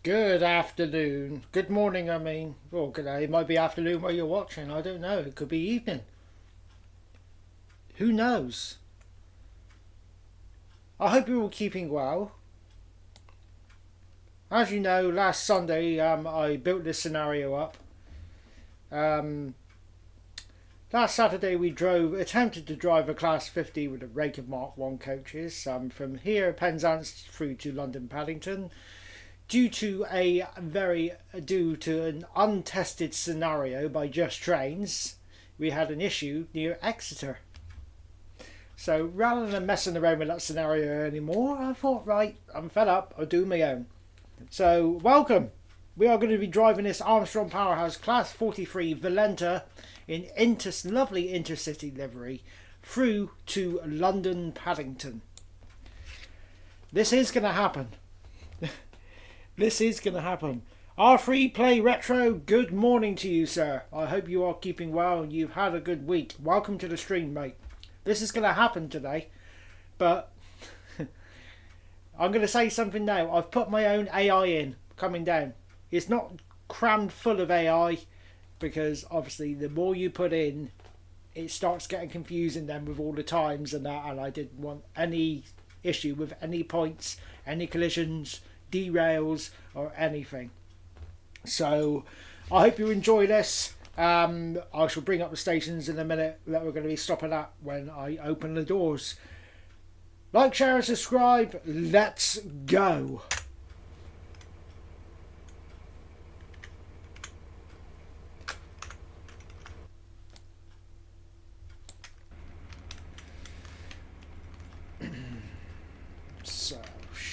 Good afternoon. Good morning, I mean. Well, good day. It might be afternoon where you're watching. I don't know. It could be evening. Who knows? I hope you're all keeping well. As you know, last Sunday I built this scenario up. Um, Last Saturday we attempted to drive a Class 50 with a rake of Mark 1 coaches from here, Penzance, through to London Paddington. Due to an untested scenario by Just Trains, we had an issue near Exeter. So rather than messing around with that scenario anymore, I thought, right, I'm fed up, I'll do my own. So welcome. We are going to be driving this Armstrong Powerhouse Class 43 Valenta in lovely intercity livery through to London Paddington. This is going to happen. This is going to happen. R3 Play Retro, good morning to you, sir. I hope you are keeping well and you've had a good week. Welcome to the stream, mate. This is going to happen today, but I'm going to say something now. I've put my own AI in, coming down. It's not crammed full of AI, because obviously the more you put in, it starts getting confusing then with all the times and that, and I didn't want any issue with any points, any collisions, derails or anything. So I hope you enjoy this. I shall bring up the stations in a minute that we're going to be stopping at when I open the doors. Like, share and subscribe. Let's go.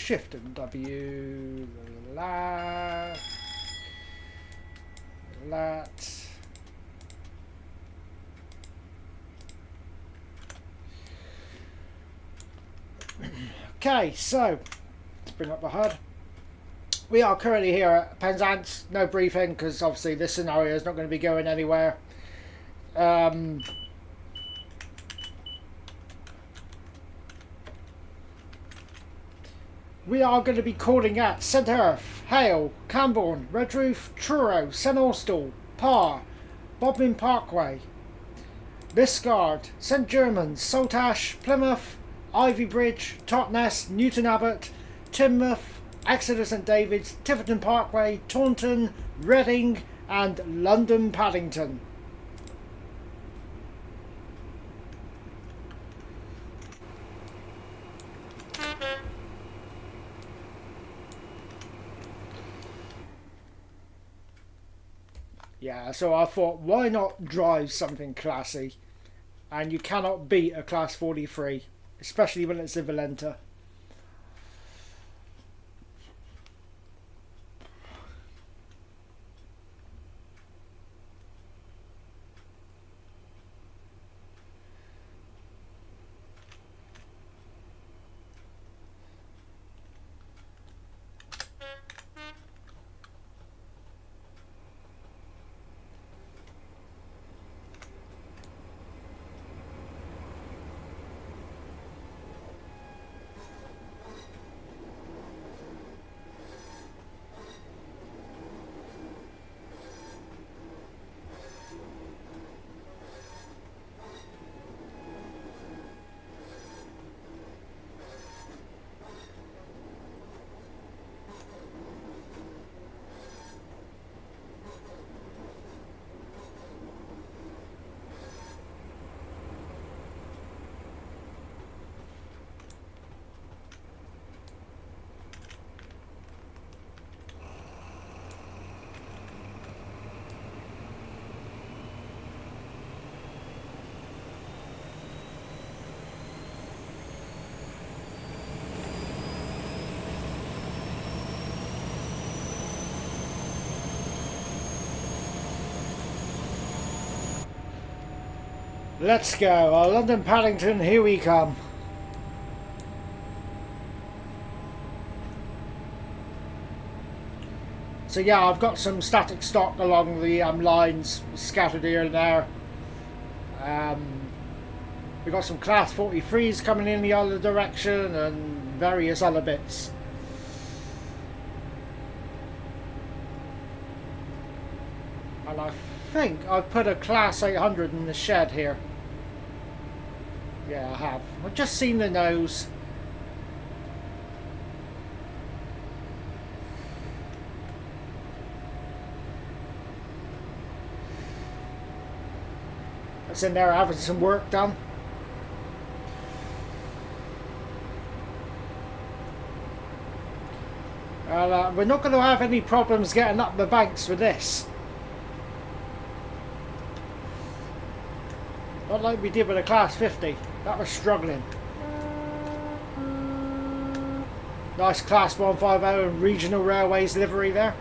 Shift and W. That. Okay, so let's bring up the HUD. We are currently here at Penzance. No briefing because obviously this scenario is not going to be going anywhere. We are going to be calling at St. Earth, Hale, Camborne, Redroof, Truro, St. Austell, Parr, Bodmin Parkway, Liscard, St. Germans, Saltash, Plymouth, Ivy Bridge, Totnes, Newton Abbot, Teignmouth, Exeter St David's, Tiverton Parkway, Taunton, Reading and London Paddington. Yeah, so I thought, why not drive something classy? And you cannot beat a Class 43, especially when it's a Valenta. Let's go, our London Paddington, here we come. So yeah, I've got some static stock along the lines scattered here and there. We've got some Class 43s coming in the other direction and various other bits. And I think I've put a Class 800 in the shed here. Yeah, I have. I've just seen the nose. It's in there having some work done. We're not going to have any problems getting up the banks with this. Not like we did with a Class 50. That was struggling. Nice Class 150 and Regional Railways livery there.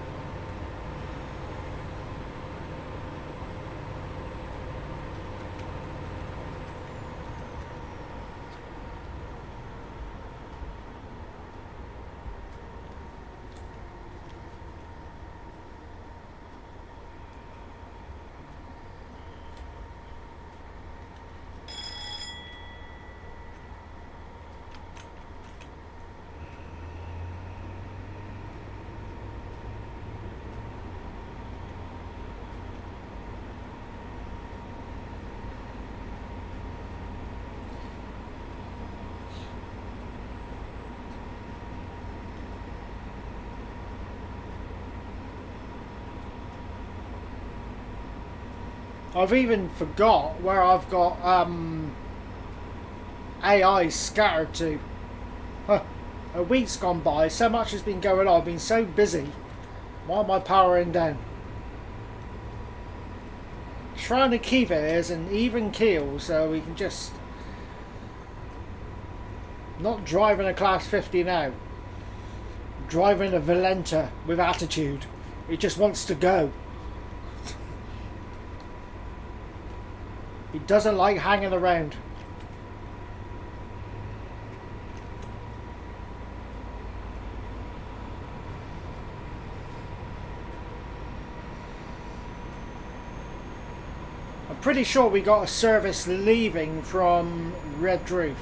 I've even forgot where I've got AI scattered to. Huh. A week's gone by, so much has been going on, I've been so busy. Why am I powering down? Trying to keep it as an even keel so we can just not driving a Class 50 now. driving a Valenta with attitude. He just wants to go. He doesn't like hanging around. I'm pretty sure we got a service leaving from Red Roof.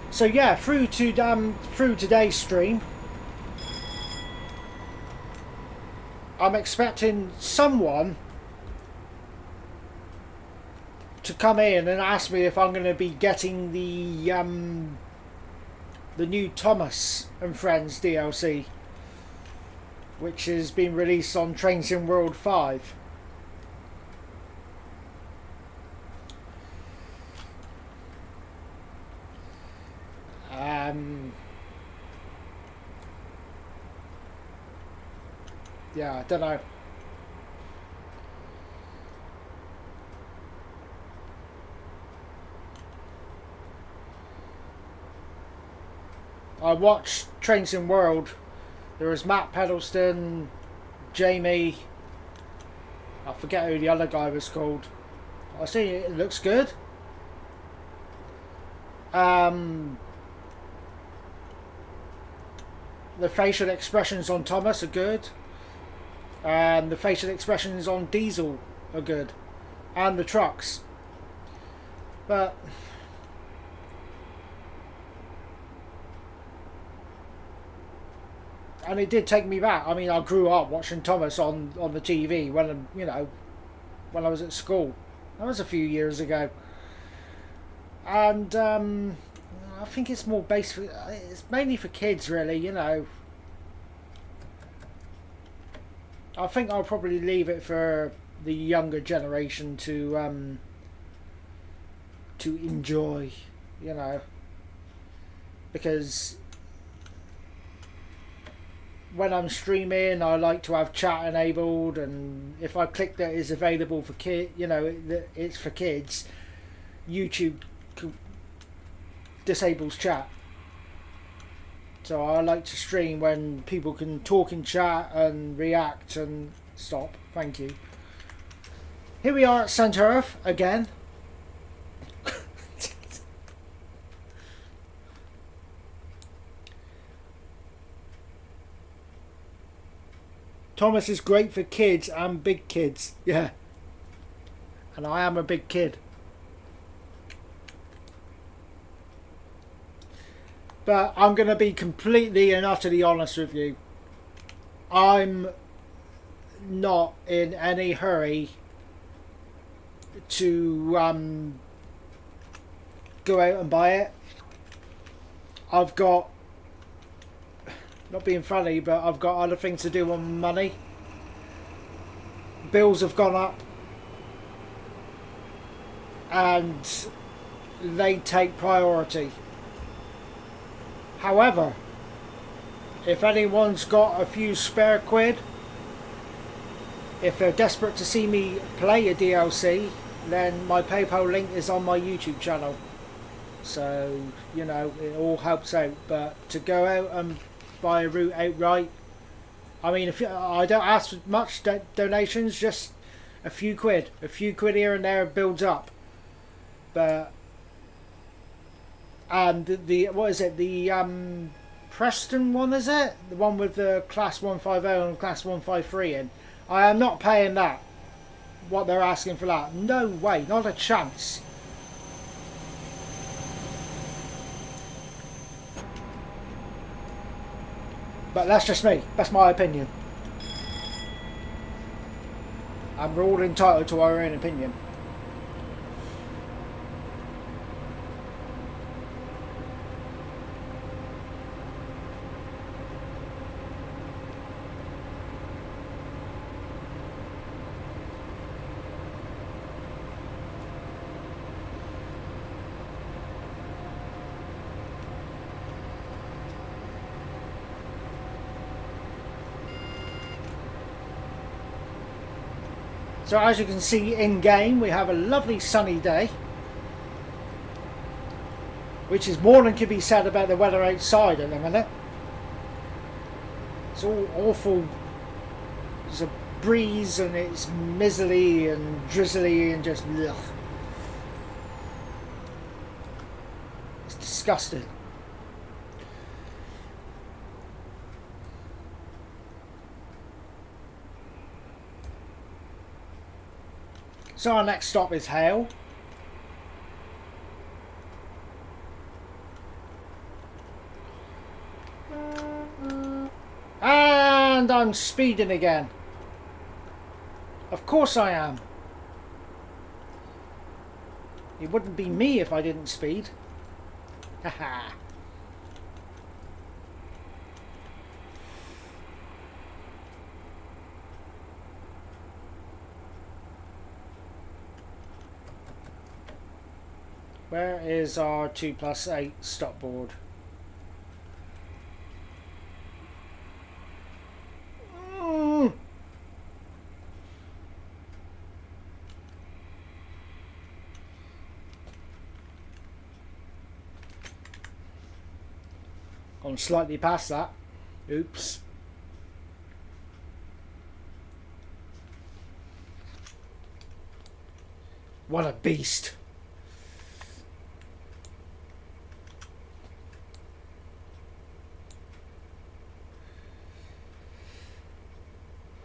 So yeah, through today's stream, I'm expecting someone to come in and ask me if I'm going to be getting the new Thomas and Friends DLC, which has been released on Train Sim World 5. Yeah, I don't know. I watched Train Sim World. There was Matt Peddleston, Jamie. I forget who the other guy was called. I see it looks good. The facial expressions on Thomas are good. And the facial expressions on Diesel are good. And the trucks. But and it did take me back. I mean, I grew up watching Thomas on the TV when, you know, when I was at school. That was a few years ago. And I think it's more based for, it's mainly for kids, really, you know. I think I'll probably leave it for the younger generation to enjoy, you know, because when I'm streaming, I like to have chat enabled, and if I click that it's available for you know, it's for kids, YouTube disables chat. So I like to stream when people can talk in chat and react and stop. Thank you. Here we are at Centre Earth again. Thomas is great for kids and big kids. Yeah. And I am a big kid. But I'm going to be completely and utterly honest with you. I'm not in any hurry to go out and buy it. I've got, not being funny, but I've got other things to do on money. Bills have gone up. And they take priority. However, if anyone's got a few spare quid, if they're desperate to see me play a DLC, then my PayPal link is on my YouTube channel. So, you know, it all helps out. But to go out and buy a route outright, I mean, if I don't ask for much donations, just a few quid here and there builds up. But and the what is it, the Preston one, is it, the one with the class 150 and class 153 in? I am not paying that, what they're asking for that. No way, not a chance. But that's just me, that's my opinion, and we're all entitled to our own opinion. So as you can see in game, we have a lovely sunny day, which is more than can be said about the weather outside at the minute. It's all awful. There's a breeze and it's mizzly and drizzly and just ugh. It's disgusting. So our next stop is Hale. And I'm speeding again. Of course I am. It wouldn't be me if I didn't speed. Haha. Where is our 2+8 stop board? Gone slightly past that. Oops. What a beast.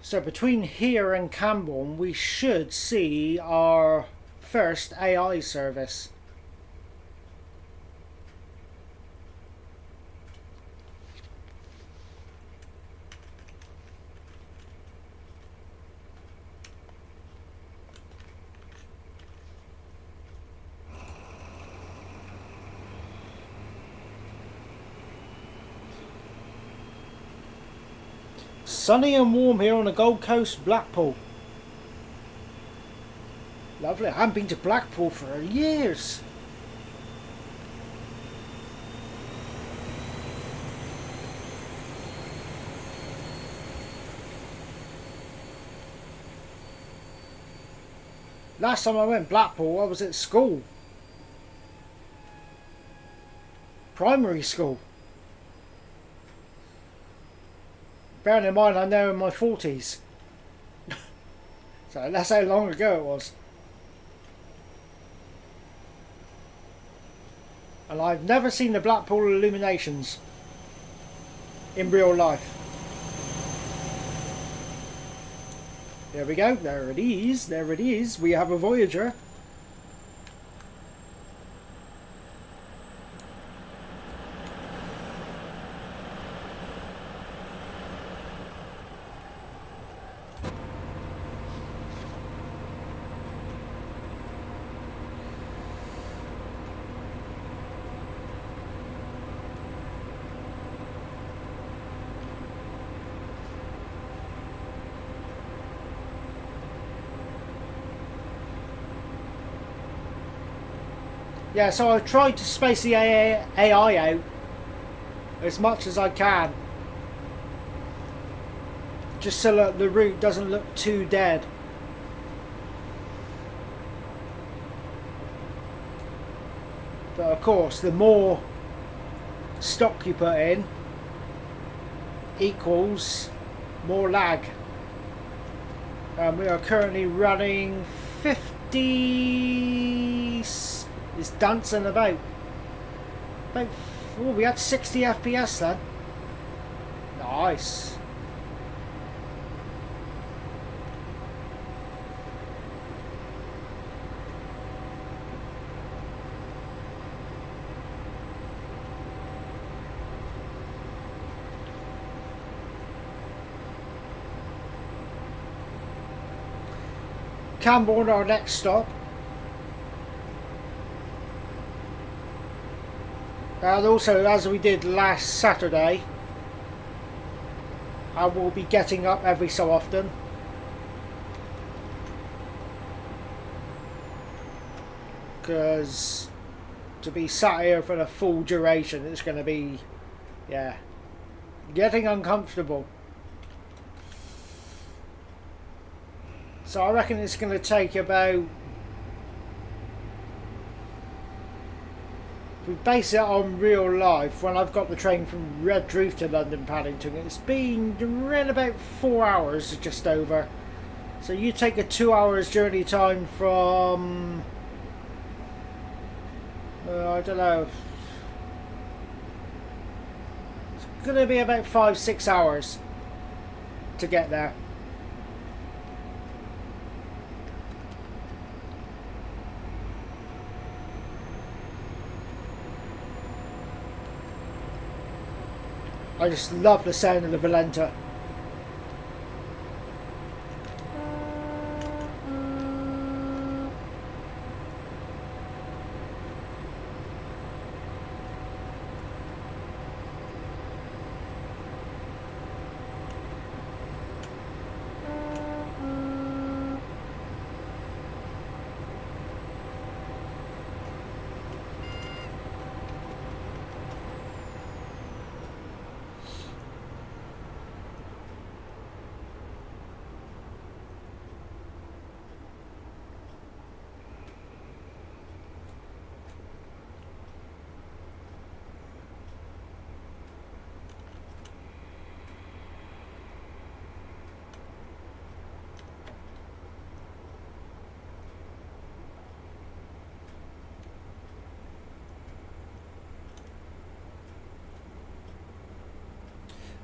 So between here and Camborne, we should see our first AI service. Sunny and warm here on the Gold Coast, Blackpool. Lovely. I haven't been to Blackpool for years. Last time I went to Blackpool, I was at school. Primary school. Bearing in mind I'm now in my 40s. So that's how long ago it was. And I've never seen the Blackpool illuminations in real life. There we go, there it is, there it is. We have a Voyager. Yeah, so I've tried to space the AI out as much as I can, just so that the route doesn't look too dead. But of course, the more stock you put in equals more lag. We are currently running 50... It's dancing about. Oh, we had 60 FPS then. Nice. Camborne, our next stop. And also, as we did last Saturday, I will be getting up every so often. Because to be sat here for the full duration, it's going to be, yeah, getting uncomfortable. So I reckon it's going to take about... If we base it on real life, when I've got the train from Redruth to London Paddington, it's been around about 4 hours, just over. So you take a 2 hours journey time from... I don't know. It's going to be about 5-6 hours to get there. I just love the sound of the Valenta.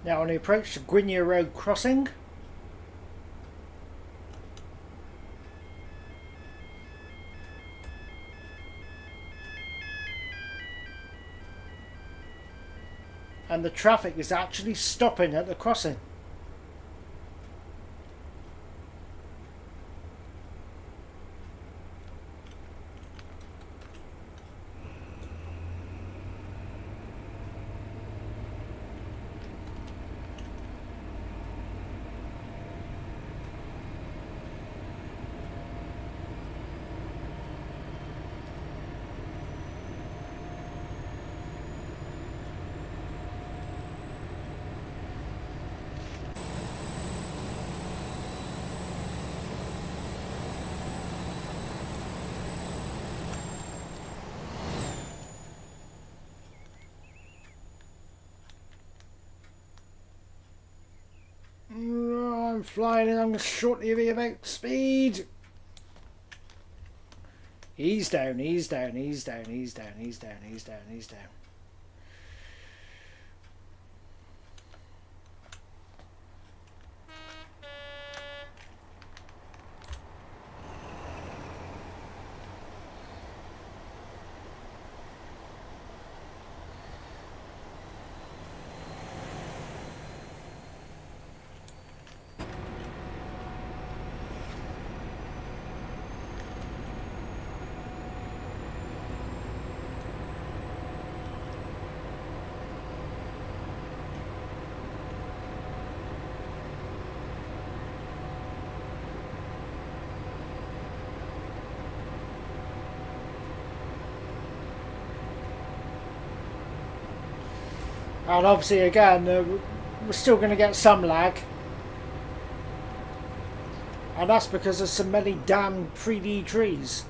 Now on the approach to Gwynea Road crossing. And the traffic is actually stopping at the crossing. I'm flying and I'm shortly be about speed. Ease down, ease down, ease down, ease down, ease down, ease down, ease down. And obviously again, we're still going to get some lag. And that's because there's so many damn 3D trees.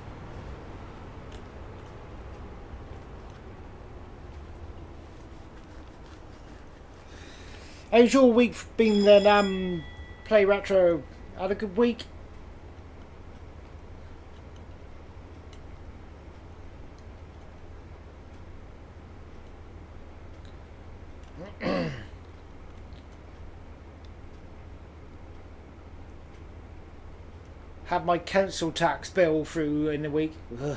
How's your week been then, Play Retro? Had a good week? Had my council tax bill through in the week. Ugh.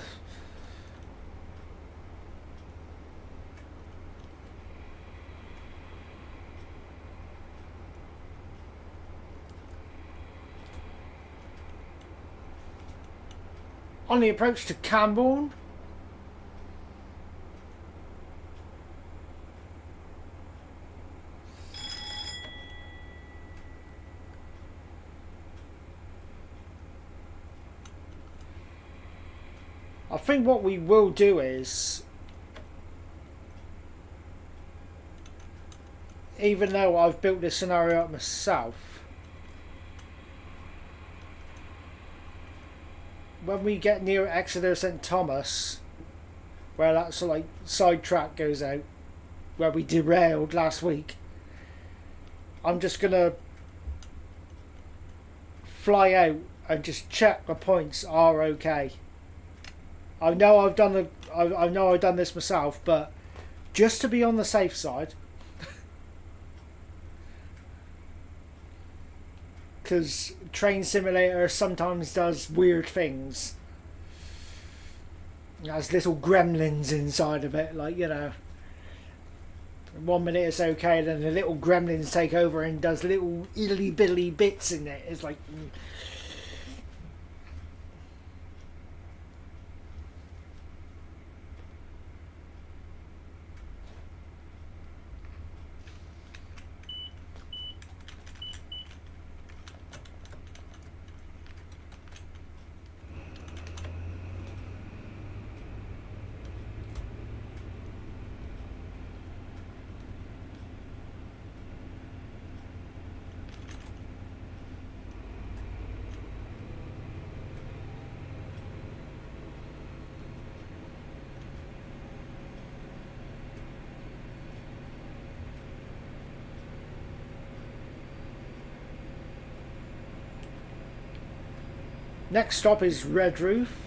On the approach to Camborne. I think what we will do is, even though I've built this scenario up myself, when we get near Exeter St Thomas, where that sort of like side track goes out, where we derailed last week, I'm just gonna fly out and just check the points are okay. I know I've done I know I've done this myself, but just to be on the safe side, because Train Simulator sometimes does weird things. It has little gremlins inside of it, like, you know. 1 minute it's okay, then the little gremlins take over and does little illy billy bits in it. It's like... Next stop is Red Roof.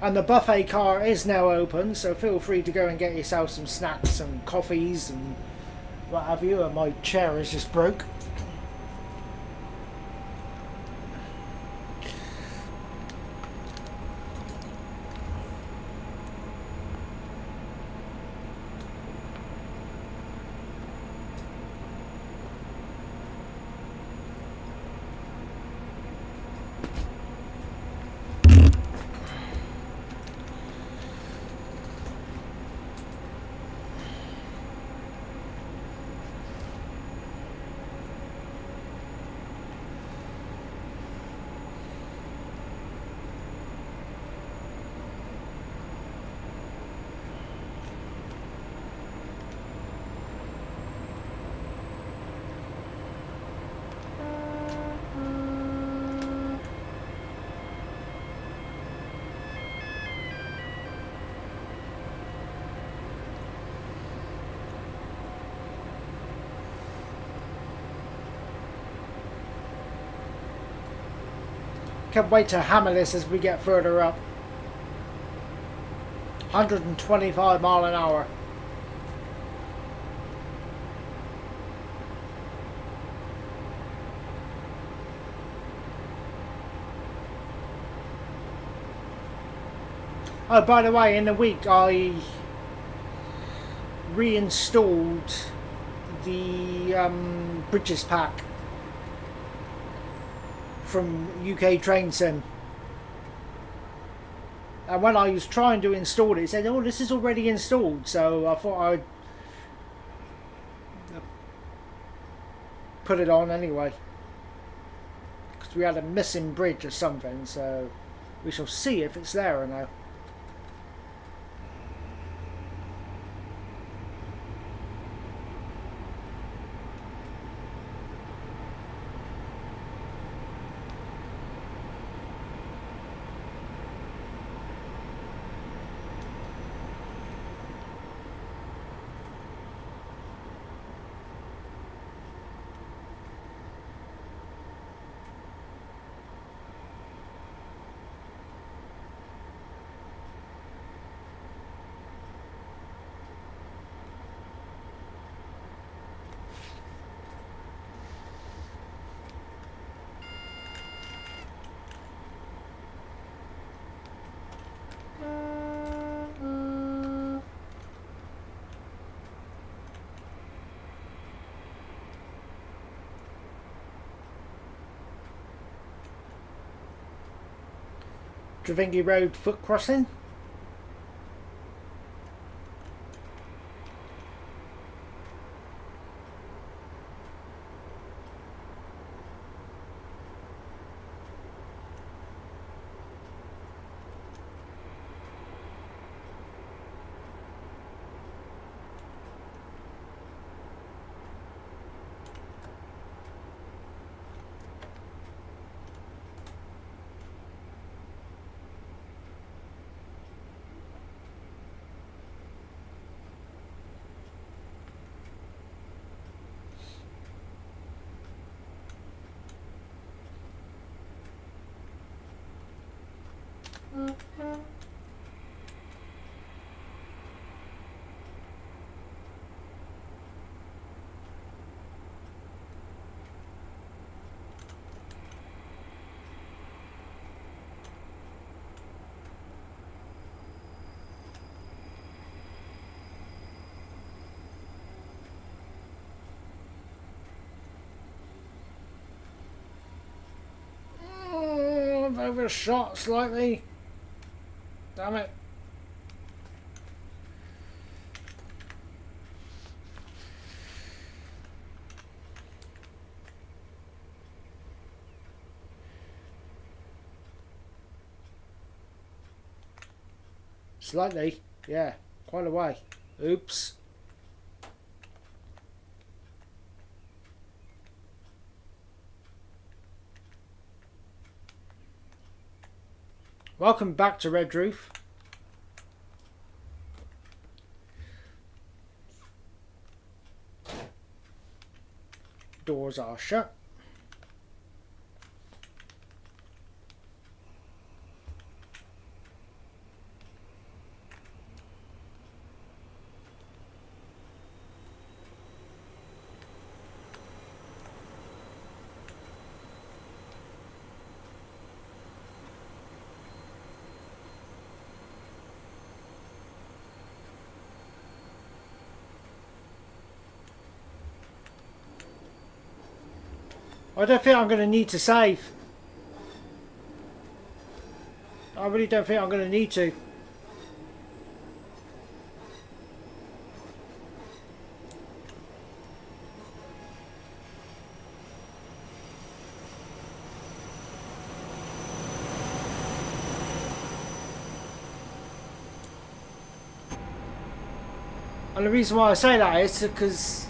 And the buffet car is now open, so feel free to go and get yourself some snacks and coffees and what have you. And my chair is just broke. Can't wait to hammer this as we get further up. 125 mile an hour. Oh, by the way, in the week I reinstalled the Bridges pack from UK Train Sim, and when I was trying to install it, it said, "Oh, this is already installed." So I thought I'd put it on anyway, because we had a missing bridge or something. So we shall see if it's there or no. Trevingy Road foot crossing. I've overshot slightly. Damn it. Slightly, yeah, quite a way. Oops. Welcome back to Red Roof. Doors are shut. I don't think I'm going to need to save. I really don't think I'm going to need to. And the reason why I say that is because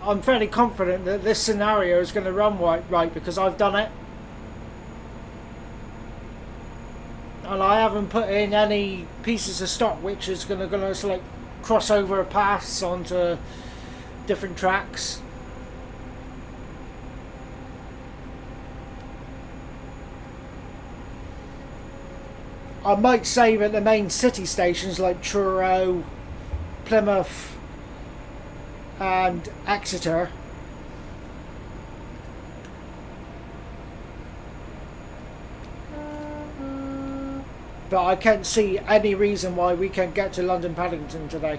I'm fairly confident that this scenario is going to run right because I've done it. And I haven't put in any pieces of stock which is going to like cross over paths onto different tracks. I might save at the main city stations like Truro, Plymouth and Exeter. But I can't see any reason why we can't get to London Paddington today.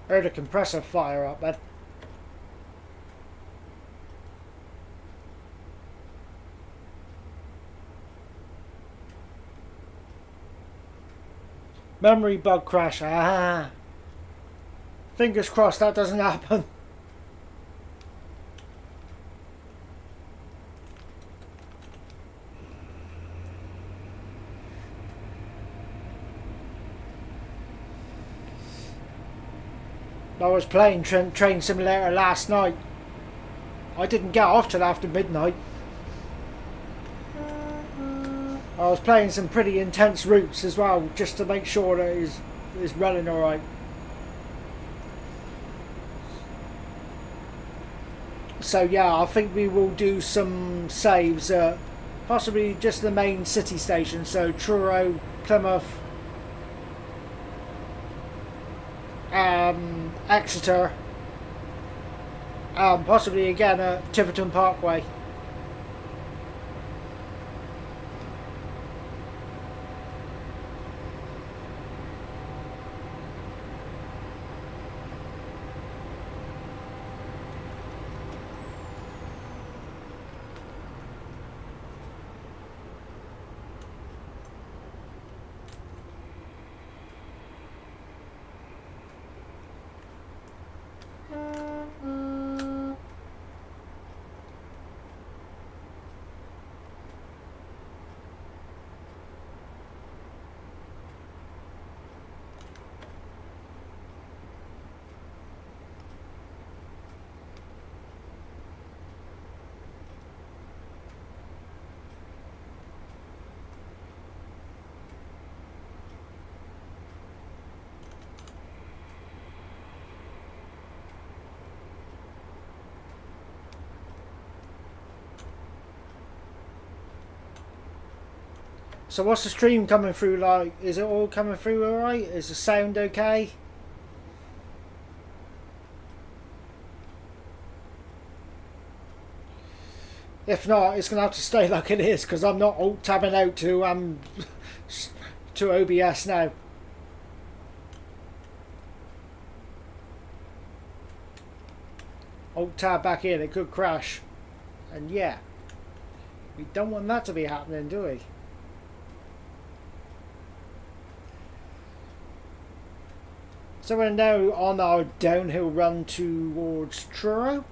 Heard a compressor fire up then. Memory bug crash. Ah. Fingers crossed that doesn't happen. I was playing Train Simulator last night. I didn't get off till after midnight. I was playing some pretty intense routes as well, just to make sure that it is running alright. So yeah, I think we will do some saves, possibly just the main city station, so Truro, Plymouth, Exeter, possibly again at Tiverton Parkway. So what's the stream coming through like? Is it all coming through alright? Is the sound okay? If not, it's going to have to stay like it is, because I'm not alt-tabbing out to OBS now. Alt-tab back in, it could crash. And yeah, we don't want that to be happening, do we? So we're now on our downhill run towards Truro.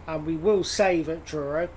And we will save at Truro.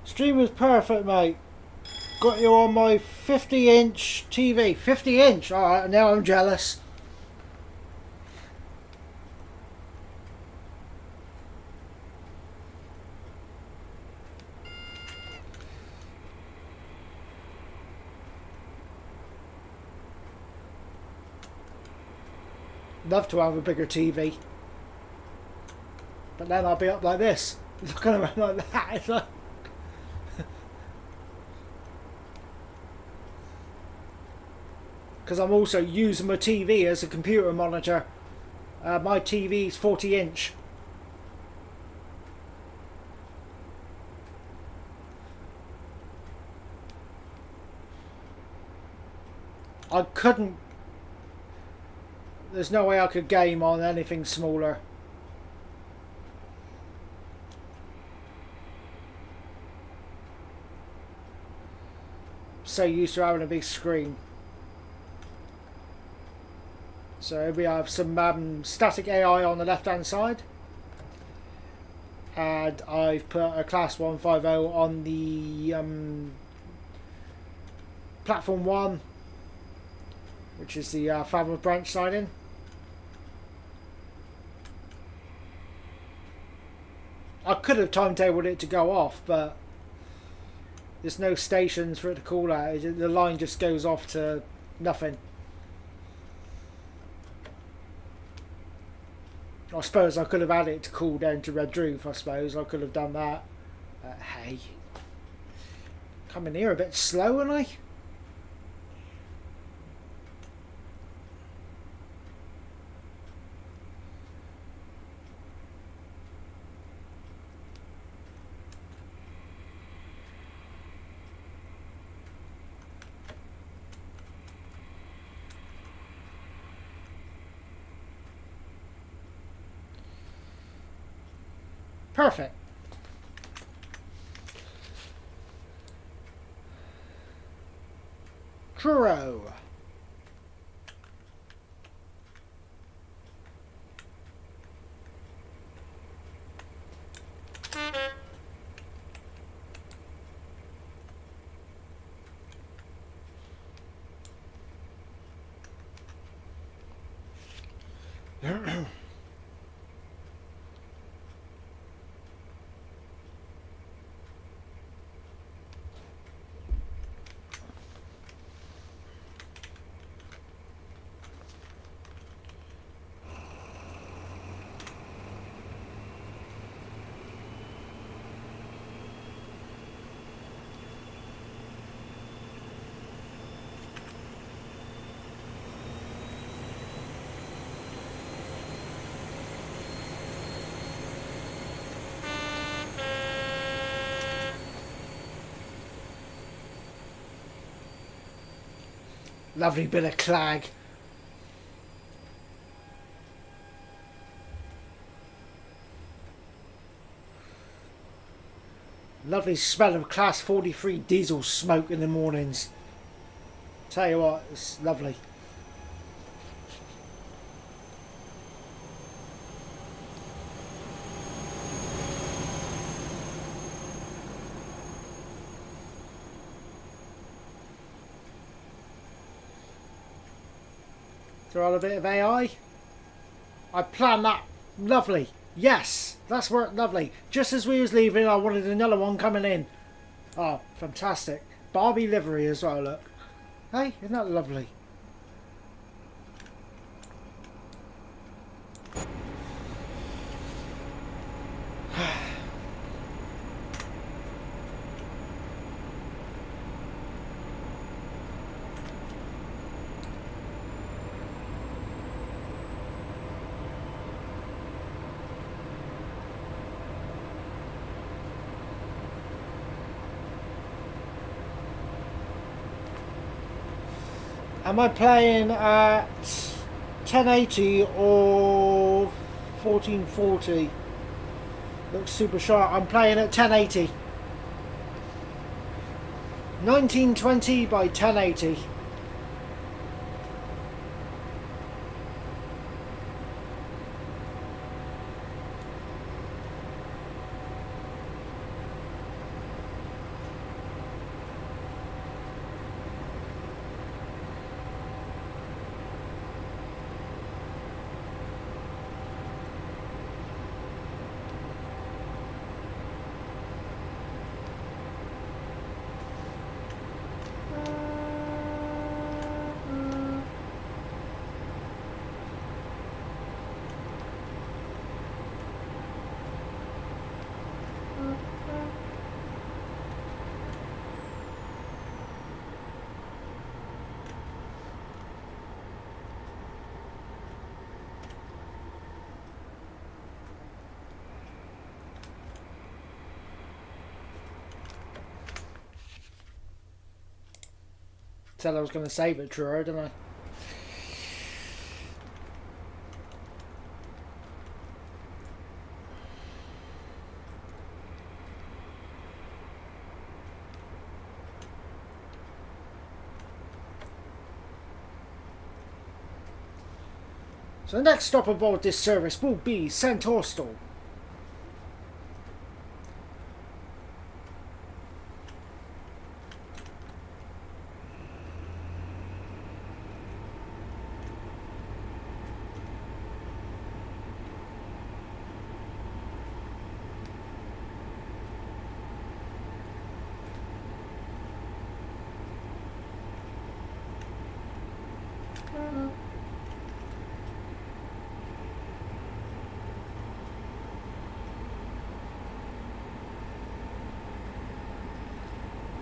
Stream is perfect, mate. Got you on my 50-inch TV. 50-inch? Alright, now I'm jealous. Love to have a bigger TV. But then I'll be up like this, looking around like that. It's like because I'm also using my TV as a computer monitor. My TV's 40-inch. I couldn't... There's no way I could game on anything smaller. So used to having a big screen. So we have some static AI on the left hand side, and I've put a class 150 on the platform 1, which is the Falmouth branch siding. I could have timetabled it to go off, but there's no stations for it to call out. The line just goes off to nothing. I suppose I could have had it to cool down to red roof. I suppose I could have done that. Hey, coming here a bit slow, aren't I? Perfect. Churro. Lovely bit of clag. Lovely smell of class 43 diesel smoke in the mornings. Tell you what, it's lovely. Throw on a bit of AI. I planned that. Lovely. Yes, that's worked lovely. Just as we was leaving, I wanted another one coming in. Oh, fantastic. Barbie livery as well, look. Hey, isn't that lovely? Am I playing at 1080 or 1440? Looks super sharp. I'm playing at 1080. 1920 by 1080. Said I was going to save it, Truro, didn't I? So the next stop aboard this service will be Centaurstall.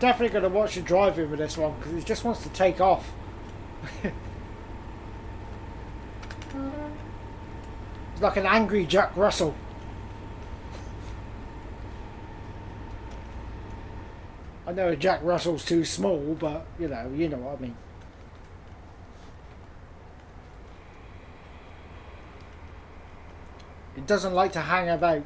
Definitely going to watch the driving with this one because it just wants to take off. It's like an angry Jack Russell. I know Jack Russell's too small, but you know what I mean. It doesn't like to hang about.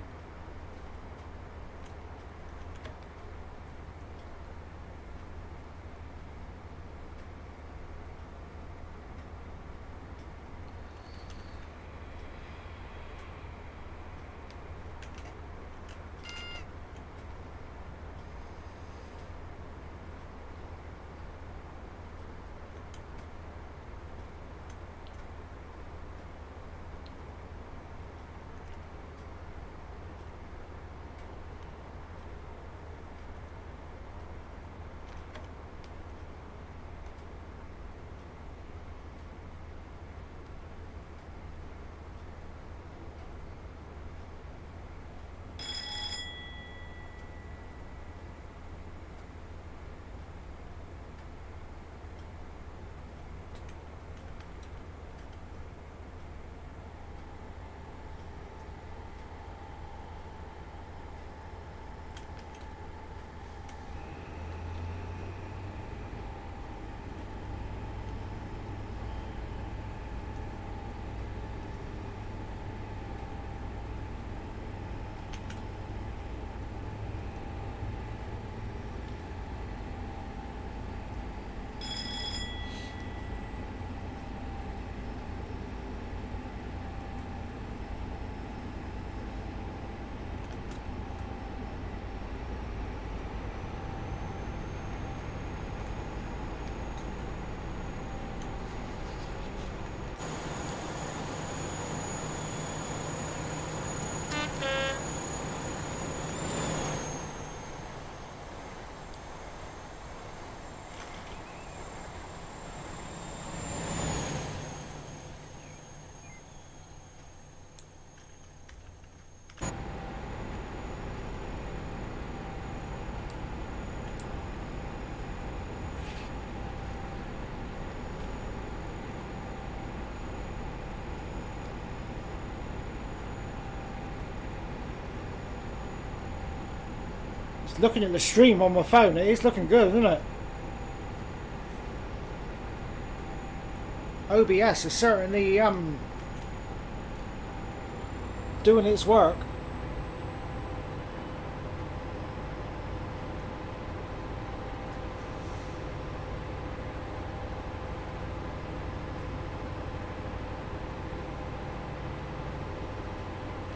Looking at the stream on my phone, it is looking good, isn't it? OBS is certainly doing its work.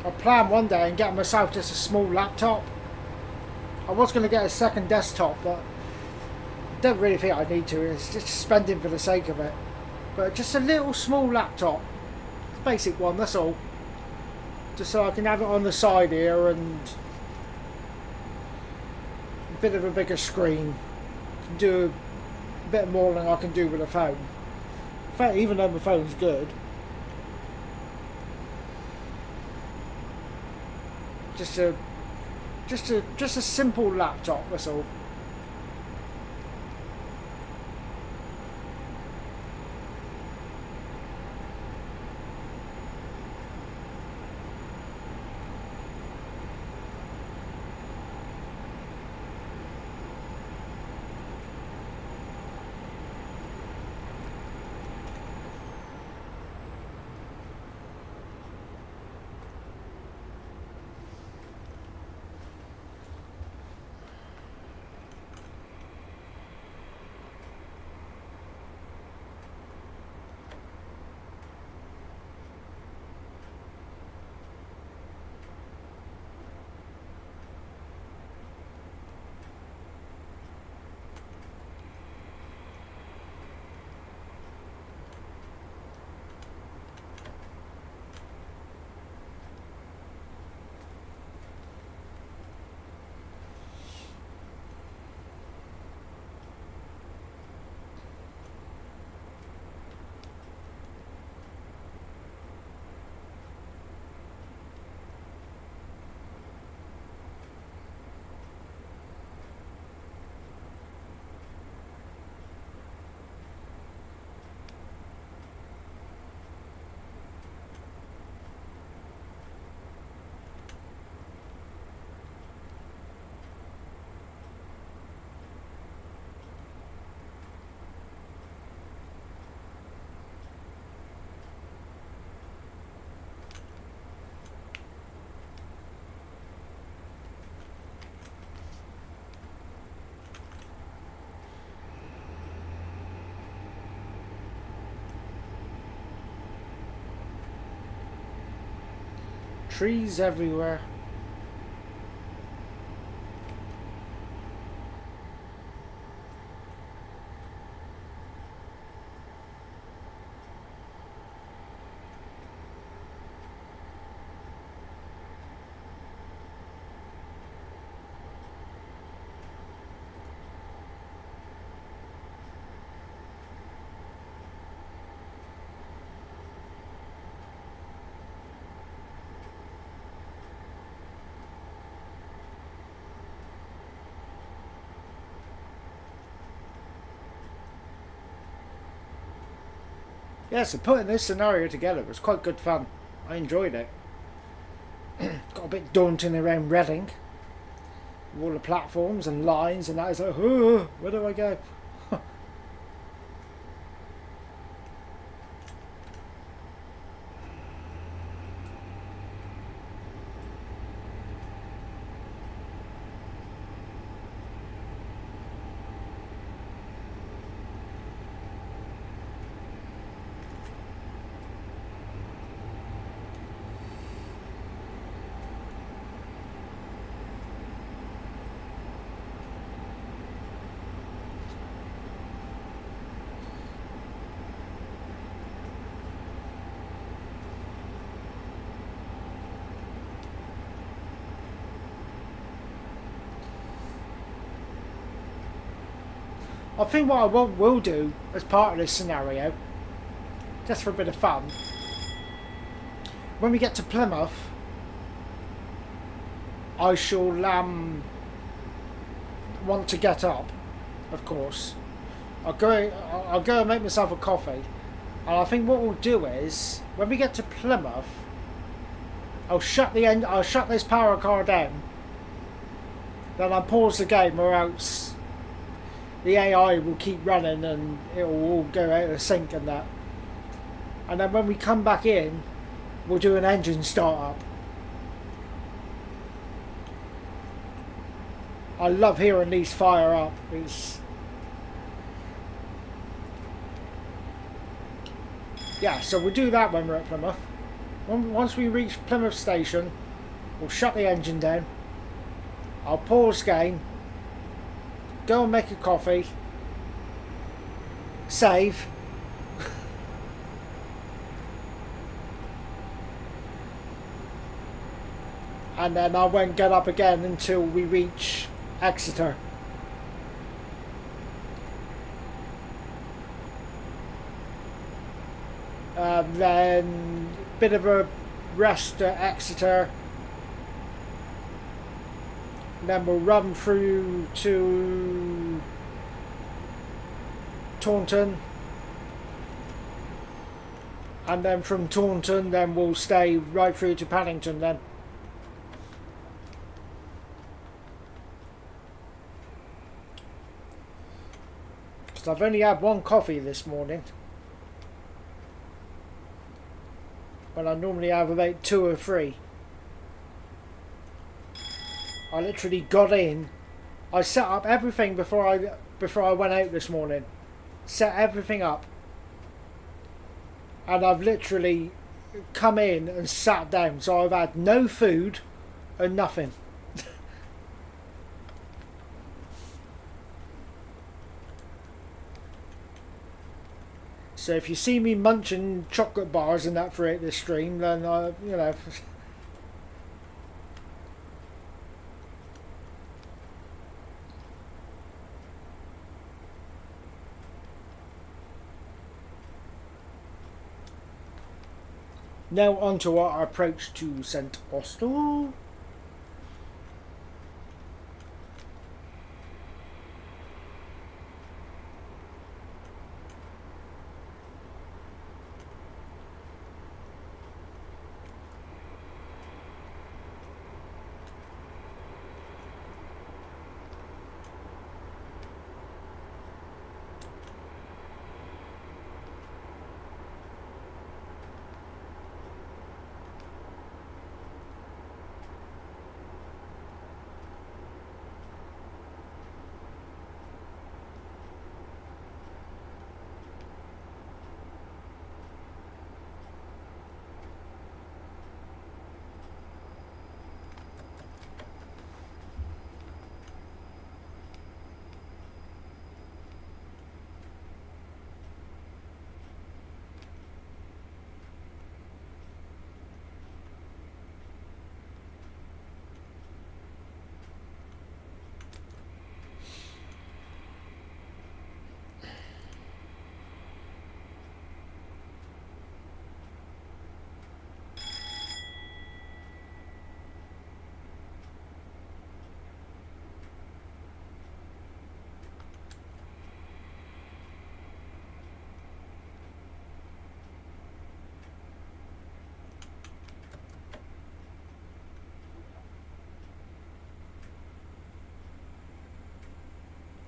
I plan one day and get myself just a small laptop. I was going to get a second desktop, but I don't really think I need to. It's just spending for the sake of it. But just a little small laptop, a basic one, that's all. Just so I can have it on the side here and a bit of a bigger screen. Can do a bit more than I can do with a phone. In fact, even though my phone's good. Just a simple laptop, that's all. Trees everywhere. Yeah, so putting this scenario together was quite good fun. I enjoyed it. Got a bit daunting around Reading. With all the platforms and lines and that. Is like, oh, where do I go? I think what I will do as part of this scenario, just for a bit of fun, when we get to Plymouth, I shall want to get up, of course. I'll go and make myself a coffee, and I think what we'll do is when we get to Plymouth, I'll shut this power car down. Then I'll pause the game, or else the AI will keep running and it will all go out of sync and that. And then when we come back in, we'll do an engine start up. I love hearing these fire up. Yeah, so we'll do that when we're at Plymouth. Once we reach Plymouth station, we'll shut the engine down. I'll pause game. Go and make a coffee. Save. And then I won't get up again until we reach Exeter. Then a bit of a rest at Exeter. Then we'll run through to Taunton, and then from Taunton then we'll stay right through to Paddington then. Because I've only had one coffee this morning, when I normally have about 2 or 3. I literally got in. I set up everything before I went out this morning. Set everything up. And I've literally come in and sat down. So I've had no food and nothing. So if you see me munching chocolate bars and that throughout this stream, then you know. Now on to our approach to St. Austell.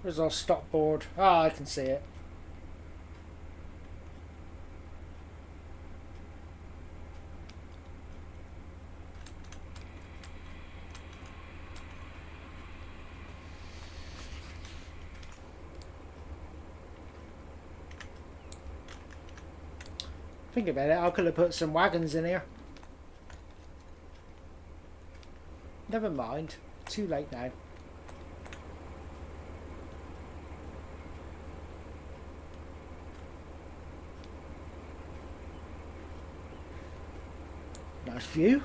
Where's our stop board? Ah, I can see it. Think about it, I could have put some wagons in here. Never mind. Too late now. Nice view.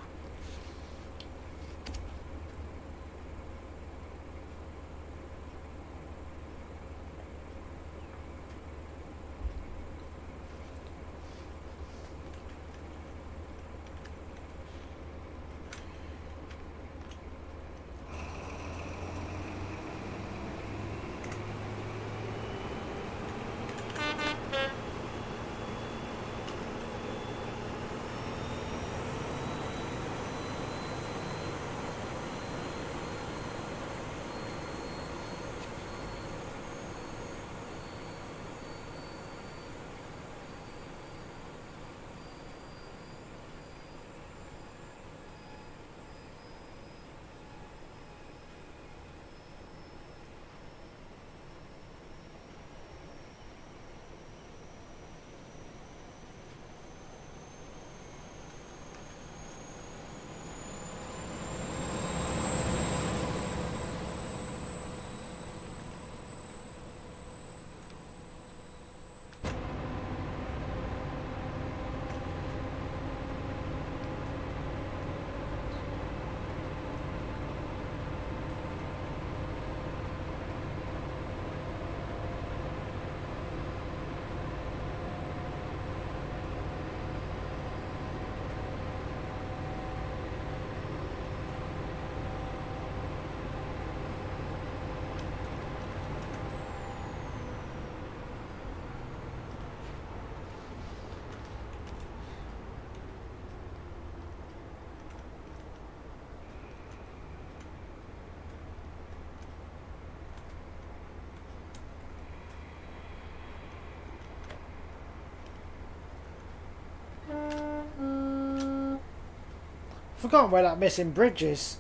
Forgotten where that missing bridge is.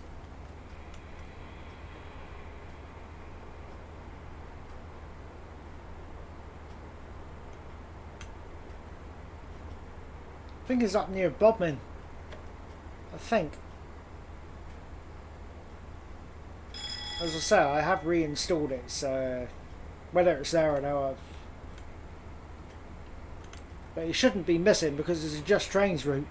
I think it's up near Bodmin. I think. As I say, I have reinstalled it, so whether it's there or no, but it shouldn't be missing because it's a Just Trains route.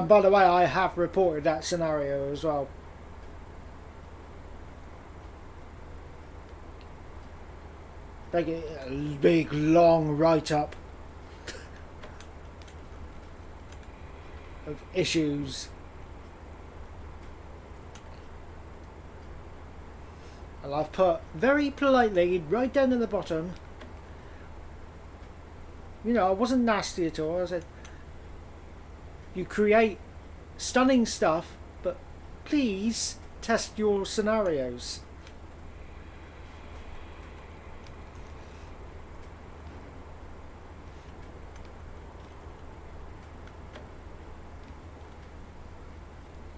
By the way, I have reported that scenario as well. They get a big long write-up of issues. And I've put very politely right down at the bottom, you know, I wasn't nasty at all. I said, you create stunning stuff, but please test your scenarios.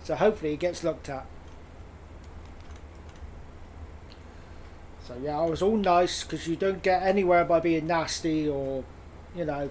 So hopefully it gets looked at. So yeah, I was all nice because you don't get anywhere by being nasty or, you know.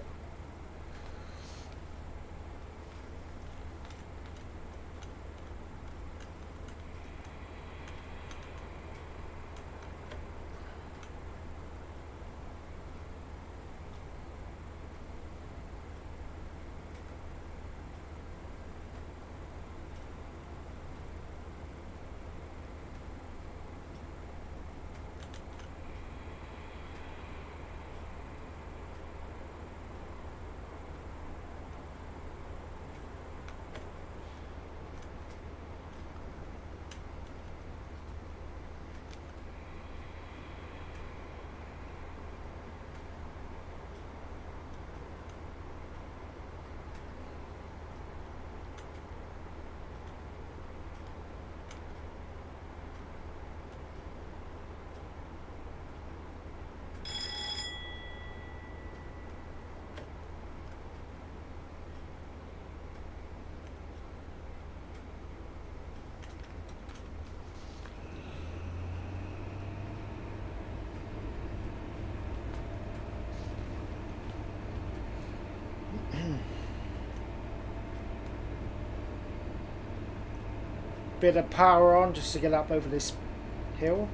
bit of power on just to get up over this hill.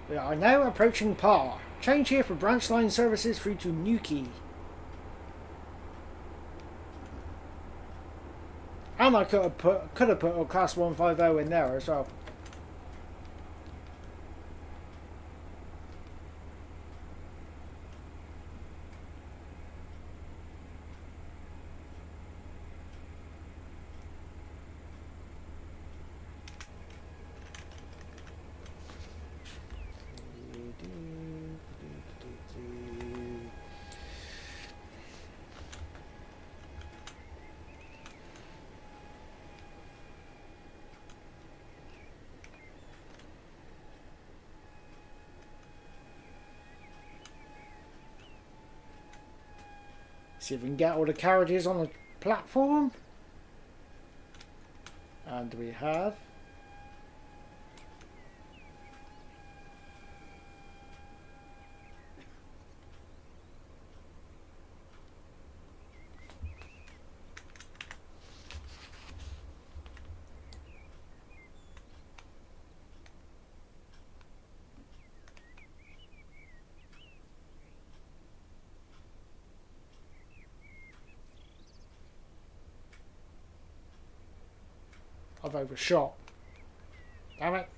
We are now approaching Par. Change here for branch line services through to Newquay. And I could have put a class 150 in there as well. See if we can get all the carriages on the platform. And we have. I've overshot. Damn it.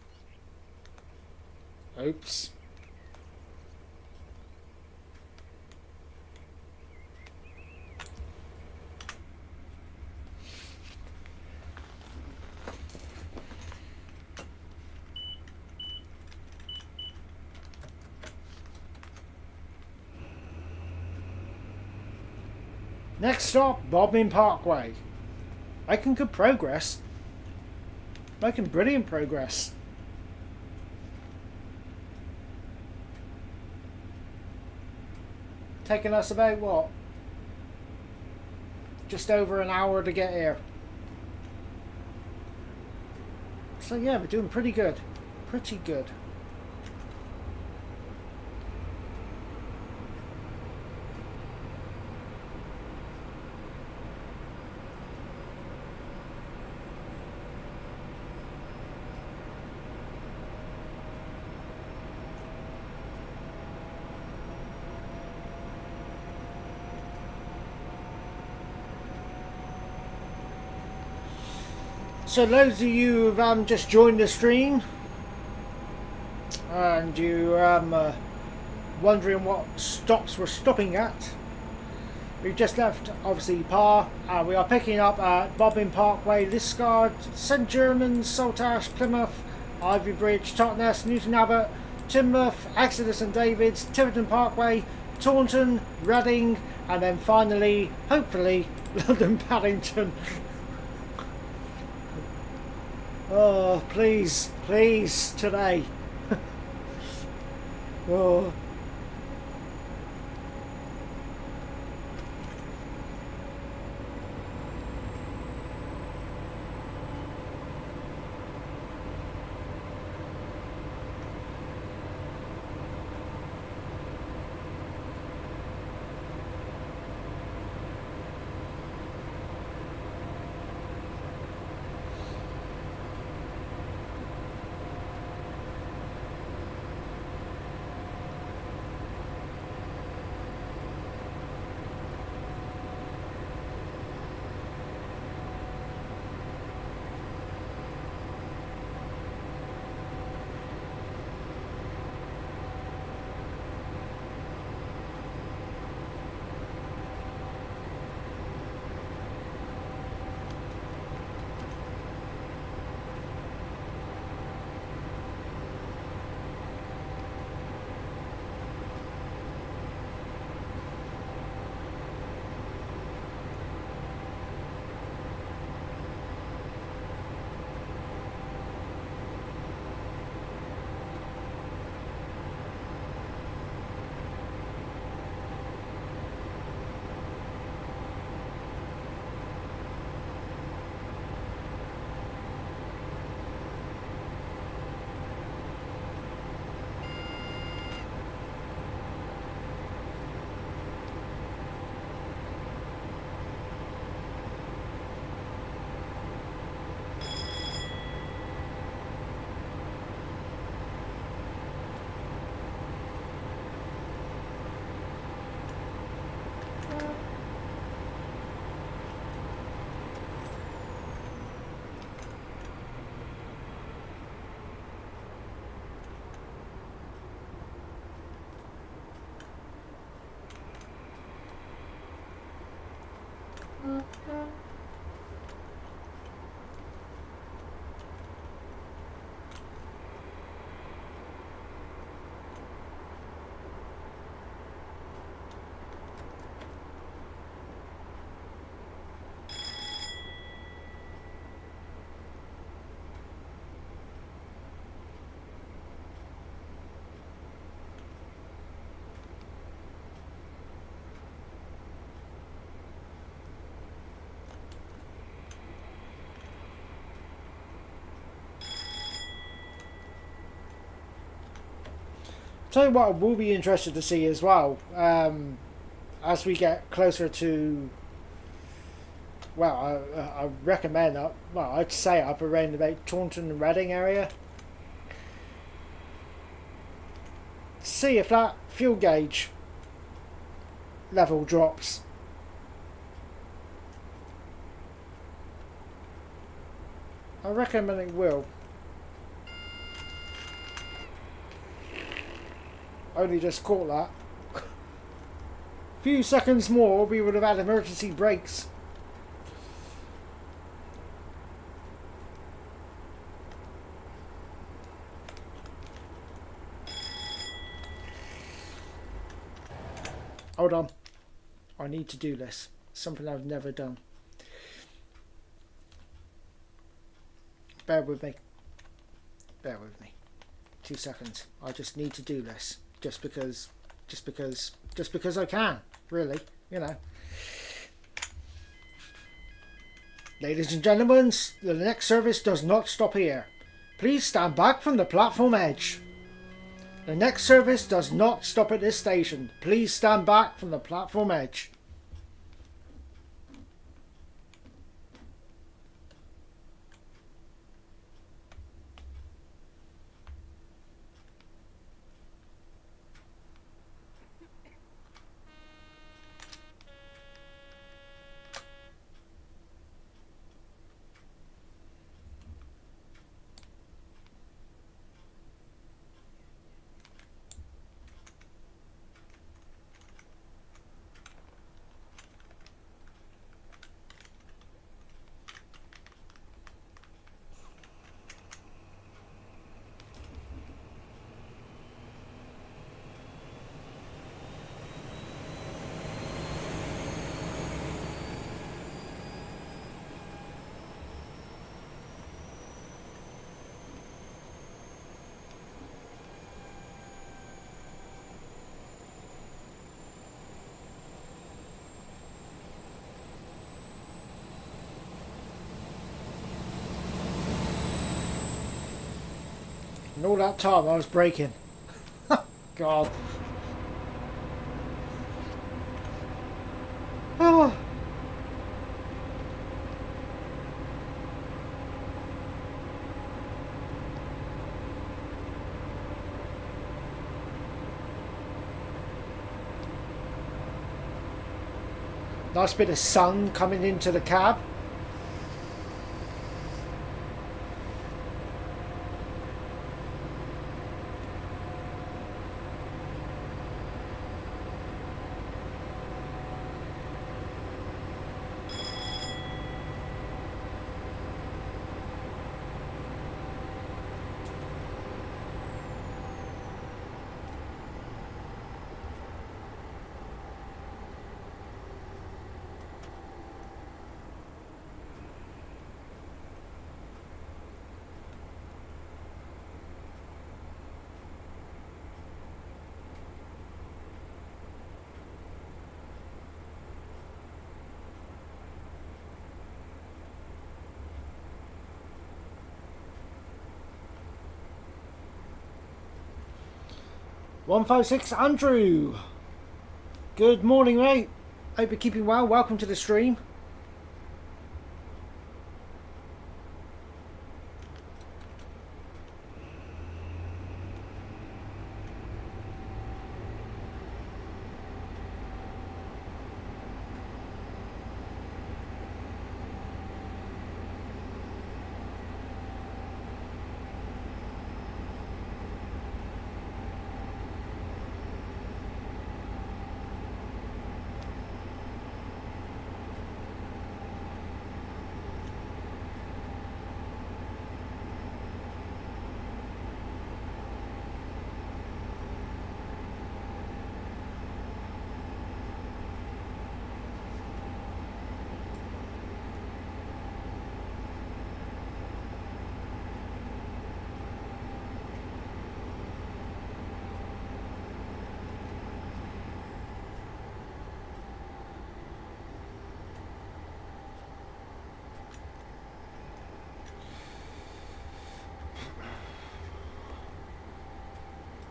Oops. Next stop, Bodmin Parkway. Making good progress. Making brilliant progress. Taking us about what? Just over an hour to get here. So yeah, we're doing pretty good. Pretty good. So those of you who've just joined the stream and you wondering what stops we're stopping at, we've just left obviously Par and we are picking up at Bodmin Parkway, Liscard, St Germans, Saltash, Plymouth, Ivy Bridge, Totnes, Newton Abbot, Teignmouth, Exeter and Davids, Tiverton Parkway, Taunton, Reading, and then finally, hopefully, London Paddington. Oh, please, please, today. Oh. Tell you what, I will be interested to see as well, as we get closer to, well, I recommend up, well, I'd say up around about Taunton and Reading area. See if that fuel gauge level drops. I reckon it will. Only just caught that. A few seconds more, we would have had emergency brakes. Hold on. I need to do this. Something I've never done. Bear with me. Bear with me. 2 seconds. I just need to do this. Just because I can, really, you know. Ladies and gentlemen, the next service does not stop here. Please stand back from the platform edge. The next service does not stop at this station. Please stand back from the platform edge. And all that time I was braking. God. Oh. Nice bit of sun coming into the cab. "156 Andrew. Good morning, mate. Hope you're keeping well. Welcome to the stream.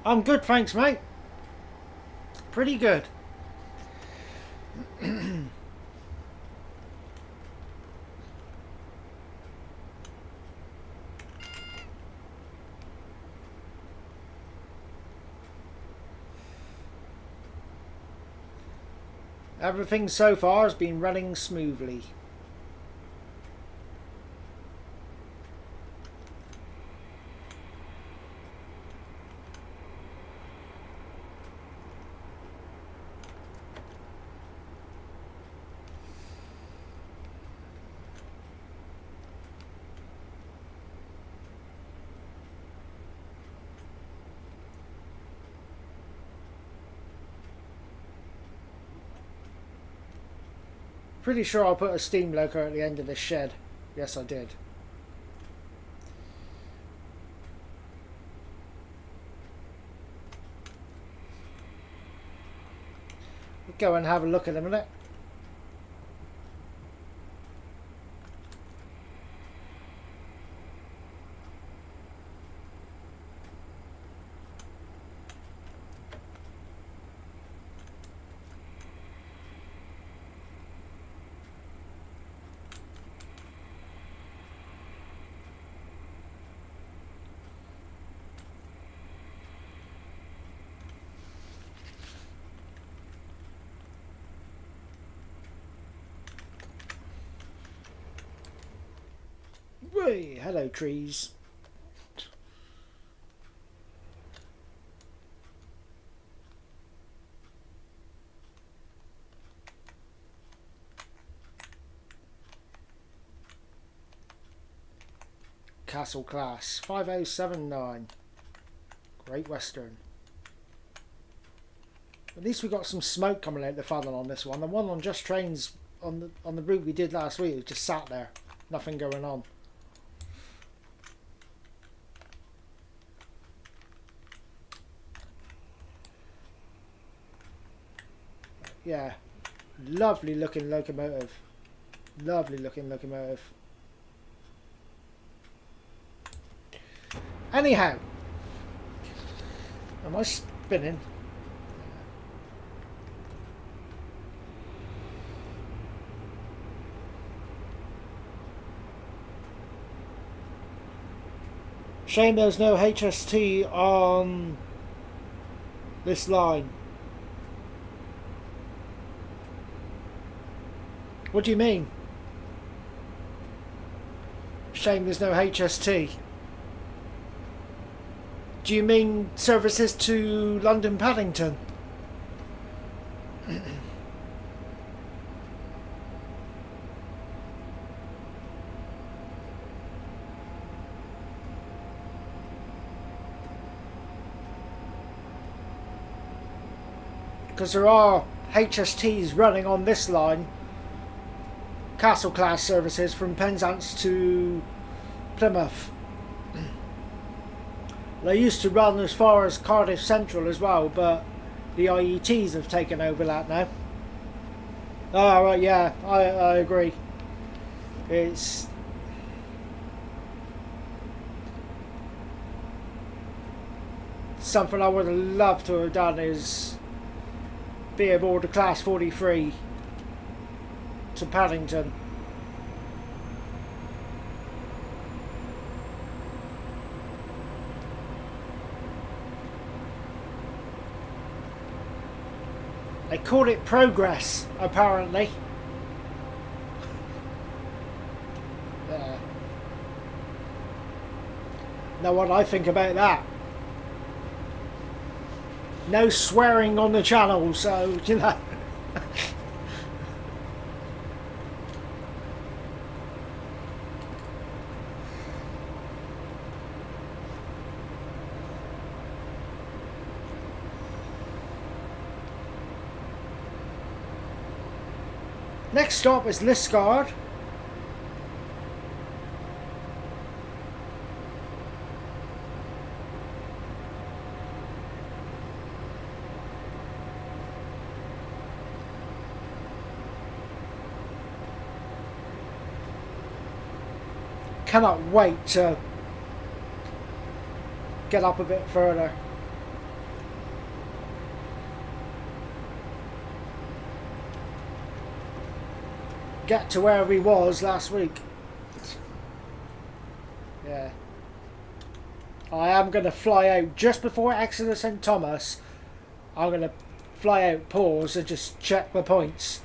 I'm good, thanks, mate. Pretty good. Everything so far has been running smoothly. Pretty sure I put a steam loco at the end of this shed. Yes, I did. We'll go and have a look in a minute. Hey, hello trees. Castle class 5079. Great Western. At least we got some smoke coming out the funnel on this one. The one on Just Trains on the route we did last week was just sat there, nothing going on. Yeah, lovely looking locomotive. Lovely looking locomotive. Anyhow, am I spinning? Shame there's no HST on this line. What do you mean? Shame there's no HST. Do you mean services to London Paddington? Because there are HSTs running on this line, Castle class services from Penzance to Plymouth. They used to run as far as Cardiff Central as well, but the IETs have taken over that now. Oh, right, yeah, I agree. It's something I would have loved to have done is be aboard the Class 43 to Paddington. They called it progress, apparently. Know what I think about that? No swearing on the channel, so, you know. Next stop is Liscard. Cannot wait to get up a bit further. get to where we was last week. Yeah. I am going to fly out just before Exeter St Thomas. I'm going to fly out, pause, and just check the points.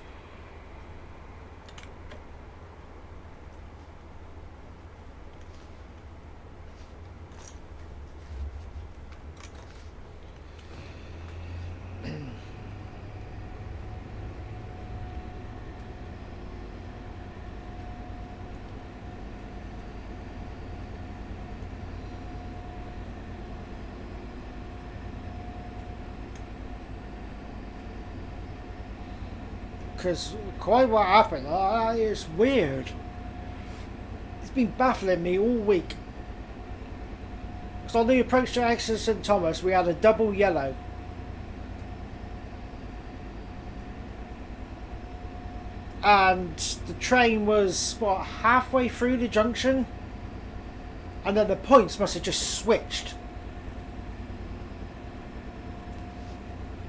Because quite what happened is weird. It's been baffling me all week. So on the approach to Exeter St Thomas we had a double yellow. And the train was, what, halfway through the junction? And then the points must have just switched.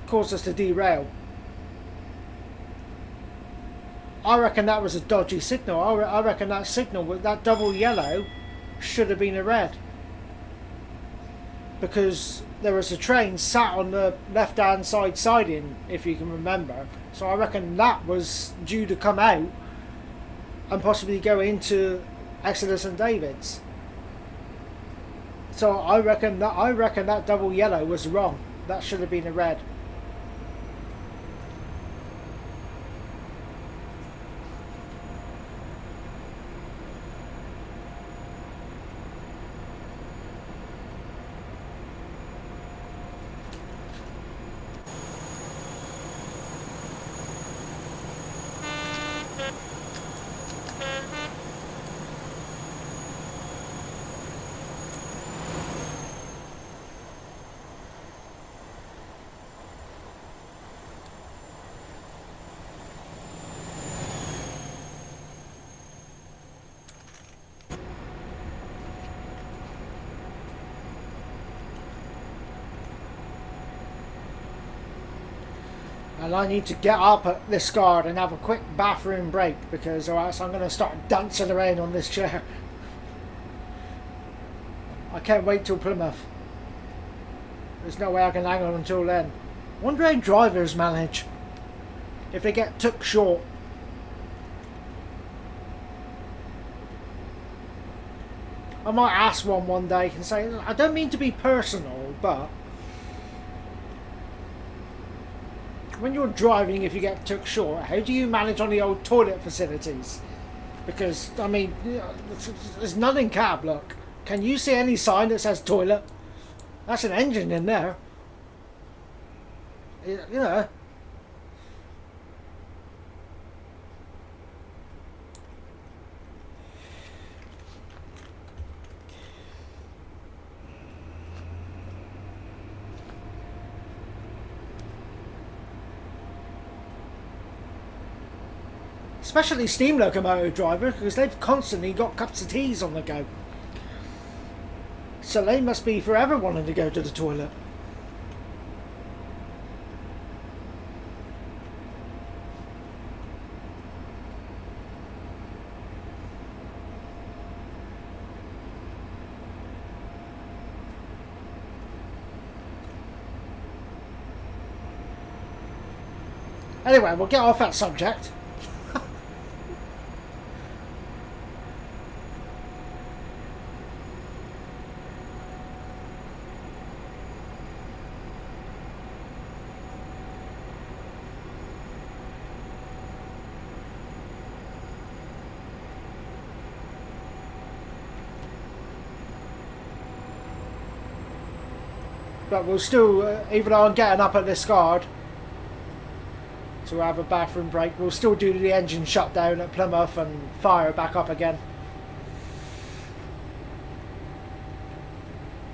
Caused us to derail. I reckon that was a dodgy signal. I reckon that signal, with that double yellow, should have been a red. Because there was a train sat on the left-hand side siding, if you can remember. So I reckon that was due to come out and possibly go into Exeter St David's. So I reckon that double yellow was wrong. That should have been a red. And I need to get up at this guard and have a quick bathroom break, because or else I'm going to start dancing around on this chair. I can't wait till Plymouth. There's no way I can hang on until then. Wonder how drivers manage if they get took short. I might ask one day and say, I don't mean to be personal, but when you're driving, if you get took short, how do you manage on the old toilet facilities? Because, I mean, there's none in cab, look. Can you see any sign that says toilet? That's an engine in there. You know. Especially steam locomotive drivers, because they've constantly got cups of teas on the go. So they must be forever wanting to go to the toilet. Anyway, we'll get off that subject. But we'll still, even though I'm getting up at this guard to have a bathroom break, we'll still do the engine shutdown at Plymouth and fire back up again.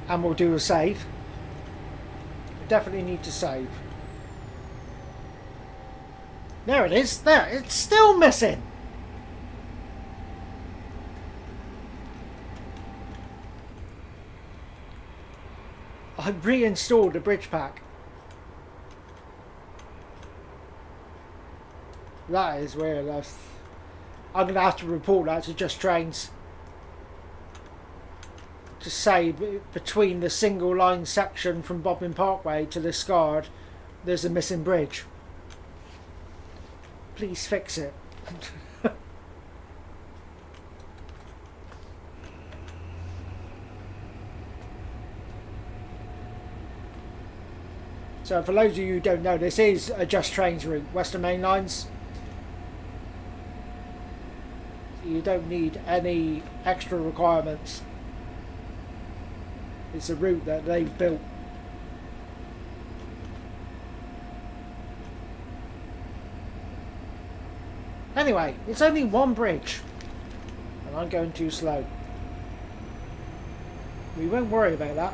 And we'll do a save. Definitely need to save. There it is. There. It's still missing. I reinstalled the bridge pack. That is weird. I'm going to have to report that to Just Trains. To say between the single line section from Bodmin Parkway to Liscard, there's a missing bridge. Please fix it. So for those of you who don't know, this is a Just Trains route, Western Main Lines. You don't need any extra requirements. It's a route that they've built. Anyway, it's only one bridge. And I'm going too slow. We won't worry about that.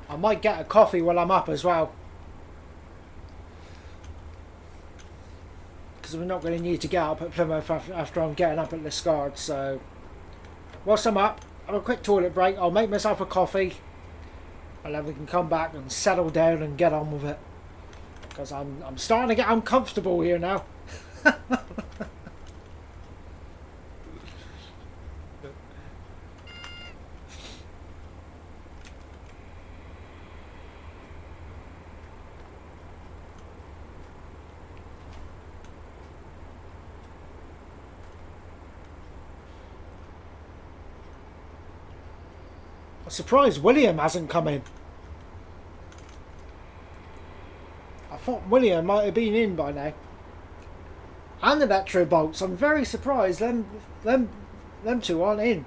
I might get a coffee while I'm up as well. Because we're not going to need to get up at Plymouth after I'm getting up at Liscard. So, whilst I'm up, have a quick toilet break. I'll make myself a coffee. And then we can come back and settle down and get on with it. Because I'm starting to get uncomfortable here now. I'm surprised William hasn't come in. I thought William might have been in by now. And Electro Bolts. I'm very surprised them two aren't in.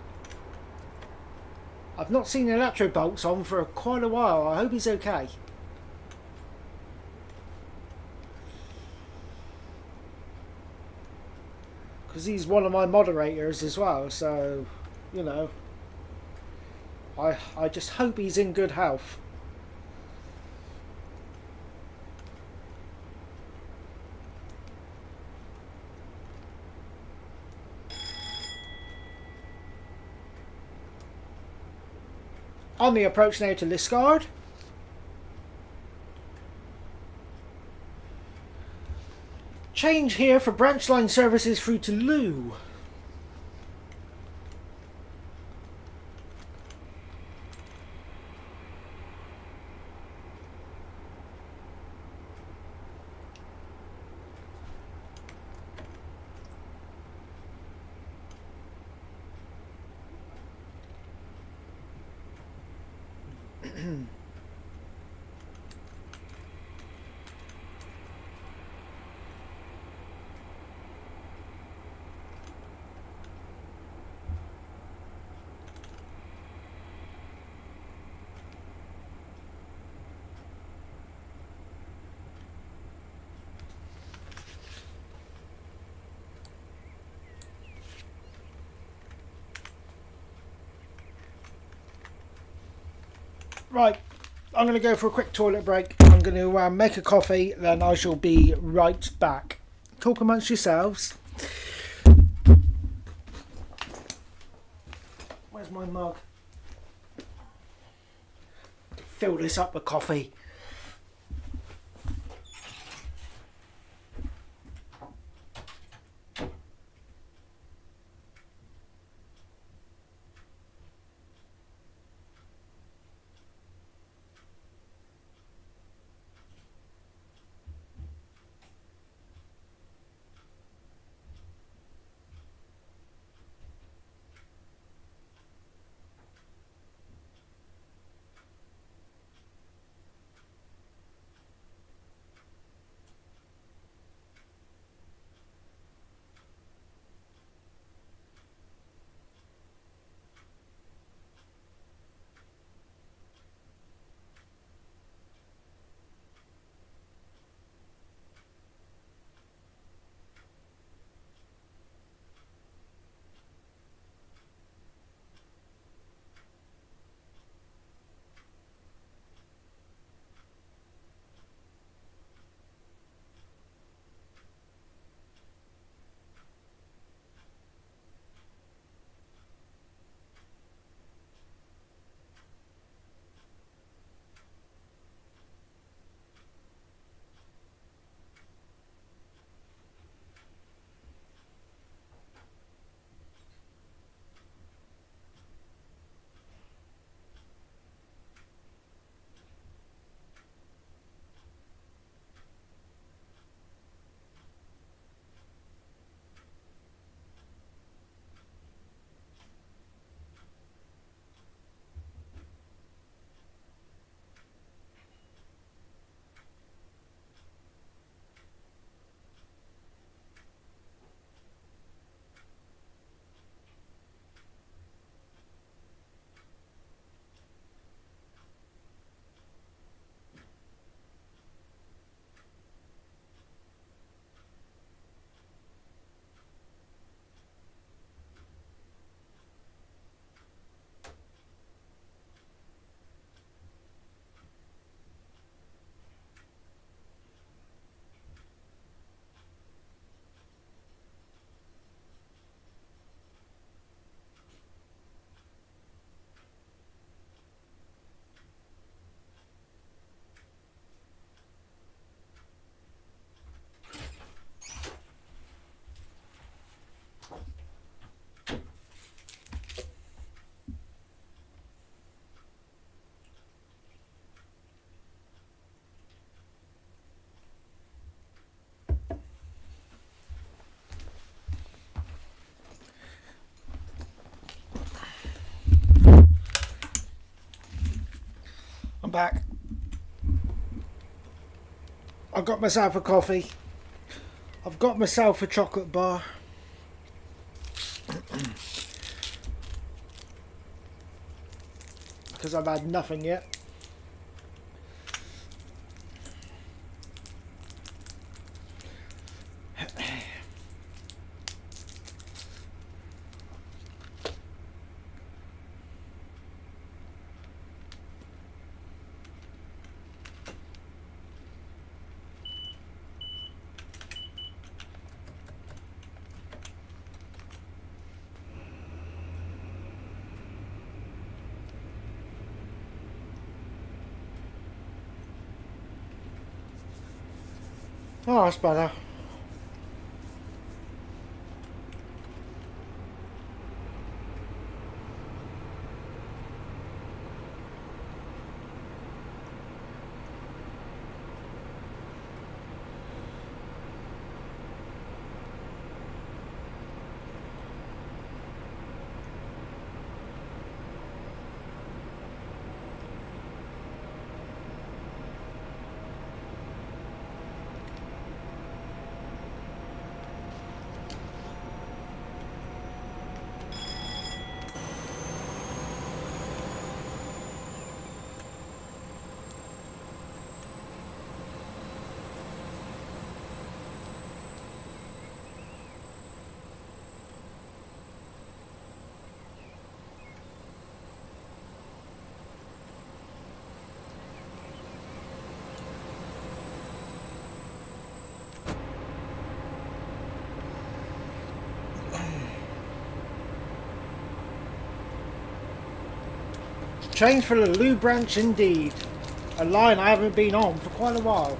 I've not seen Electro Bolts on for quite a while. I hope he's okay. Because he's one of my moderators as well, so, you know, I just hope he's in good health. On the approach now to Liscard. Change here for branch line services through to Lou. Right, I'm going to go for a quick toilet break. I'm going to make a coffee, then I shall be right back. Talk amongst yourselves. Where's my mug? Fill this up with coffee. back. I got myself a coffee. I've got myself a chocolate bar. Because I've had nothing yet. Oh, that's better. Change for the Loo branch indeed. A line I haven't been on for quite a while.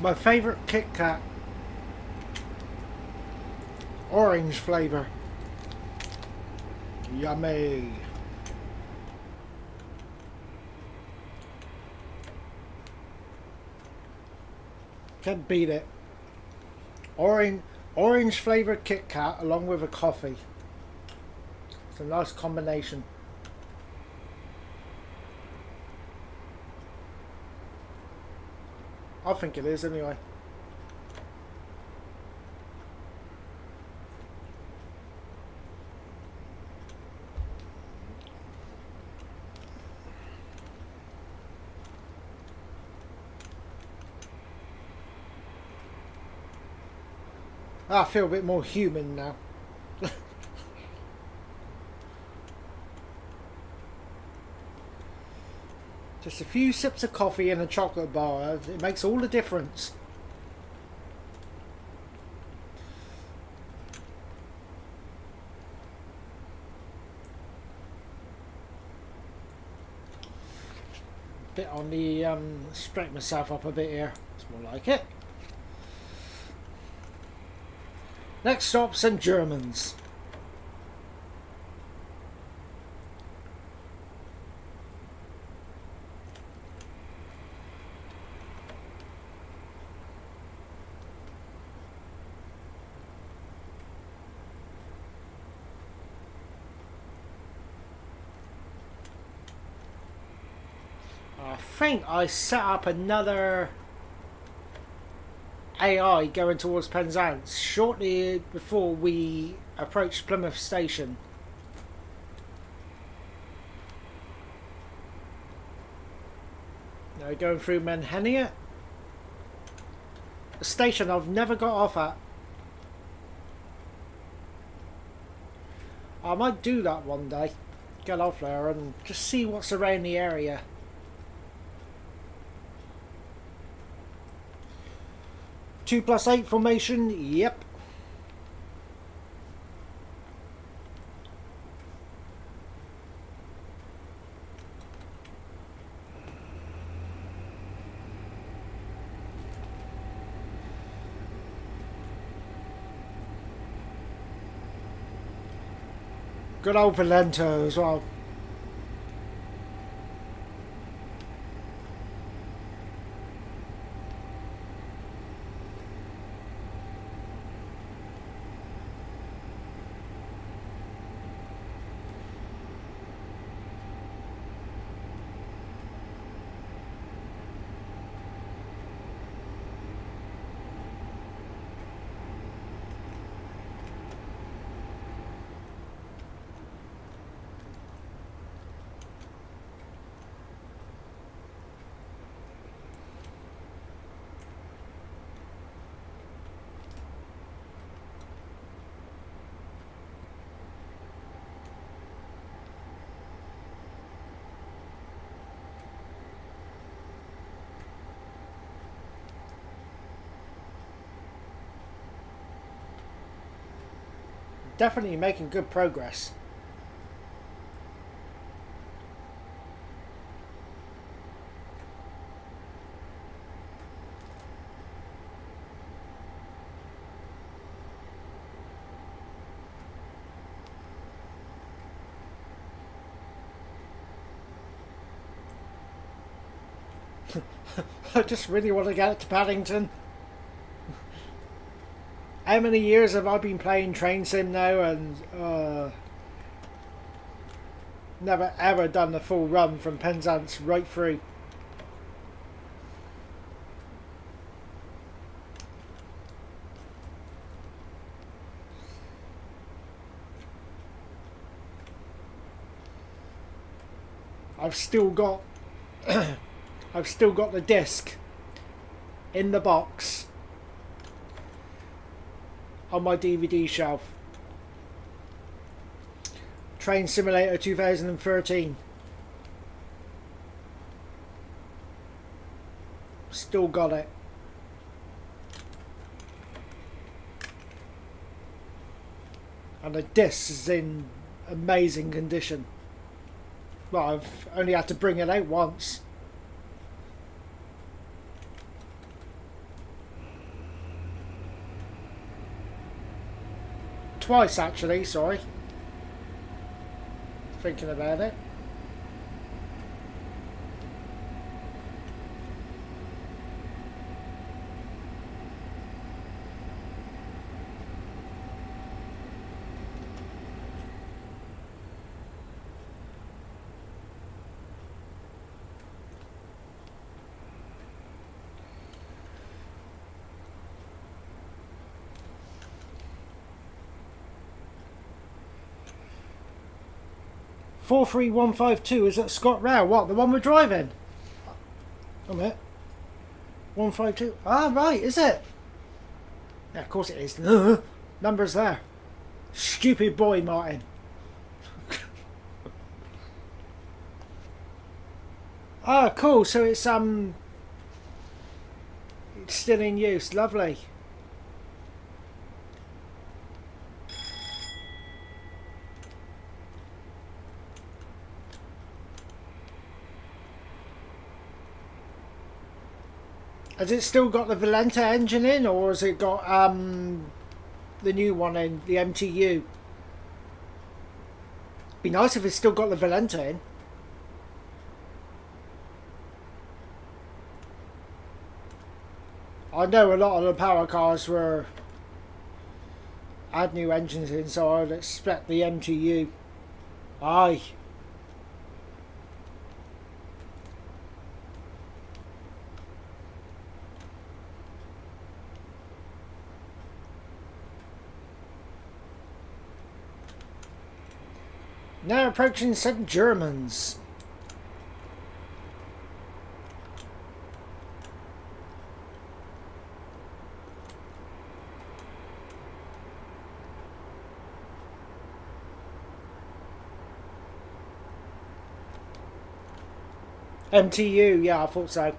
My favourite Kit Kat. Orange flavour. Yummy. Can't beat it. Orange flavoured Kit Kat along with a coffee. It's a nice combination. I think it is anyway. I feel a bit more human now. Just a few sips of coffee and a chocolate bar, it makes all the difference. Bit on the, straighten myself up a bit here, it's more like it. Next stop, St. Germans. I think I set up another AI going towards Penzance shortly before we approached Plymouth Station. Now going through Menhenia, a station I've never got off at. I might do that one day, get off there and just see what's around the area. Two plus 8 formation, yep. Good old Valenta as well. Definitely making good progress. I just really want to get it to Paddington. How many years have I been playing Train Sim now, and never ever done the full run from Penzance right through. I've still got I've still got the disc in the box on my DVD shelf. Train Simulator 2013. Still got it. And the disc is in amazing condition. Well, I've only had to bring it out once. Twice actually, sorry. Thinking about it. Four 43152 is at Scott Row. What, the one we're driving? A minute. 152. Ah, right, is it? Yeah, of course it is. Numbers there. Stupid boy, Martin. Ah, cool. So it's still in use. Lovely. Has it still got the Valenta engine in, or has it got the new one in, the MTU? Be nice if it's still got the Valenta in. I know a lot of the power cars had new engines in, so I'd expect the MTU. Aye. Now approaching St. Germans. MTU, yeah, I thought so.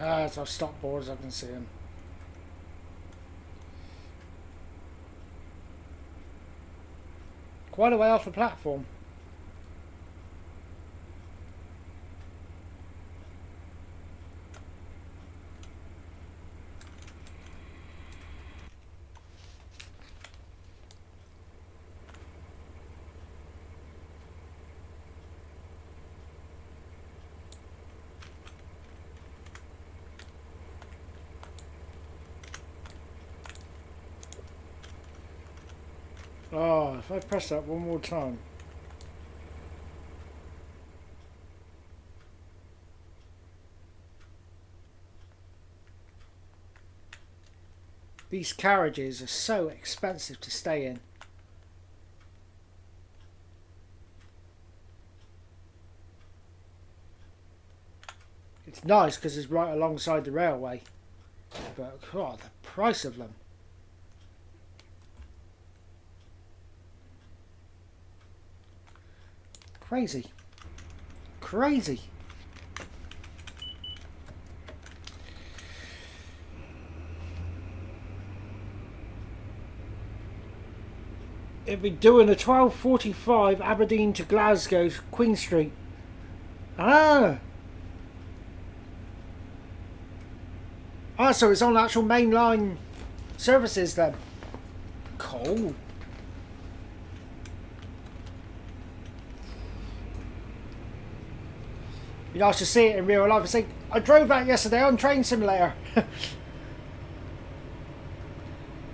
As I've stopped boards, I can see them. Quite a way off the platform. Oh, if I press that one more time. These carriages are so expensive to stay in. It's nice because it's right alongside the railway. But, God, the price of them. Crazy. Crazy. It'd be doing a 12:45 Aberdeen to Glasgow, Queen Street. Ah! Ah, so it's on actual mainline services then. Cool. You know, I should see it in real life and say, I drove that yesterday on Train Simulator.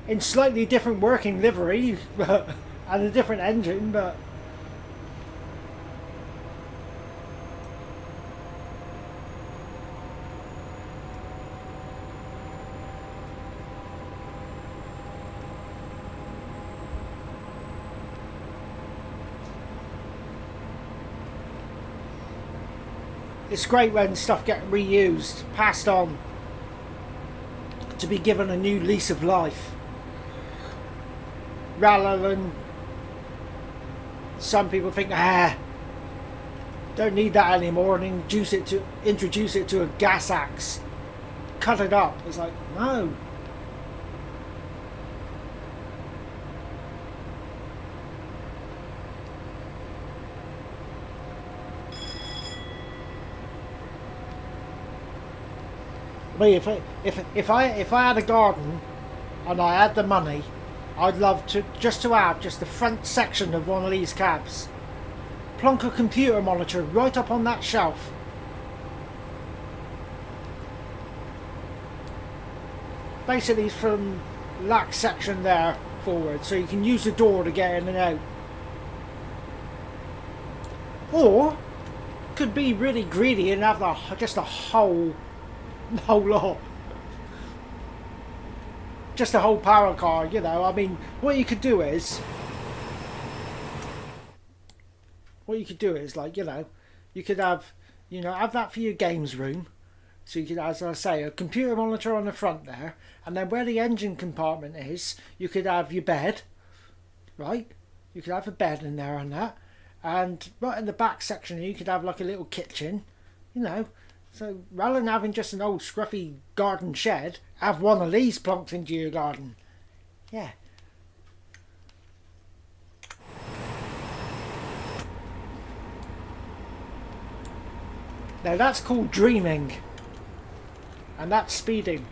In slightly different working livery, but, and a different engine, but... It's great when stuff gets reused, passed on, to be given a new lease of life. Rather than some people think, don't need that anymore, and introduce it to a gas axe, cut it up. It's like, no. I mean, if I had a garden and I had the money, I'd love to have just the front section of one of these cabs. Plonk a computer monitor right up on that shelf. Basically from that section there forward, so you can use the door to get in and out. Or could be really greedy and have just a whole lot. Just a whole power car, you know. I mean, what you could do is, like, you know, you could have that for your games room. So you could, as I say, a computer monitor on the front there, and then where the engine compartment is, you could have your bed, right? You could have a bed in there and that, and right in the back section you could have like a little kitchen, you know. So rather than having just an old scruffy garden shed, have one of these plonked into your garden. Yeah. Now that's called dreaming. And that's speeding.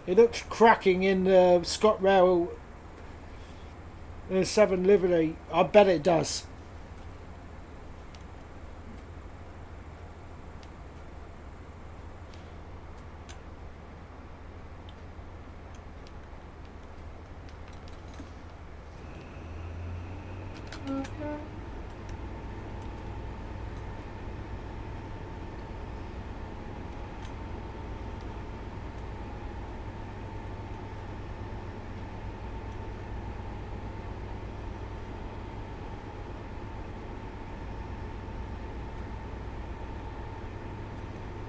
It looks cracking in the ScotRail 7 livery. I bet it does.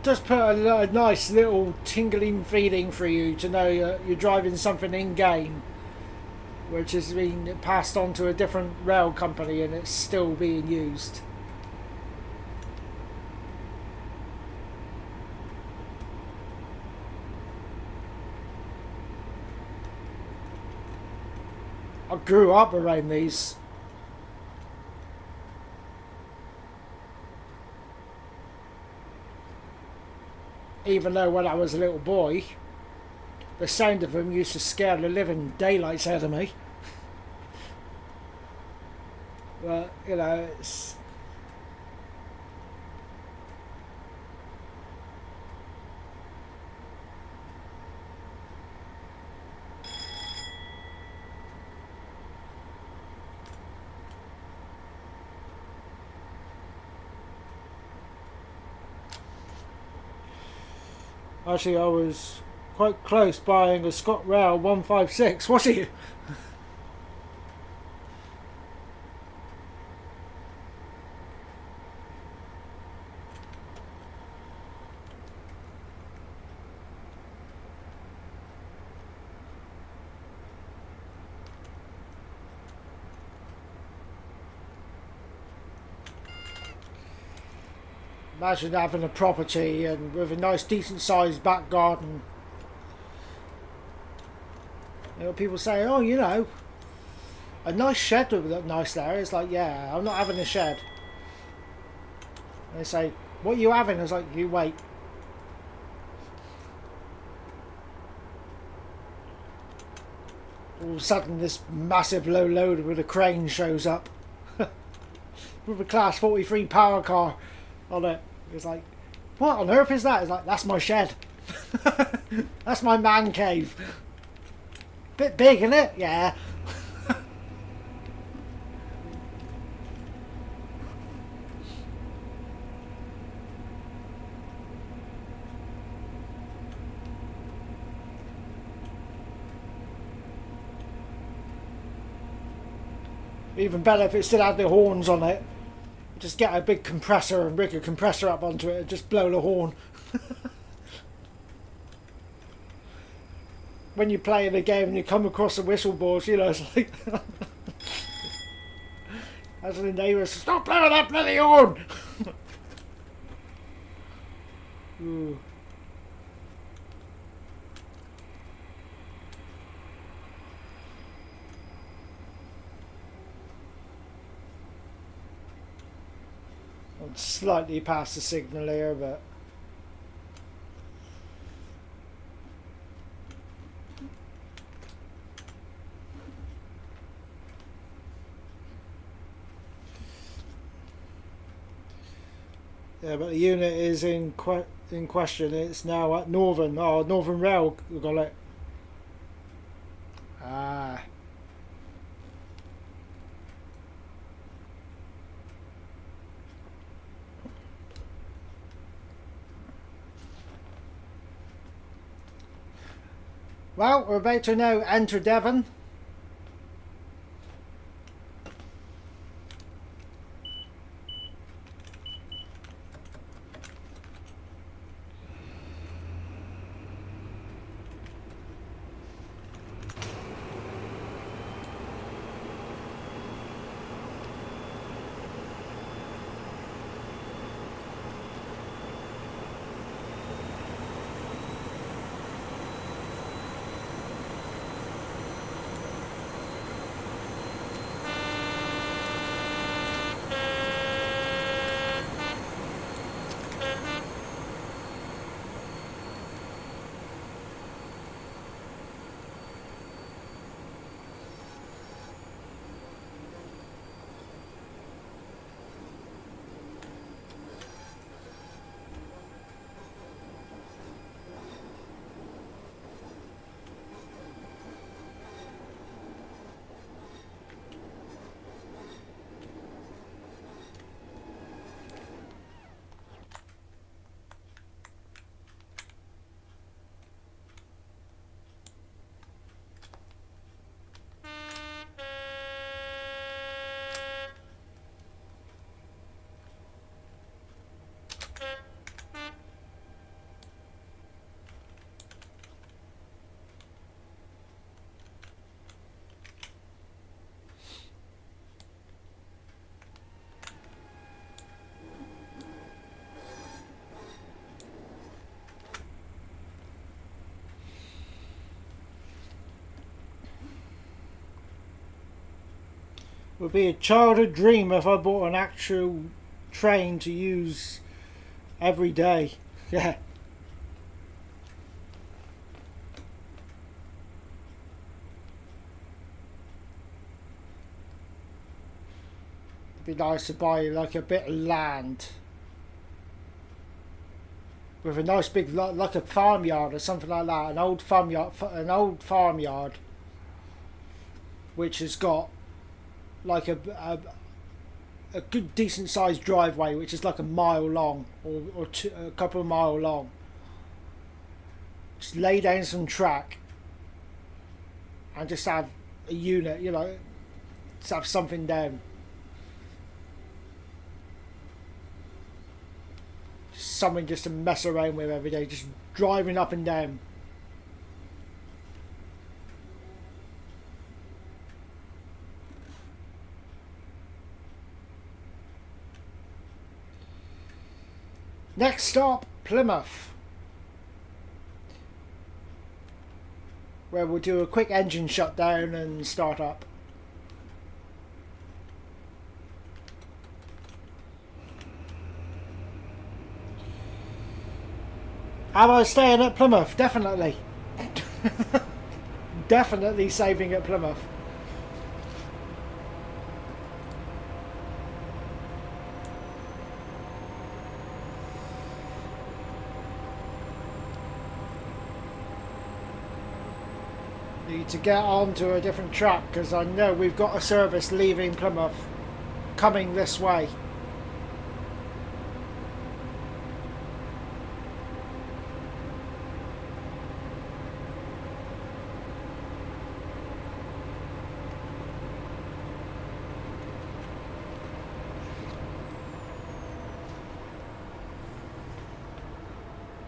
Just put a nice little tingling feeling for you to know you're driving something in game, which has been passed on to a different rail company and it's still being used. I grew up around these. Even though when I was a little boy, the sound of them used to scare the living daylights out of me. But, you know, it's... Actually, I was quite close buying a Scott Rail 156, was he? Imagine having a property and with a nice decent sized back garden. You know, people say, oh, you know, a nice shed would look nice there. It's like, yeah, I'm not having a shed. And they say, what are you having? I was like, you wait. All of a sudden this massive low loader with a crane shows up. With a class 43 power car on it. It's like, what on earth is that? It's like, that's my shed. That's my man cave. Bit big, isn't it? Yeah. Even better if it still had the horns on it. Just get a big compressor and rig a compressor up onto it and just blow the horn. When you play the game and you come across the whistle balls, you know, it's like... As the neighbours, stop blowing that bloody horn! Ooh. I'm slightly past the signal here, but... Yeah, but the unit is in question. It's now at Northern. Oh, Northern Rail got it. Ah. Well, we're about to now enter Devon. would be a childhood dream if I bought an actual train to use every day. Yeah. It'd be nice to buy like a bit of land with a nice big, like a farmyard or something like that, an old farmyard, which has got like a good decent sized driveway, which is like a mile long or a couple of mile long. Just lay down some track and just have a unit, you know, just have something down. Just something just to mess around with every day, just driving up and down. Next stop, Plymouth, where we'll do a quick engine shutdown and start up. Am I staying at Plymouth? Definitely. Definitely saving at Plymouth. Need to get onto a different track because I know we've got a service leaving Plymouth coming this way.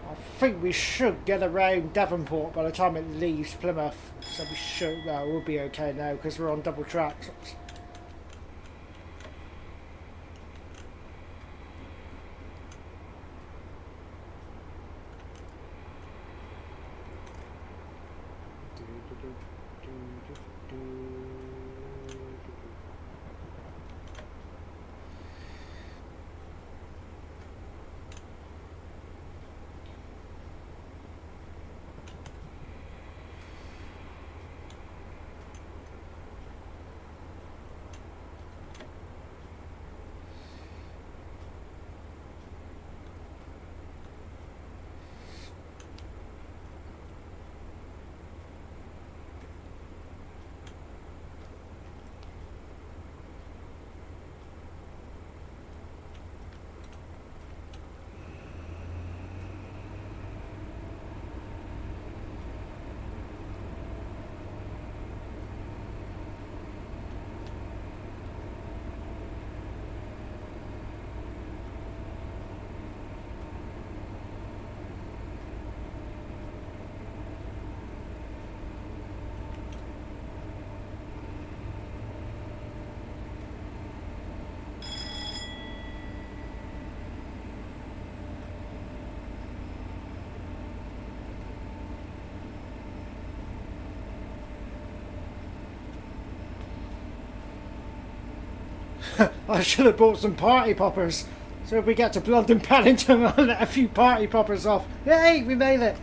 I think we should get around Devonport by the time it leaves Plymouth, so we should, well, we'll be okay now because we're on double tracks. I should have bought some party poppers. So if we get to London Paddington, I'll let a few party poppers off. Yay, we made it!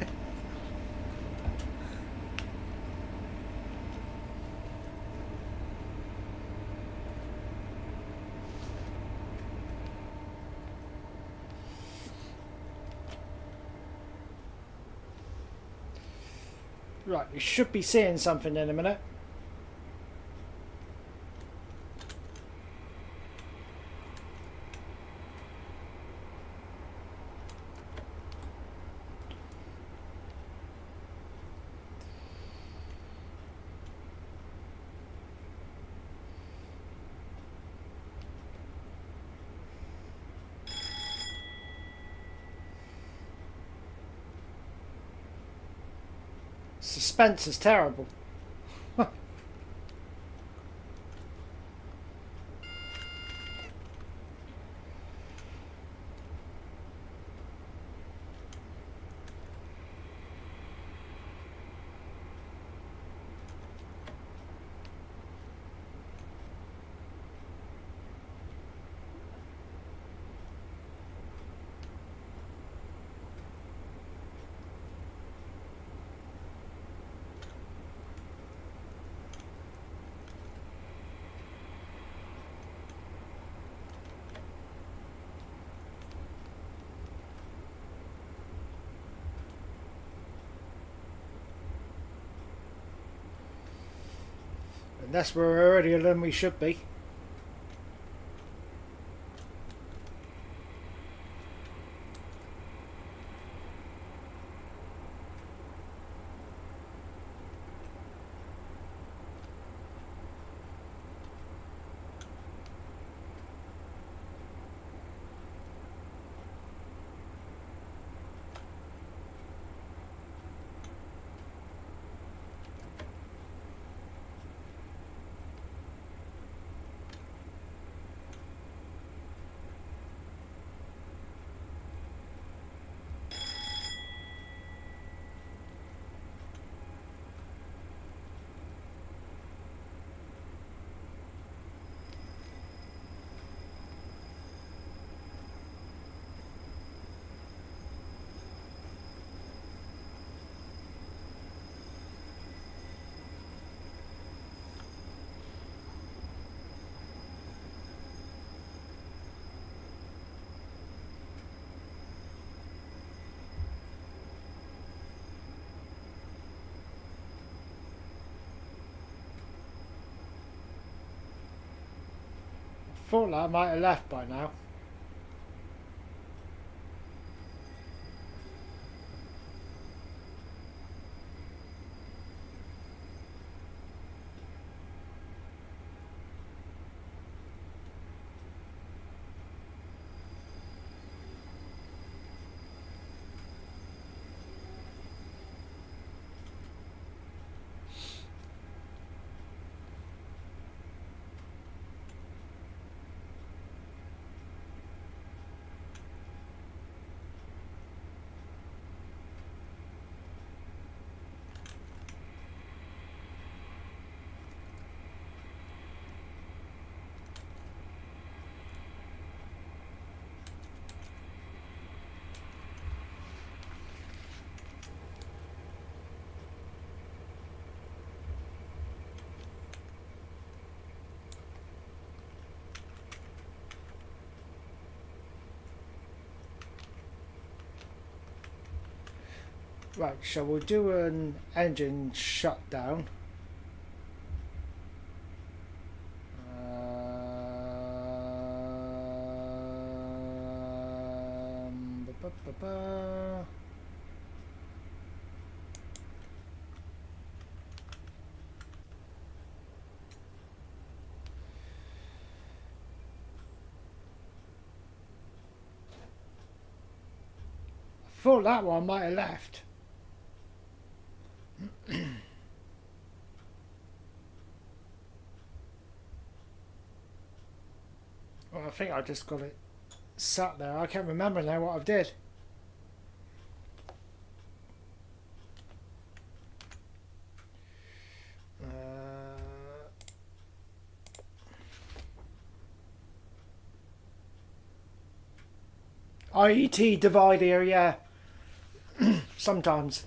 Right, we should be seeing something in a minute. Suspense is terrible. Unless we're earlier than we should be. Thought I might have left by now. Right, so we'll do an engine shutdown. Ba, ba, ba. I thought that one might have left. Well, I think I just got it sat there. I can't remember now what I did. IET divide here, yeah. Sometimes.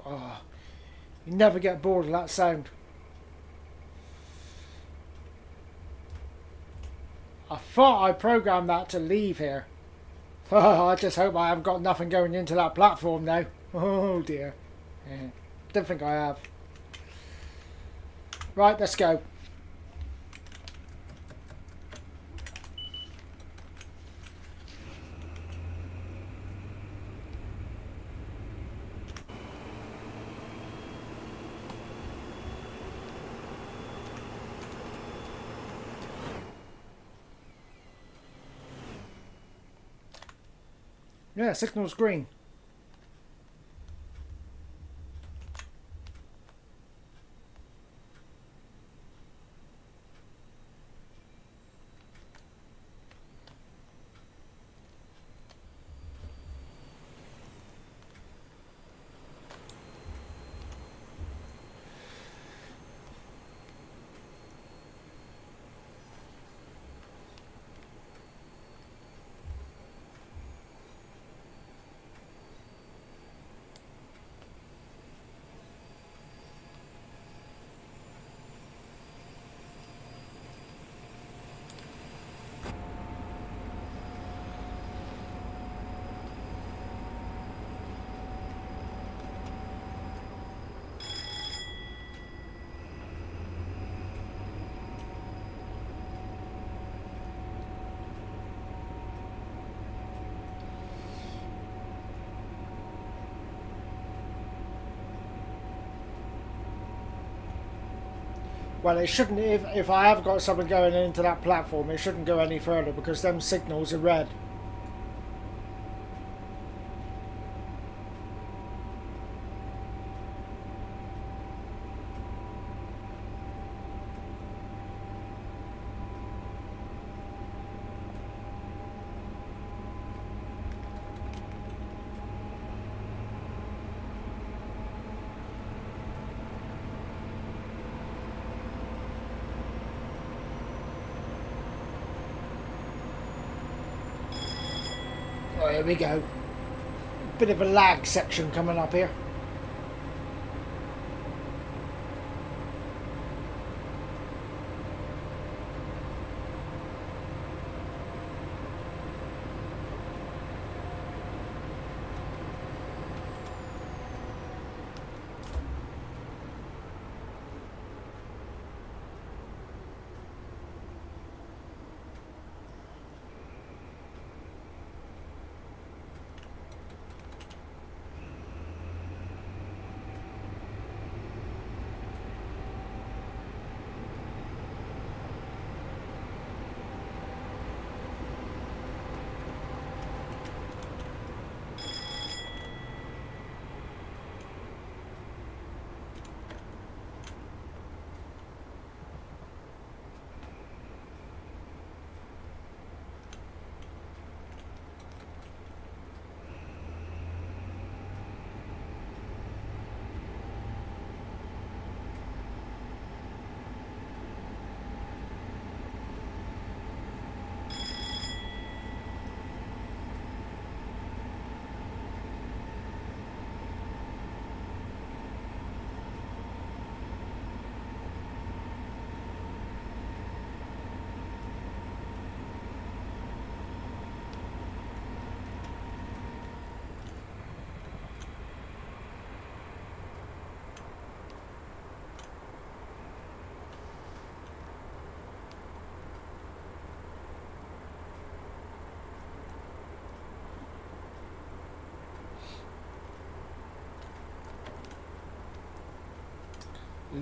Oh, you never get bored of that sound. I thought I programmed that to leave here. Oh, I just hope I haven't got nothing going into that platform now. Oh dear. Yeah, don't think I have. Right, let's go. Yeah, signal's green. Well, it shouldn't. If I have got someone going into that platform, it shouldn't go any further because them signals are red. Oh, here we go. Bit of a lag section coming up here.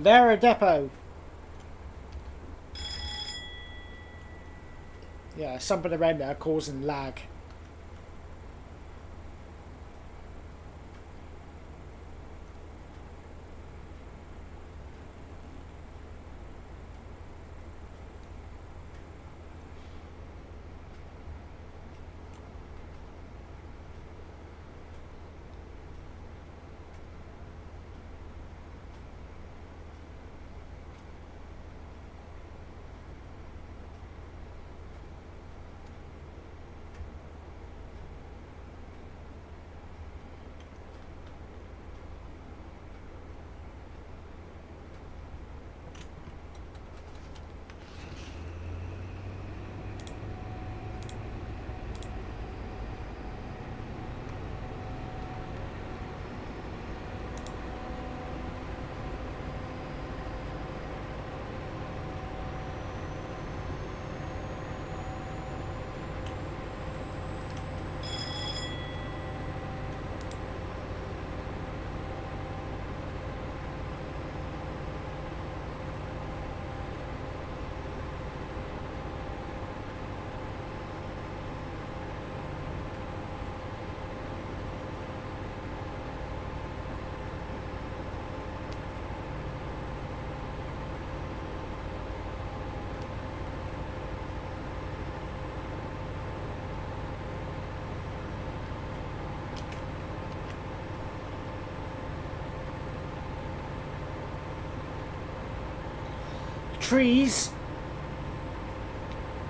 They're a depot. Yeah, something around there causing lag. Trees.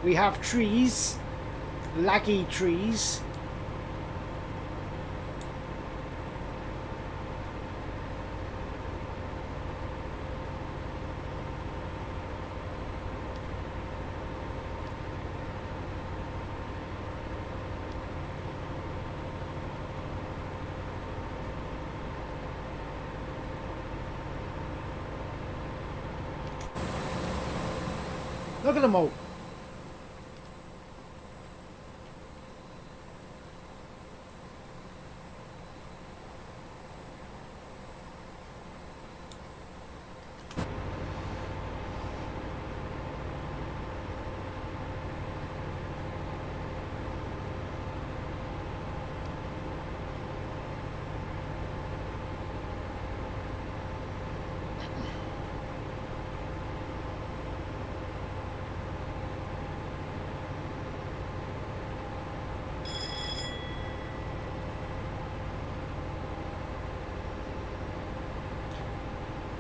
We have trees. Laggy trees. Look at them all.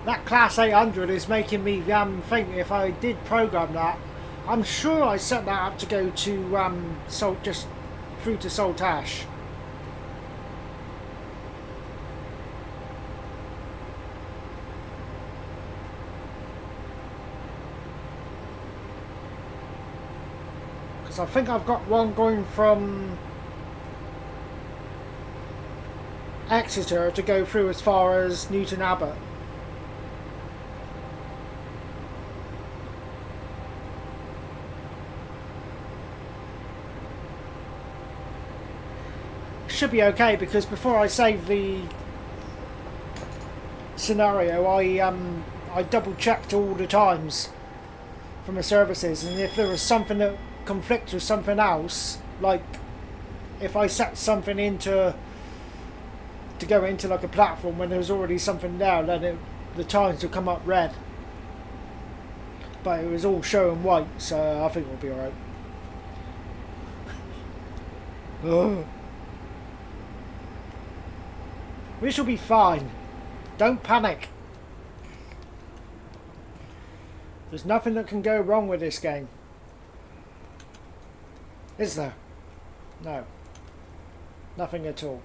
That Class 800 is making me think if I did program that, I'm sure I set that up to go to Salt, just through to Saltash. Because I think I've got one going from Exeter to go through as far as Newton Abbot. Should be okay, because before I save the scenario, I double checked all the times from the services, and if there was something that conflicts with something else, like if I set something into to go into like a platform when there was already something there, then the times would come up red, but it was all showing white, so I think we'll be alright. We shall be fine. Don't panic. There's nothing that can go wrong with this game. Is there? No. Nothing at all.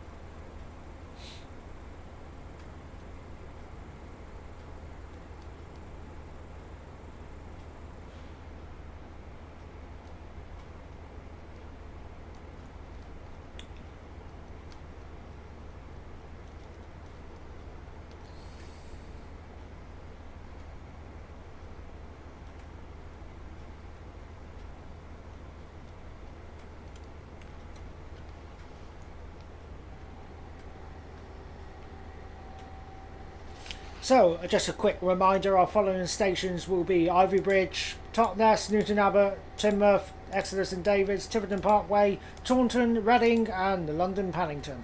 So, just a quick reminder, our following stations will be Ivy Bridge, Totnes, Newton Abbot, Teignmouth, Exeter St David's, Tiverton Parkway, Taunton, Reading and London Paddington.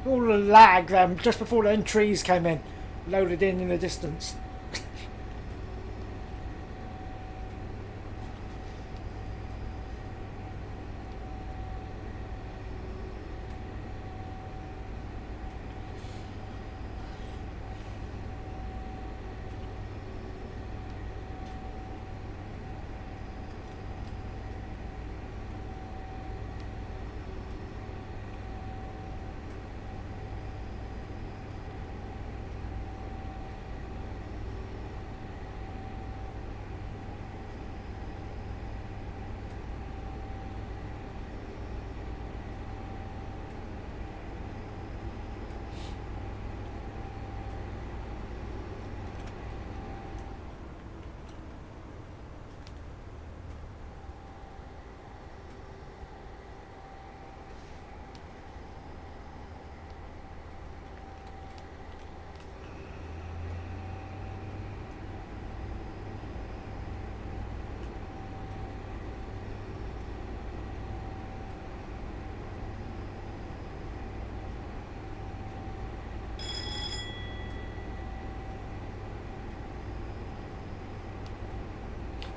All the lag just before the trees came in, loaded in the distance.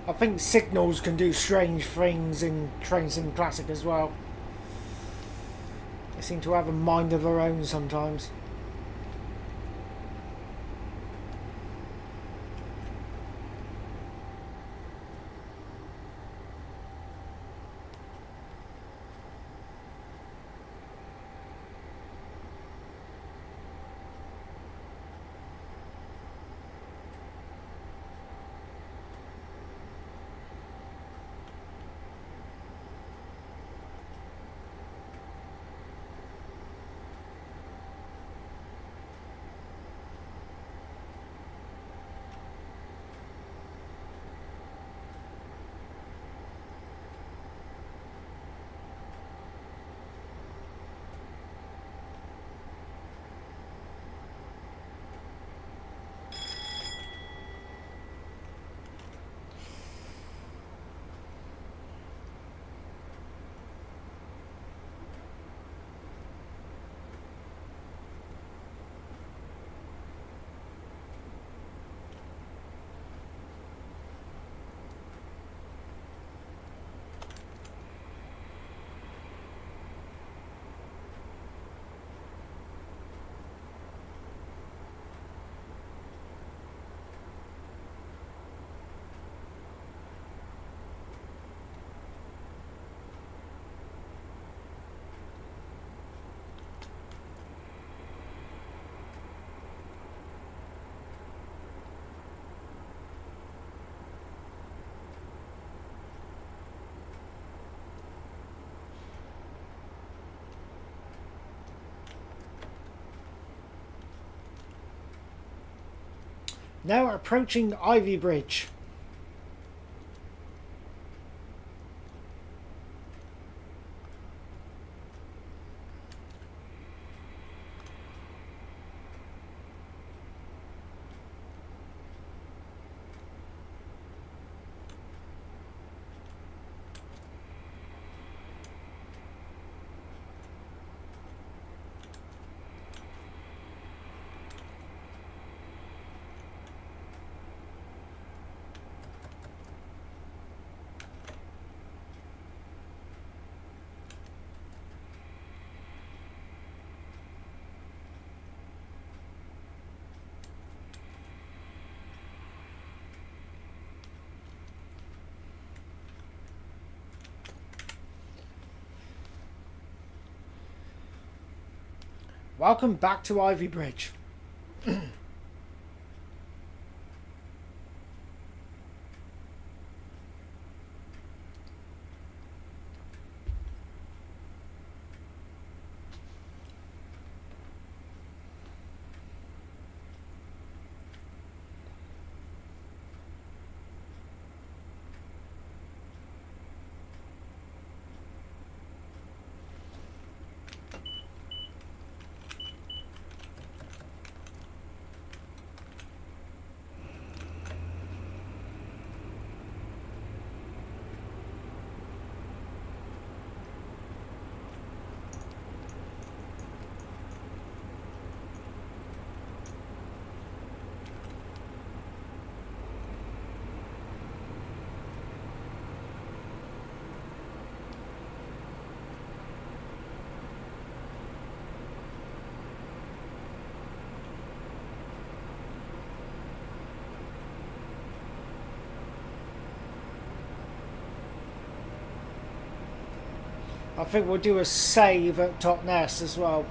I think signals can do strange things in Train Sim Classic as well. They seem to have a mind of their own sometimes. Now approaching Ivy Bridge. Welcome back to Ivy Bridge. I think we'll do a save at Top Nest as well.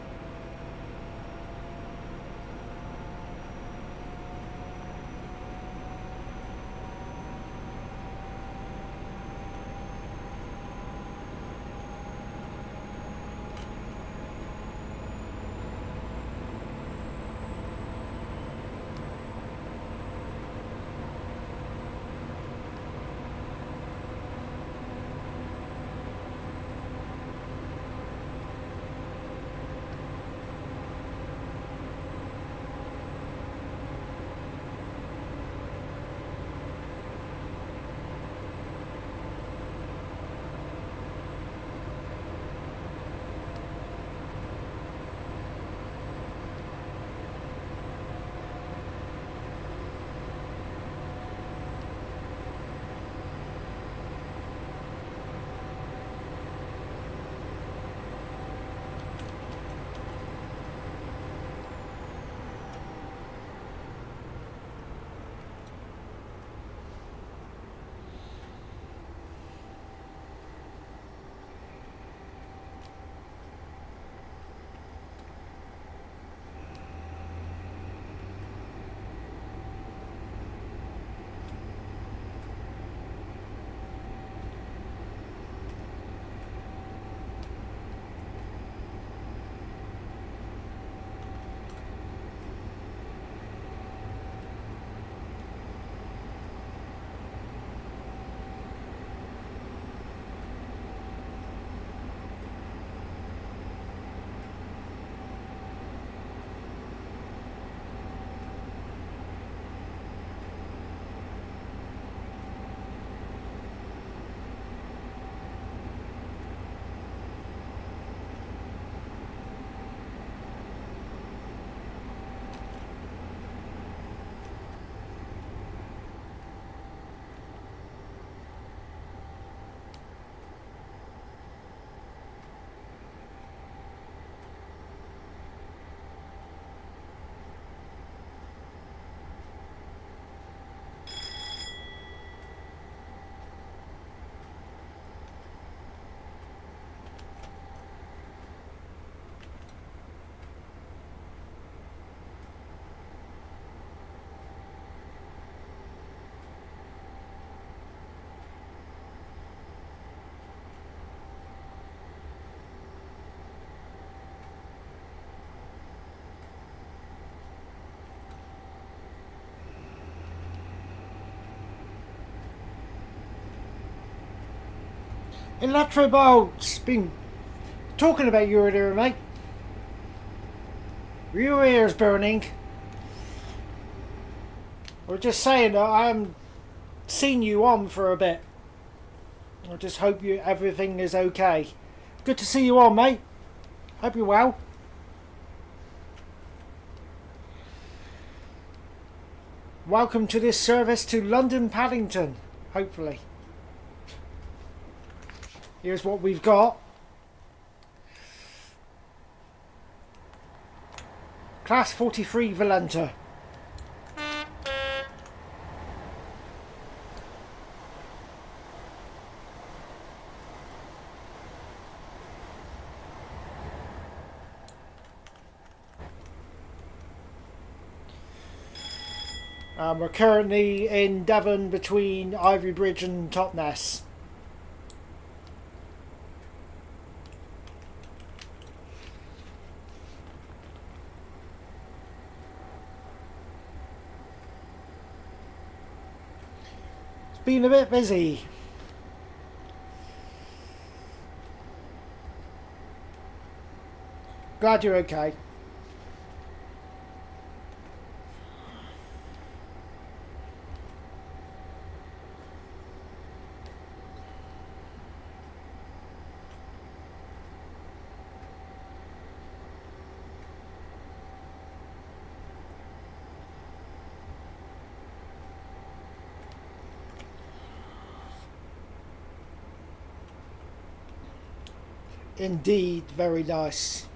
Electrobolts! Been talking about you earlier, mate. Were your ears burning? Or just saying that I haven't seen you on for a bit. I just hope everything is okay. Good to see you on, mate. Hope you're well. Welcome to this service to London Paddington, hopefully. Here's what we've got. Class 43 Valenta. We're currently in Devon between Ivory Bridge and Totnes. It's been a bit busy. Glad you're okay. Indeed, very nice.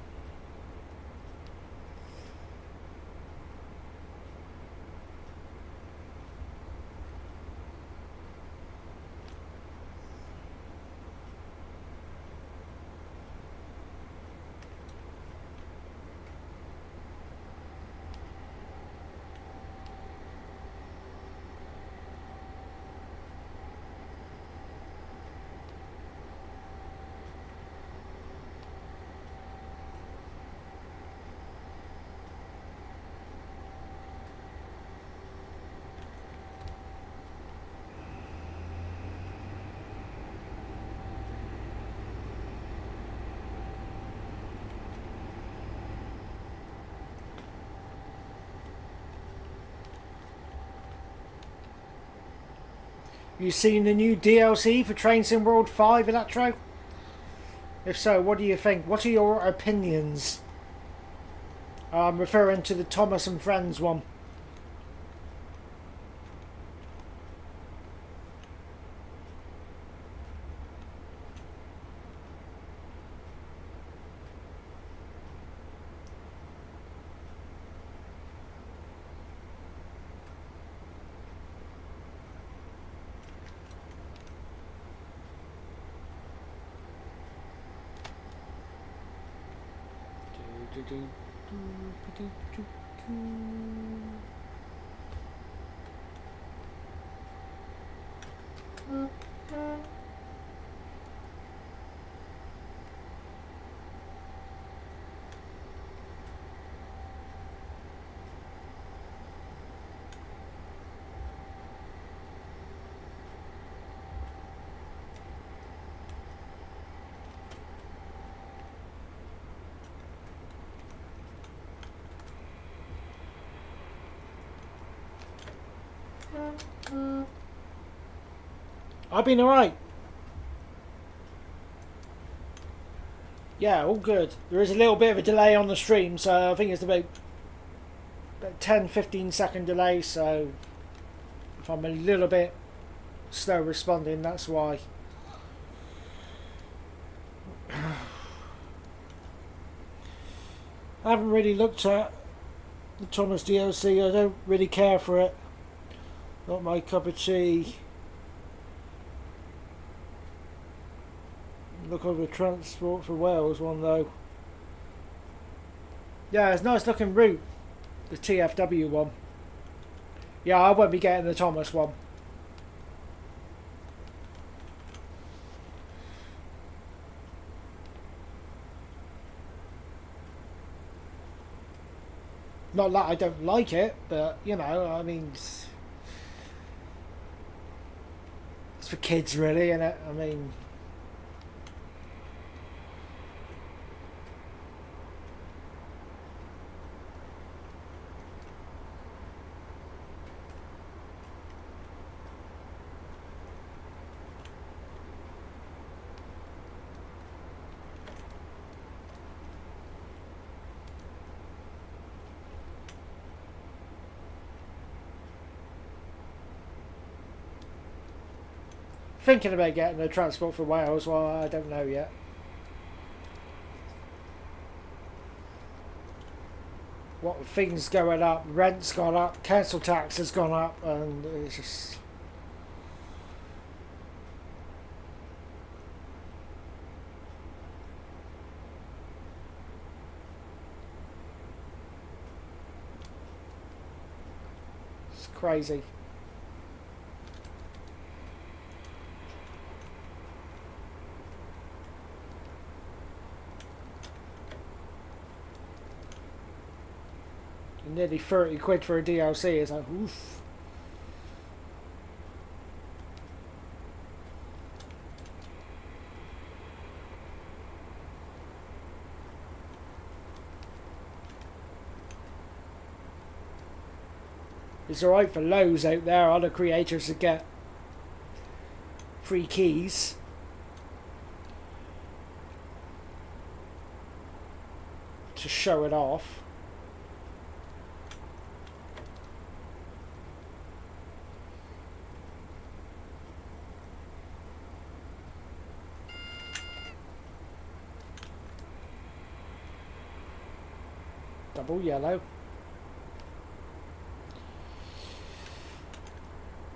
You seen the new DLC for Train Sim World 5 Electro? If so, what do you think? What are your opinions? I'm referring to the Thomas and Friends one. I've been alright. Yeah, all good. There is a little bit of a delay on the stream, so I think it's about 10-15 second delay, so if I'm a little bit slow responding, that's why. I haven't really looked at the Thomas DLC. I don't really care for it. Not my cup of tea. Look over Transport for Wales one though. Yeah, it's a nice looking route. The TFW one. Yeah, I won't be getting the Thomas one. Not that I don't like it, but you know, I mean, it's for kids really, isn't it? I mean, thinking about getting a transport for Wales. Well, I don't know yet. What with things going up, rent's gone up, council tax has gone up, and it's just... it's crazy. Nearly 30 quid for a DLC is like, oof. It's alright for lows out there, other creators to get free keys. To show it off. Double yellow.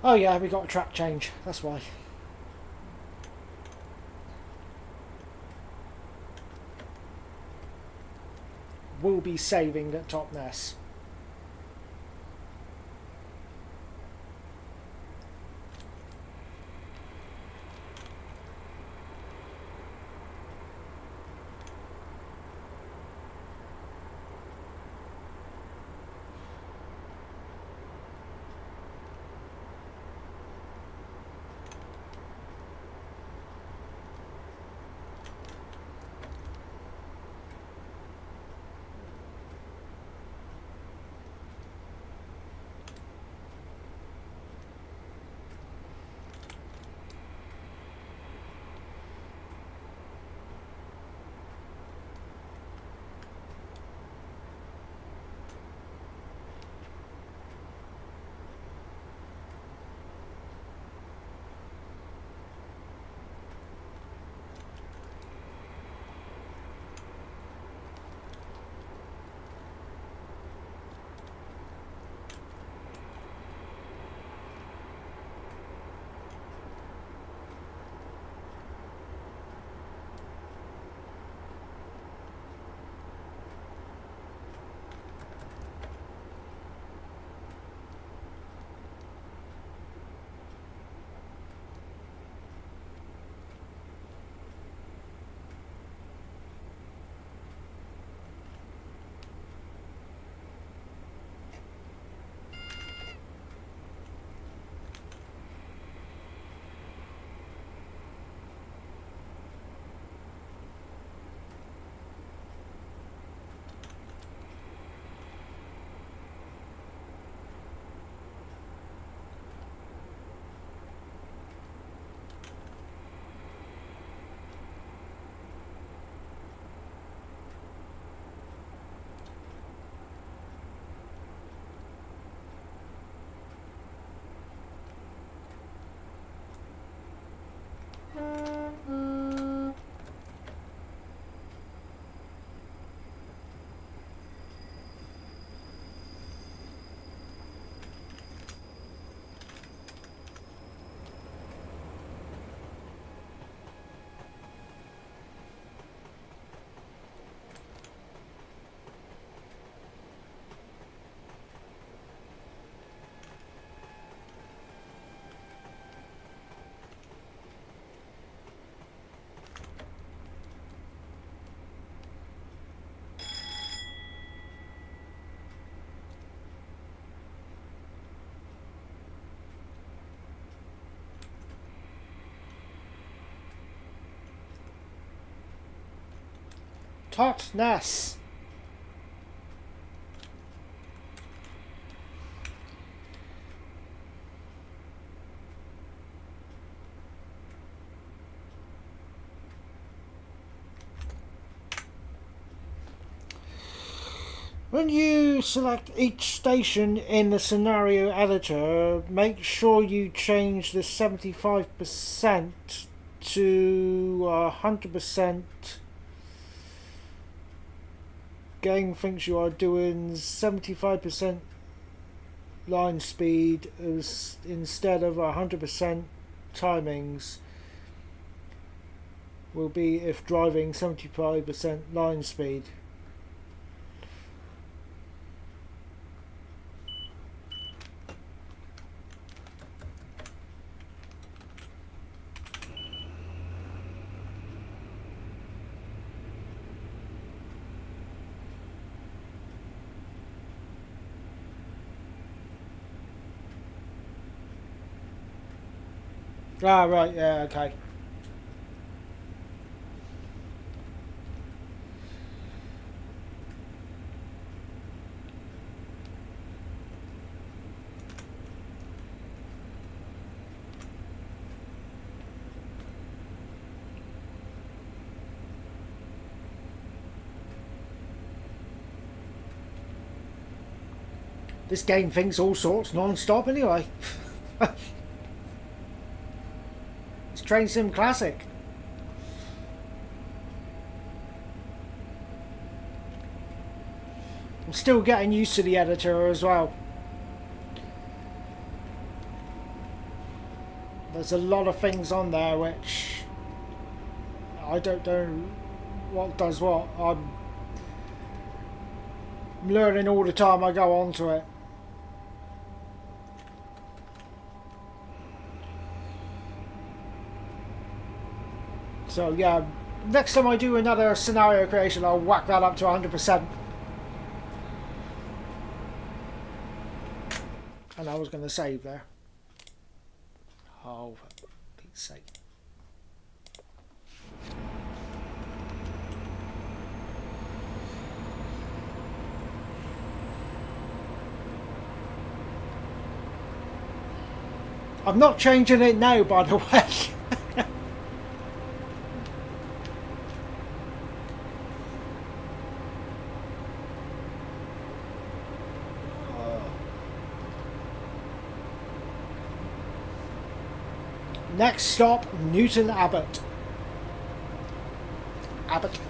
Oh yeah, we got a track change, that's why. We'll be saving at Totnes. Totnes. When you select each station in the scenario editor, make sure you change the 75% to 100%. Game thinks you are doing 75% line speed instead of 100%. Timings will be if driving 75% line speed. Ah, right, yeah, okay. This game thinks all sorts non-stop anyway. It's Train Sim Classic. I'm still getting used to the editor as well. There's a lot of things on there which I don't know what does what. I'm learning all the time I go onto it. So yeah, next time I do another scenario creation, I'll whack that up to 100%. And I was going to save there. Oh, for Pete's sake. I'm not changing it now, by the way. Next stop, Newton Abbot. Abbot.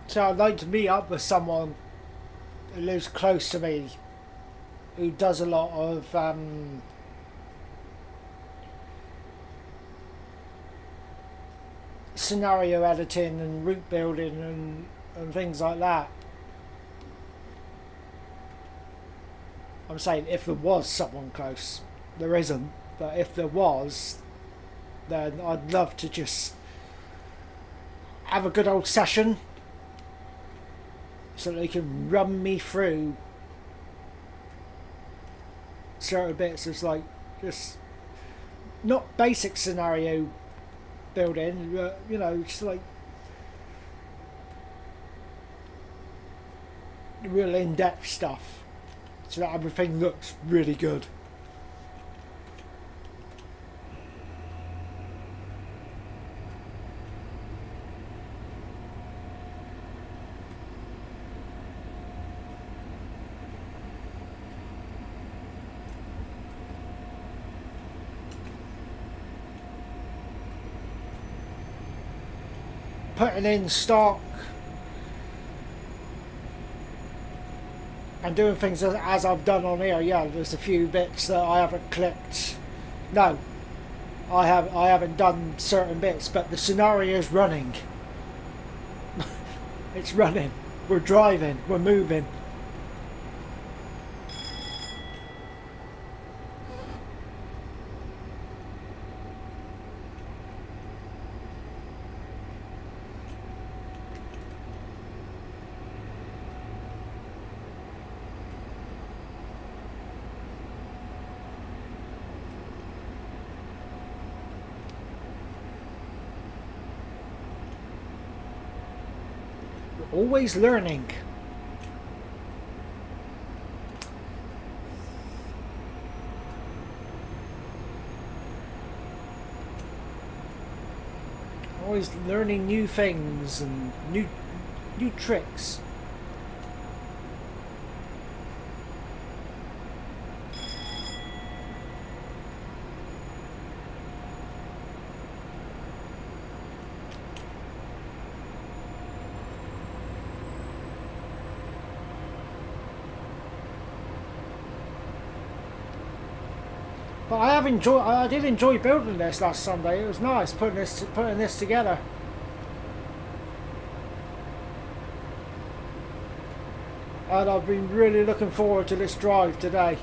So I'd like to meet up with someone who lives close to me, who does a lot of scenario editing and route building and things like that. I'm saying if there was someone close. There isn't, but if there was, then I'd love to just have a good old session so they can run me through certain bits. It's like just not basic scenario building, but you know, just like real in-depth stuff, so that everything looks really good. Putting in stock and doing things as I've done on here, yeah, there's a few bits that I haven't clicked. No, I haven't done certain bits, but the scenario's running. It's running. We're driving. We're moving. Always learning. Always learning new things and new tricks. But I did enjoy building this last Sunday. It was nice putting this together. And I've been really looking forward to this drive today.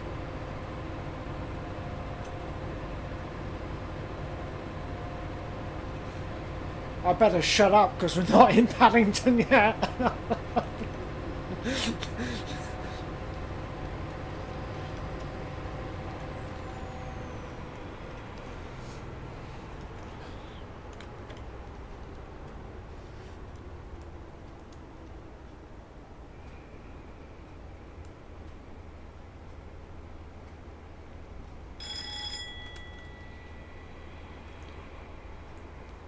I better shut up because we're not in Paddington yet.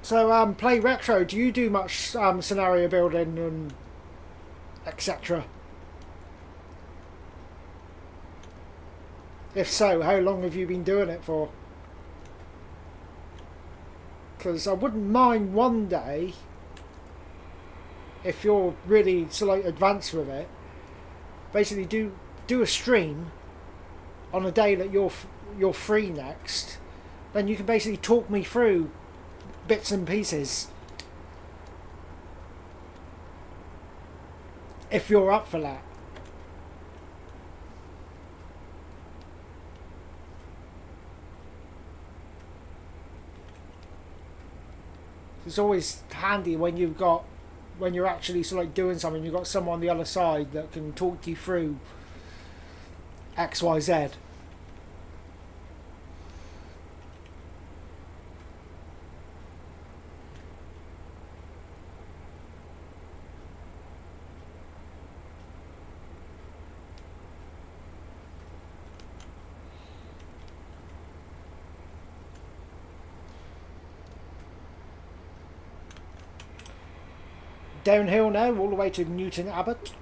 So, Play Retro, do you do much scenario building and etc.? If so, how long have you been doing it for? Because I wouldn't mind one day, if you're really like advanced with it, basically do a stream on a day that you're free next. Then you can basically talk me through bits and pieces, if you're up for that. It's always handy when you're actually sort of like doing something, you've got someone on the other side that can talk you through XYZ. Downhill now, all the way to Newton Abbot.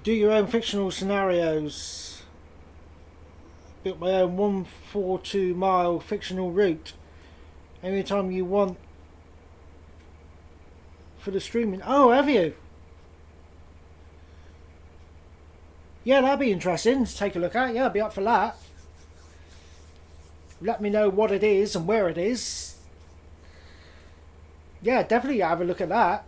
Do your own fictional scenarios. Built my own 142-mile fictional route anytime you want for the streaming. Oh, have you? Yeah, that'd be interesting to take a look at. Yeah, I'd be up for that. Let me know what it is and where it is. Yeah, definitely have a look at that.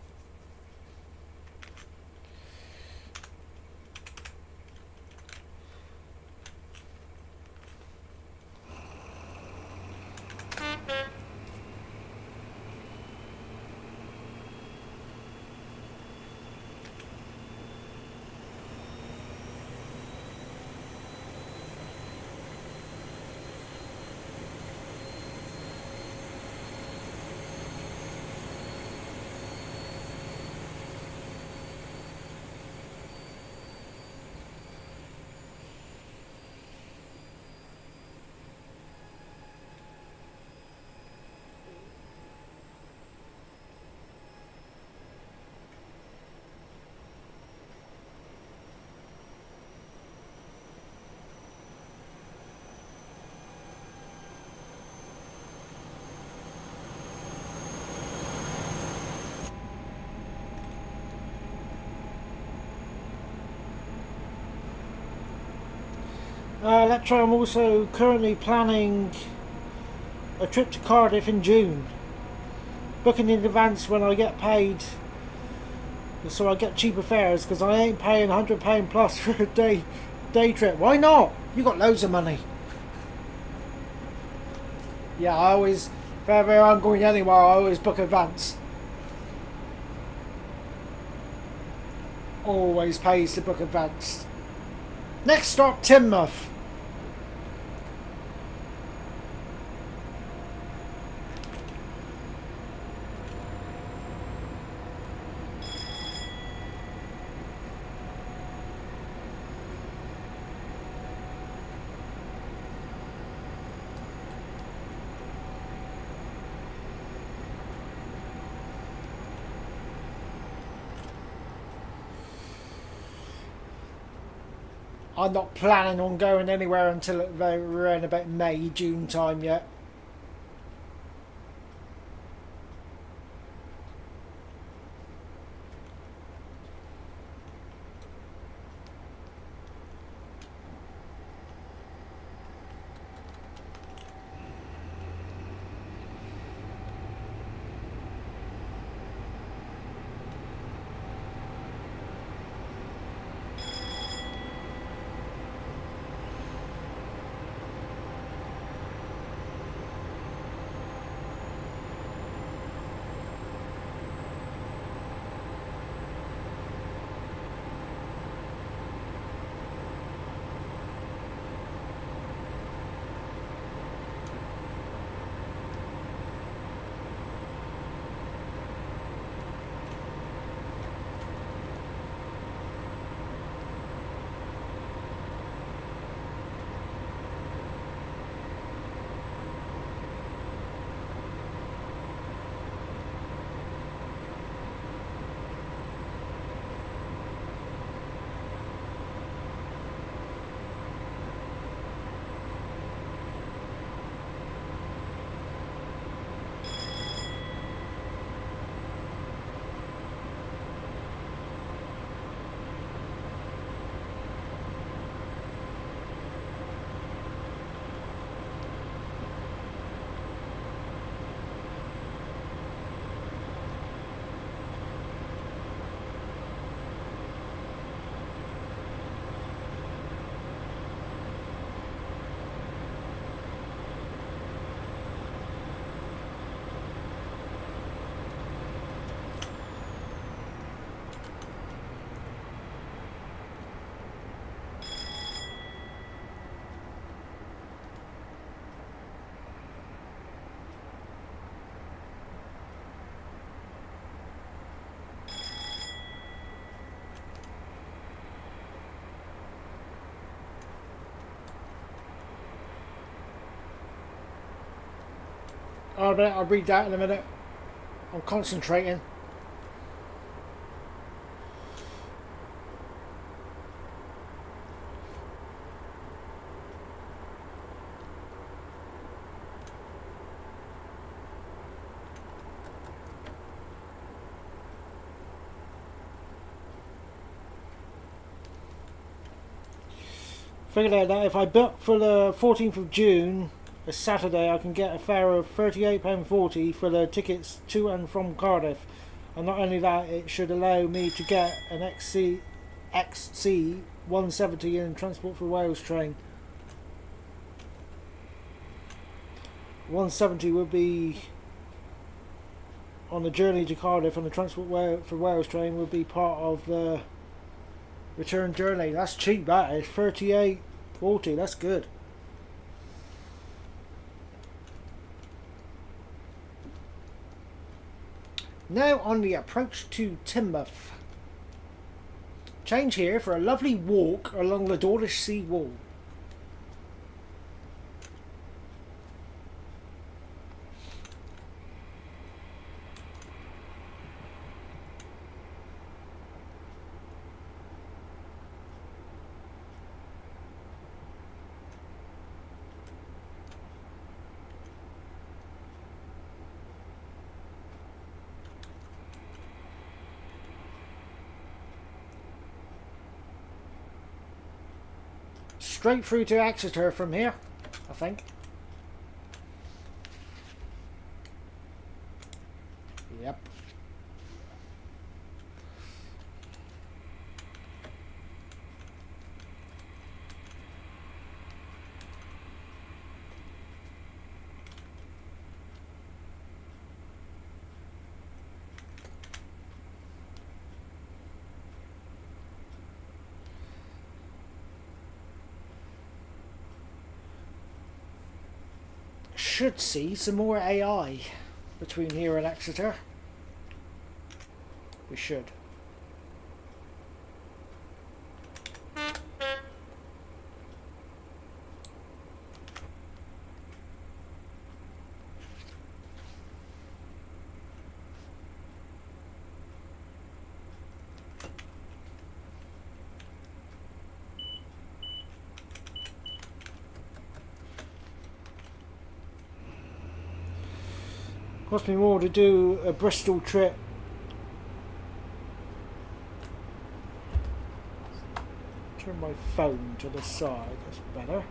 Electro, I'm also currently planning a trip to Cardiff in June. Booking in advance when I get paid, so I get cheaper fares, because I ain't paying £100 plus for a day trip. Why not? You got loads of money. Yeah, I always, if ever I'm going anywhere, I always book advance. Always pays to book advance. Next stop, Teignmouth. I'm not planning on going anywhere until around about May, June time yet. I'll read that in a minute. I'm concentrating. Figured out that if I book for the 14th of June, a Saturday, I can get a fare of £38.40 for the tickets to and from Cardiff. And not only that, it should allow me to get an XC 170 in Transport for Wales train. 170 would be on the journey to Cardiff, and the Transport for Wales train would be part of the return journey. That's cheap, that is. 38.40, that's good. Now on the approach to Teignmouth. Change here for a lovely walk along the Dawlish Sea Wall. Straight through to Exeter from here, I think. Yep. Should see some more AI between here and Exeter. We should. Cost me more to do a Bristol trip. Turn my phone to the side, that's better.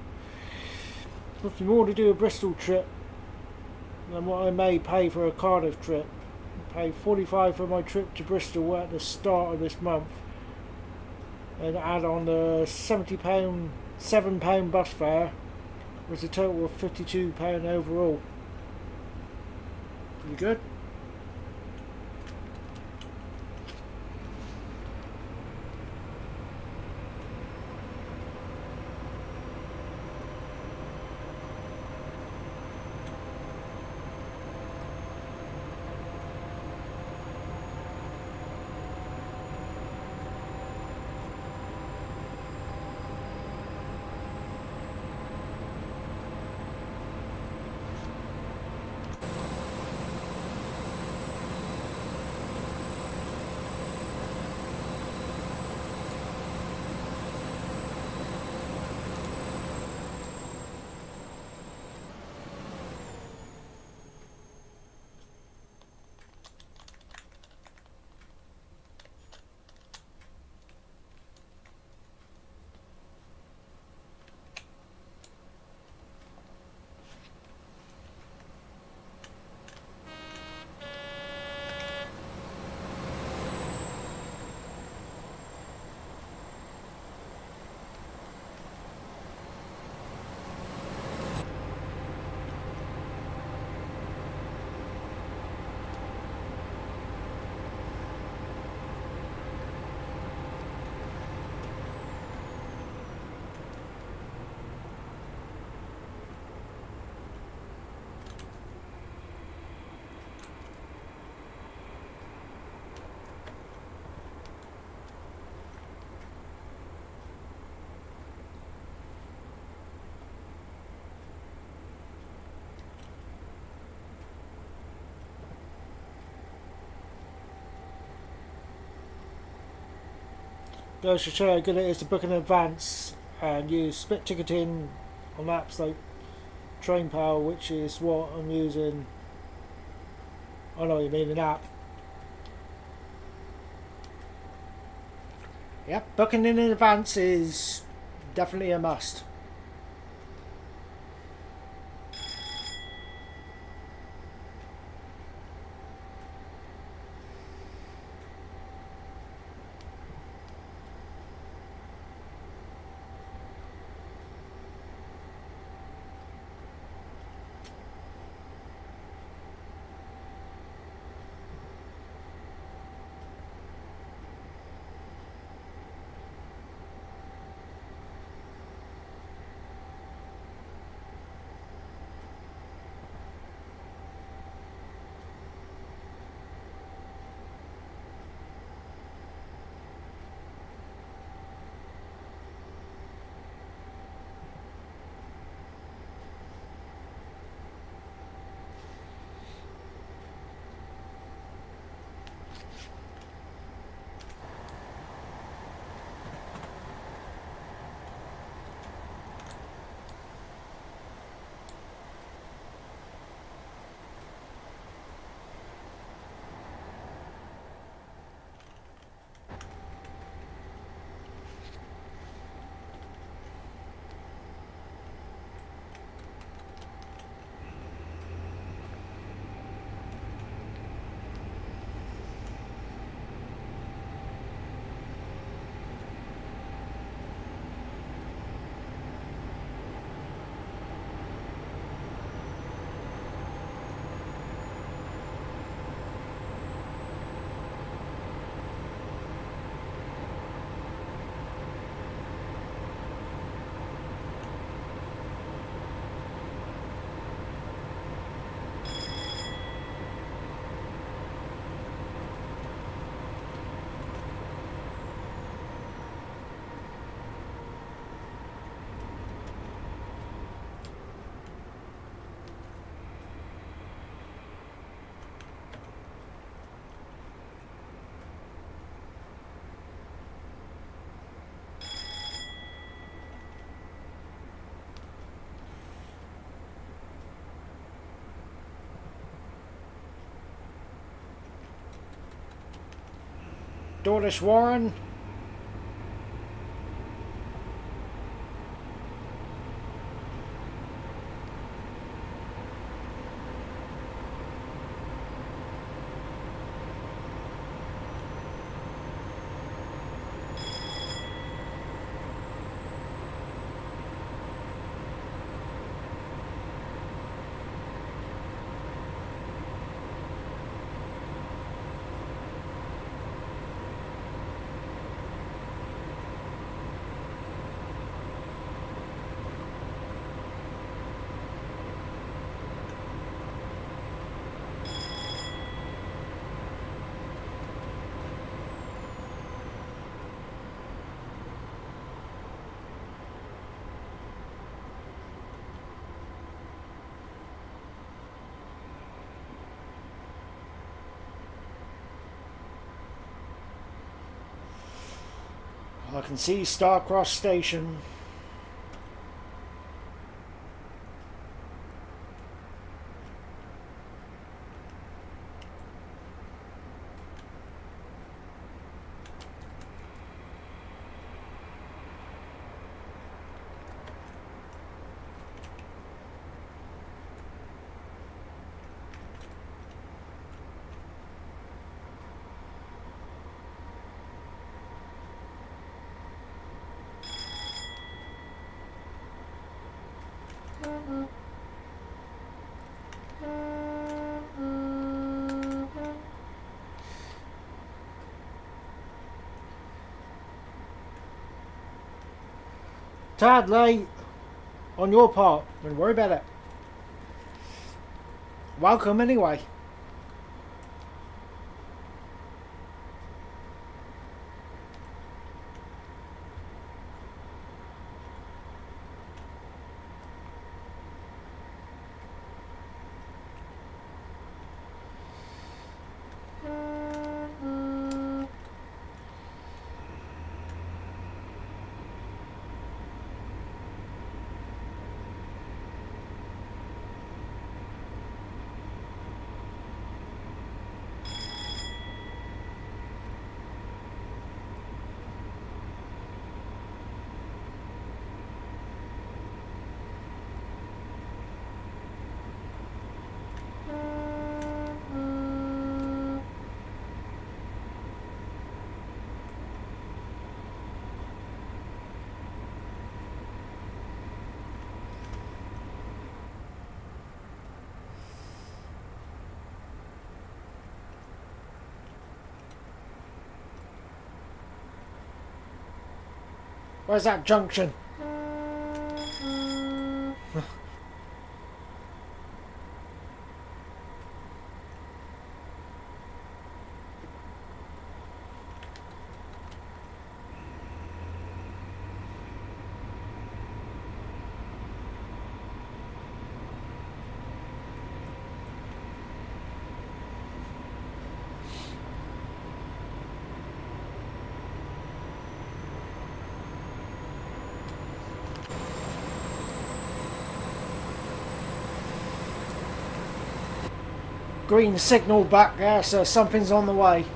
Cost me more to do a Bristol trip than what I may pay for a Cardiff trip. I pay £45 for my trip to Bristol at the start of this month, and add on the £70, £7 bus fare, was a total of £52 overall. You good? Goes to show how good it is to book in advance and use split ticketing on apps like TrainPal, which is what I'm using. I know what you mean, an app. Yep, booking in advance is Definitely a must. Doris Warren. I can see Starcross Station. Tad late on your part. Don't worry about it. Welcome anyway. Where's that junction? Green signal back there, so something's on the way.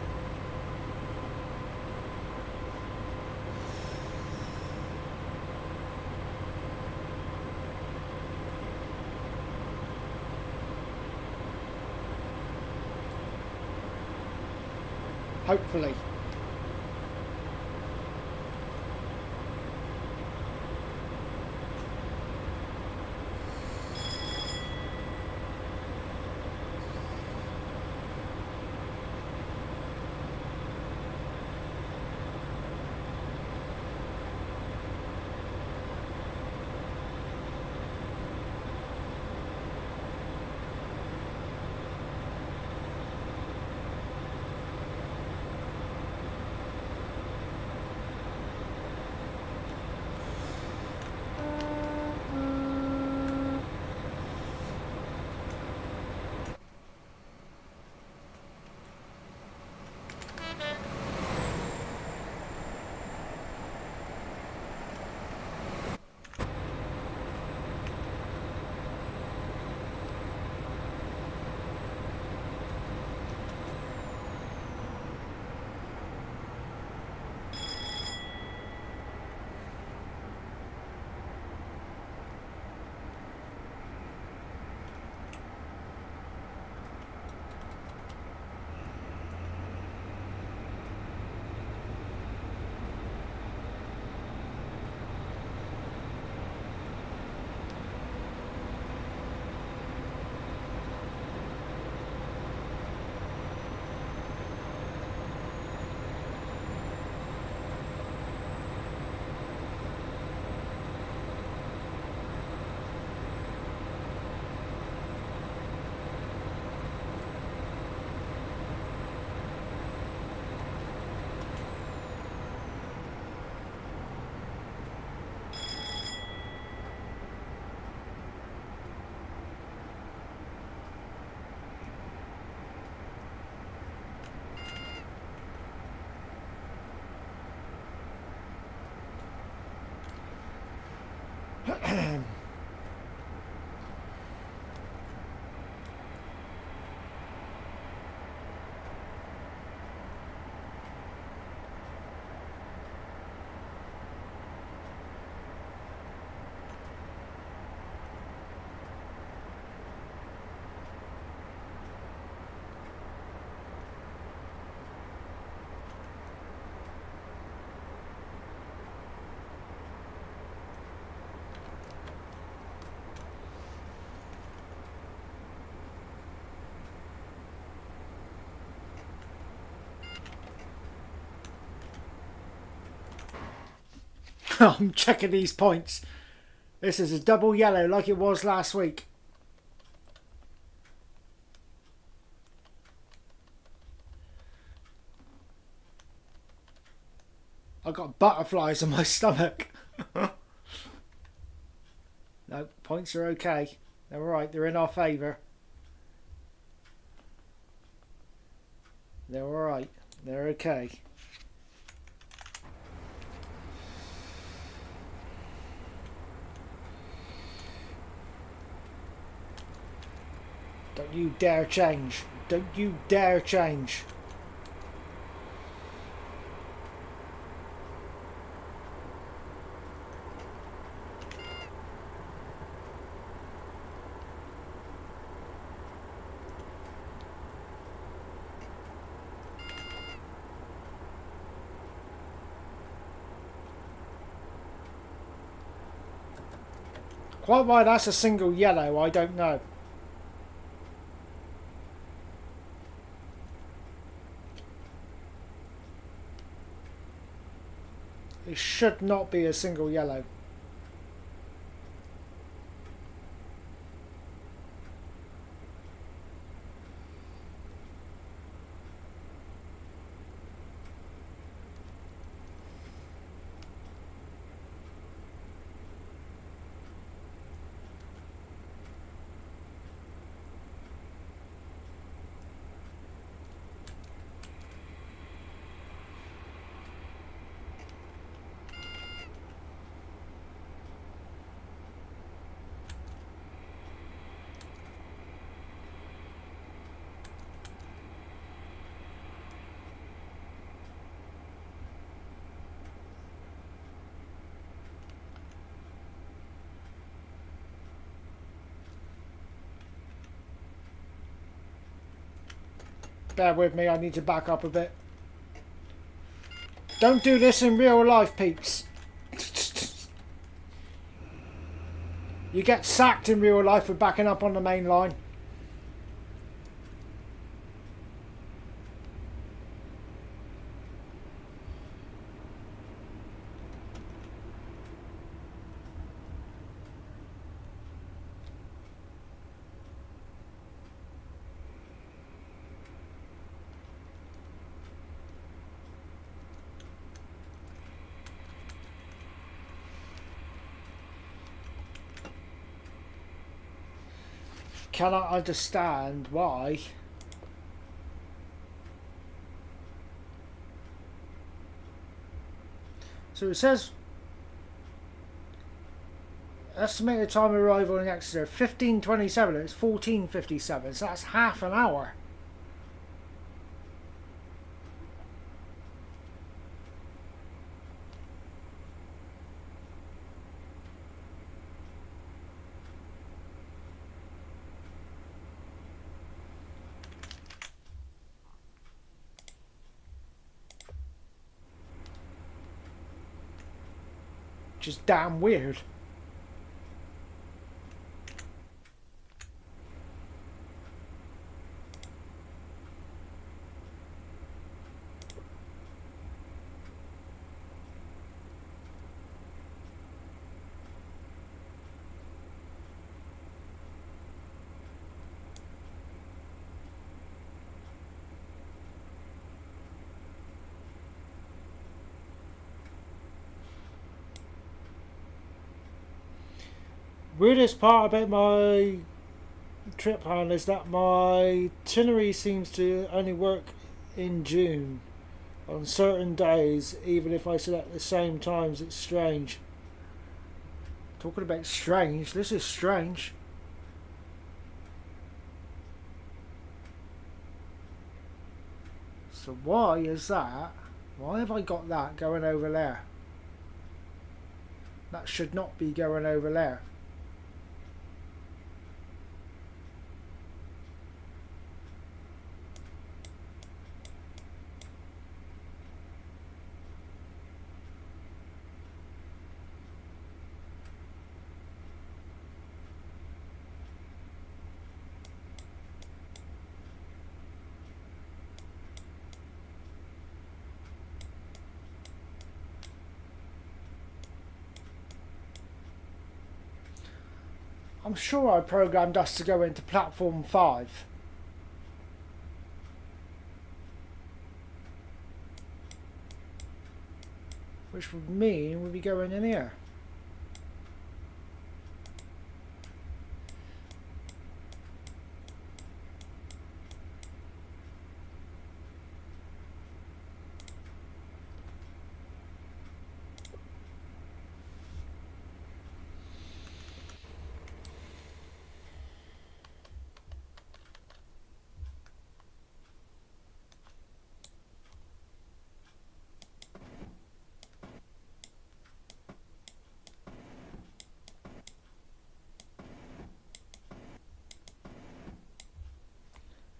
Hopefully. I'm checking these points. This is a double yellow like it was last week. I got butterflies in my stomach. No, points are okay. They're alright, they're in our favour. They're alright, they're okay. Don't you dare change. Don't you dare change. Quite why that's a single yellow, I don't know. It should not be a single yellow. Bear with me, I need to back up a bit. Don't do this in real life, peeps. You get sacked in real life for backing up on the main line. Cannot understand why. So it says estimated time of arrival in Exeter 15:27. It's 14:57. So that's half an hour. Which is damn weird. Weirdest part about my trip plan is that my itinerary seems to only work in June on certain days, even if I select the same times. It's strange. Talking about strange, this is strange. So why is that? Why have I got that going over there? That should not be going over there. I'm sure I programmed us to go into platform 5. Which would mean we'd be going in here.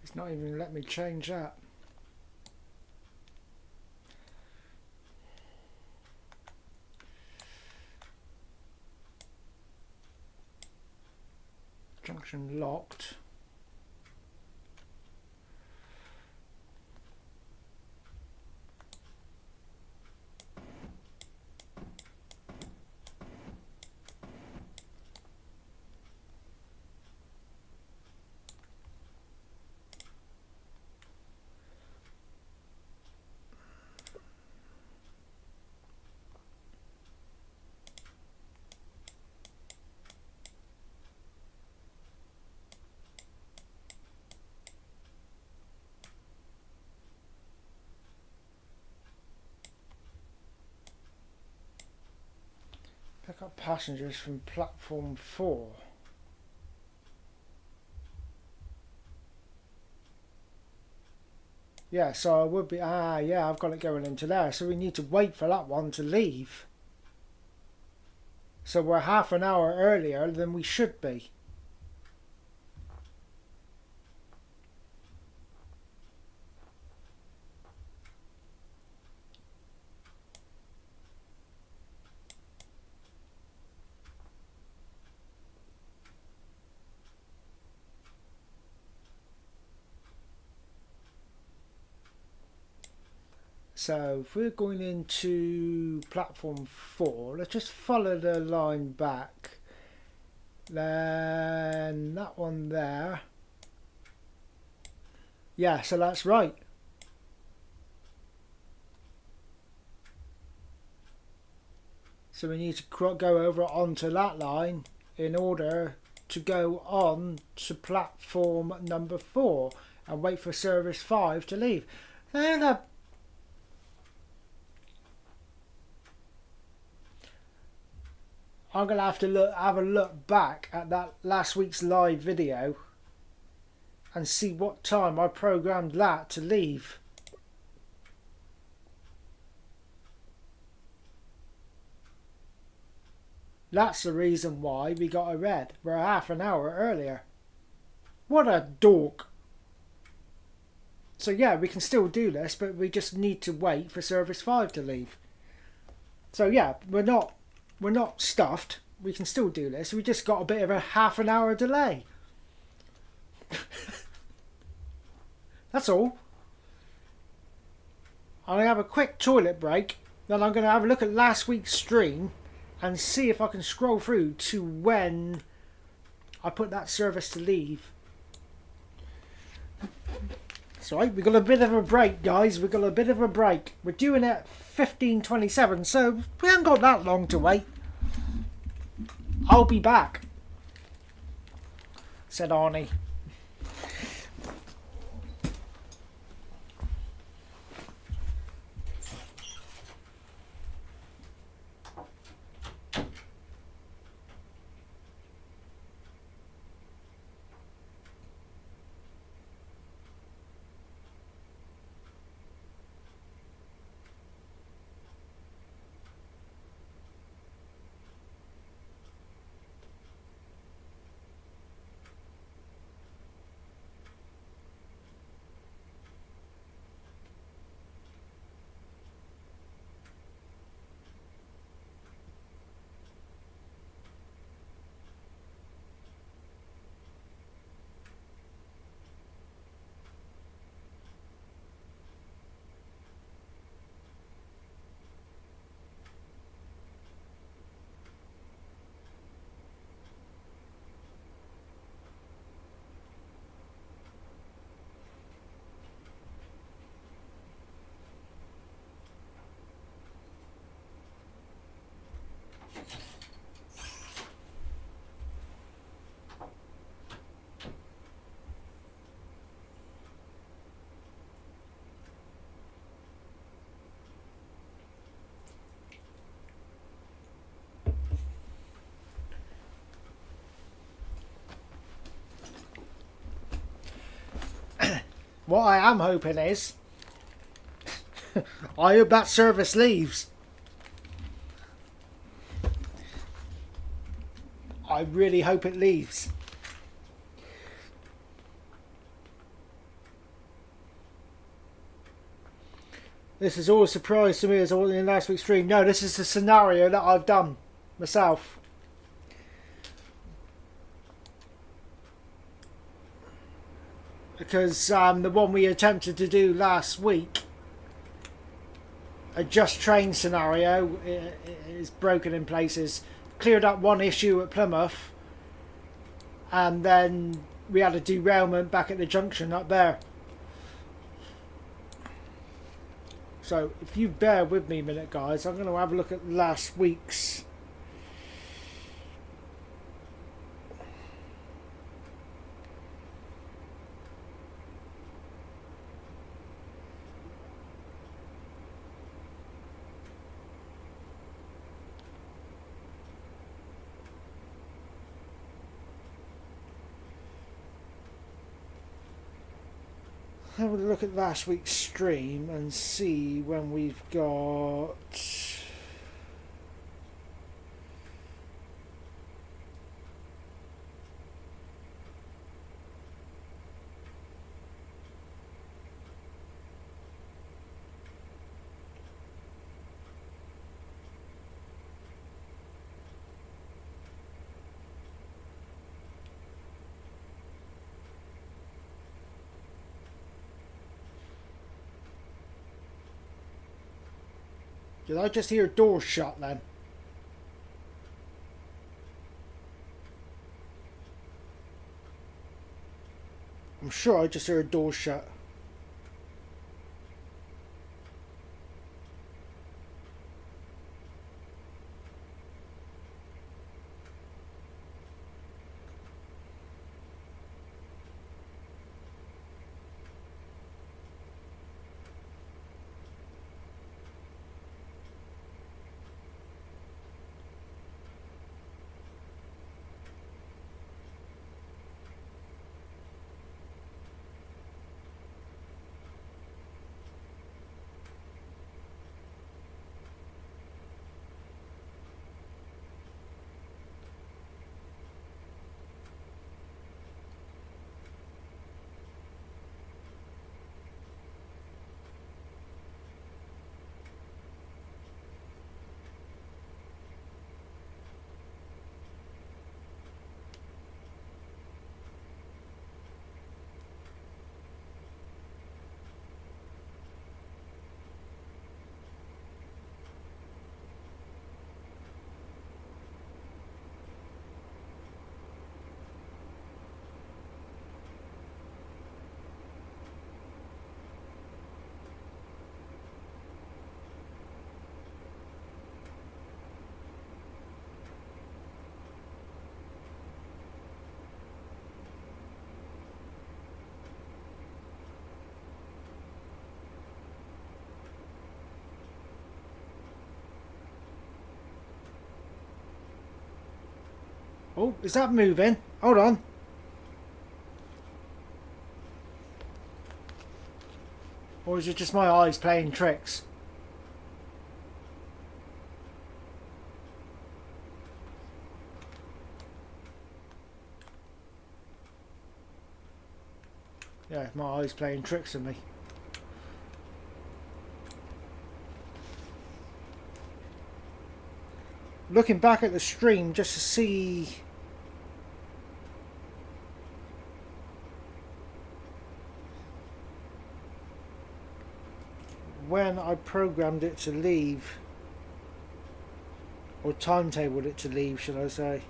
It's not even let me change that. Junction locked. passengers from platform 4. Yeah, so I would be, yeah, I've got it going into there. So we need to wait for that one to leave. So we're half an hour earlier than we should be. So if we're going into platform 4, let's just follow the line back. Then that one there. Yeah, so that's right. So we need to go over onto that line in order to go on to platform number 4 and wait for service 5 to leave. And I'm going to have to have a look back at that last week's live video and see what time I programmed that to leave. That's the reason why we got a red. We're half an hour earlier. What a dork. So yeah, we can still do this, but we just need to wait for service 5 to leave. So yeah, we're not stuffed. We can still do this. We just got a bit of a half an hour delay. That's all. I'm going to have a quick toilet break. Then I'm going to have a look at last week's stream and see if I can scroll through to when I put that service to leave. That's right, we got a bit of a break, guys. We got a bit of a break. We're doing it at 15:27, so we haven't got that long to wait. I'll be back, said Arnie. What I am hoping is, I hope that service leaves. I really hope it leaves. This is all a surprise to me as I was in last week's stream. No, this is the scenario that I've done myself. Because the one we attempted to do last week, a just train scenario, is broken in places. Cleared up one issue at Plymouth, and then we had a derailment back at the junction up there. So if you bear with me a minute, guys, I'm going to have a look at last week's. have a look at last week's stream and see when we've got. Did I just hear doors shut then? I'm sure I just heard doors shut. Oh, is that moving? Hold on. Or is it just my eyes playing tricks? Yeah, my eyes playing tricks on me. Looking back at the stream just to see when I programmed it to leave, or timetabled it to leave, should I say.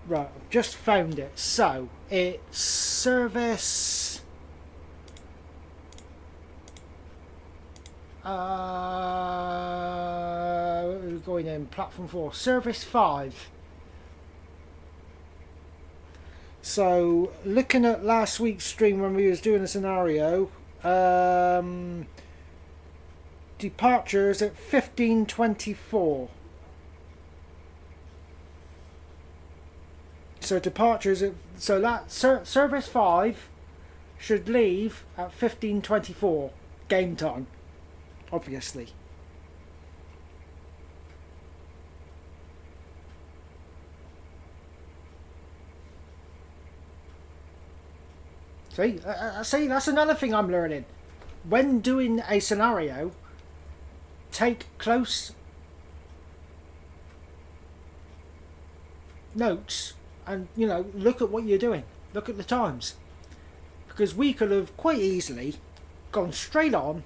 Right, I've just found it. So, it's service... we're going in platform 4. Service 5. So, looking at last week's stream when we was doing a scenario, departures at 15:24. So departures at, so that service 5 should leave at 15:24 game time, obviously. See, that's another thing I'm learning. When doing a scenario, take close notes and, you know, look at what you're doing. Look at the times. Because we could have quite easily gone straight on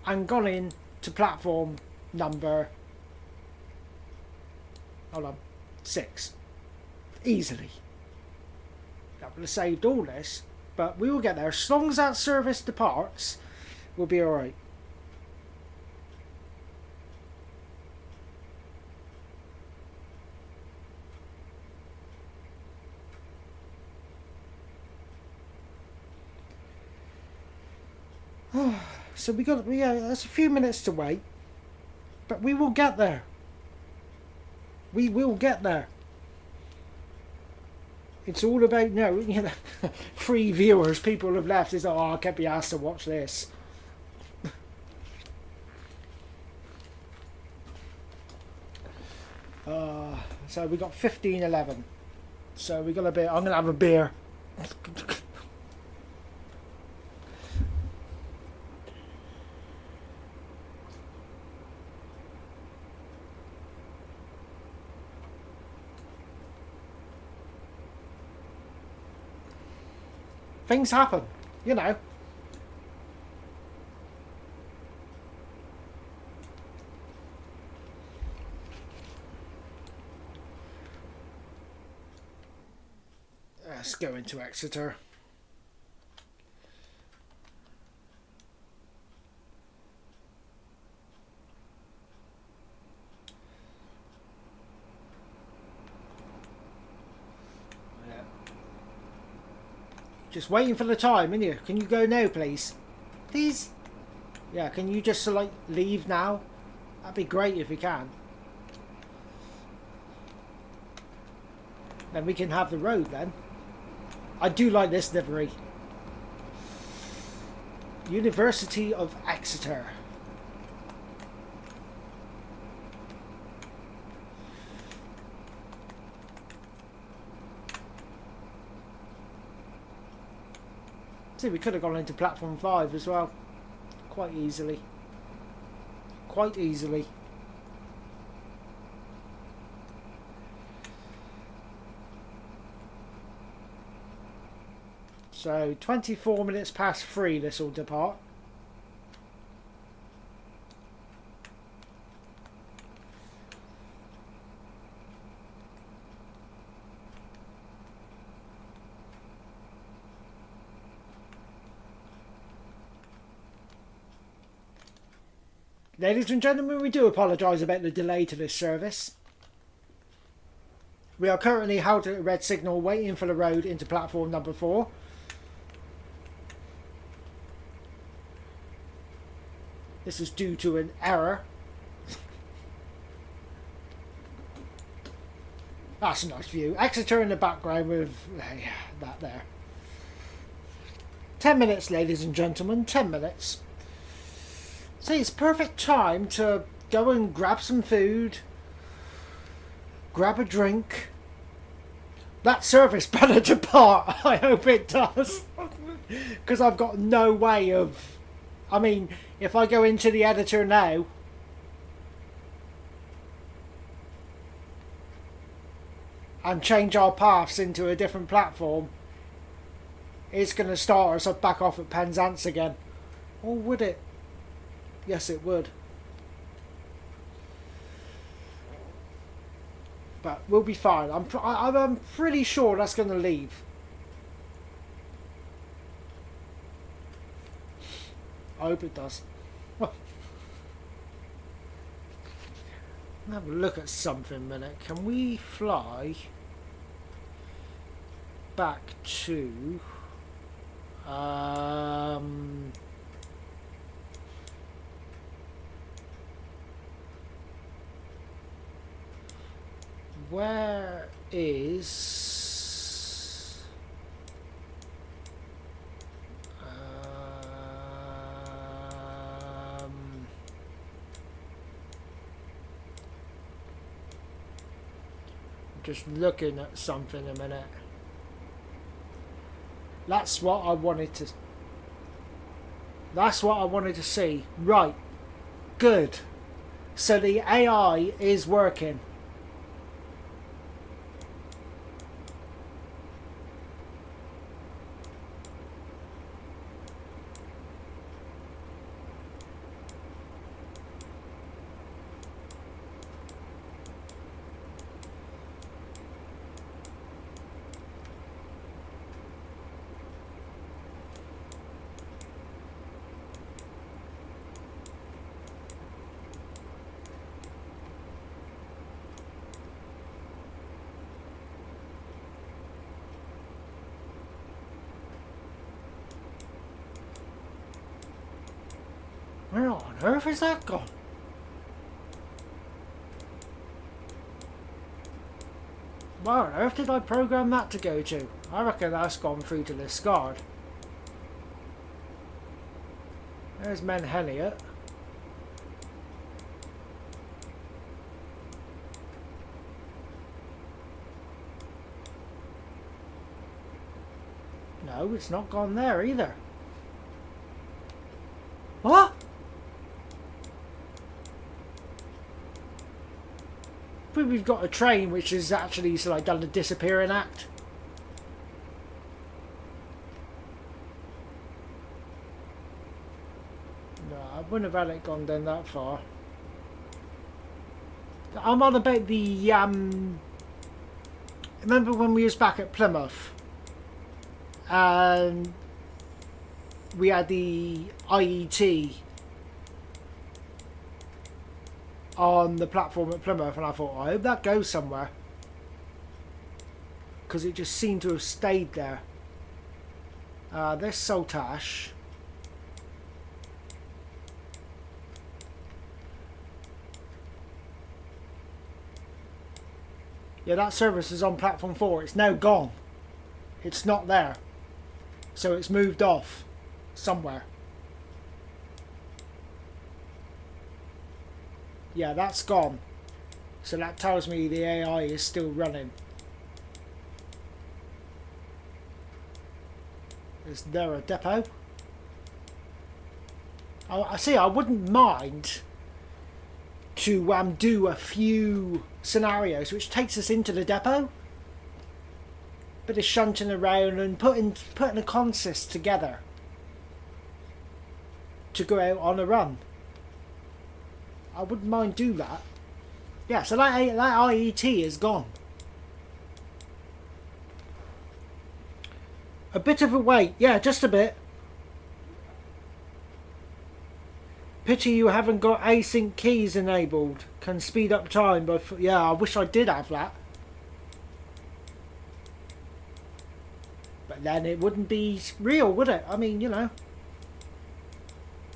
and gone in to platform number, hold on, 6. Easily. That would have saved all this. But we will get there. As long as that service departs, we'll be alright. So yeah, that's a few minutes to wait, but we will get there. We will get there. It's all about free viewers. People have left. It's like, oh, I can't be asked to watch this. So we got 15:11. So we got a bit. I'm gonna have a beer. Things happen, you know. Let's go into Exeter. Yeah. Just waiting for the time, ain't you? Can you go now, please? Please? Yeah, can you just like leave now? That'd be great if you can. Then we can have the road then. I do like this livery. University of Exeter. See, we could have gone into platform 5 as well. Quite easily. Quite easily. So 24 minutes past 3 this will depart. Ladies and gentlemen, we do apologise about the delay to this service. We are currently held at a red signal waiting for the road into platform number 4. This is due to an error. That's a nice view. Exeter in the background with that there. 10 minutes, ladies and gentlemen. 10 minutes. See, it's perfect time to go and grab some food. Grab a drink. That service better depart. I hope it does. Because I've got no way of... I mean, if I go into the editor now, and change our paths into a different platform, it's going to start us back off at Penzance again. Or would it? Yes, it would. But we'll be fine. I'm pretty sure that's going to leave. I hope it does. Have a look at something a minute. Can we fly back to where is just looking at something a minute. That's what I wanted to see. Right. Good. So the AI is working. Where on earth is that gone? Where on earth did I program that to go to? I reckon that's gone through to discard. There's Menheliot. No, it's not gone there either. What? But we've got a train which has actually sort of like done the disappearing act. No, I wouldn't have had it gone down that far. I'm on about the remember when we was back at Plymouth and we had the IET on the platform at Plymouth, and I thought, I hope that goes somewhere, because it just seemed to have stayed there. There's Saltash. Yeah, that service is on platform 4. It's now gone. It's not there. So it's moved off somewhere. Yeah, that's gone. So that tells me the AI is still running. Is there a depot? I see. I wouldn't mind to do a few scenarios which takes us into the depot. Bit of shunting around and putting a consist together to go out on a run. I wouldn't mind do that. Yeah, so that IET is gone. A bit of a wait. Yeah, just a bit. Pity you haven't got async keys enabled. Can speed up time, but yeah, I wish I did have that. But then it wouldn't be real, would it? I mean, you know.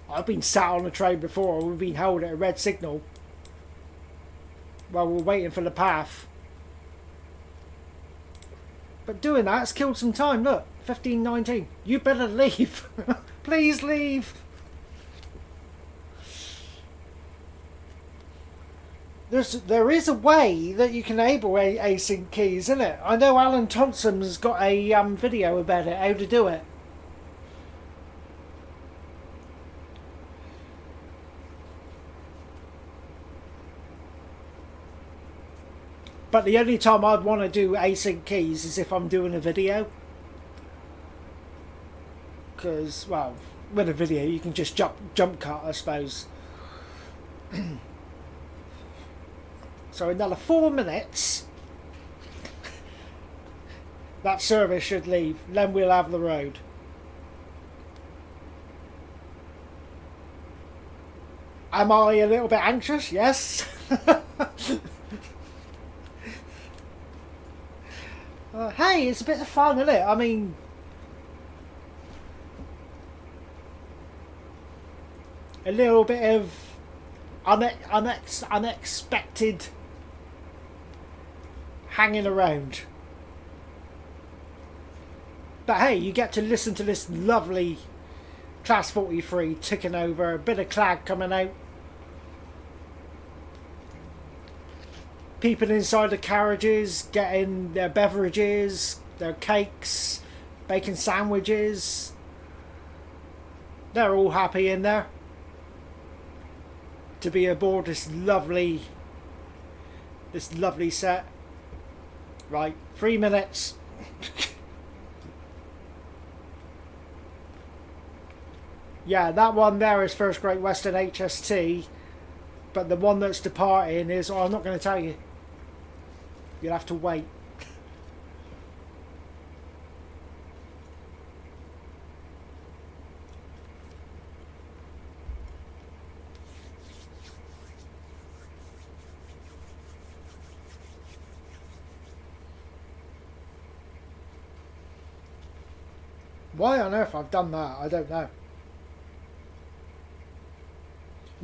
I've been sat on a train before, we've been held at a red signal while we're waiting for the path. But doing that's killed some time. Look, 15:19. You better leave. Please leave. There is a way that you can enable async keys, isn't it? I know Alan Thompson's got a video about it, how to do it. But the only time I'd want to do async keys is if I'm doing a video. Because, well, with a video you can just jump cut, I suppose. So another 4 minutes. That service should leave. Then we'll have the road. Am I a little bit anxious? Yes. Hey, it's a bit of fun, isn't it? I mean, a little bit of unexpected hanging around. But hey, you get to listen to this lovely Class 43 ticking over, a bit of clag coming out. People inside the carriages getting their beverages, their cakes, bacon sandwiches. They're all happy in there to be aboard this lovely set. Right, 3 minutes. Yeah, that one there is First Great Western HST, but the one that's departing is, oh, I'm not going to tell you. You'll have to wait. Why on earth I've done that, I don't know.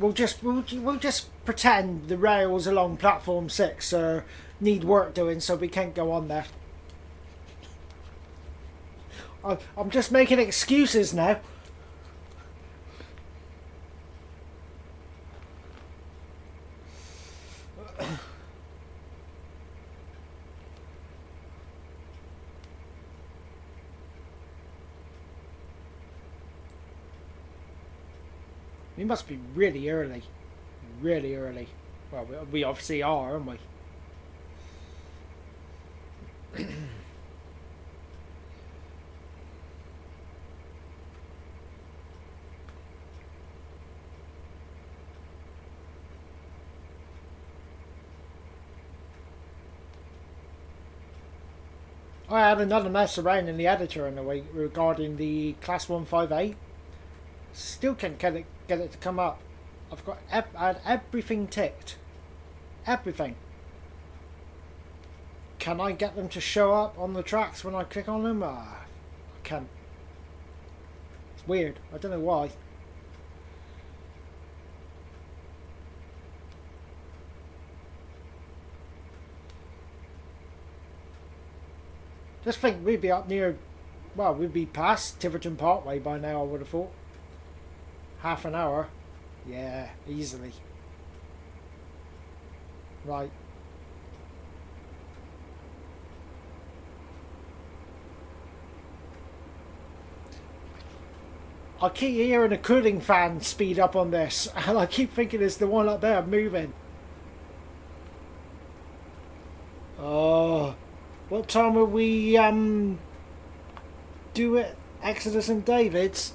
we'll just pretend the rails along platform 6 need work doing, so we can't go on there. I'm just making excuses now. We must be really early. Really early. Well, we obviously are, aren't we? I had another mess around in the editor in a way regarding the class 158. Still can't get it to come up. I had everything ticked. Everything. Can I get them to show up on the tracks when I click on them? I can't. It's weird. I don't know why. Just think we'd be up near, well, we'd be past Tiverton Parkway by now, I would have thought. Half an hour. Yeah, easily. Right. I keep hearing a cooling fan speed up on this, and I keep thinking it's the one up there moving. Oh. What time will we do it? Exodus and David's?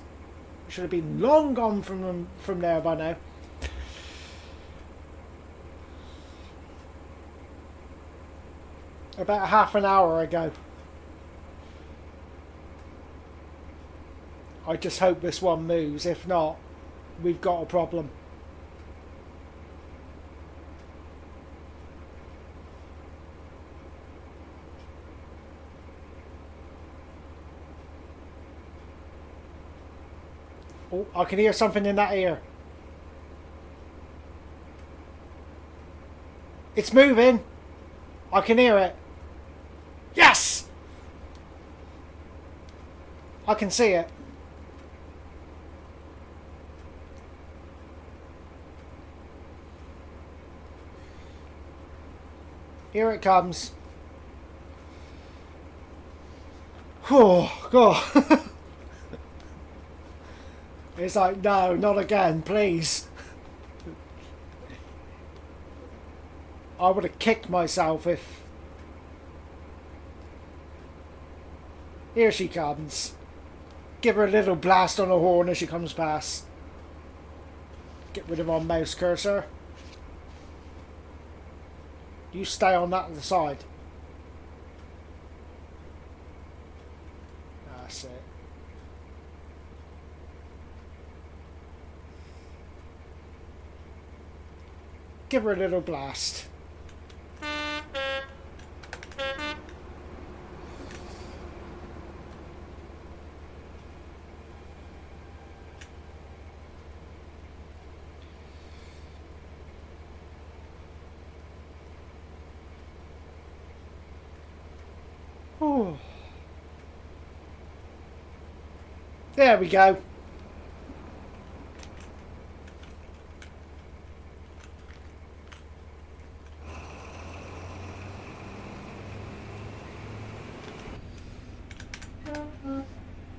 Should have been long gone from there by now. About half an hour ago. I just hope this one moves. If not, we've got a problem. Oh, I can hear something in that ear. It's moving. I can hear it. Yes! I can see it. Here it comes. Oh, God. It's like, no, not again, please. I would have kicked myself if... Here she comes. Give her a little blast on the horn as she comes past. Get rid of our mouse cursor. You stay on that side. That's it. Give her a little blast. Oh. There we go.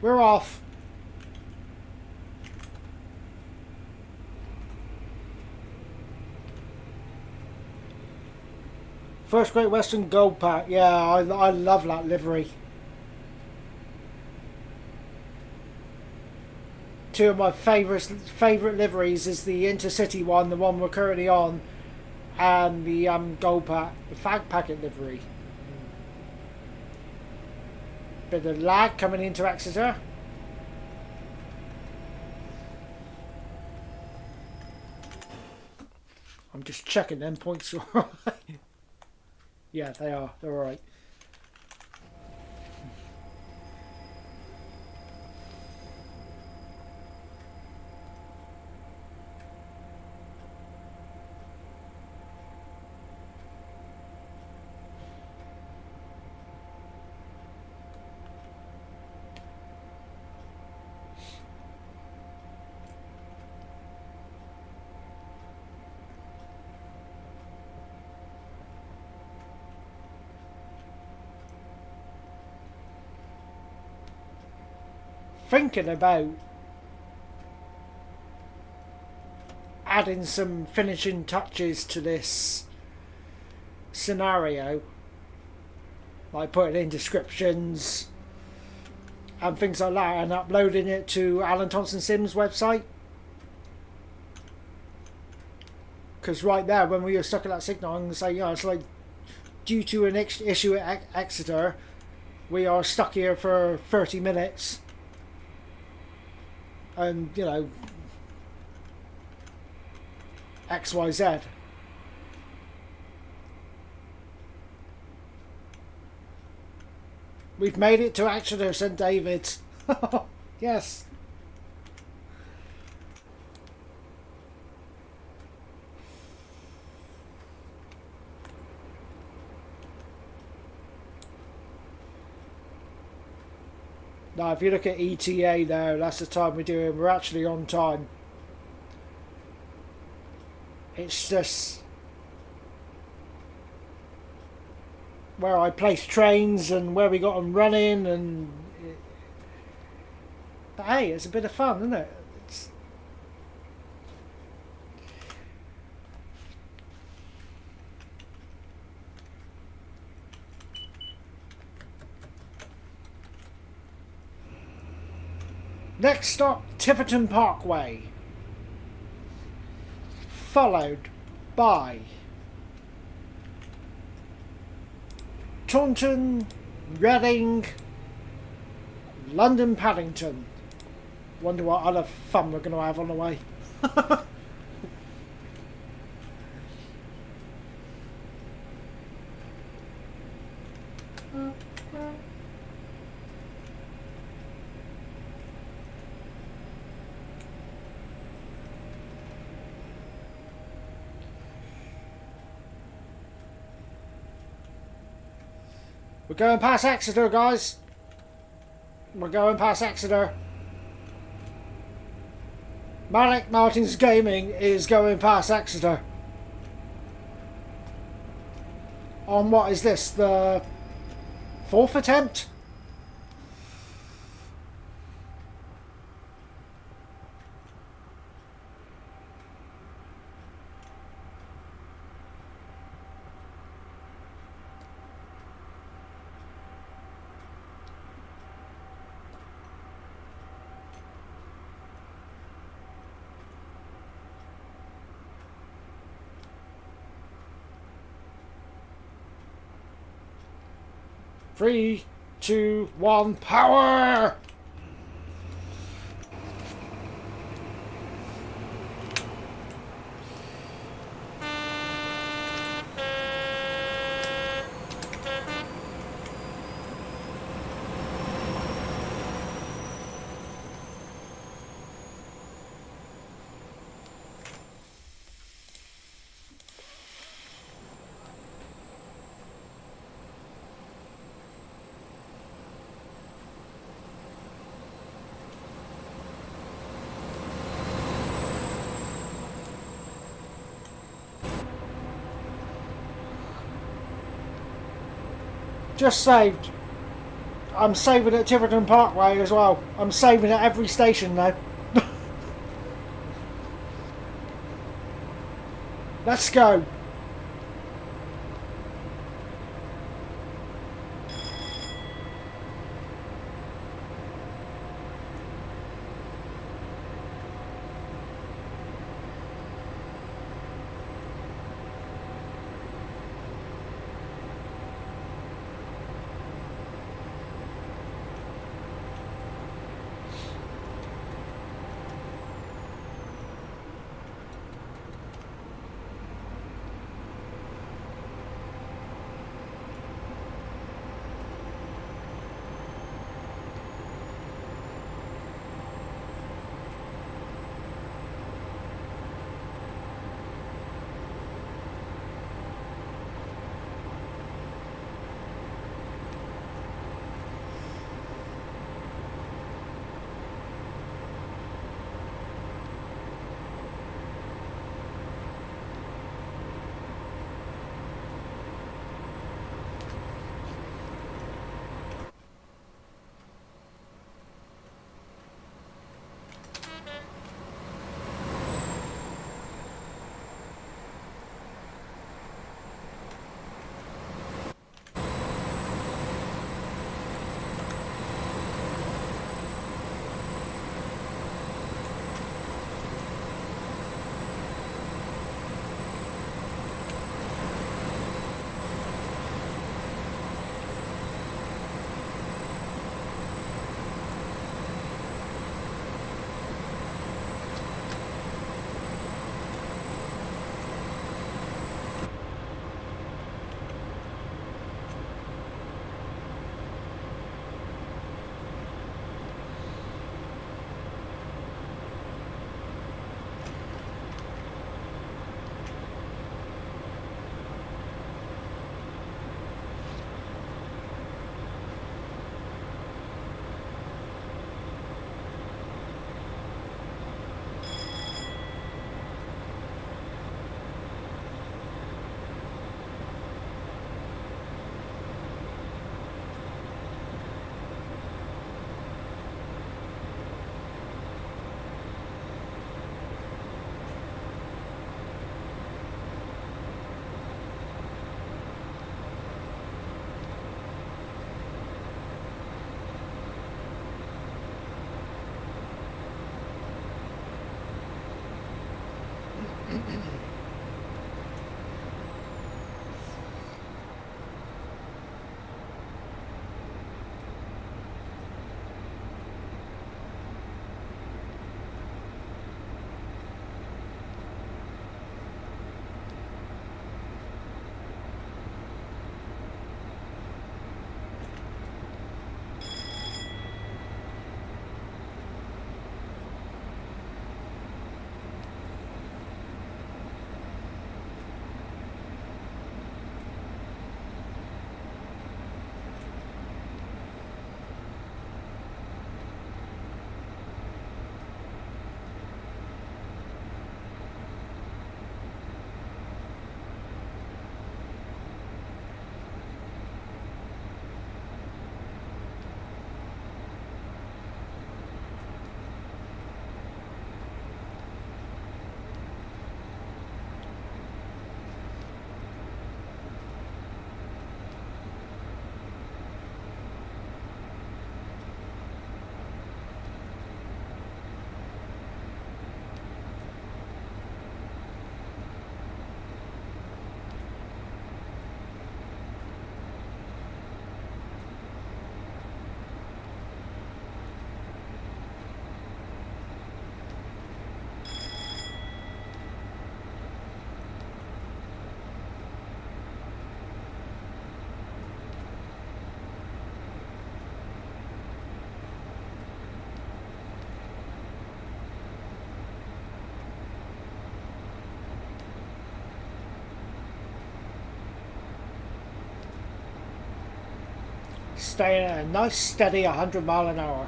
We're off. First Great Western Gold Pack. Yeah, I love that livery. Two of my favourite liveries is the Intercity one, the one we're currently on, and the Gold Pack, the Fag Packet livery. Bit of lag coming into Exeter. I'm just checking them points are alright. Yeah, they are. They're alright. thinking about adding some finishing touches to this scenario, like putting in descriptions and things like that, and uploading it to Alan Thompson Sim's website. Because right there, when we were stuck at that signal, I'm going to say, you know, it's like, due to an issue at Exeter, we are stuck here for 30 minutes. And, you know, XYZ. We've made it to Exeter, St. David's. Yes. Now, if you look at ETA there, that's the time we're doing. We're actually on time. It's just where I place trains and where we got them running, and but hey, it's a bit of fun, isn't it? Next stop, Tiverton Parkway, followed by Taunton, Reading, London, Paddington. Wonder what other fun we're going to have on the way. We're going past Exeter, guys. We're going past Exeter. Manic Martin's Gaming is going past Exeter. On what is this? The 4th attempt? Three, two, one, power! Just saved. I'm saving at Tiverton Parkway as well. I'm saving at every station now. Let's go. Staying at a nice steady 100 mile an hour.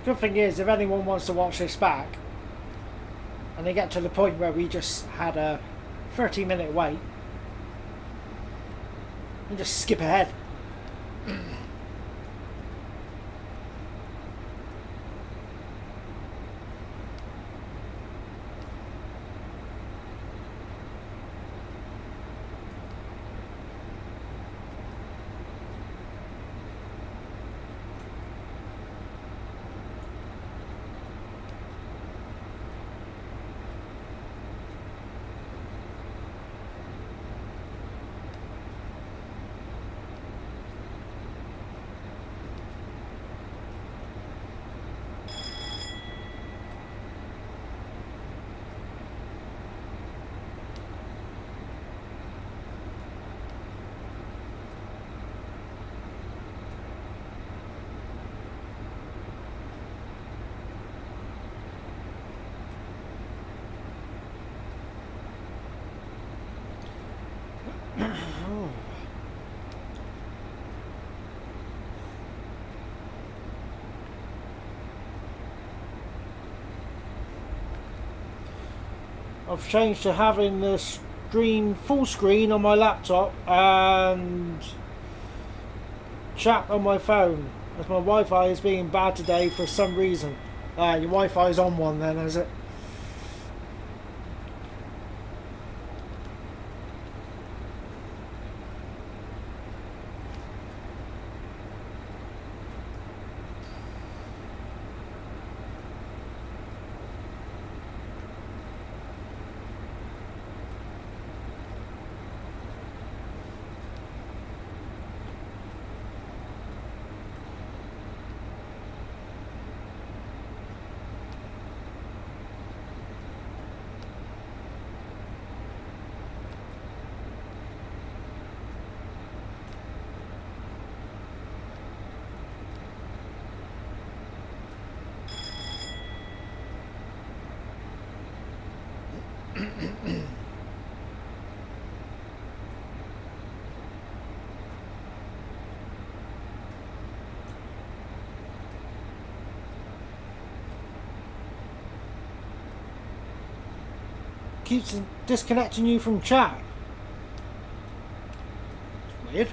Good thing is, if anyone wants to watch this back and they get to the point where we just had a 30-minute wait, and just skip ahead. I've changed to having the stream full screen on my laptop and chat on my phone, as my Wi-Fi is being bad today for some reason. Your Wi-Fi is on one then, is it? Keeps disconnecting you from chat. It's weird.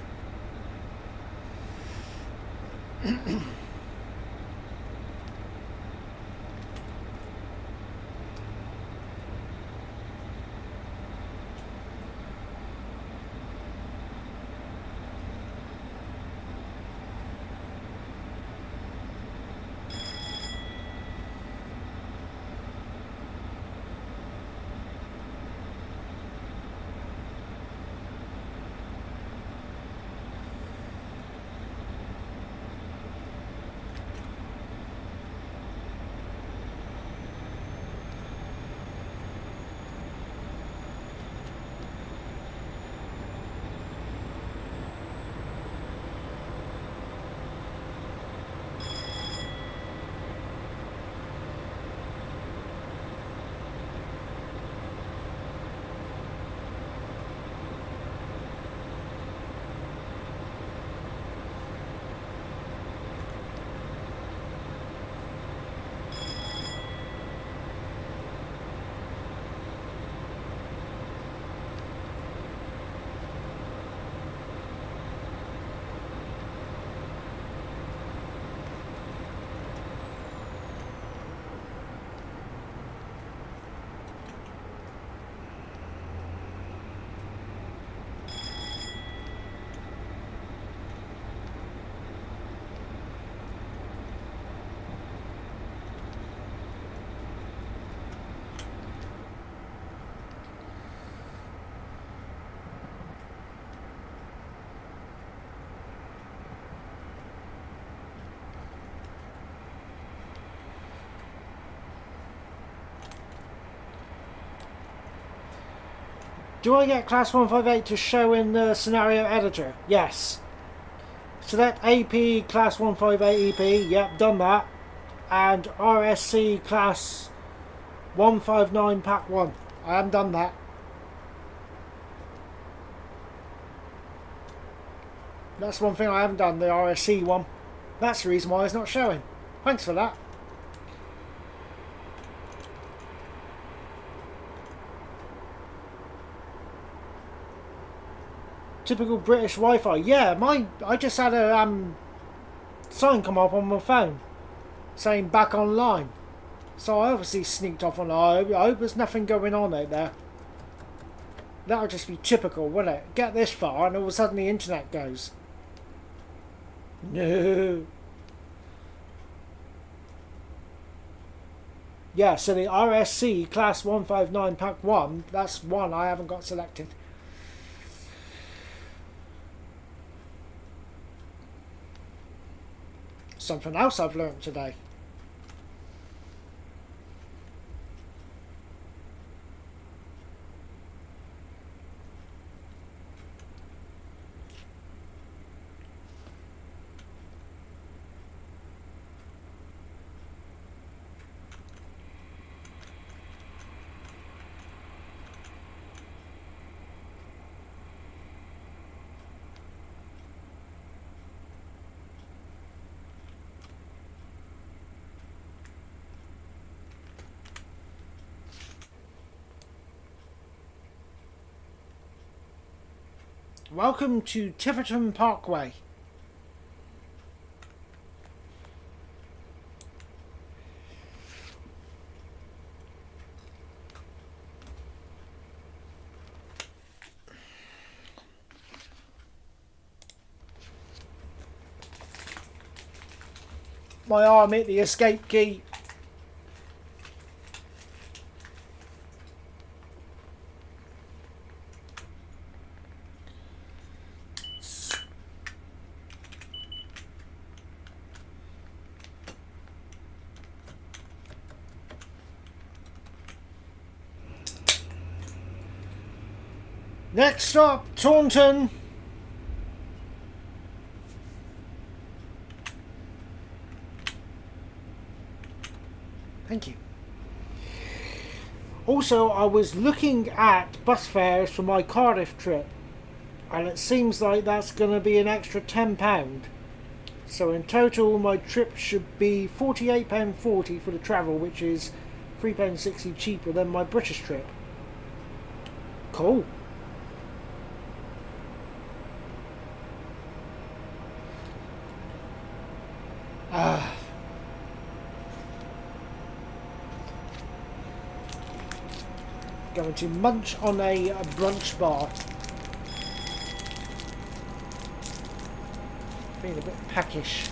Do I get class 158 to show in the scenario editor? Yes. Select AP class 158 EP. Yep, done that. And RSC class 159 pack 1. I haven't done that. That's one thing I haven't done, the RSC one. That's the reason why it's not showing. Thanks for that. Typical British Wi-Fi. Yeah, I just had a sign come up on my phone saying back online. So I obviously sneaked off on. I hope there's nothing going on out there. That'll just be typical, wouldn't it? Get this far and all of a sudden the internet goes. No. Yeah, so the RSC class 159 pack 1, that's one I haven't got selected. Something else I've learnt today. Welcome to Tiverton Parkway. My arm hit the escape key. Next stop, Taunton. Thank you. Also, I was looking at bus fares for my Cardiff trip, and it seems like that's going to be an extra £10. So in total, my trip should be £48.40 for the travel, which is £3.60 cheaper than my British trip. Cool. Going to munch on a brunch bar. Being a bit peckish.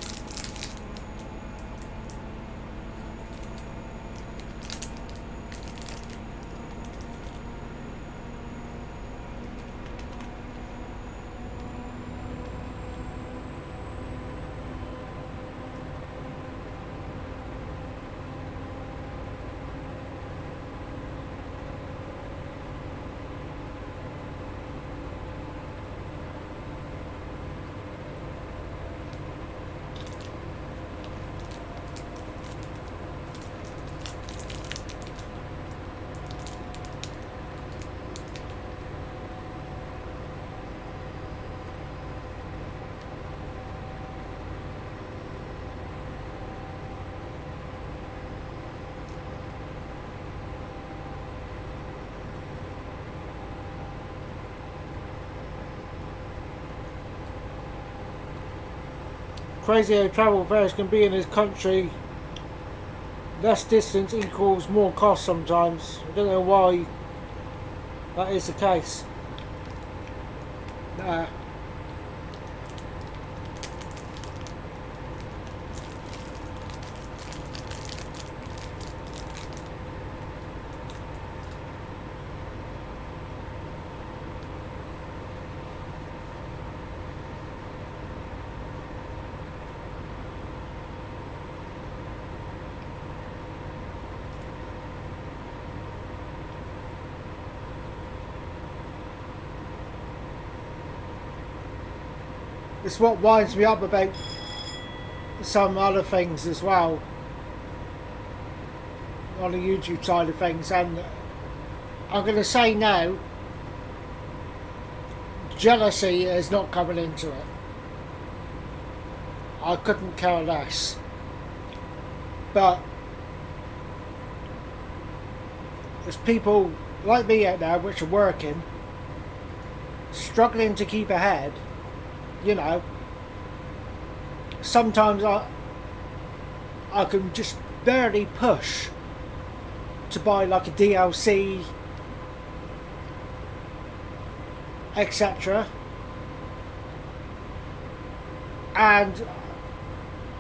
Crazy how travel fares can be in this country. Less distance equals more cost sometimes. I don't know why that is the case. It's what winds me up about some other things as well on the YouTube side of things, and I'm going to say now, jealousy is not coming into it. I couldn't care less. But there's people like me out there which are working, struggling to keep ahead, you know. Sometimes I can just barely push to buy like a DLC, etc. And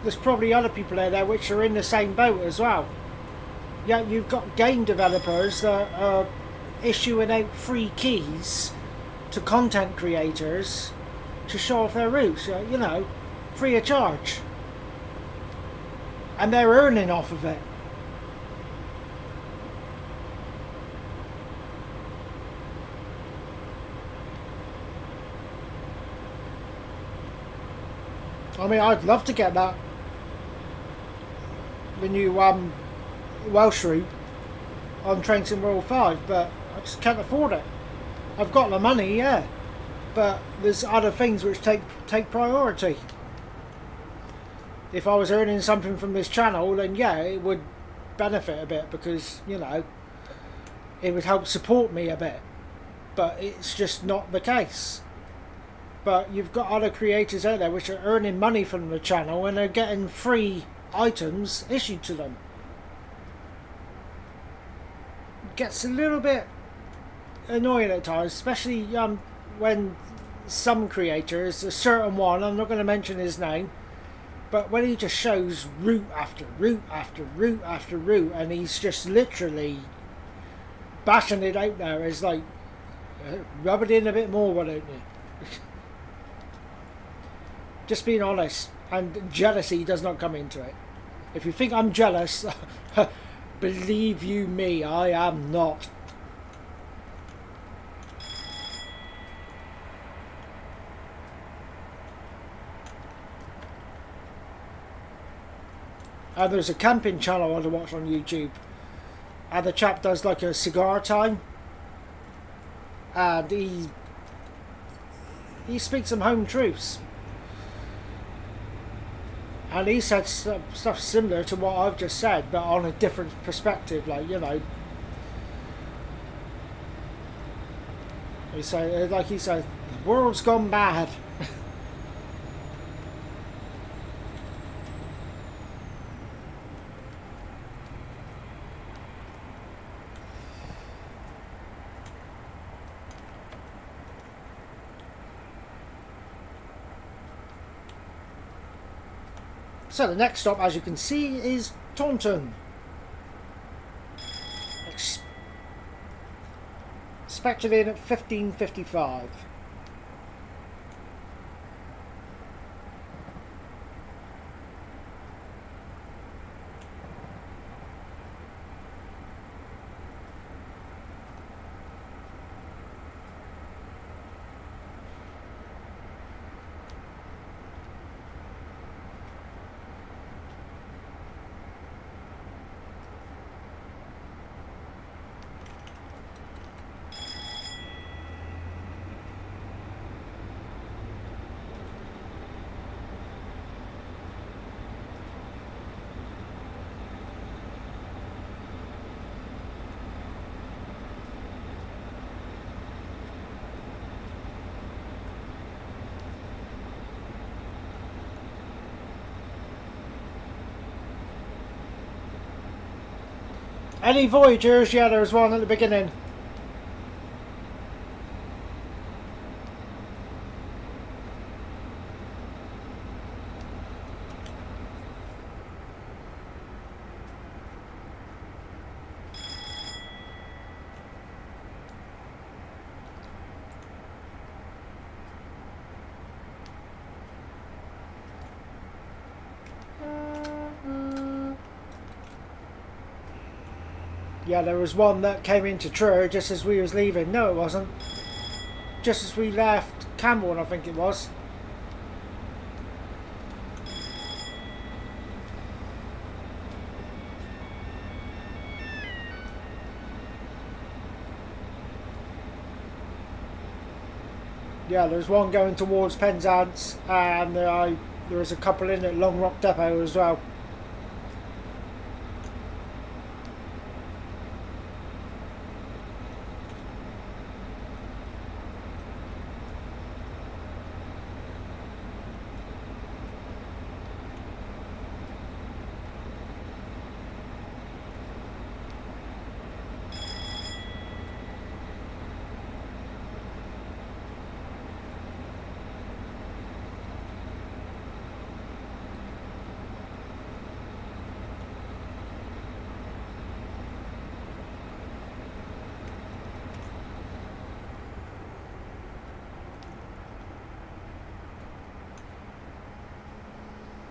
there's probably other people out there which are in the same boat as well. Yeah, you've got game developers that are issuing out free keys to content creators to show off their routes, you know, free of charge. And they're earning off of it. I mean, I'd love to get that, the new Welsh route on Train Sim World 5, but I just can't afford it. I've got the money, yeah, but there's other things which take priority. If I was earning something from this channel, then yeah, it would benefit a bit, because, you know, it would help support me a bit, but it's just not the case. But you've got other creators out there which are earning money from the channel and they're getting free items issued to them. It gets a little bit annoying at times, especially when some creators, a certain one, I'm not going to mention his name, but when he just shows route after route after route after route, and he's just literally bashing it out there, it's like, rub it in a bit more, why don't you? Just being honest, and jealousy does not come into it. If you think I'm jealous, believe you me, I am not. And there's a camping channel I want to watch on YouTube, and the chap does like a cigar time, and he speaks some home truths. And he said stuff similar to what I've just said, but on a different perspective. Like, you know, he said, the world's gone mad. So the next stop, as you can see, is Taunton. Expected in at 15:55. Any Voyagers? Yeah, there was one at the beginning. Yeah, there was one that came into Truro just as we was leaving. No, it wasn't. Just as we left Camborne, I think it was. Yeah, there's one going towards Penzance, and there's a couple in at Long Rock Depot as well.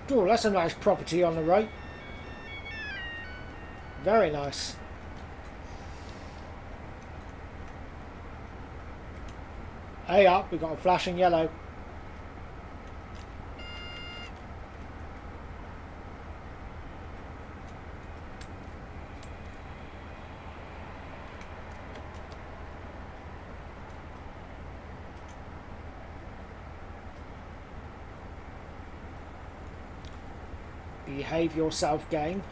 Oh, that's a nice property on the right. Very nice. Hey up, we got a flashing yellow. Behave yourself, game.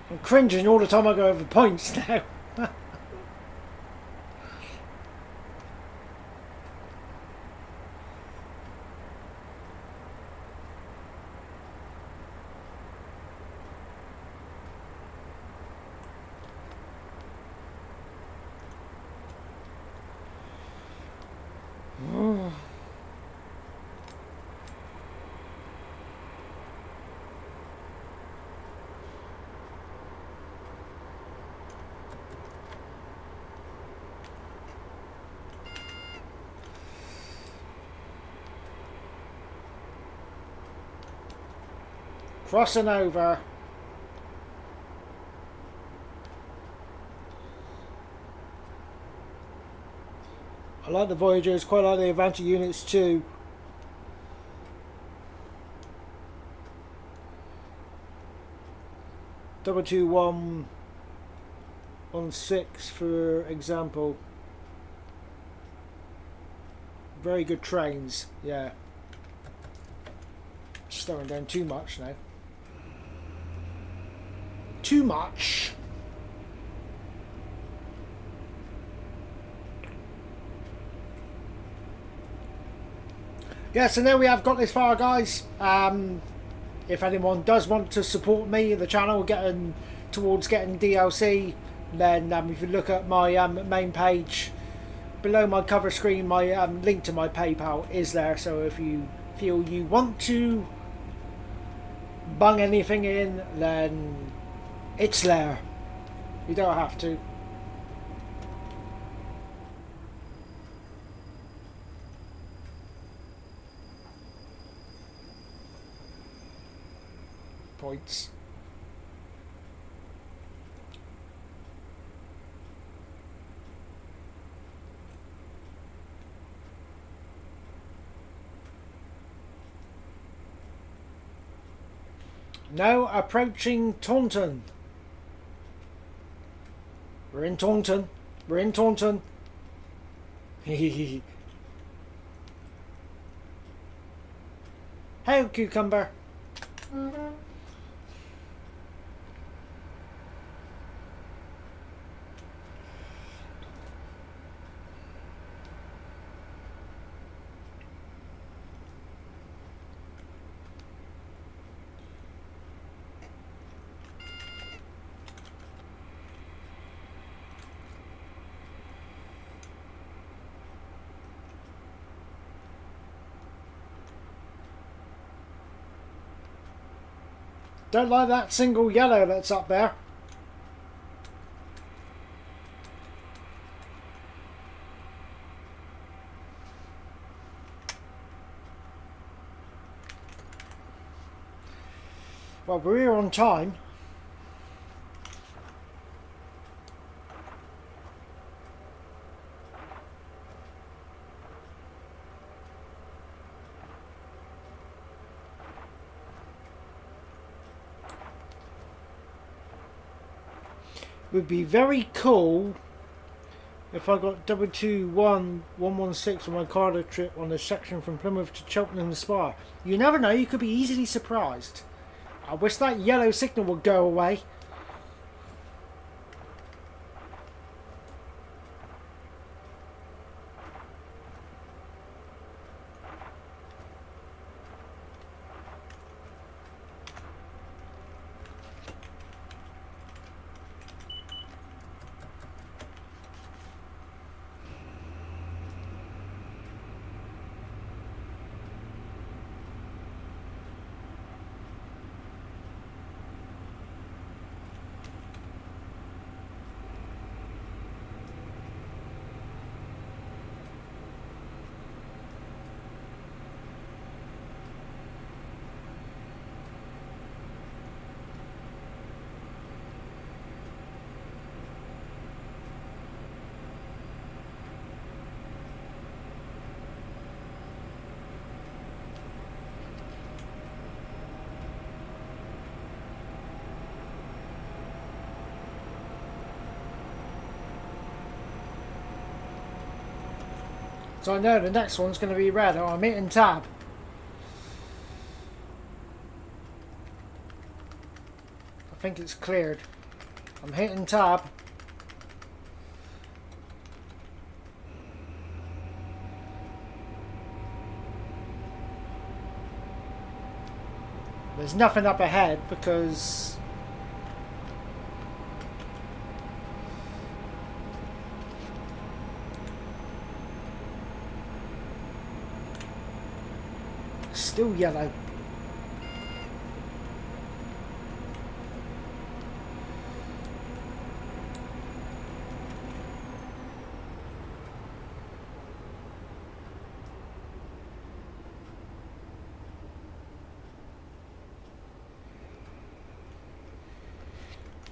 I'm cringing all the time I go over points now. Crossing over. I like the Voyagers, quite like the Valenta units too. Double 2116 for example. Very good trains, yeah. Slowing down too much now. Too much. Yeah, so now we have got this far, guys. If anyone does want to support me and the channel getting towards getting DLC, then if you look at my main page below my cover screen, my link to my PayPal is there. So if you feel you want to bung anything in, then it's there. You don't have to. Points. Now approaching Taunton. We're in Taunton. We're in Taunton. Hey, cucumber. Don't like that single yellow that's up there. Well, we're here on time. Would be very cool if I got 221116 on my cargo trip on the section from Plymouth to Cheltenham Spa. You never know, you could be easily surprised. I wish that yellow signal would go away. So I know the next one's going to be red. Oh, I'm hitting tab. I think it's cleared. I'm hitting tab. There's nothing up ahead because still yellow.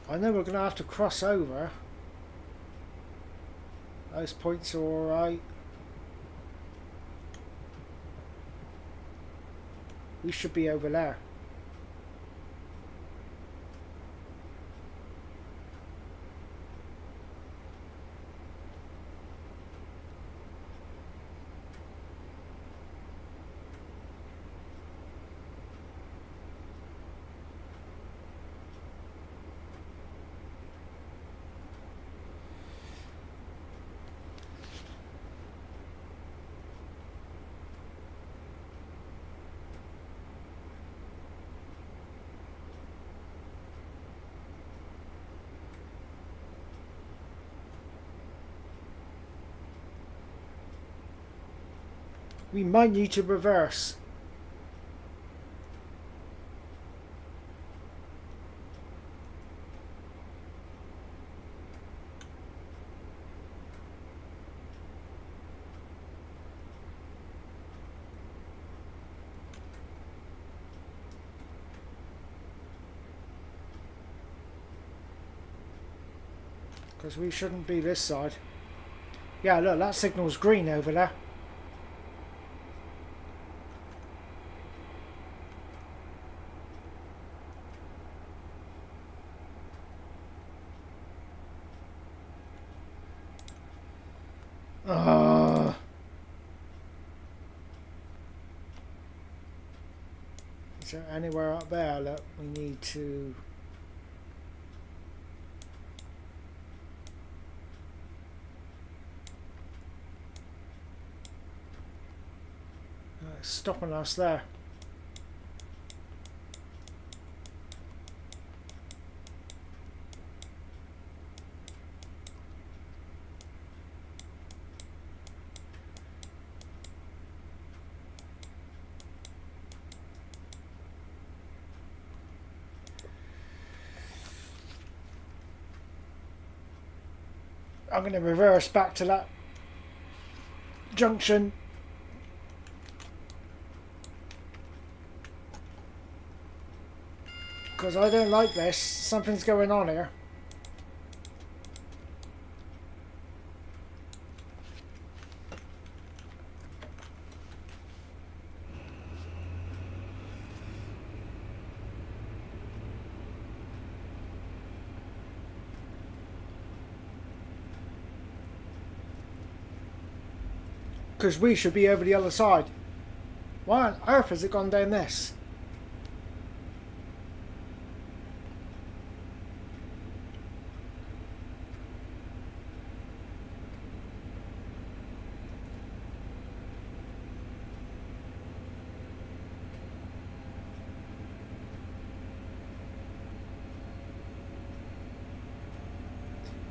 I know we're going to have to cross over. Those points are alright. We should be over there. We might need to reverse. Because we shouldn't be this side. Yeah, look, that signal's green over there. Is there anywhere up there? Look, we need to... It's stopping us there. I'm going to reverse back to that junction. Because I don't like this. Something's going on here. Because we should be over the other side. Why on earth has it gone down this?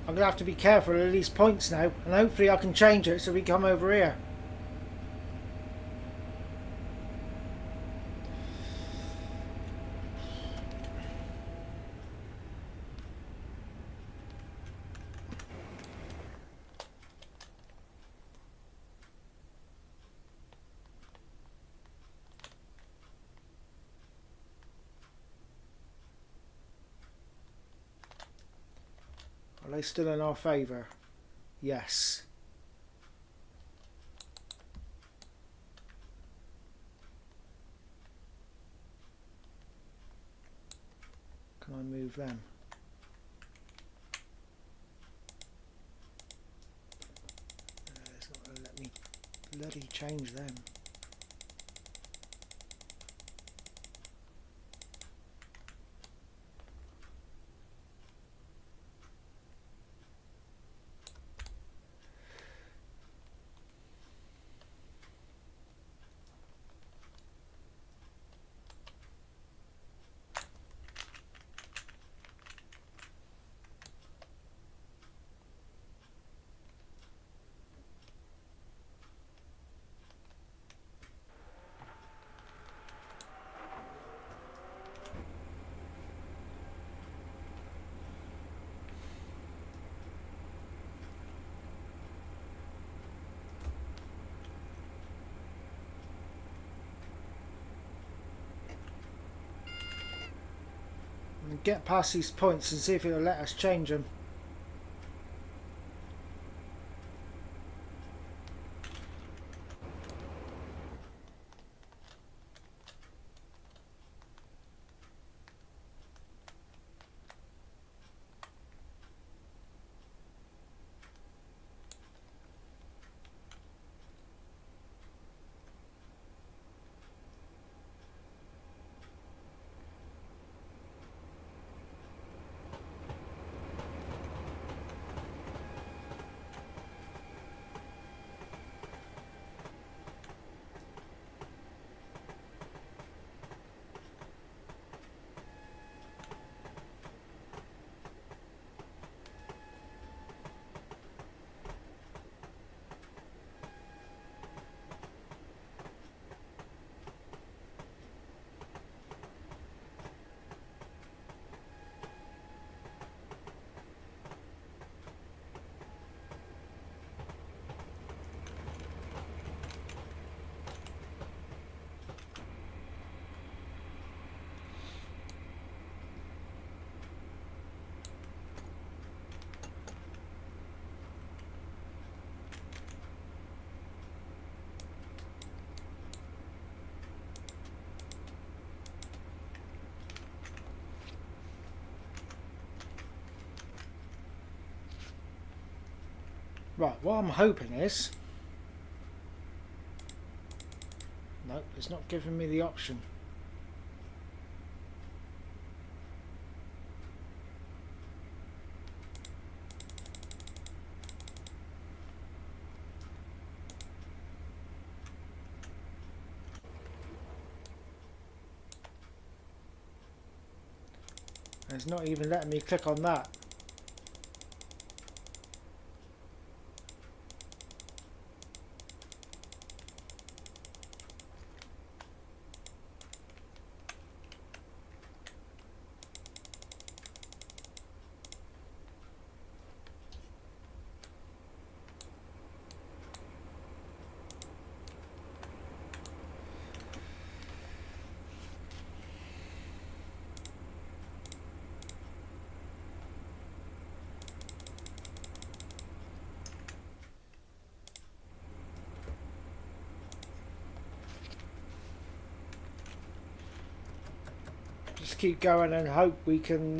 I'm going to have to be careful of these points now, and hopefully I can change it so we come over here. Are they still in our favour? Yes. Can I move them? It's not going to let me bloody change them. Get past these points and see if it'll let us change them. Right, what I'm hoping is... Nope, it's not giving me the option. It's not even letting me click on that. Just keep going and hope we can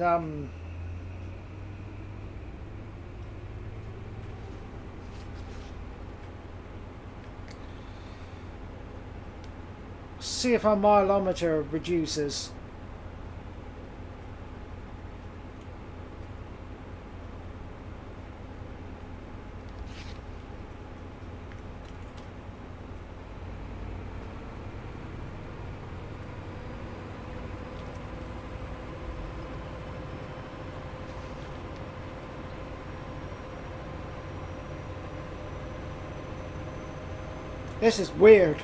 see if our mileometer reduces. This is weird.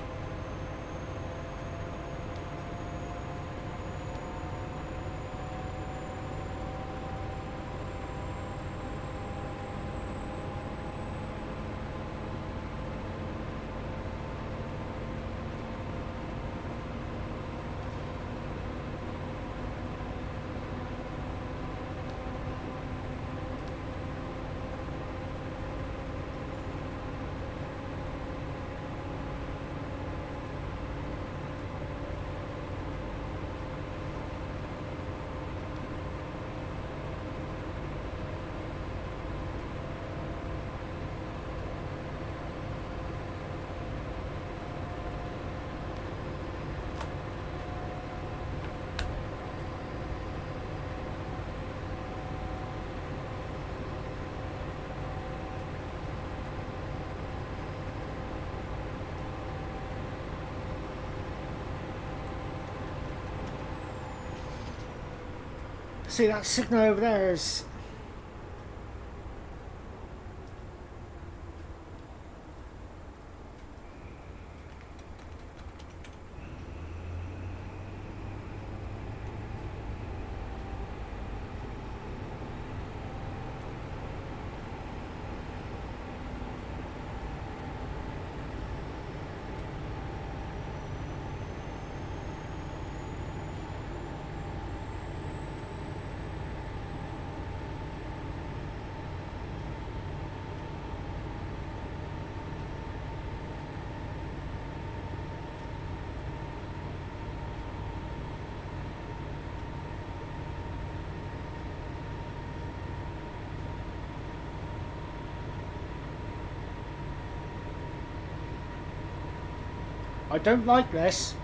See, that signal over there is... I don't like this.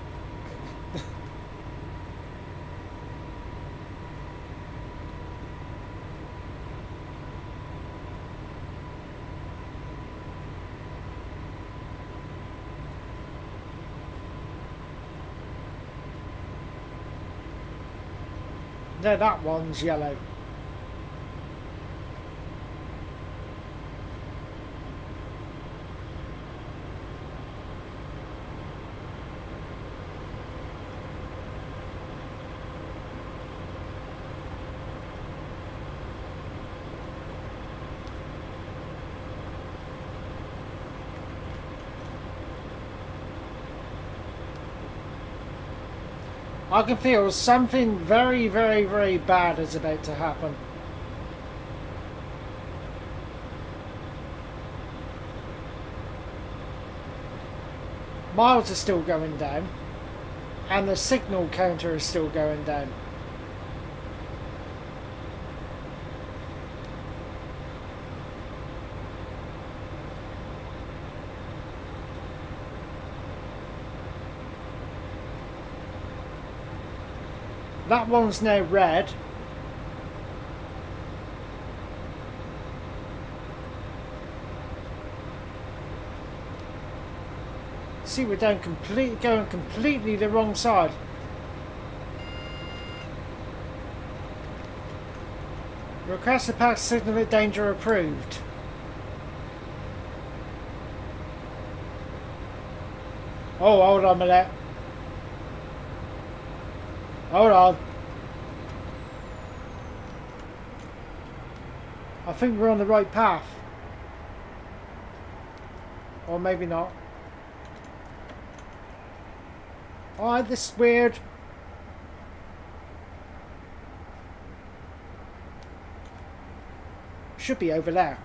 No, that one's yellow. I can feel something very, very, very bad is about to happen. Miles are still going down, and the signal counter is still going down. That one's now red. See, we're going completely the wrong side. Request to pass signal at danger approved. Oh, hold on a minute. Hold on. I think we're on the right path. Or maybe not. Alright, this is weird. Should be over there.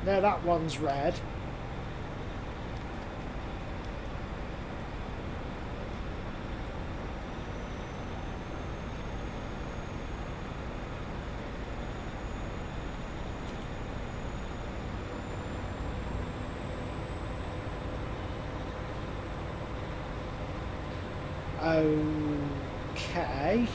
Now that one's red. Okay.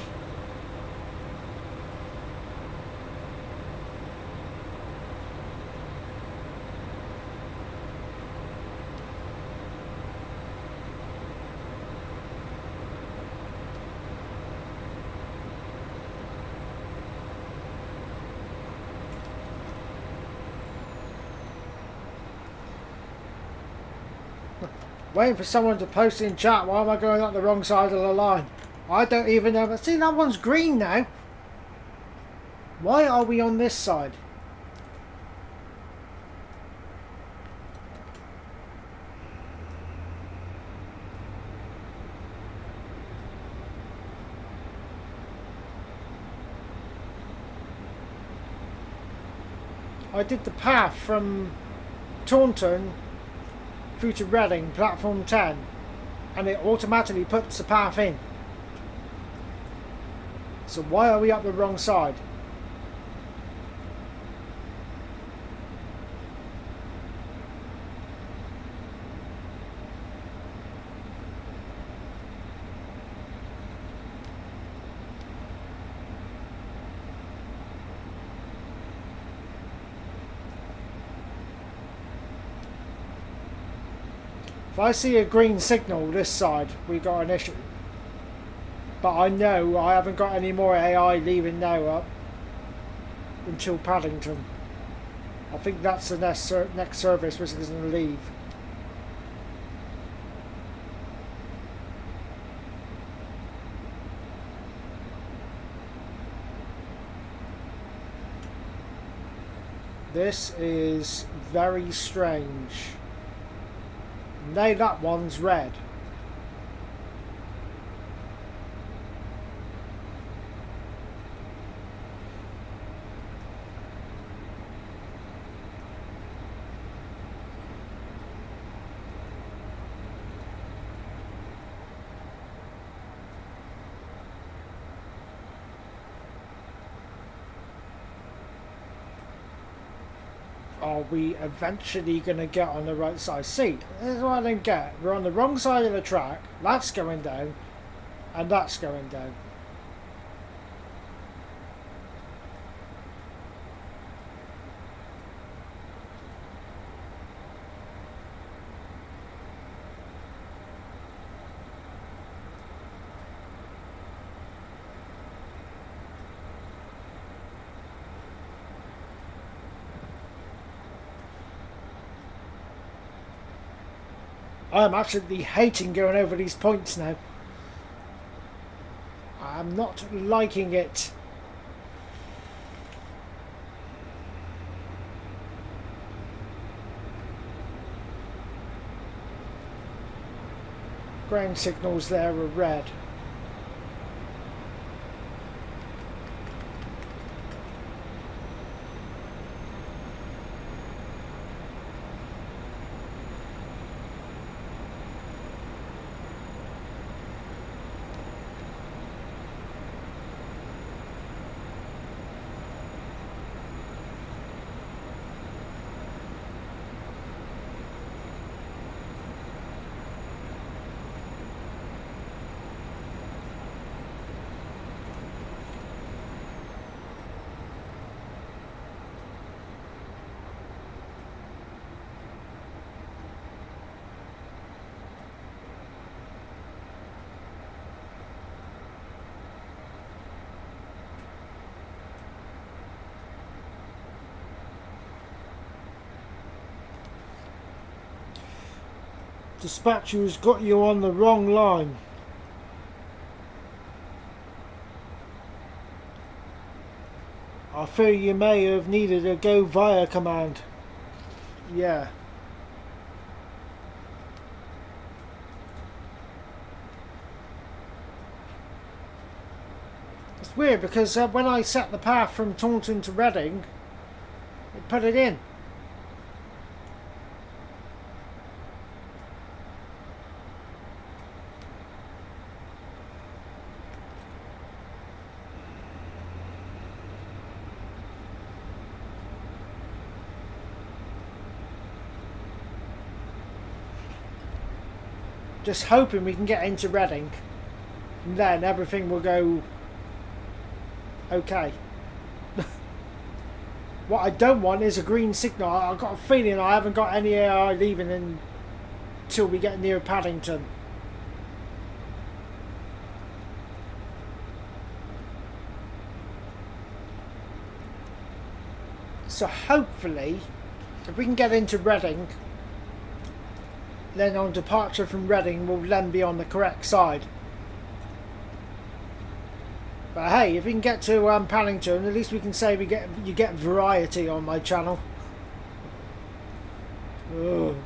Waiting for someone to post in chat. Why am I going up the wrong side of the line? I don't even know. But see, that one's green now. Why are we on this side? I did the path from Taunton through to Reading, platform 10, and it automatically puts the path in. So why are we up the wrong side? If I see a green signal this side, we got an issue. But I know I haven't got any more AI leaving now up until Paddington. I think that's the next service which is going to leave. This is very strange. Now that one's red. Are we eventually going to get on the right side? See, this is what I don't get. We're on the wrong side of the track. That's going down. And that's going down. I'm absolutely hating going over these points now. I'm not liking it. Ground signals there are red. Dispatcher's got you on the wrong line. I fear you may have needed a go via command. Yeah. It's weird because when I set the path from Taunton to Reading, it put it in. Just hoping we can get into Reading. And then everything will go okay. What I don't want is a green signal. I've got a feeling I haven't got any AI leaving until we get near Paddington. So hopefully, if we can get into Reading, then on departure from Reading we'll then be on the correct side. But hey, if we can get to Paddington, at least we can say you get variety on my channel. Ugh.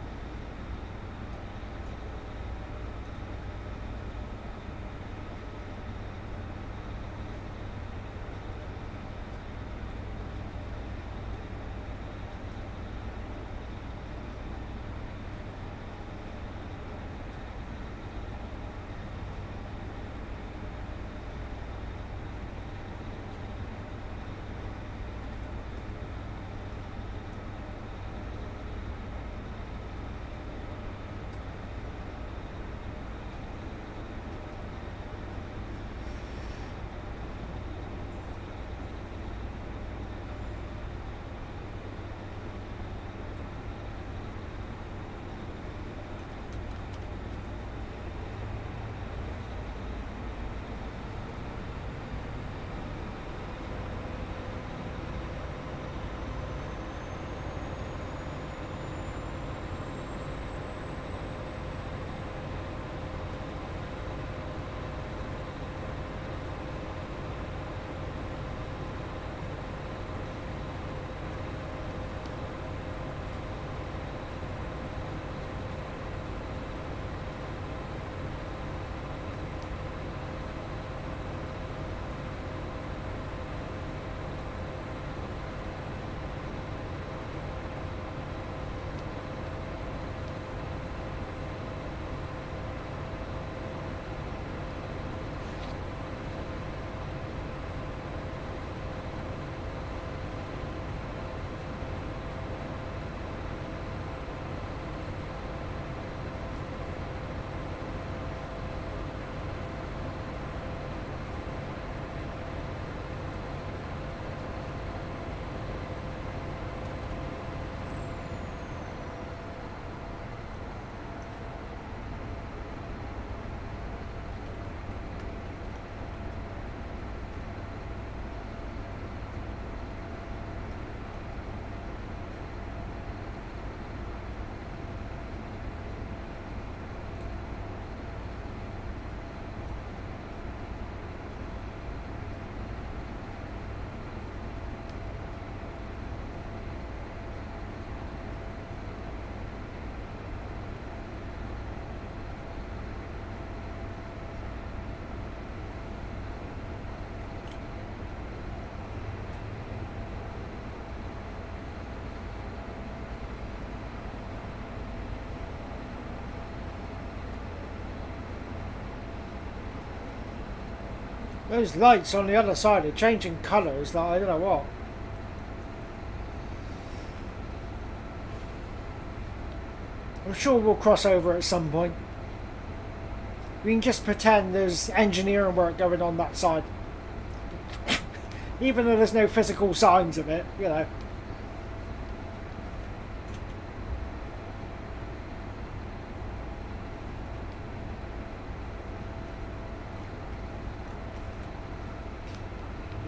Those lights on the other side are changing colours like I don't know what. I'm sure we'll cross over at some point. We can just pretend there's engineering work going on that side. Even though there's no physical signs of it, you know.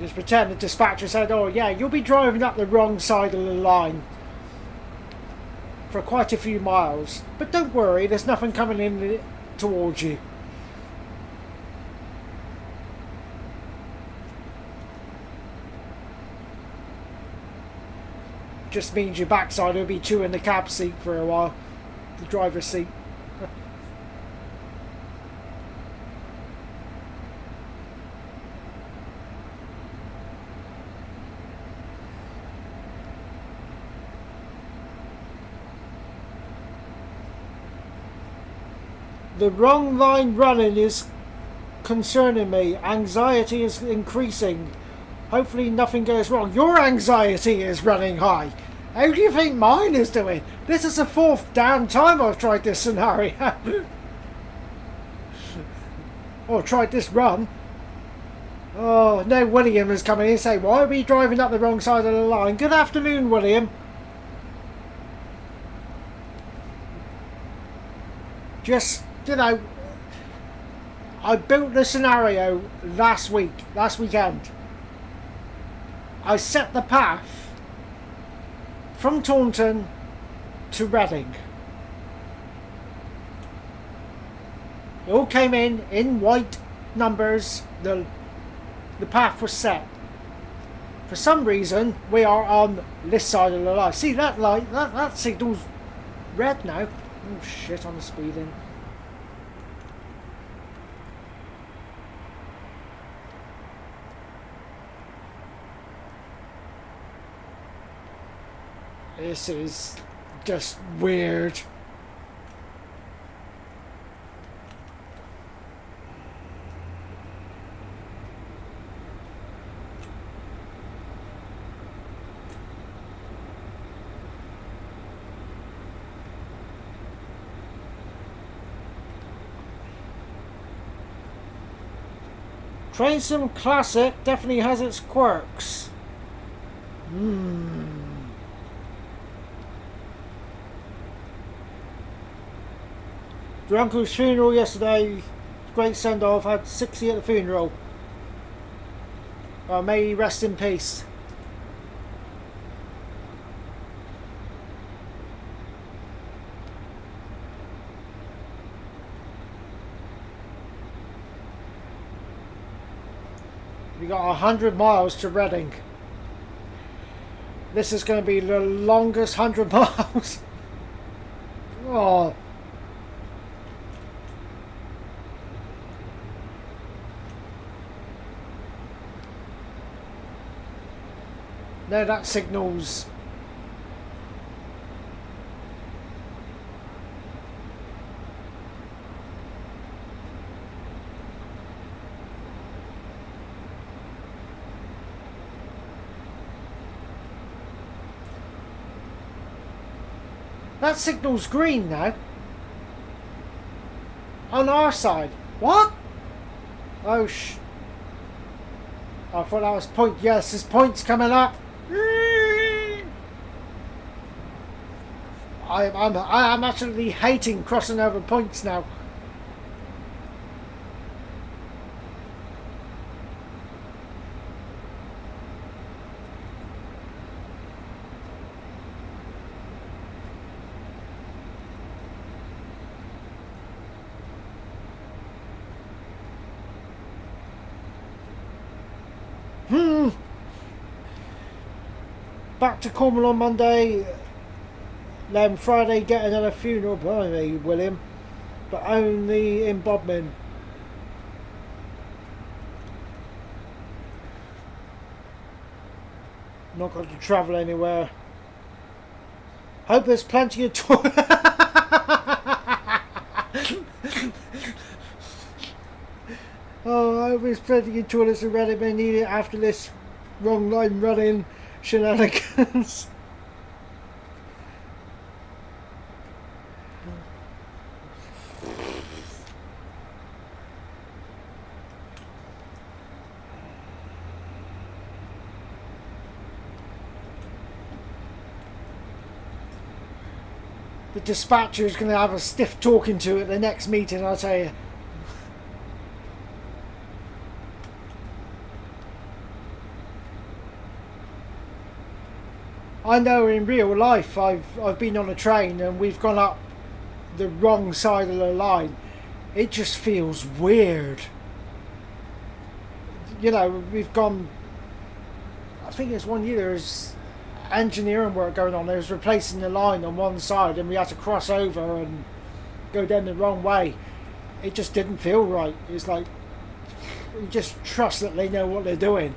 Just pretend the dispatcher said, oh yeah, you'll be driving up the wrong side of the line for quite a few miles. But don't worry, there's nothing coming in towards you. Just means your backside will be chewing the cab seat for a while. The driver's seat. The wrong line running is concerning me. Anxiety is increasing. Hopefully nothing goes wrong. Your anxiety is running high. How do you think mine is doing? This is the fourth damn time I've tried this scenario. or tried this run. Oh, no, William is coming in and saying, why are we driving up the wrong side of the line? Good afternoon, William. Just, you know, I built the scenario last weekend. I set the path from Taunton to Reading. It all came in white numbers. The path was set. For some reason, we are on this side of the line. See that light? That signal's red now. Oh shit, I'm speeding. This is just weird. Train Sim Classic definitely has its quirks. Your uncle's funeral yesterday, great send-off, had 60 at the funeral. May he rest in peace. We got 100 miles to Reading. This is going to be the longest 100 miles. Oh. No, that signals. That signal's green now. On our side. What? Oh I thought that was point. Yes, there's points coming up. I'm actually hating crossing over points now. Back to Cornwall on Monday. Then Friday get another funeral. Blimey, William. But only in Bodmin. Not got to travel anywhere. Hope there's plenty of toilet. Oh, I hope there's plenty of toilets in Reading. May need it after this wrong line running shenanigans. The dispatcher is going to have a stiff talking to at the next meeting, I'll tell you. I know in real life I've been on a train and we've gone up the wrong side of the line. It just feels weird. You know, we've gone, I think it's 1 year, there's engineering work going on. There's replacing the line on one side and we had to cross over and go down the wrong way. It just didn't feel right. It's like, you just trust that they know what they're doing.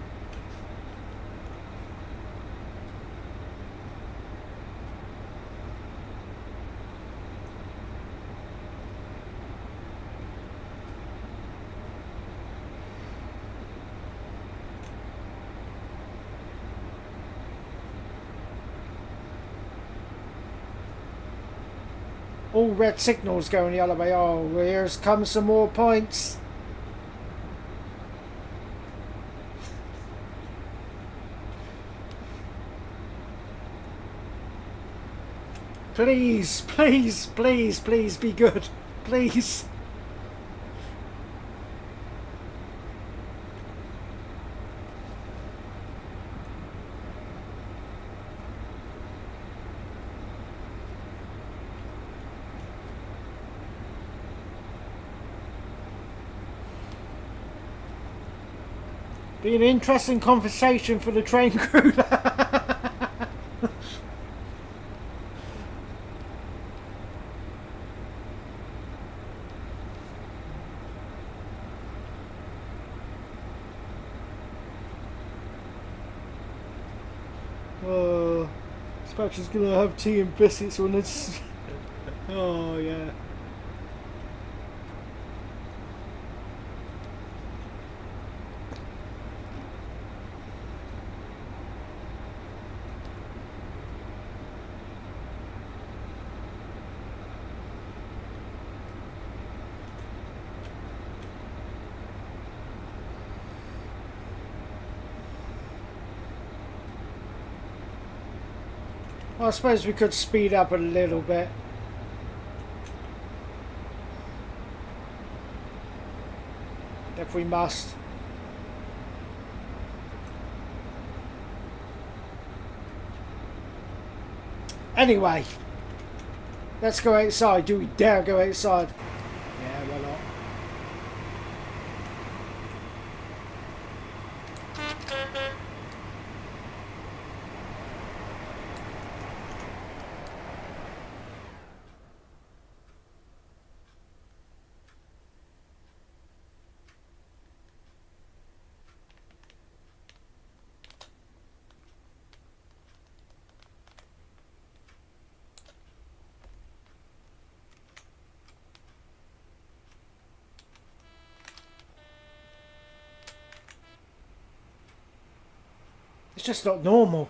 All red signals going the other way. Oh, here's come some more points. Please, please, please, please be good. Please. Be an interesting conversation for the train crew. Oh, I suppose she's gonna have tea and biscuits when it's. Oh yeah. Well, I suppose we could speed up a little bit. If we must. Anyway, let's go outside. Do we dare go outside? Yeah, why not? It's just not normal.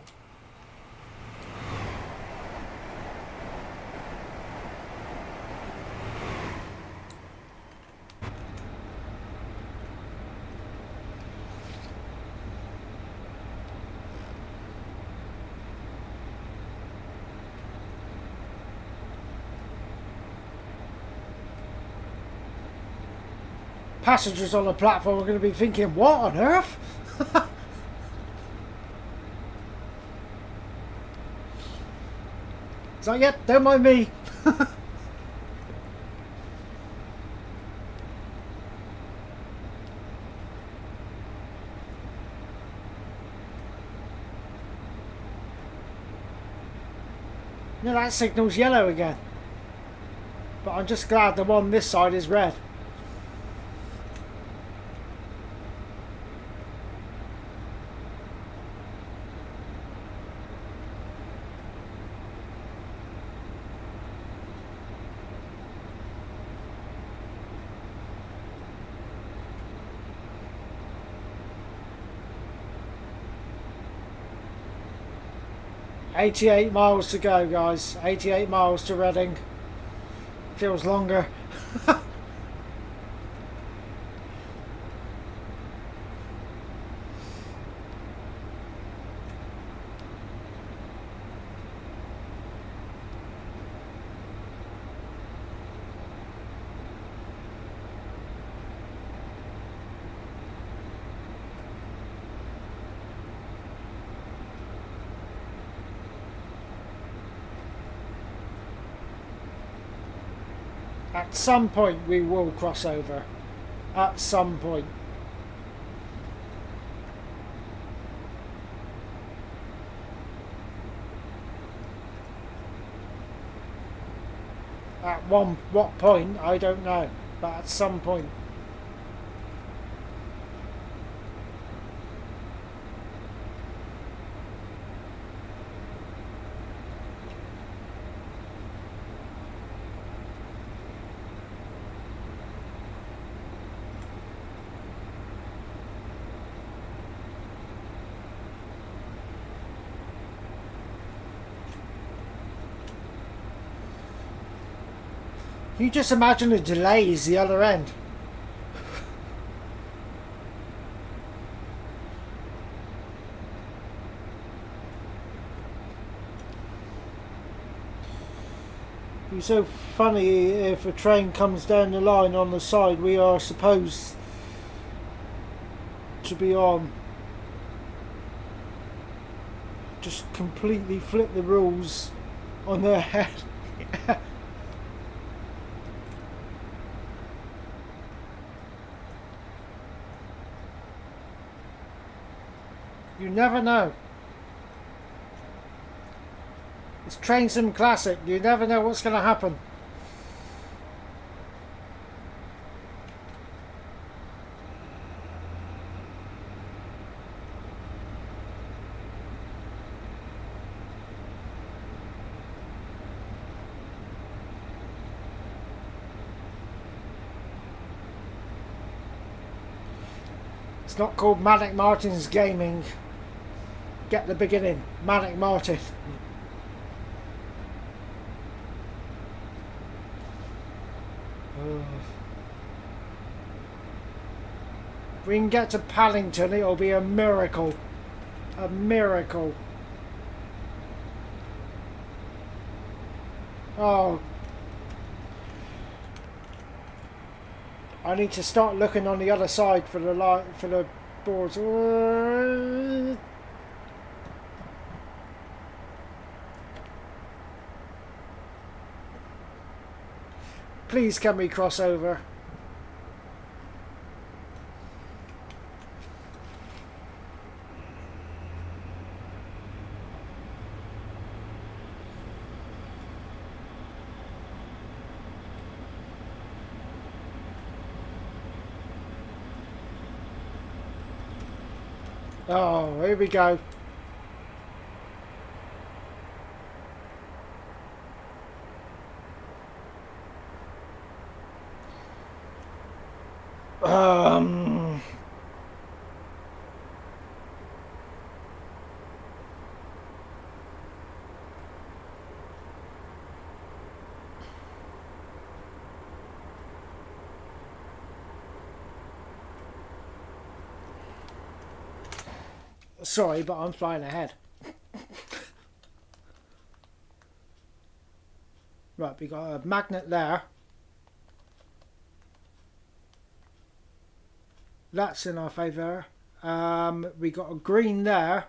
Passengers on the platform are going to be thinking, what on earth? It's like, yep, don't mind me. No, that signal's yellow again. But I'm just glad the one this side is red. "88 miles to go, guys. 88 miles to Reading. Feels longer." At some point we will cross over. At some point. At what point, I don't know. But at some point. You just imagine the delays the other end. be so funny if a train comes down the line on the side we are supposed to be on. Just completely flip the rules on their head. You never know. It's Train Sim Classic. You never know what's going to happen. It's not called Manic Martin's Gaming. Get the beginning. Manic Martin. If we can get to Paddington, it'll be a miracle. A miracle. Oh. I need to start looking on the other side for the light, for the boards. Please can we cross over? Oh, here we go. Sorry, but I'm flying ahead. Right, we got a magnet there. That's in our favour. We got a green there.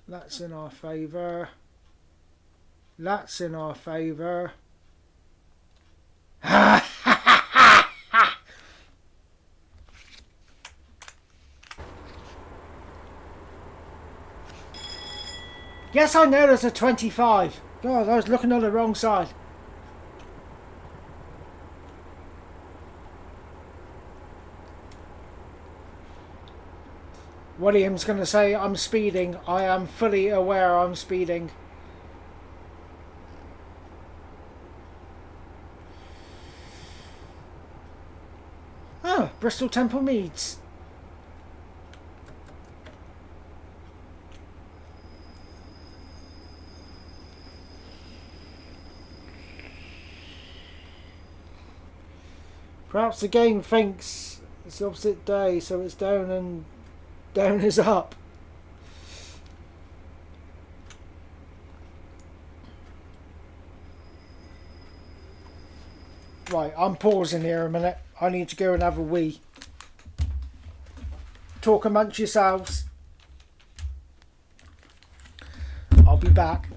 That's in our favour. That's in our favour. Yes, I know there's a 25. God, I was looking on the wrong side. William's going to say I'm speeding. I am fully aware I'm speeding. Oh, Bristol Temple Meads. Perhaps the game thinks it's the opposite day, so it's down and down is up. Right, I'm pausing here a minute. I need to go and have a wee. Talk amongst yourselves. I'll be back.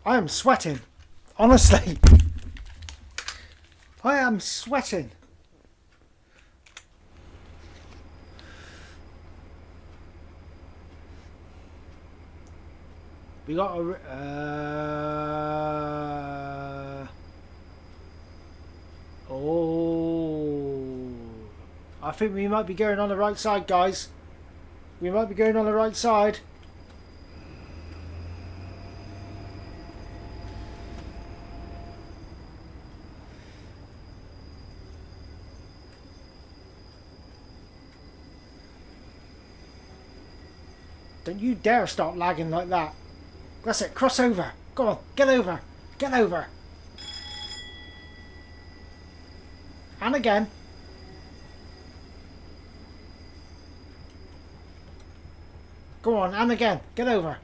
I am sweating. Honestly. I am sweating. We got a... oh. I think we might be going on the right side, guys. We might be going on the right side. Don't you dare start lagging like that. That's it, cross over. Go on, get over. Get over. And again. Go on, and again. Get over.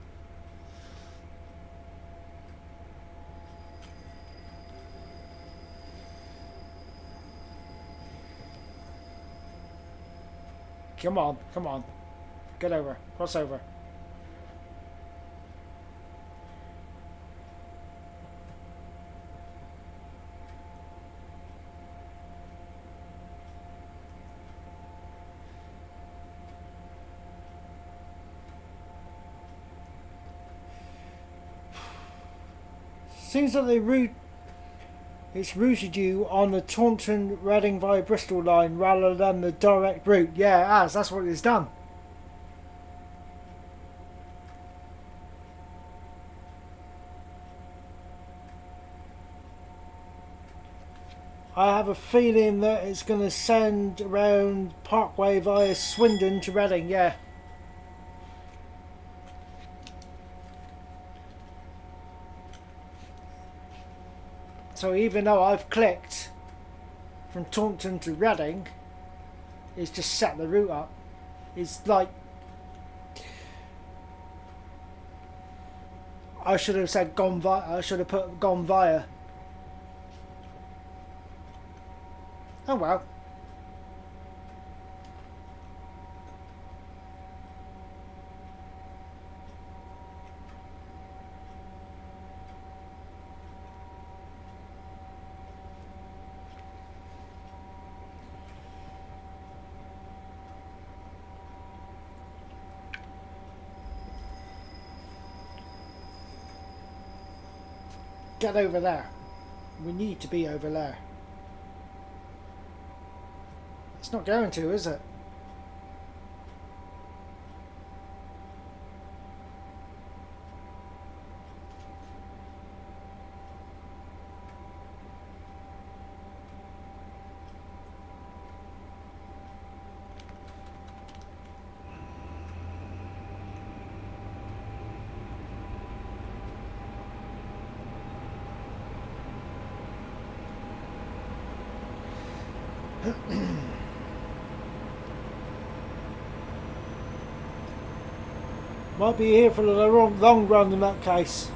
Come on, come on. Get over. Cross over. Seems like it's routed you on the Taunton, Reading via Bristol line rather than the direct route. Yeah, it has. That's what it's done. I have a feeling that it's going to send around Parkway via Swindon to Reading. Yeah. So even though I've clicked from Taunton to Reading, it's just set the route up. It's like, I should have said gone via. I should have put gone via. Oh well. Get over there. We need to be over there. It's not going to, is it? Might be here for the long run in that case.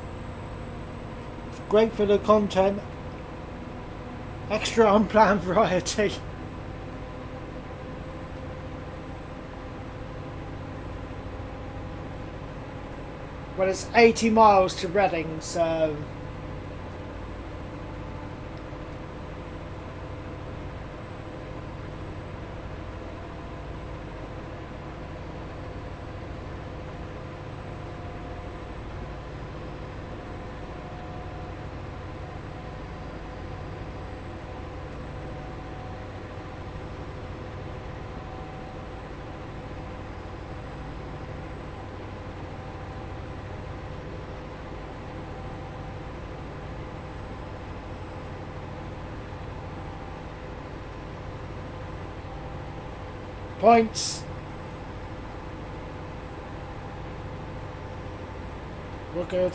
It's great for the content. Extra unplanned variety. Well, it's 80 miles to Reading, so... Points. We're good.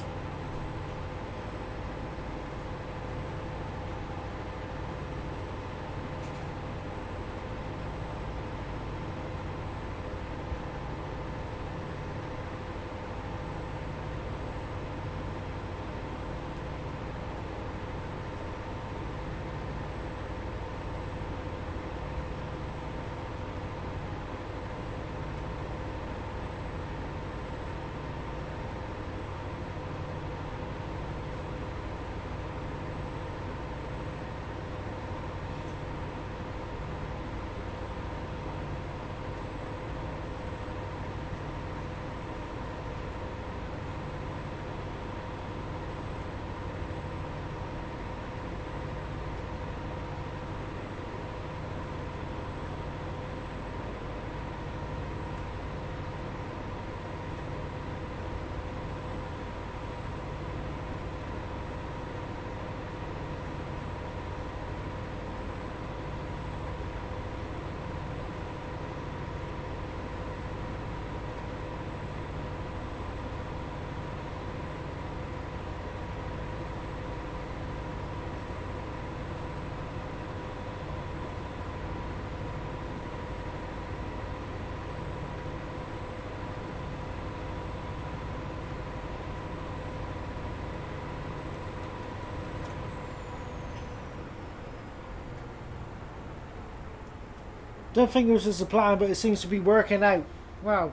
Don't think this was the plan, but it seems to be working out. Wow.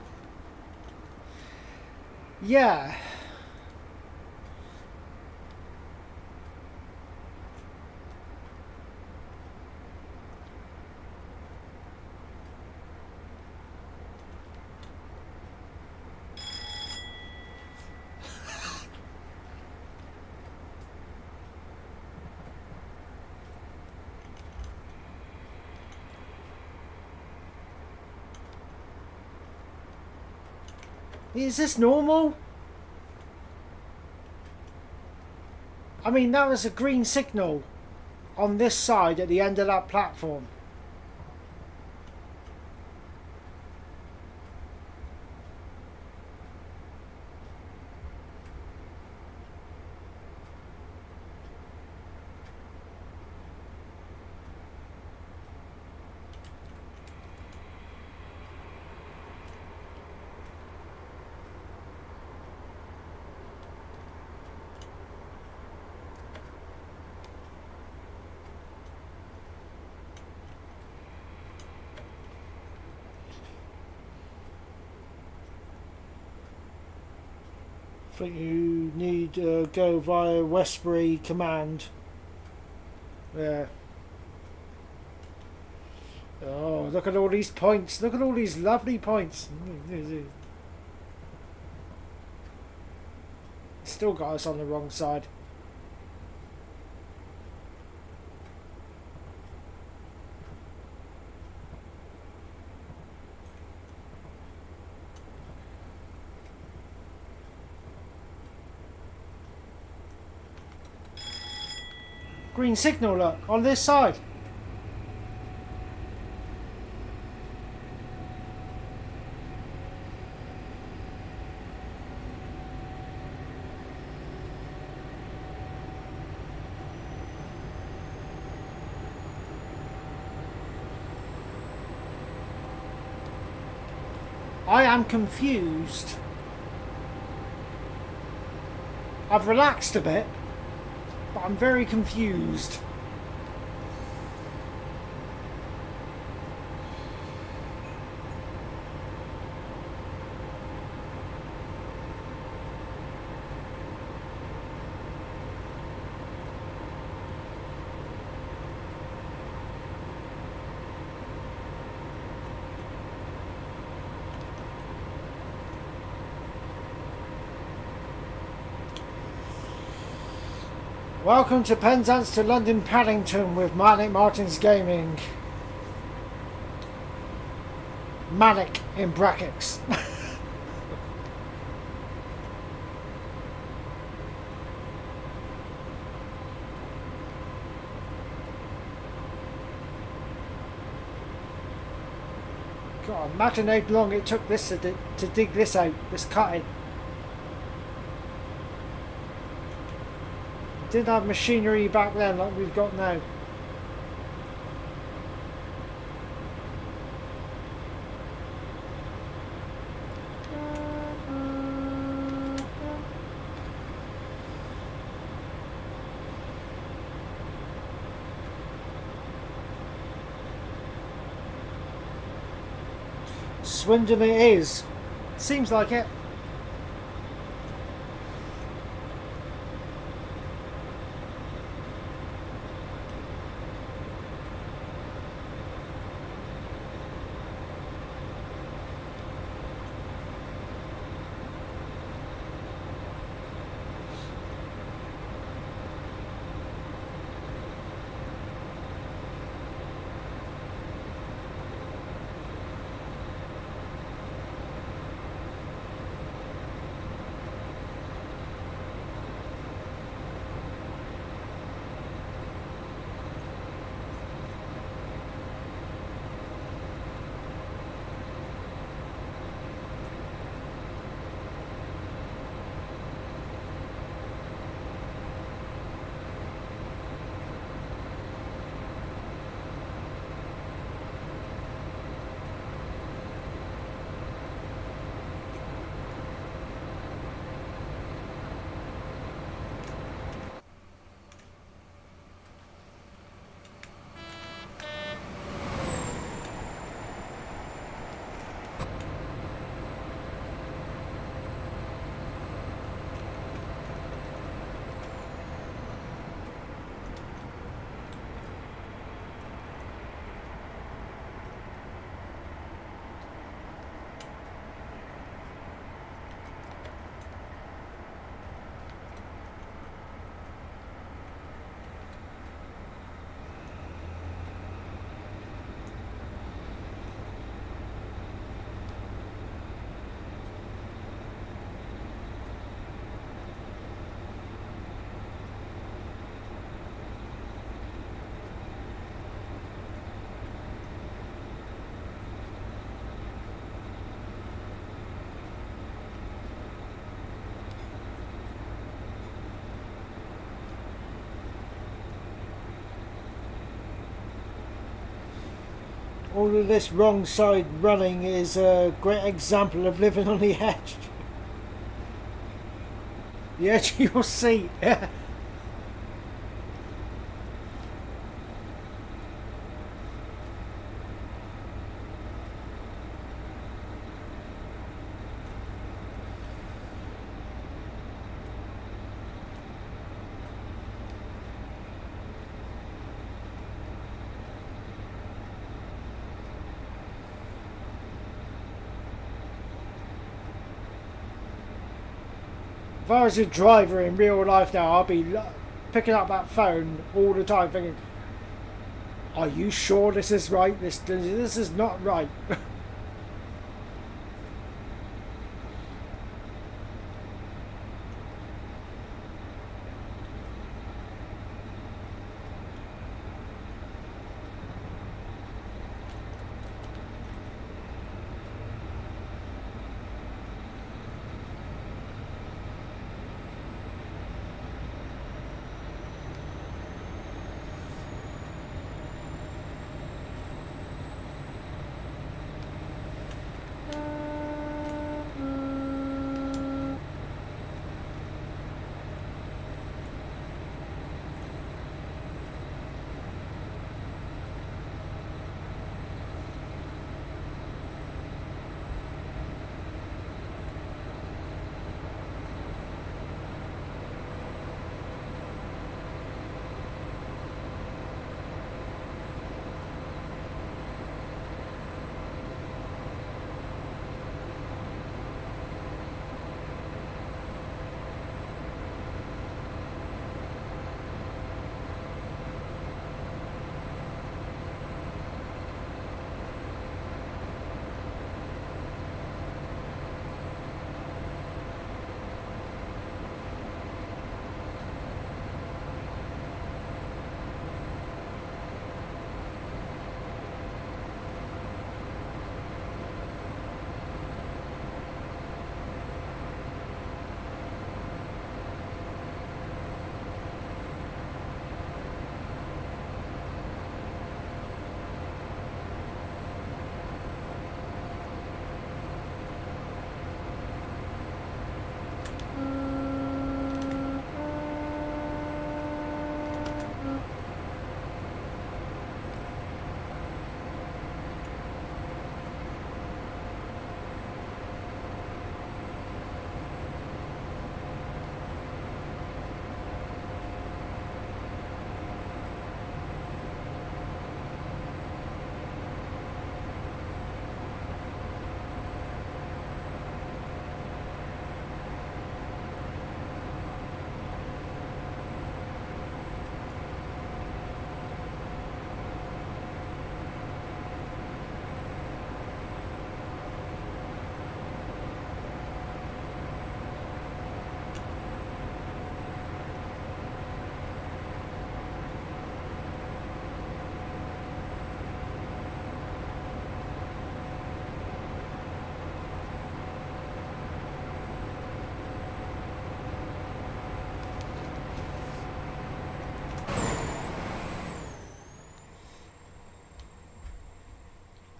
Yeah. Is this normal? I mean, that was a green signal on this side at the end of that platform. I think you need to go via Westbury Command. Yeah. Oh, look at all these points. Look at all these lovely points. Still got us on the wrong side. Green signal, look, on this side. I am confused. I've relaxed a bit, but I'm very confused. Welcome to Penzance to London Paddington with Manic Martin's Gaming. Manic in brackets. God, imagine how long it took this to dig this out, this cutting. Didn't have machinery back then like we've got now. Swindon it is. Seems like it. all of this wrong side running is a great example of living on the edge. The edge of your seat. If I was a driver in real life now, I'd be picking up that phone all the time thinking, are you sure this is right? This is not right.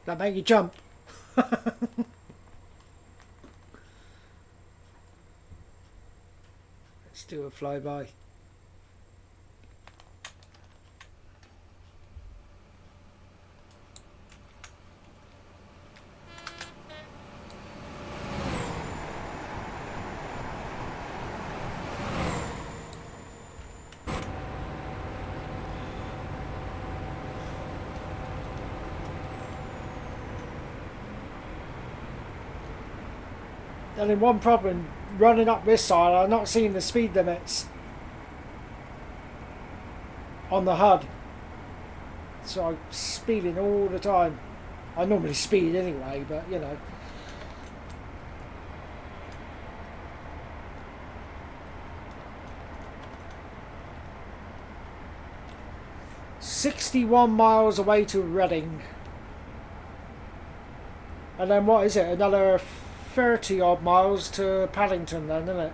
That make you jump. Let's do a flyby. And in one problem, running up this side, I'm not seeing the speed limits on the HUD. So I'm speeding all the time. I normally speed anyway, but you know. "61 miles away to Reading." And then what is it? Another 30 odd miles to Paddington then, isn't it?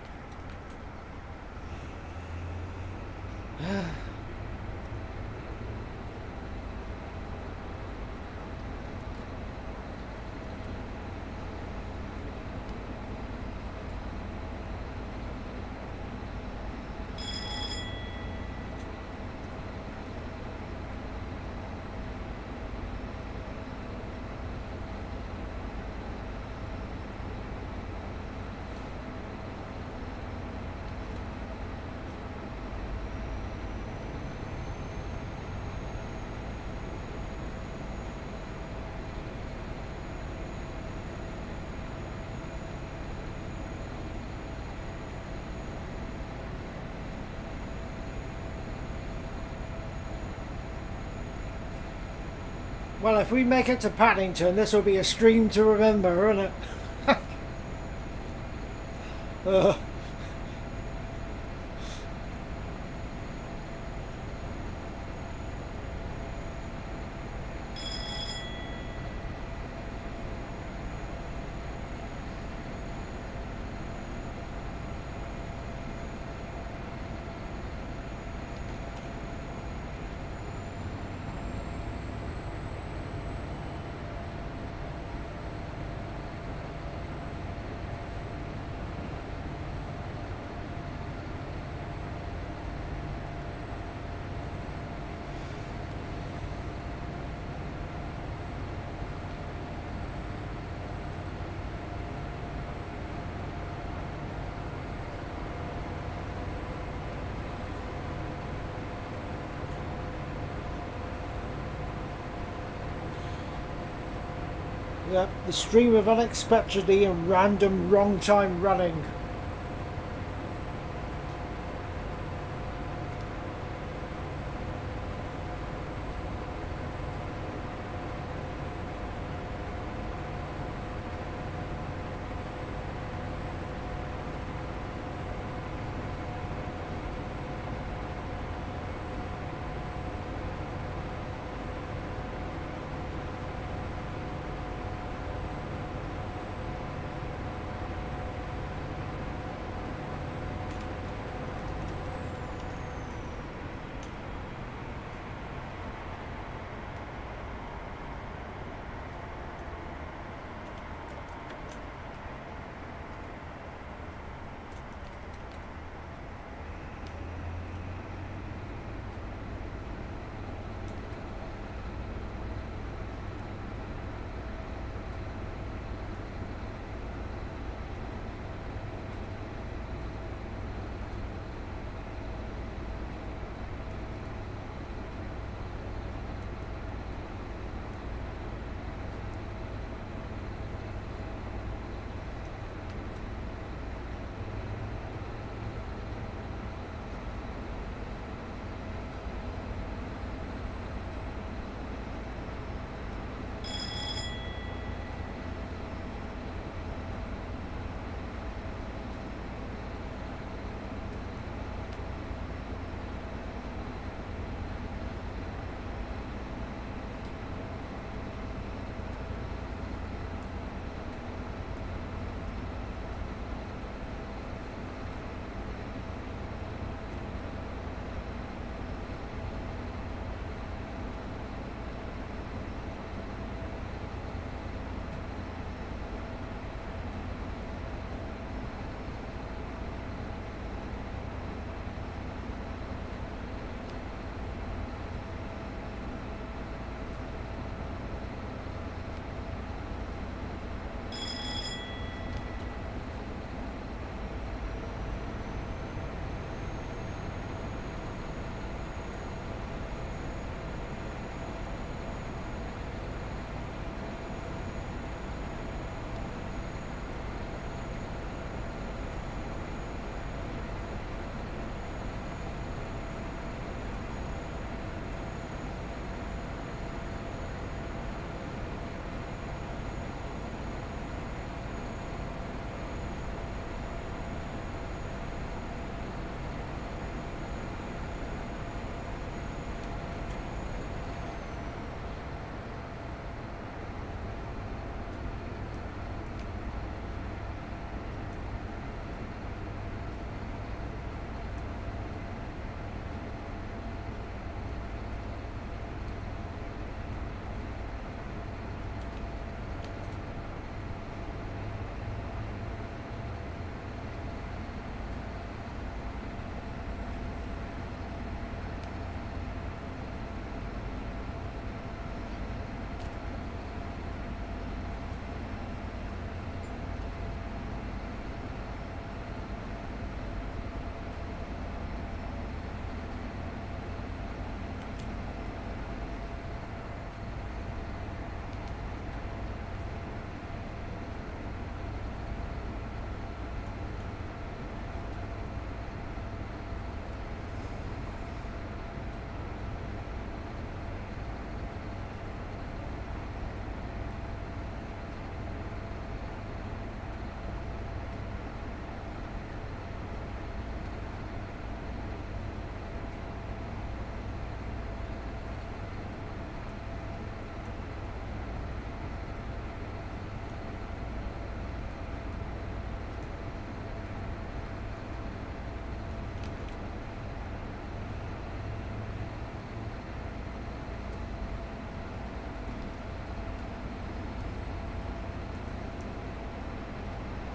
Well, if we make it to Paddington, this will be a stream to remember, won't it? uh. Yep, the stream of unexpectedly and random wrong time running.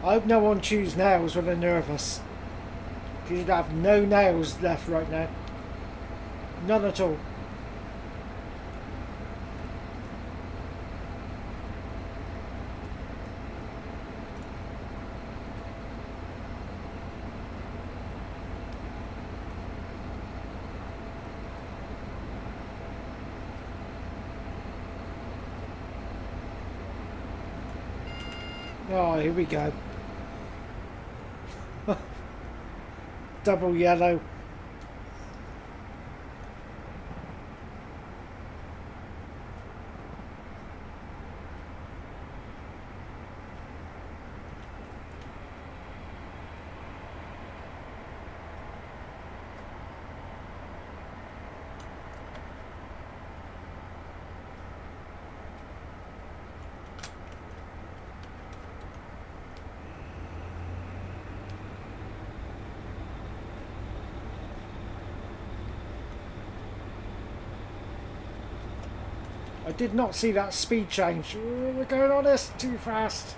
I hope no one chews nails when they're nervous. Because you'd have no nails left right now. None at all. Oh, here we go. Double yellow. I did not see that speed change. We're going on this too fast.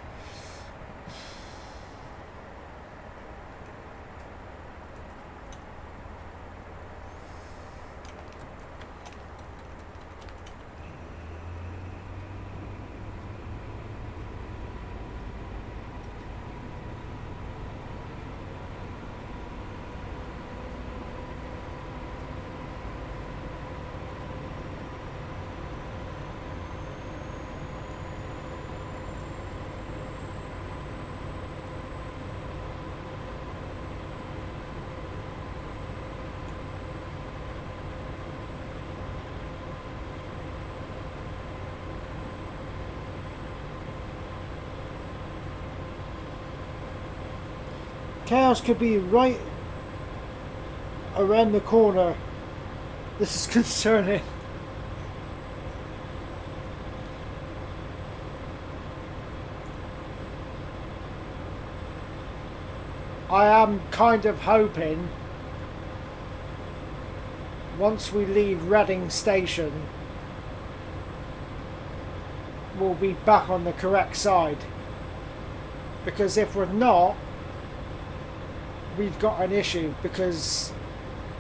Chaos could be right around the corner. This is concerning. I am kind of hoping once we leave Reading Station we'll be back on the correct side, because if we're not, we've got an issue, because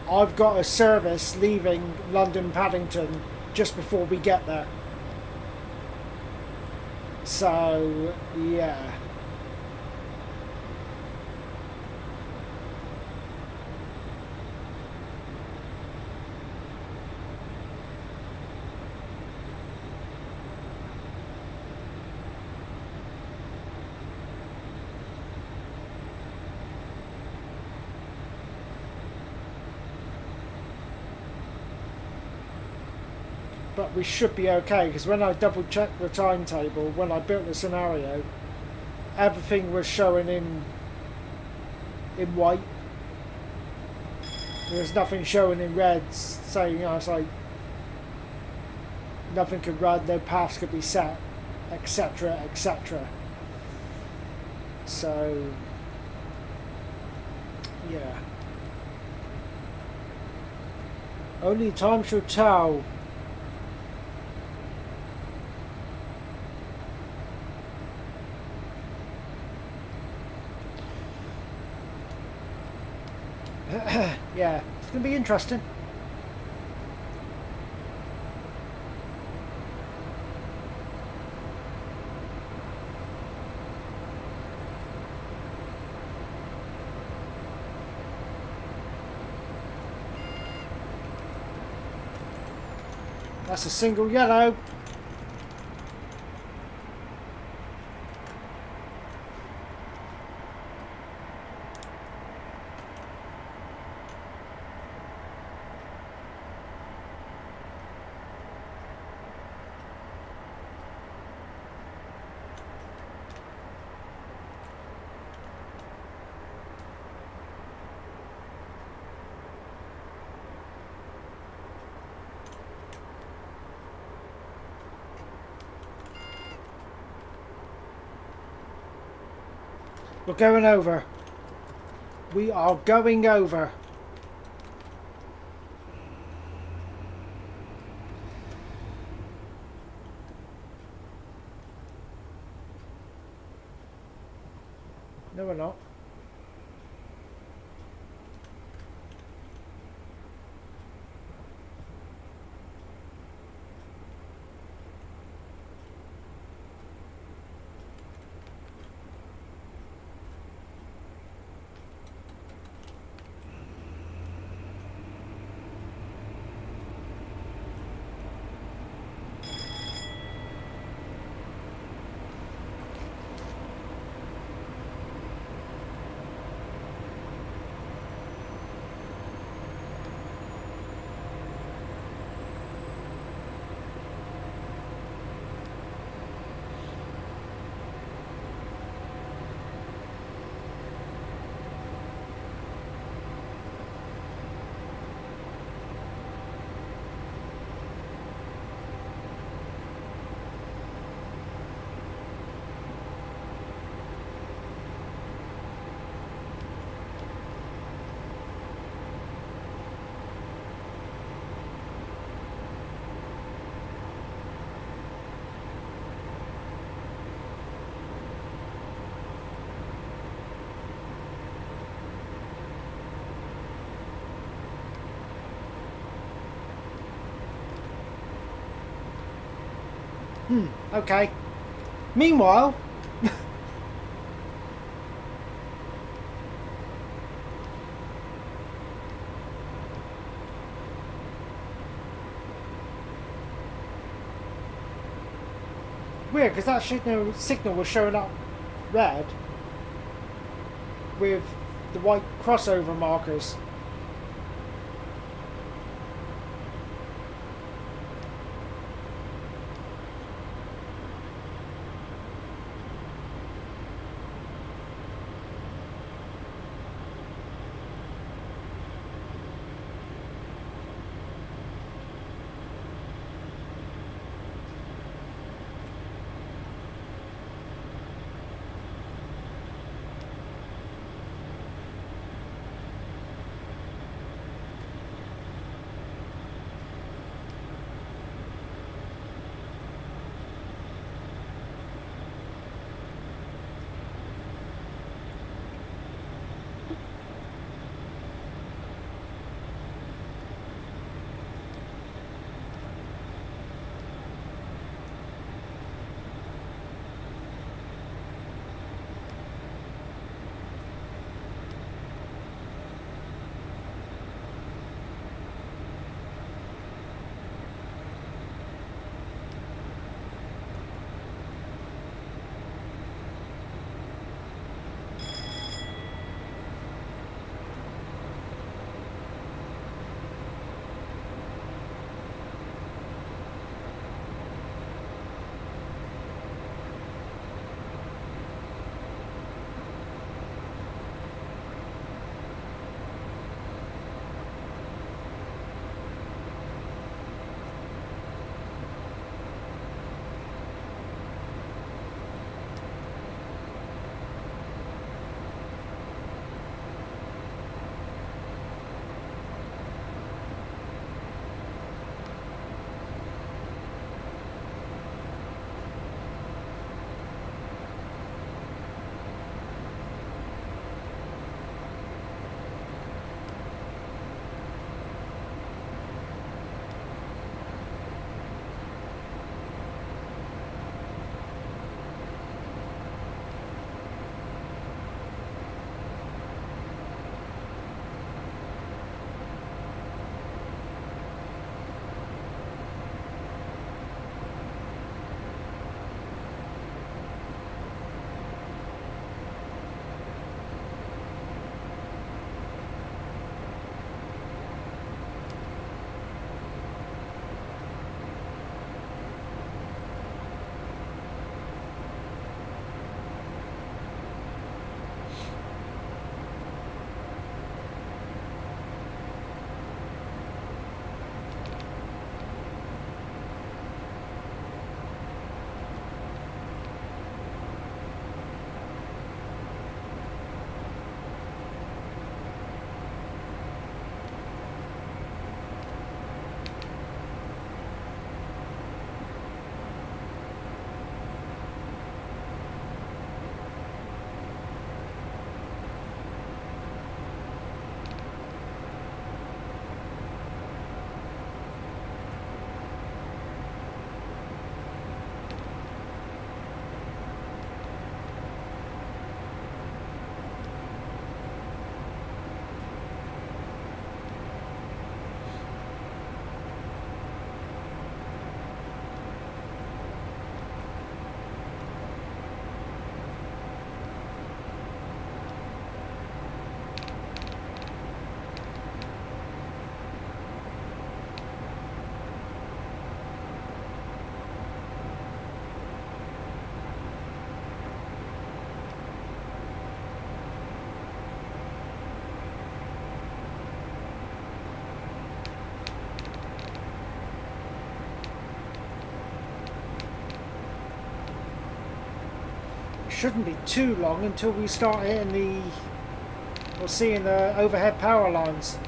I've got a service leaving London Paddington just before we get there. So yeah. But we should be okay, because when I double checked the timetable, when I built the scenario, everything was showing in white. There was nothing showing in red, saying, you know, it's like nothing could run, no paths could be set, etc, etc. So yeah, only time shall tell. Yeah, it's going to be interesting. That's a single yellow. We're going over. We are going over. not. Okay. Meanwhile, weird, because that signal was showing up red with the white crossover markers. shouldn't be too long until we start hitting the, or seeing the overhead power lines.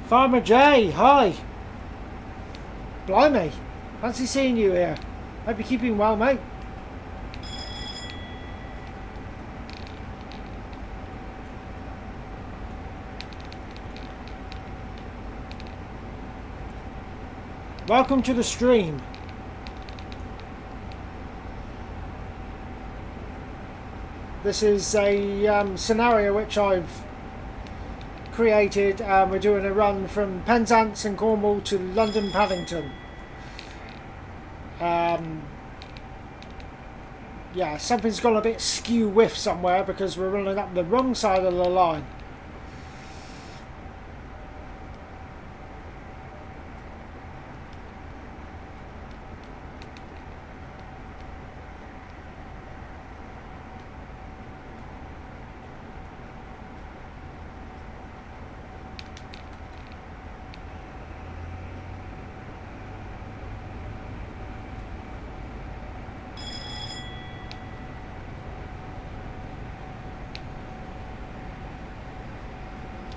Farmer J, hi! Blimey, fancy seeing you here. Hope you're keeping well, mate. Welcome to the stream. This is a scenario which I've created. We're doing a run from Penzance in Cornwall to London Paddington. Yeah, something's gone a bit skew whiff somewhere because we're running up the wrong side of the line.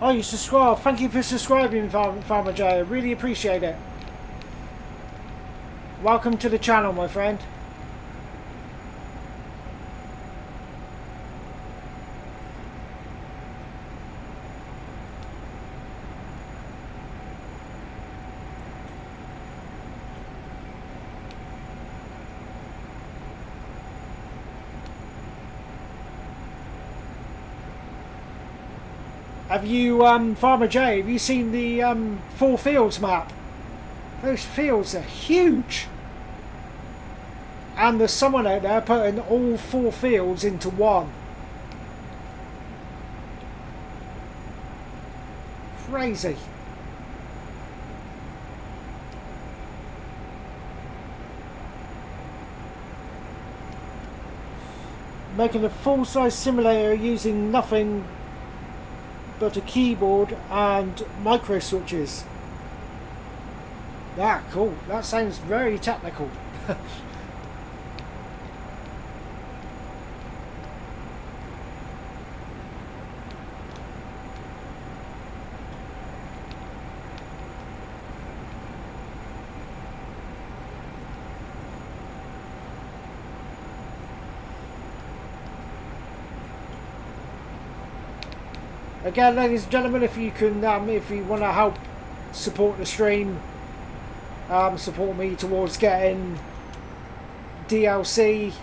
Oh, you subscribe. Thank you for subscribing, Farmer J. I really appreciate it. Welcome to the channel, my friend. Have you, Farmer J, have you seen the 4 fields map? Those fields are huge. And there's someone out there putting all 4 fields into one. Crazy. Making a full-size simulator using nothing but a keyboard and micro switches. Ah, cool. That sounds very technical. Again, ladies and gentlemen, if you can, if you want to help support the stream, support me towards getting DLC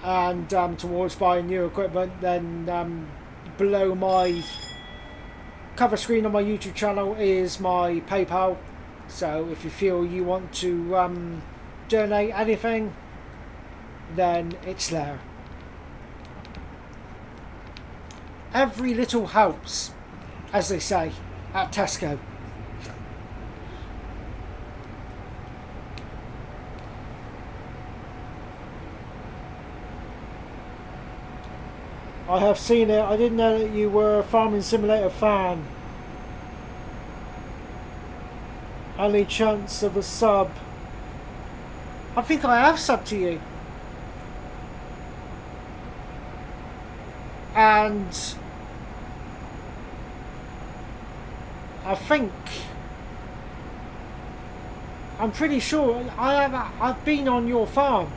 and towards buying new equipment, then below my cover screen on my YouTube channel is my PayPal. So if you feel you want to donate anything, then it's there. Every little helps, as they say at Tesco. I have seen it. I didn't know that you were a Farming Simulator fan. Any chance of a sub? I think I have subbed to you. And I'm pretty sure I've been on your farm.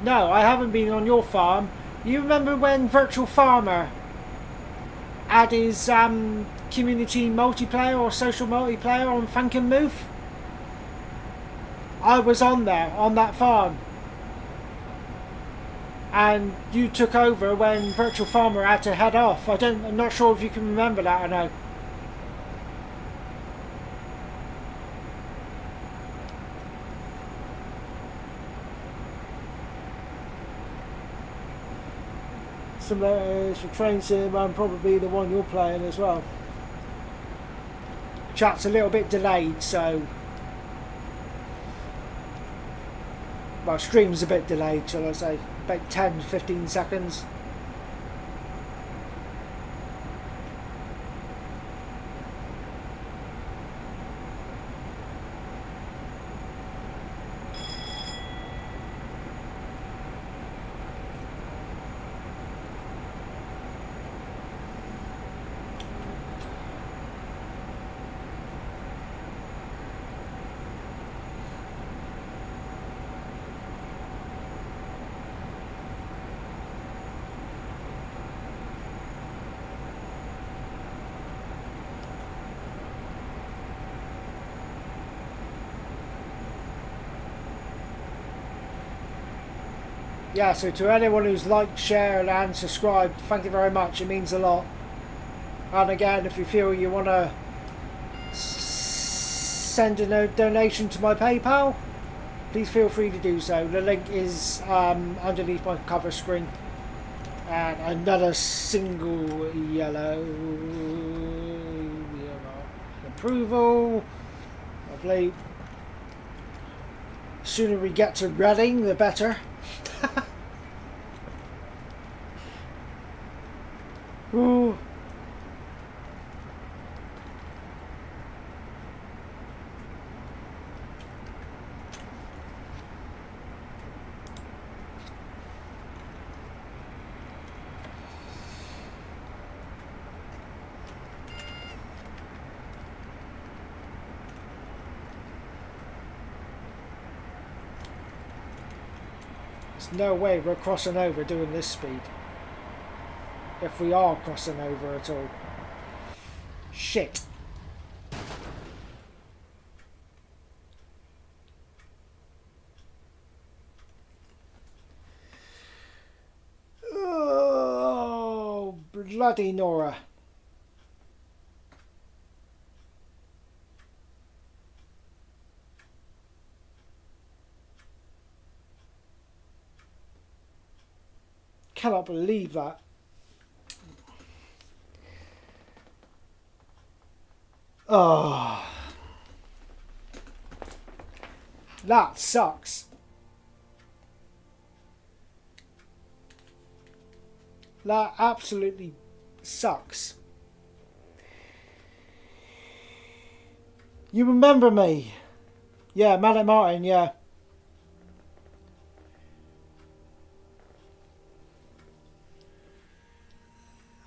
No, I haven't been on your farm. You remember when Virtual Farmer had his community multiplayer or social multiplayer on Funk and Move? I was on there, on that farm. And you took over when Virtual Farmer had to head off. I'm not sure if you can remember that or no. simulators for train sim and probably the one you're playing as well. Chat's a little bit delayed, so well, stream's a bit delayed, shall I say, about 10-15 seconds. Yeah, so to anyone who's liked, shared and subscribed, thank you very much, it means a lot. And again, if you feel you want to send in a donation to my PayPal, please feel free to do so. The link is underneath my cover screen. And another single yellow approval. Lovely. The sooner we get to Reading, the better. Ooh. There's no way we're crossing over doing this speed. If we are crossing over at all. Shit. Oh, bloody Nora. Cannot believe that. Oh, that sucks. That absolutely sucks. You remember me? Yeah, Man at Martin, yeah.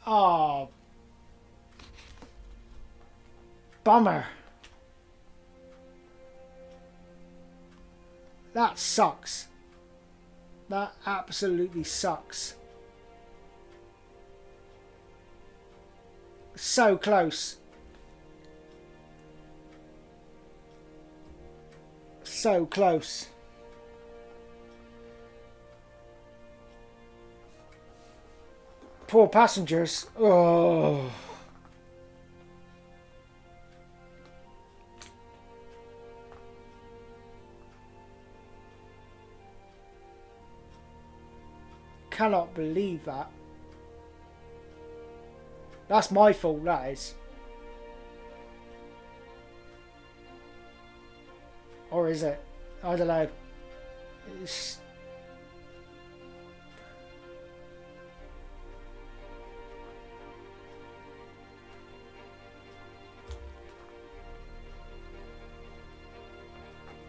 Oh, bummer. That sucks. That absolutely sucks. So close. So close. Poor passengers. Oh. Cannot believe that. That's my fault, that is. Or is it? I don't know. It's...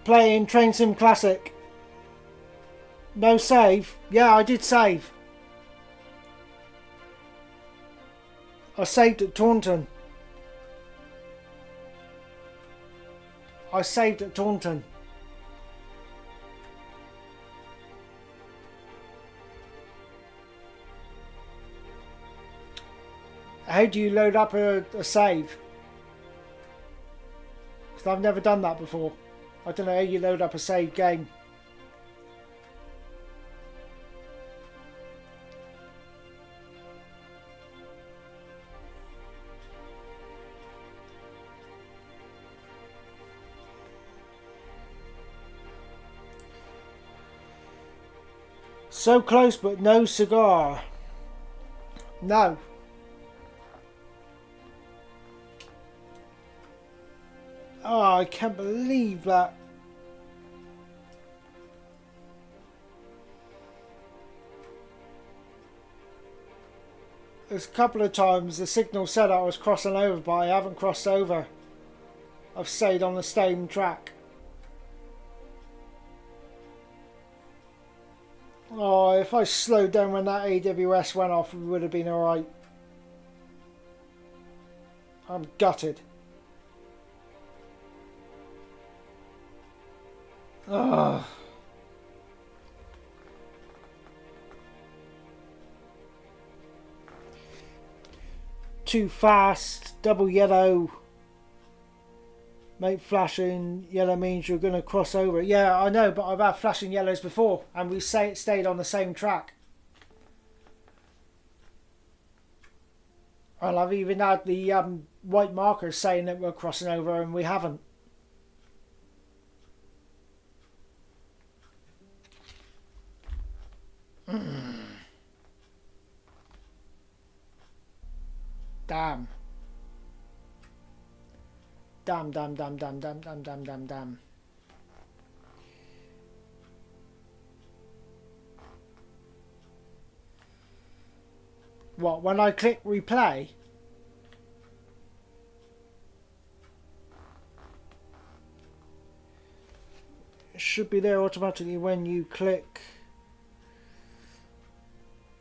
Playing Train Sim Classic. No save. Yeah, I did save. I saved at Taunton. I saved at Taunton. How do you load up a save? Because I've never done that before. I don't know how you load up a save game. So close but no cigar. No. Oh, I can't believe that. There's a couple of times the signal said I was crossing over, but I haven't crossed over. I've stayed on the same track. Oh, if I slowed down when that AWS went off, it would have been alright. I'm gutted. Ugh. Too fast, double yellow. Make flashing yellow means you're going to cross over. Yeah, I know, but I've had flashing yellows before, and we stayed on the same track. And I've even had the white markers saying that we're crossing over, and we haven't. Damn. Damn. What, when I click replay? It should be there automatically when you click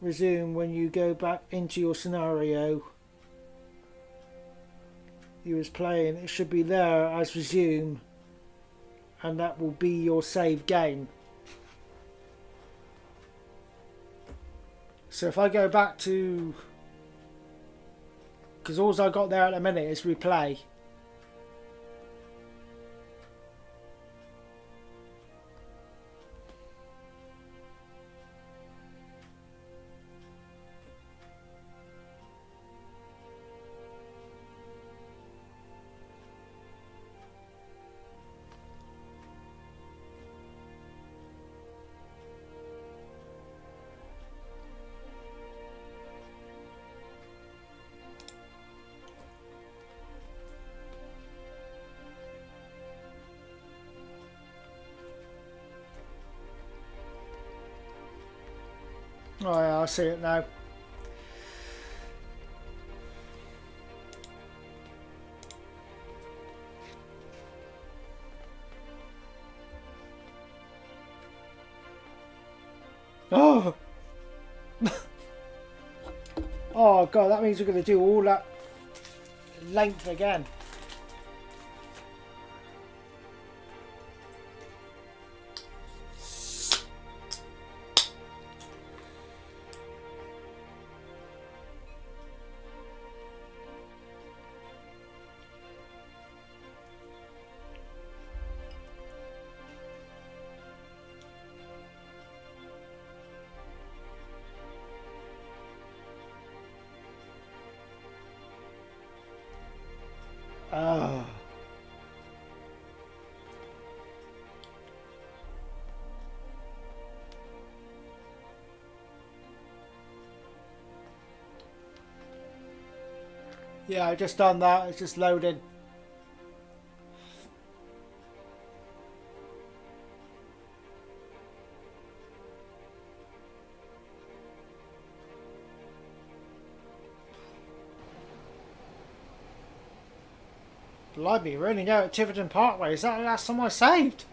resume, when you go back into your scenario. He was playing, it should be there as resume, and that will be your save game. So if I go back to, because all I got there at the minute is replay. Oh yeah, I see it now. Oh! Oh god, that means we're going to do all that length again. Oh. Yeah, I just done that. It's just loaded. Blimey, we're only now at Tiverton Parkway. Is that the last time I saved?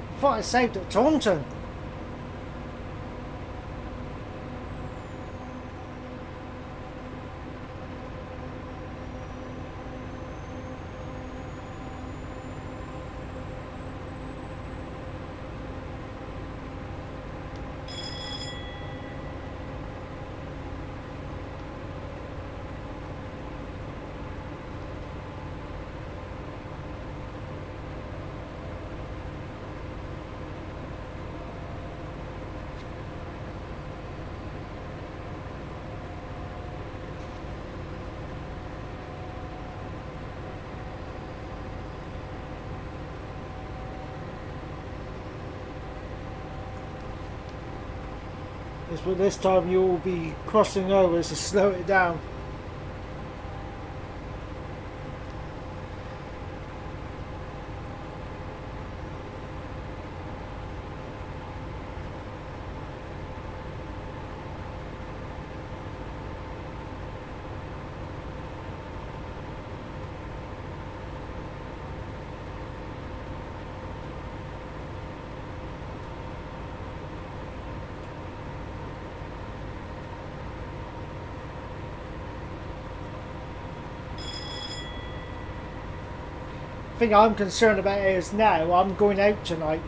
I thought I saved at Taunton. but this time you'll be crossing over to slow it down. The thing I'm concerned about is now I'm going out tonight.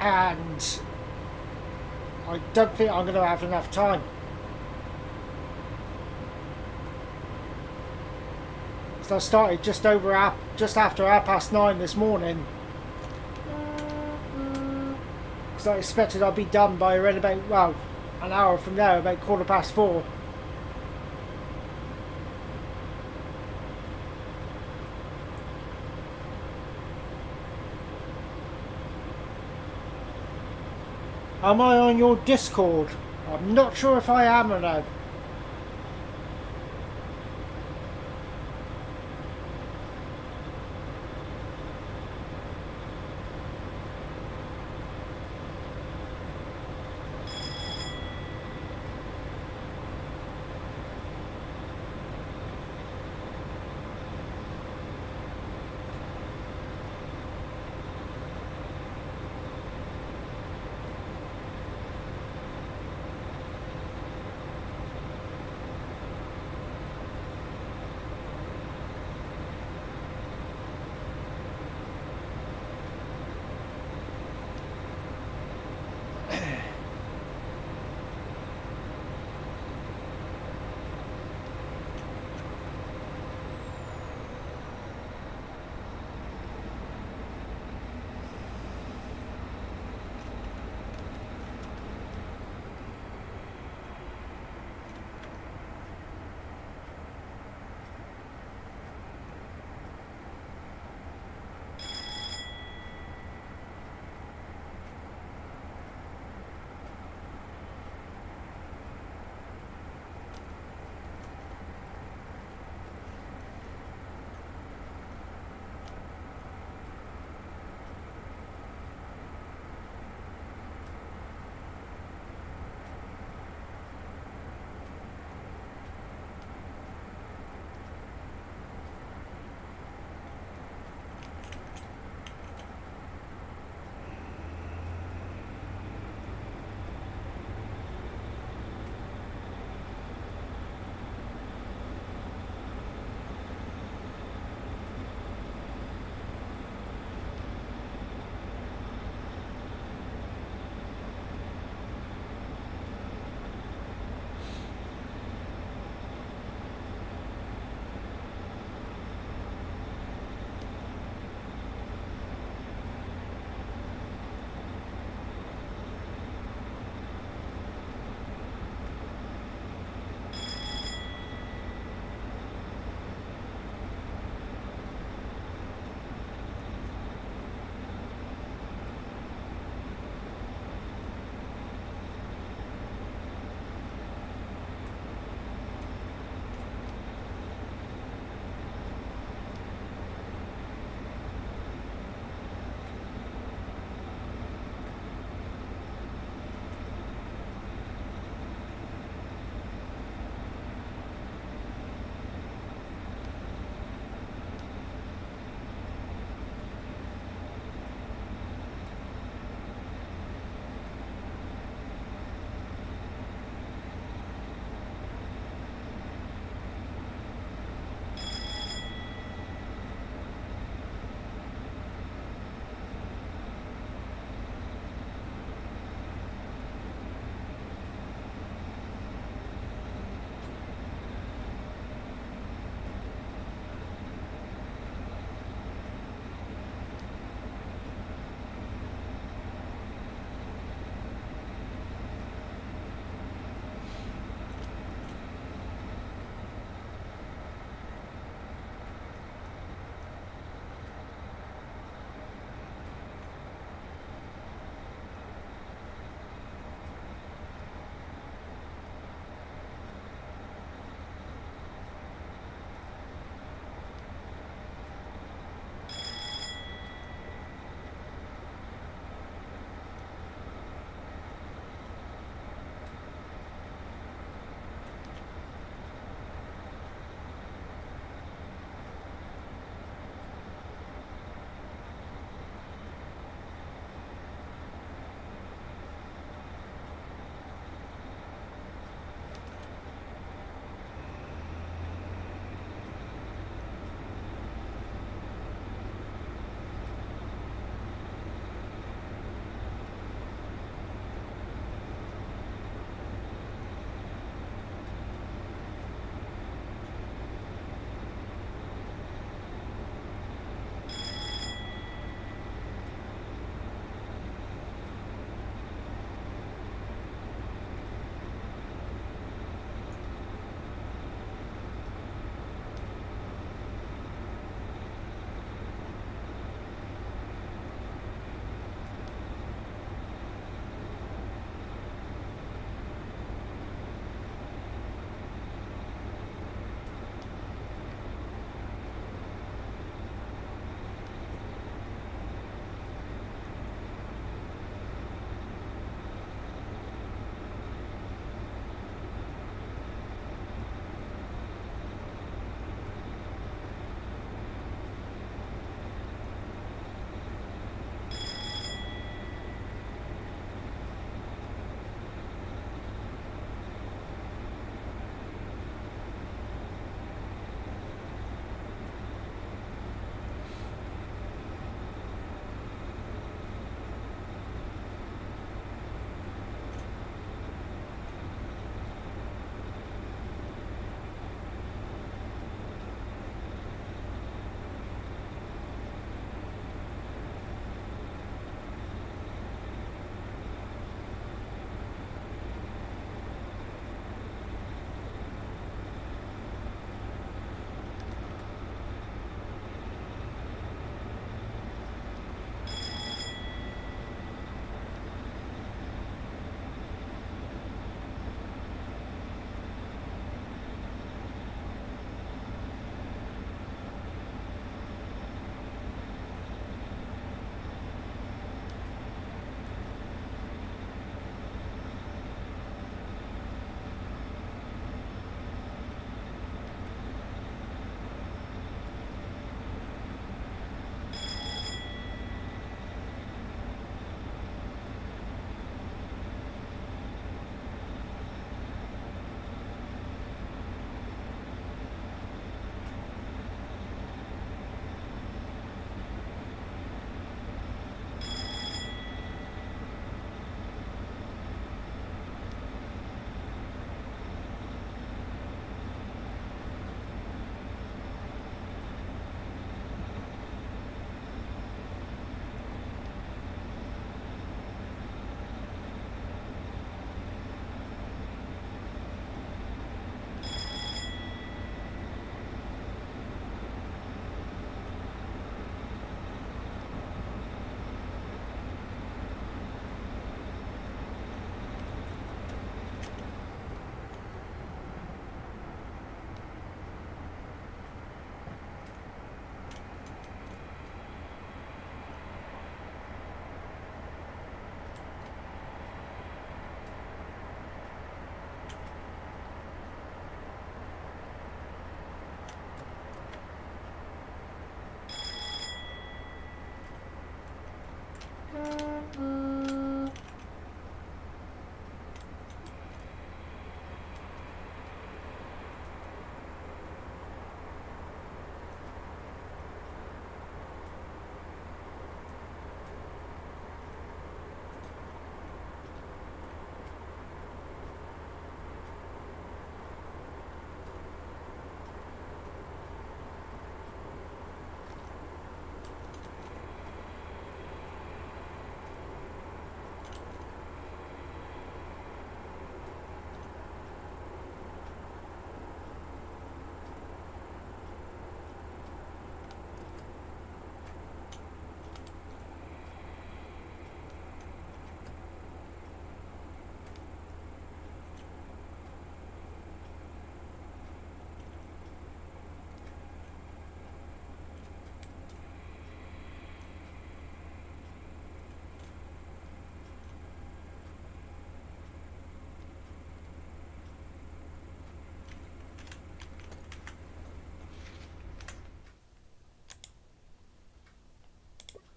And I don't think I'm going to have enough time. So I started just after 9:30 this morning. Because I expected I'd be done by around about, well, an hour from now, about 4:15. Am I on your Discord? I'm not sure if I am or no.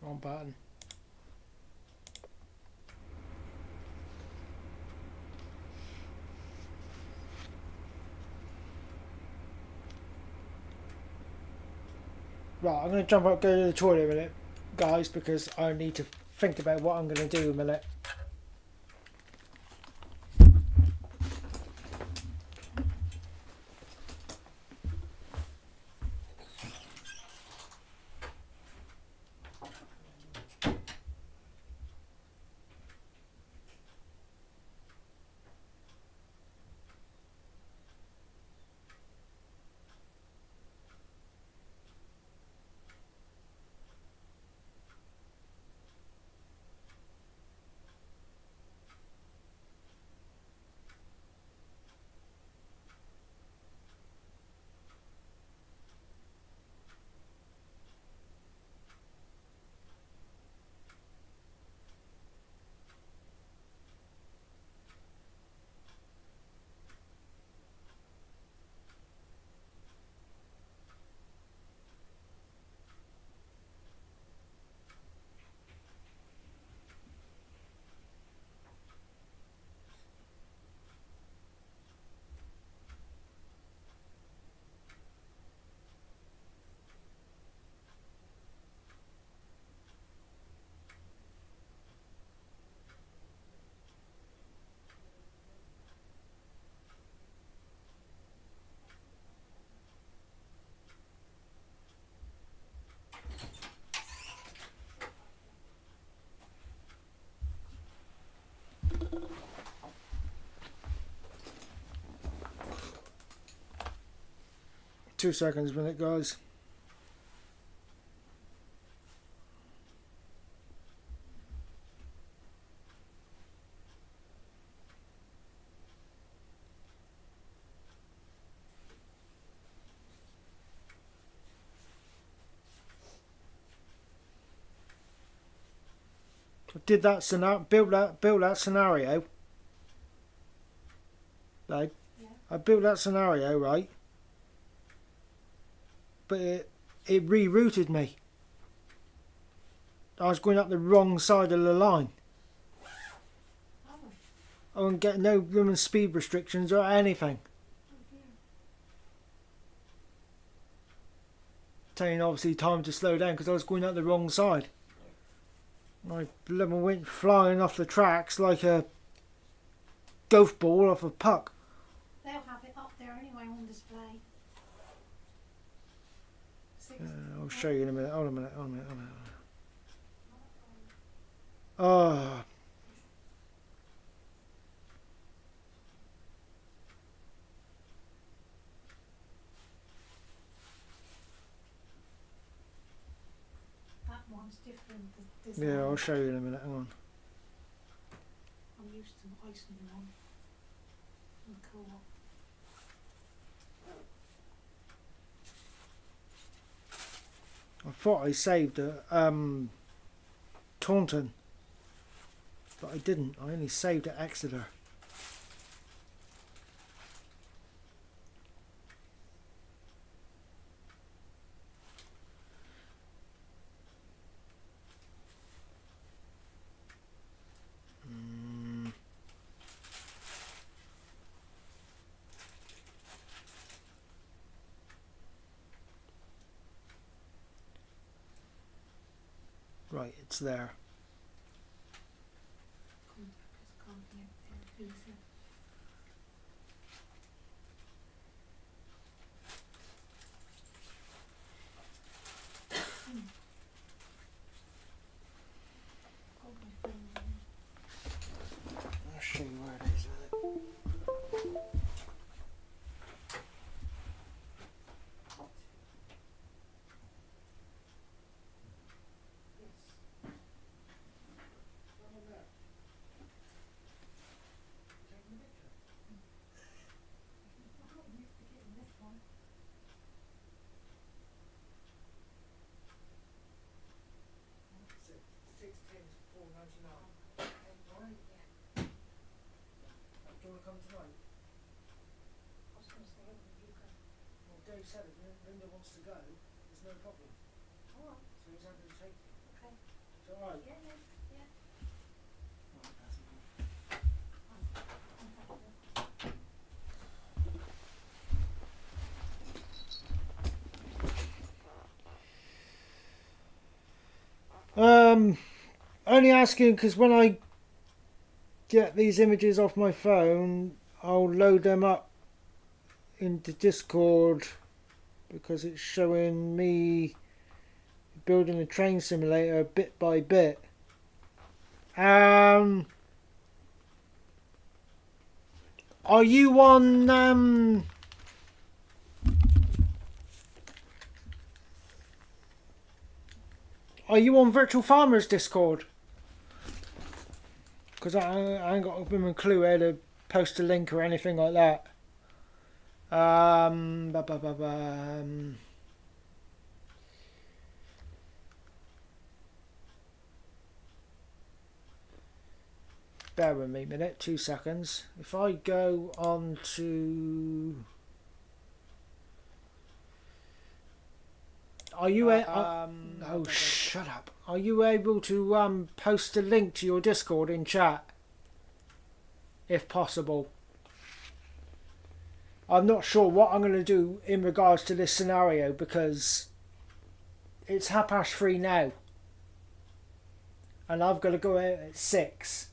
Wrong button. Right, I'm going to jump up, go to the toilet a minute, guys, because I need to think about what I'm going to do in a minute. 2 seconds, minute, guys. I did that scenario, built that scenario. Like, yeah. I built that scenario, right? But it rerouted me. I was going up the wrong side of the line. I wouldn't get no room and speed restrictions or anything. Taking obviously time to slow down because I was going up the wrong side. I went flying off the tracks like a golf ball off a puck. They'll have it up there anyway on display. I'll show you in a minute. Hold on a minute. Oh. That one's different. Yeah, I'll show you in a minute. Hang on. I'm used to icing them on the co-op. I thought I saved Taunton, but I didn't. I only saved at Exeter. Right, it's there. I'll show you where it is. Come tonight? I was going to stay over if you can. Well, Dave said if Linda wants to go, there's no problem. Alright. So he's happy to take you. Okay. alright. Yeah, yeah, yeah. Only asking because when I get these images off my phone, I'll load them up into Discord because it's showing me building a train simulator bit by bit. Are you on Virtual Farmers Discord? Because I ain't got a clue how to post a link or anything like that. Bear with me a minute, 2 seconds. If I go on to... Are you oh, shut up. Are you able to post a link to your Discord in chat? If possible. I'm not sure what I'm going to do in regards to this scenario because it's 3:30 now. And I've got to go out at 6.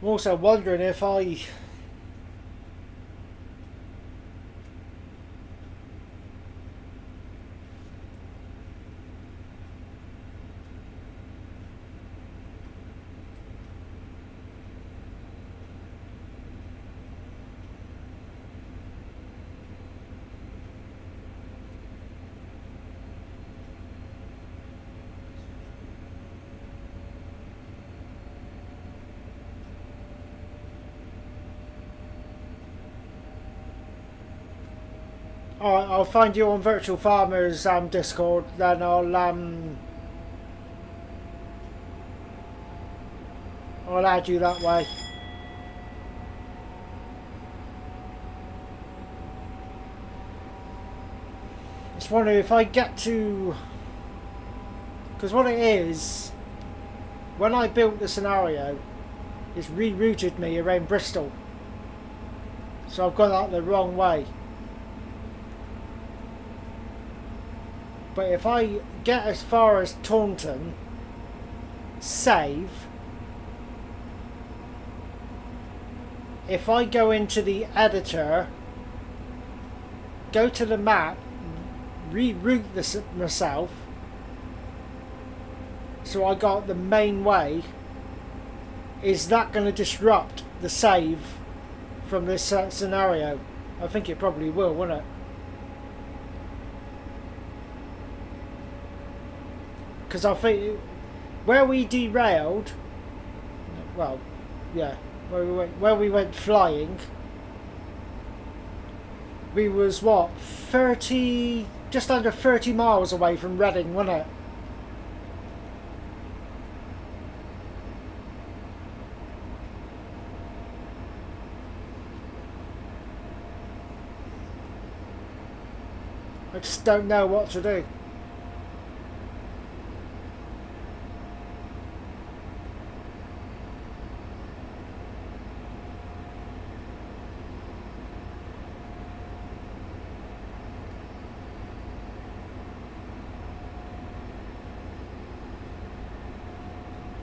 I'm also wondering if I... Alright, I'll find you on Virtual Farmers Discord, then I'll add you that way. Just wondering if I get to... Because what it is, when I built the scenario, it's rerouted me around Bristol. So I've gone out the wrong way. But if I get as far as Taunton, save, if I go into the editor, go to the map, reroute this myself, so I got the main way, is that going to disrupt the save from this scenario? I think it probably will, won't it? Because I think where we derailed, well, yeah, where we went flying. We was what, 30, just under 30 miles away from Reading, wasn't it? I just don't know what to do.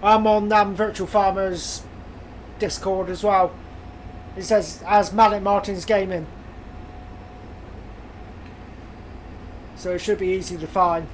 I'm on Virtual Farmers Discord as well. It says as Mallet Martins Gaming, so it should be easy to find.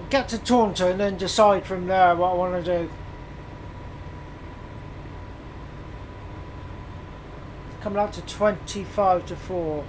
Get to Taunton and decide from there what I want to do. Coming out to 25 to 4.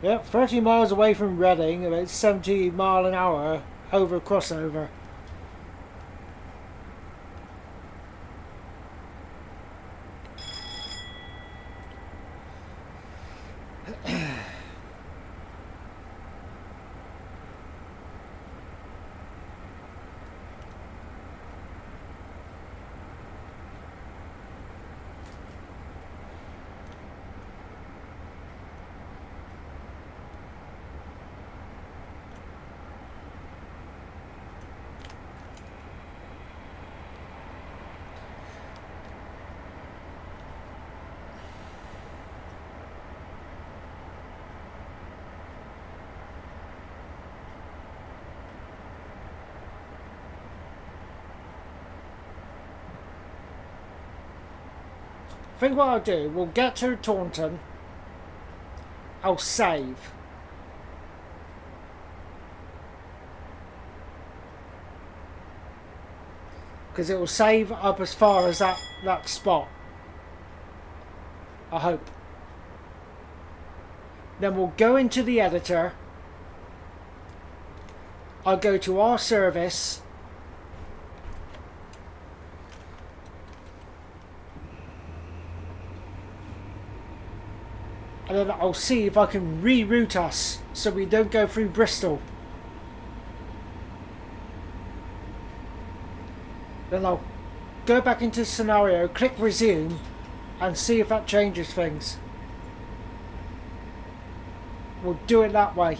Yep, 30 miles away from Reading, about 70 mile an hour over crossover. I think what I'll do, we'll get to Taunton, I'll save. Because it will save up as far as that spot. I hope. Then we'll go into the editor. I'll go to our service. And then I'll see if I can reroute us so we don't go through Bristol. Then I'll go back into scenario, click resume, and see if that changes things. We'll do it that way.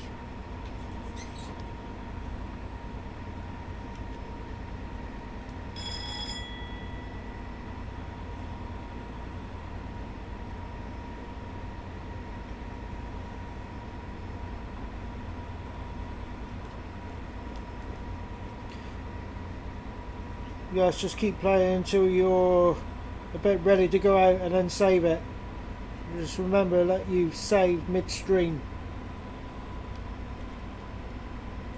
Yes, just keep playing until you're a bit ready to go out and then save it. Just remember, let you save midstream.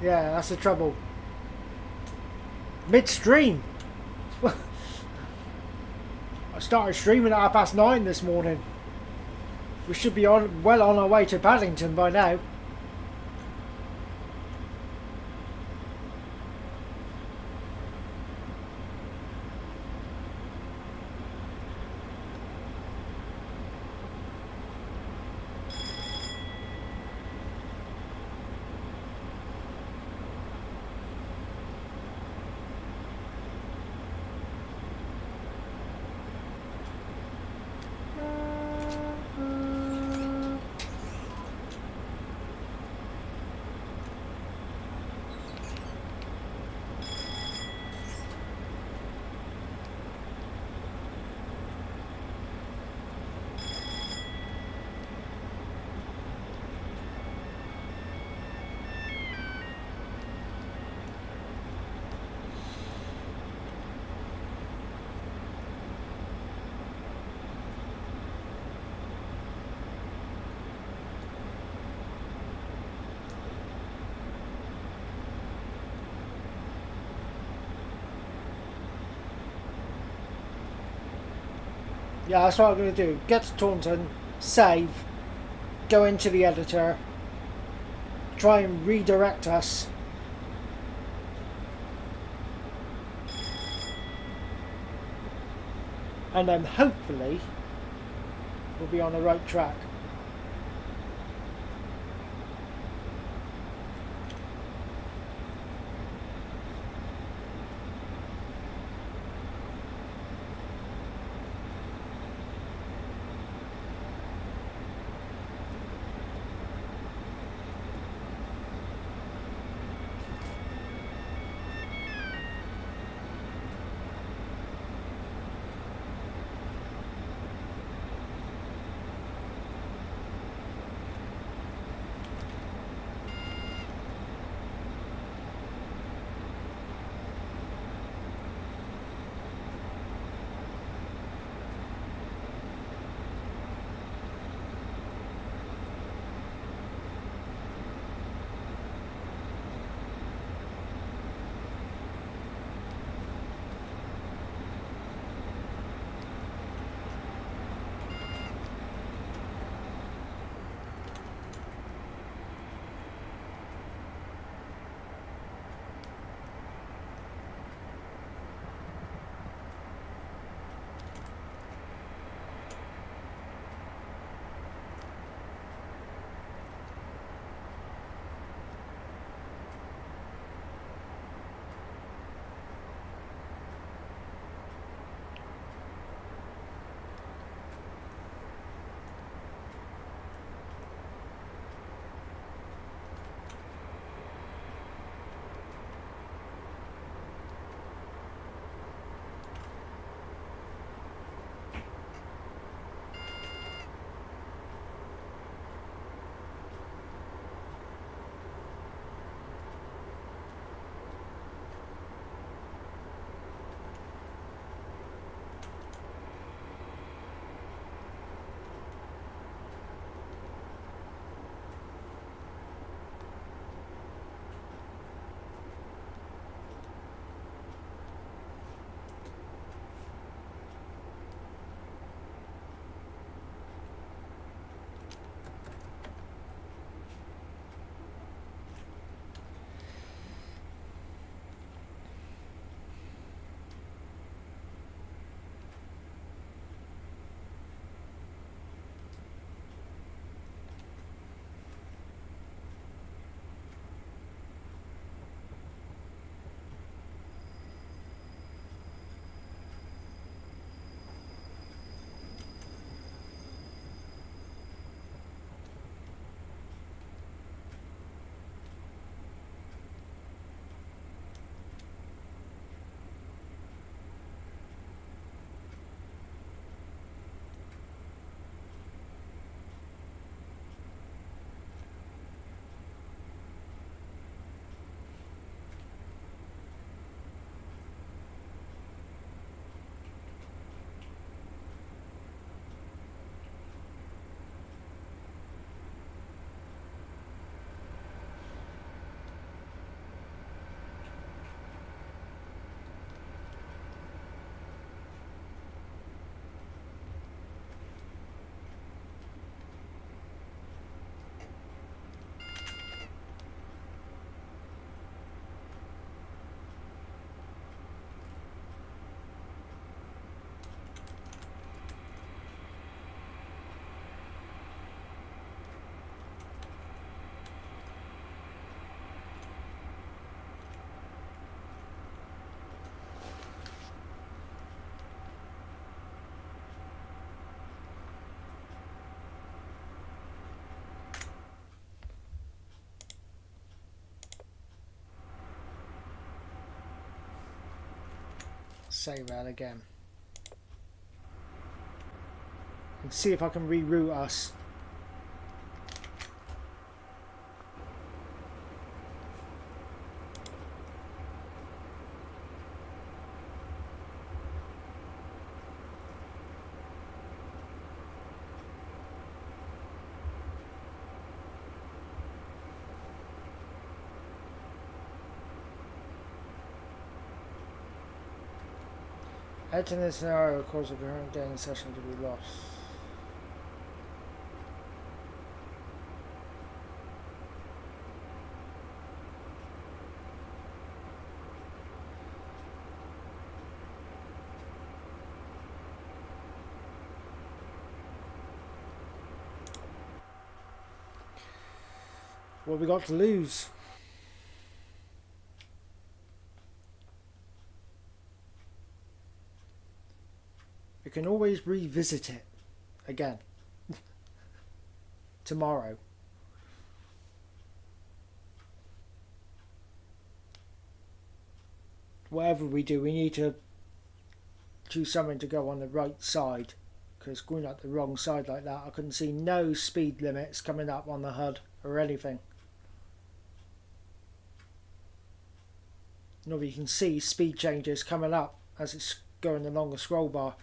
Yeah, that's the trouble. Midstream! I started streaming at 9:30 this morning. We should be well on our way to Paddington by now. Yeah, that's what I'm going to do. Get to Taunton, save, go into the editor, try and redirect us. And then hopefully we'll be on the right track. Save that again. And see if I can reroute us. Editing this scenario will cause the current gaming session to be lost. What have we got to lose? We can always revisit it again tomorrow. Whatever we do, we need to choose something to go on the right side, because going up the wrong side like that, I couldn't see no speed limits coming up on the HUD or anything. Nor you can see speed changes coming up as it's going along the scroll bar.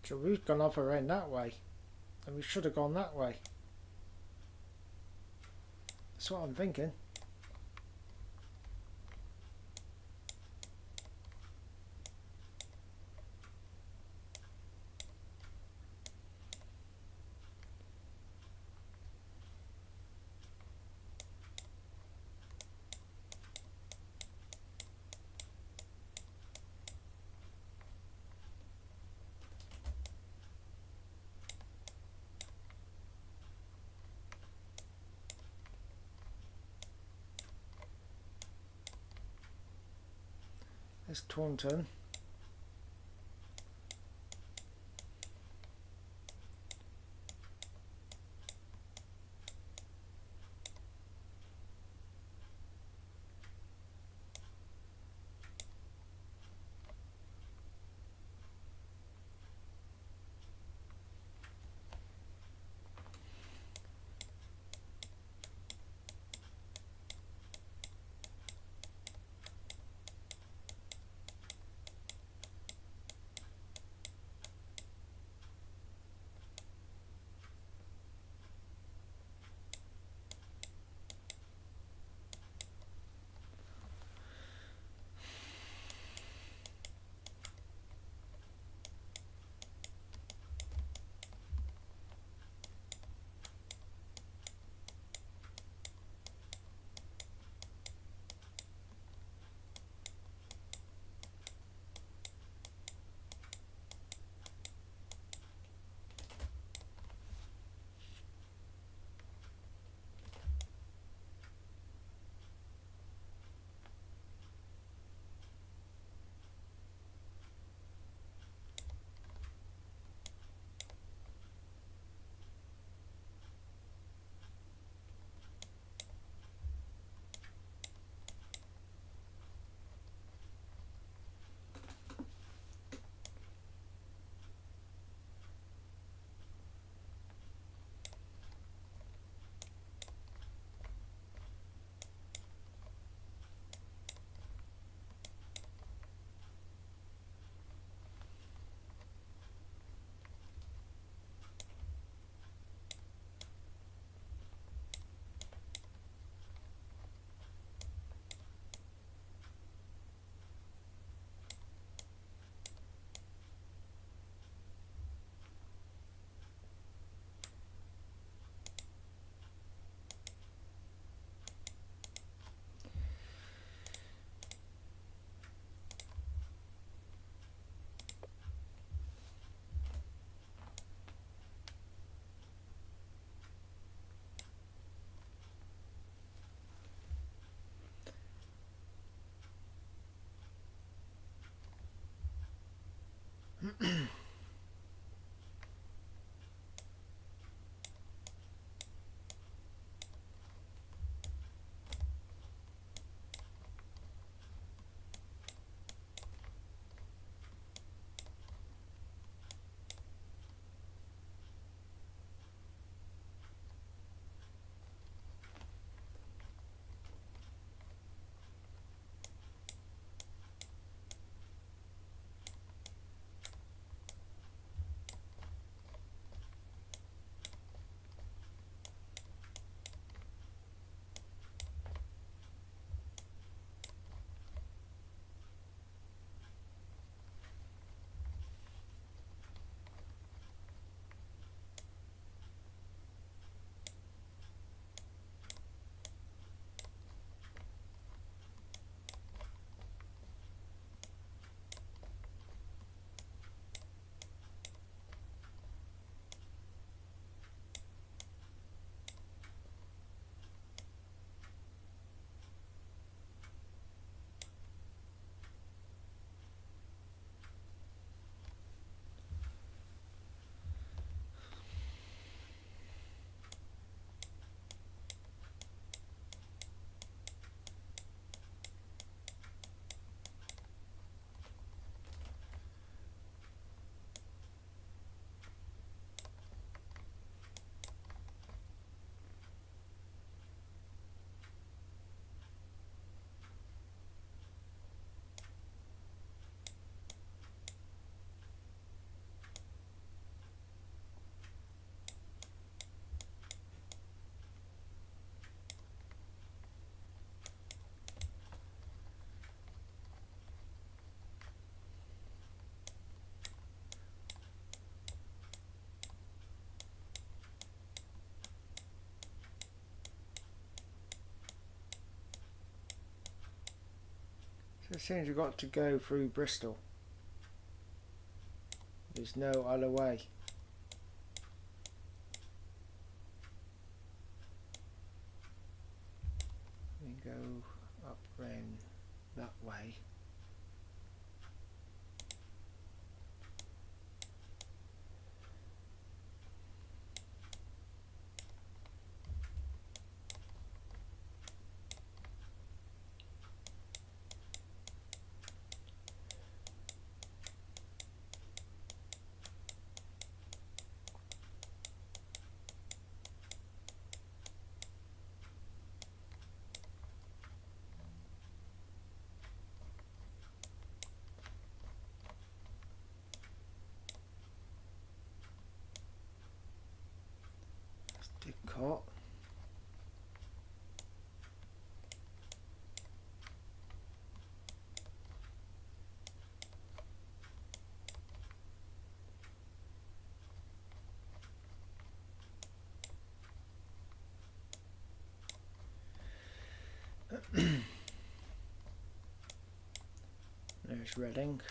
So we've gone off around that way, and we should have gone that way. That's what I'm thinking. There's Taunton. It seems we've got to go through Bristol. There's no other way. We go up round that way. Didcot. There's Reading.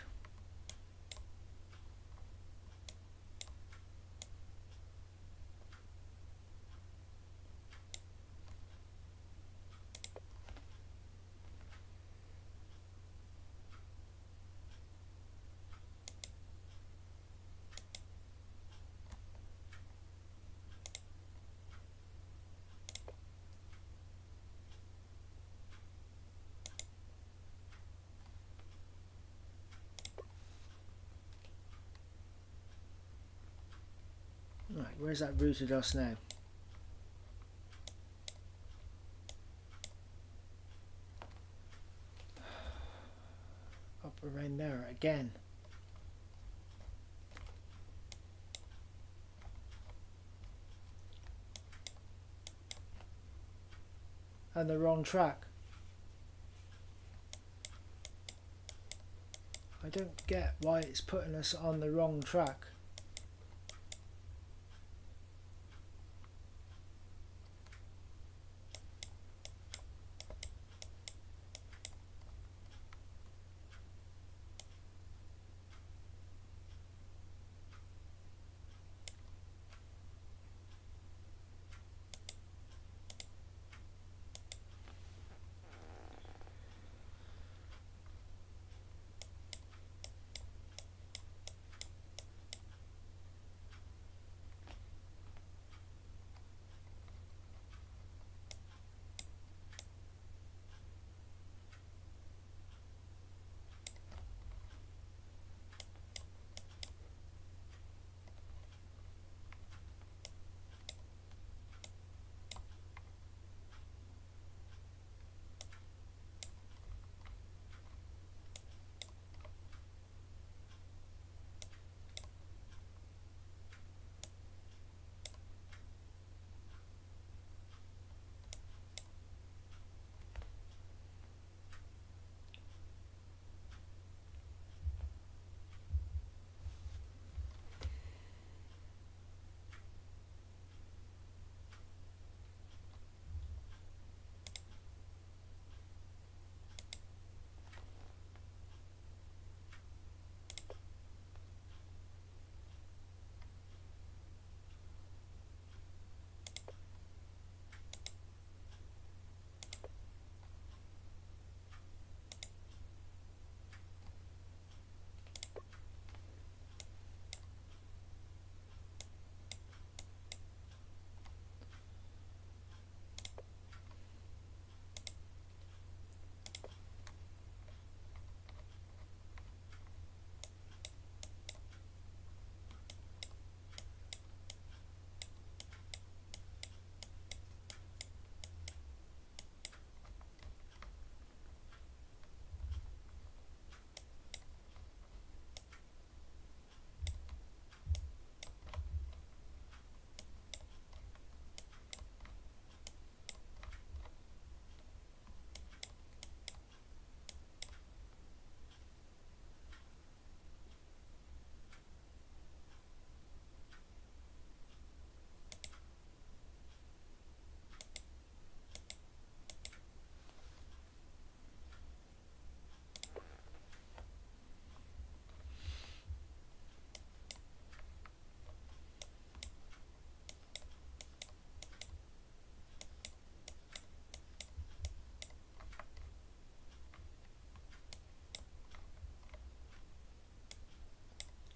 Right, where's that routed us now? Up around there again. And the wrong track. I don't get why it's putting us on the wrong track.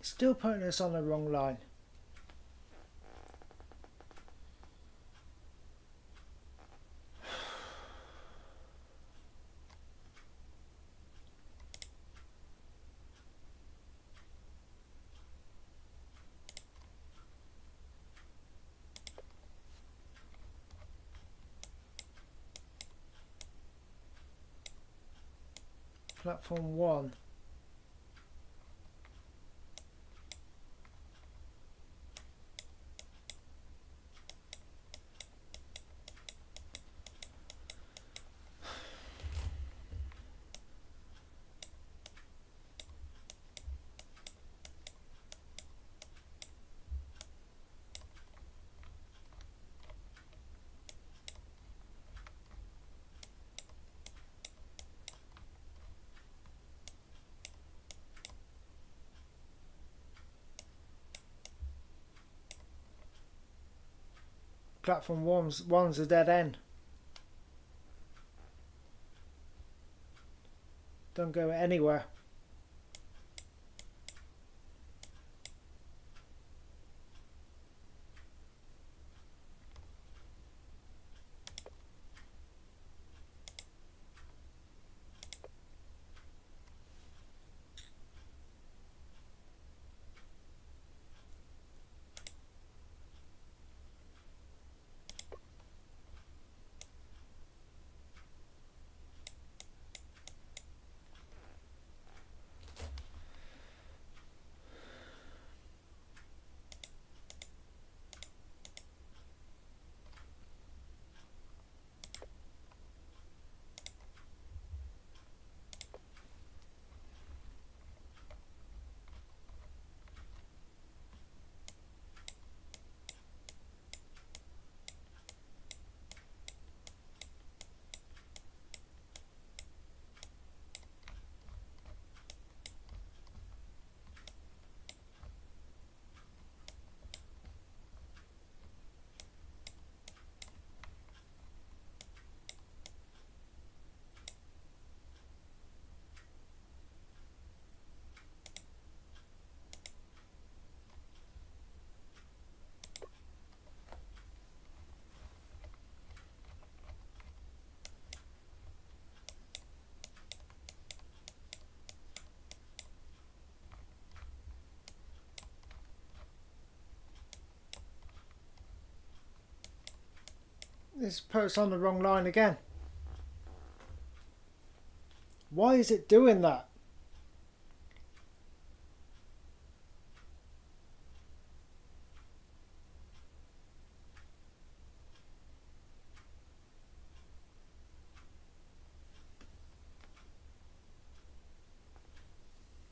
Still putting us on the wrong line. Platform 1. Platform one's a dead end. Don't go anywhere. This puts on the wrong line again. Why is it doing that?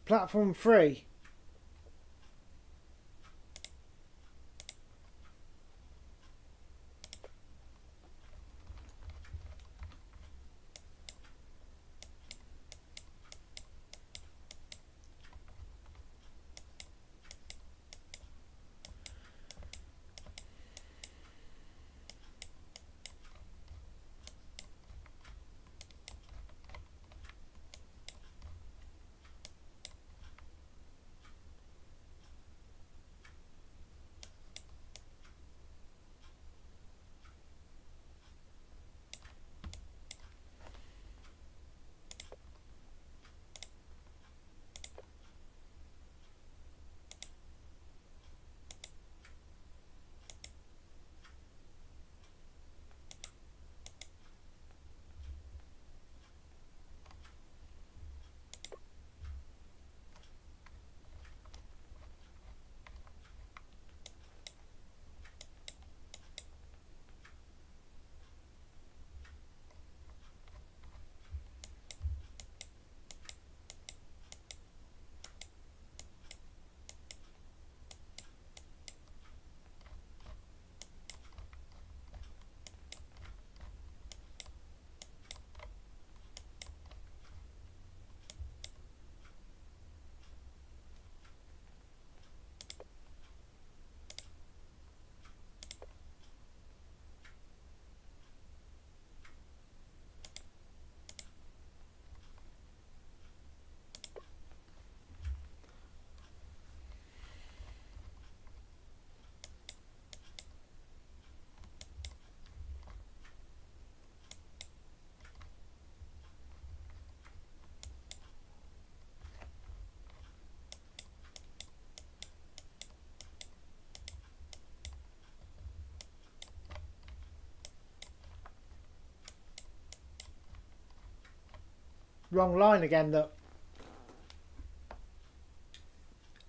Platform 3. Wrong line again, look.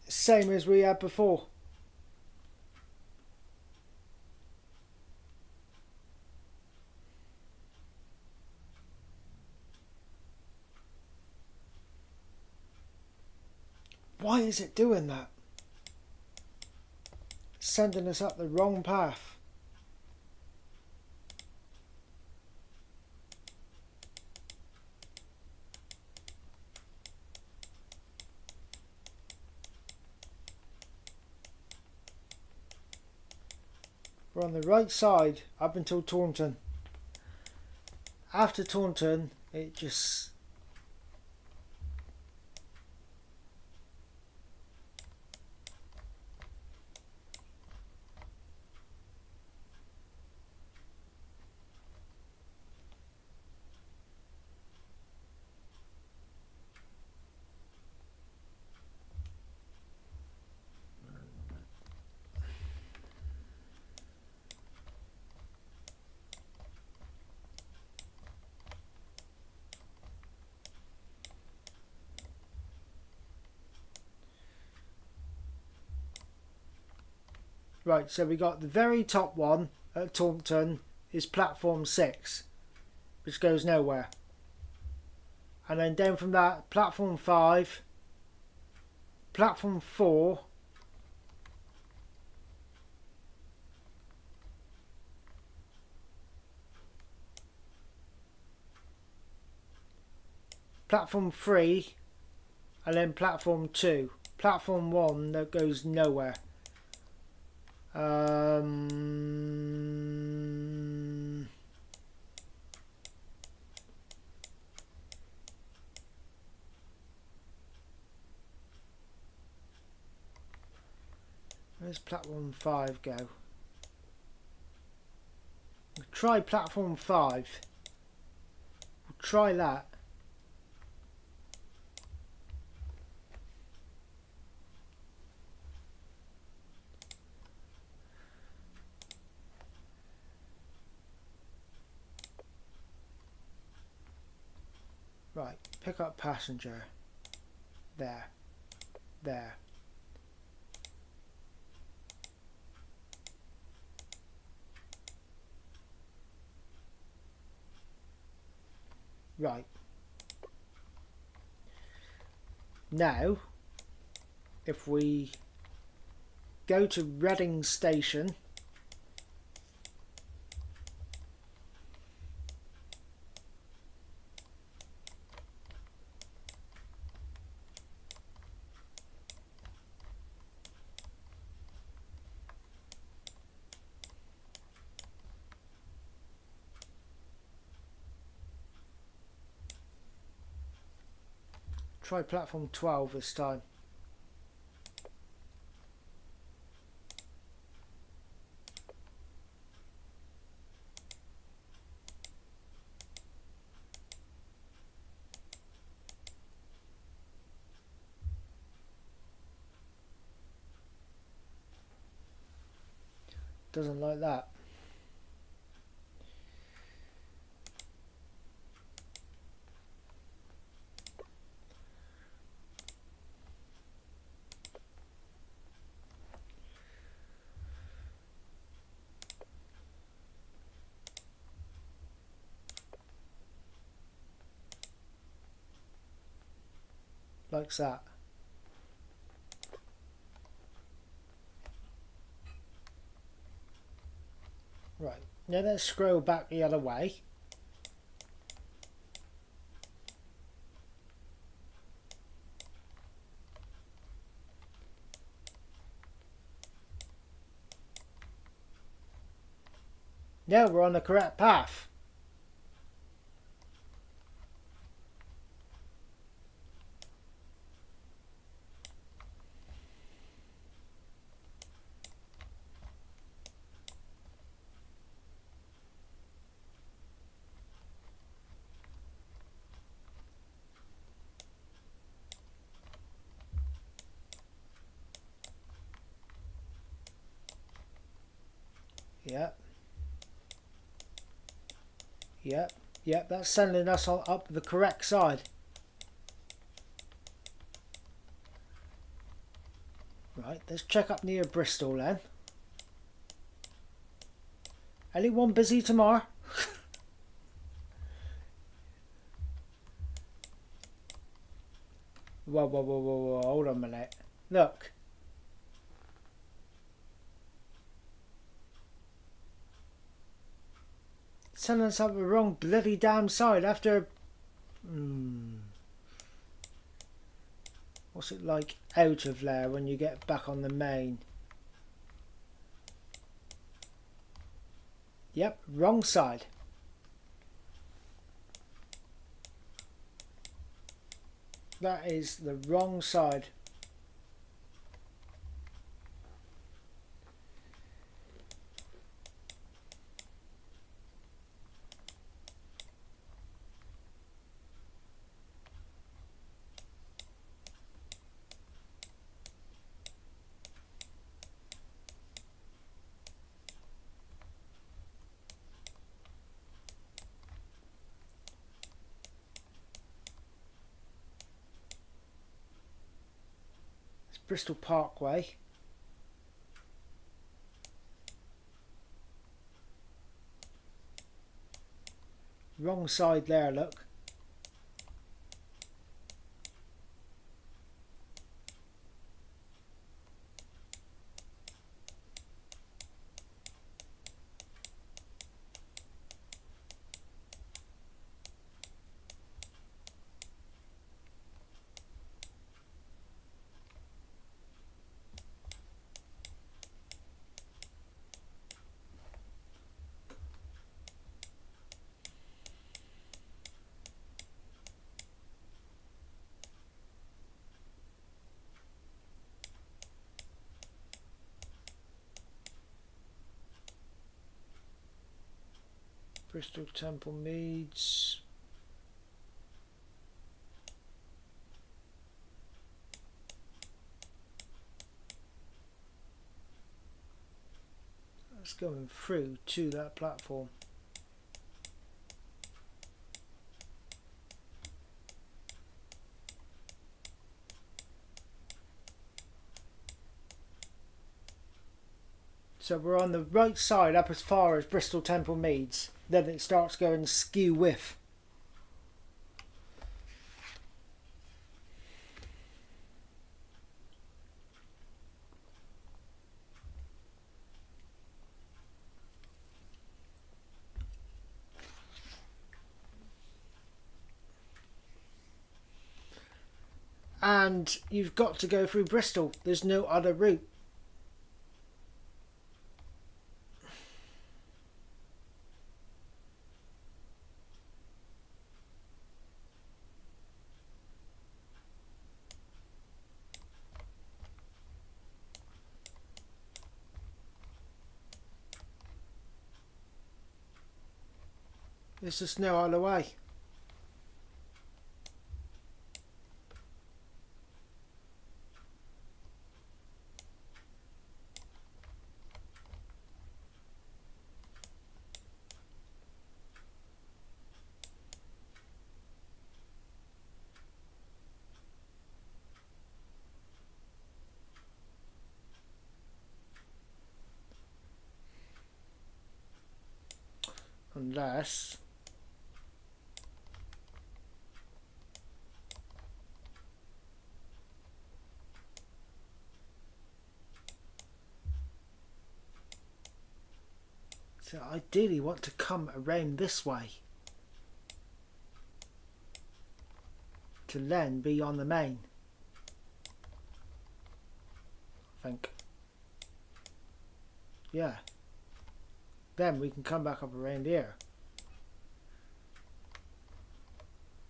Same as we had before. Why is it doing that? Sending us up the wrong path. We're on the right side up until Taunton. After Taunton, it just... Right, so we got the very top one at Taunton is platform 6, which goes nowhere. And then down from that, platform 5, platform 4, platform 3, and then platform 2. Platform 1 that goes nowhere. Where's platform 5 go? We'll try platform 5. We'll try that. Right, pick up passenger. There. There. Right. Now, if we go to Reading Station, try platform 12 this time. Doesn't like that. Likes that. Right, now let's scroll back the other way. Now we're on the correct path. Yep. Yep. Yep, that's sending us up the correct side. let's check up near Bristol then. Anyone busy tomorrow? Whoa, hold on a minute. Look. Sending us up the wrong bloody damn side after... What's it like out of there when you get back on the main? Yep, wrong side. That is the wrong side. Bristol Parkway. Wrong side there, look. Bristol Temple Meads. That's going through to that platform. So we're on the right side up as far as Bristol Temple Meads. Then it starts going skew with. And you've got to go through Bristol. There's no other route. There's just no other way. Unless... So I ideally want to come around this way to then be on the main. I think. Yeah. Then we can come back up around here.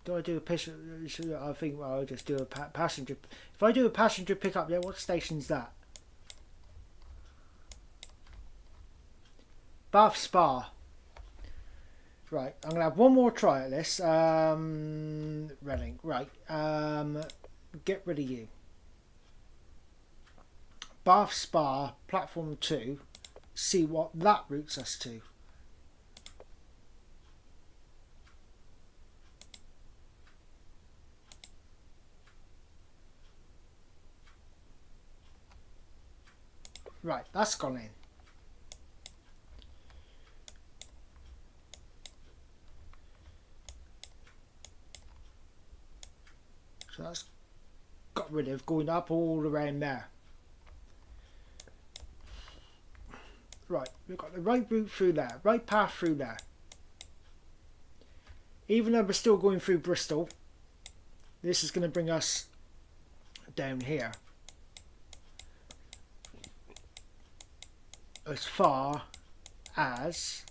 Do I do a passenger? I think I'll just do a passenger. If I do a passenger pickup, yeah, what station's that? Bath Spa. Right, I'm going to have one more try at this. Reading. Right. Get rid of you. Bath Spa, platform 2. See what that routes us to. Right, that's gone in. So that's got rid of going up all around there. Right, we've got the right route through there, right path through there. Even though we're still going through Bristol, this is going to bring us down here. As far as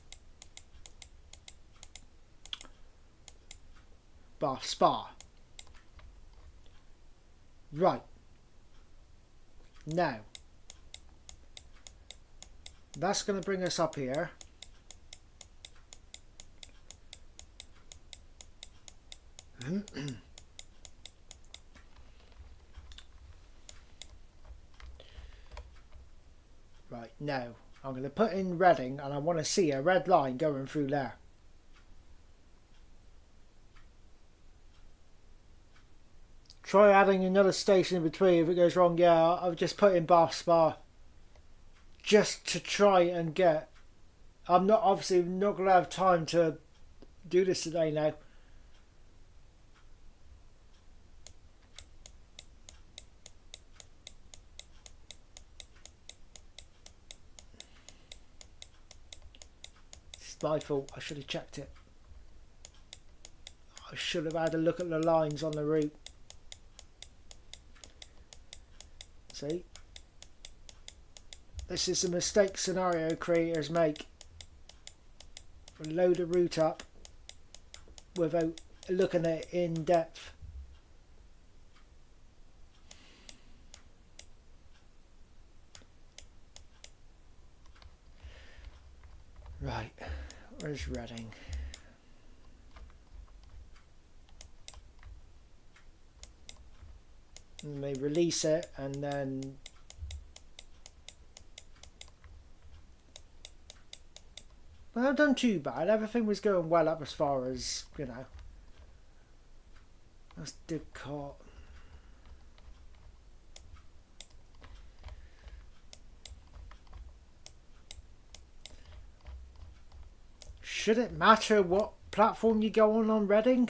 Bath Spa. Right. Now, that's going to bring us up here. Right, now I'm going to put in Reading and I want to see a red line going through there. Try adding another station in between. If it goes wrong, yeah, I've just put in Bath Spa just to try and get. I'm not obviously not going to have time to do this today now. It's my fault. I should have checked it. I should have had a look at the lines on the route. See? This is a mistake scenario creators make. Load a route up without looking at it in depth. Right, where's Reading? And they release it and then well, I've done too bad. Everything was going well up as far as, you know. That's Didcot. Should it matter what platform you go on Reading?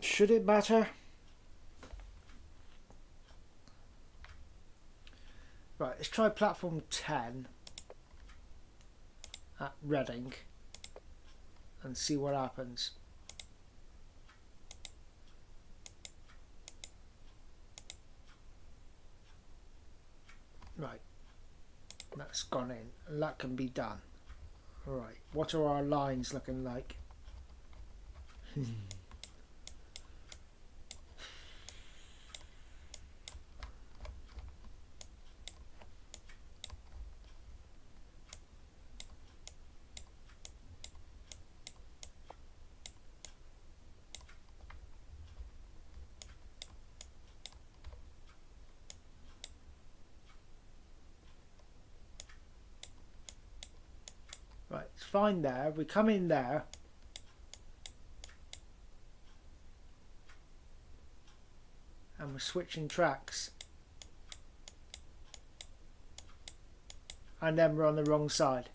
Should it matter? Right, let's try platform 10 at Reading and see what happens. Right, that's gone in and that can be done. Right, what are our lines looking like? Right, it's fine there. We come in there. And we're switching tracks. And then we're on the wrong side.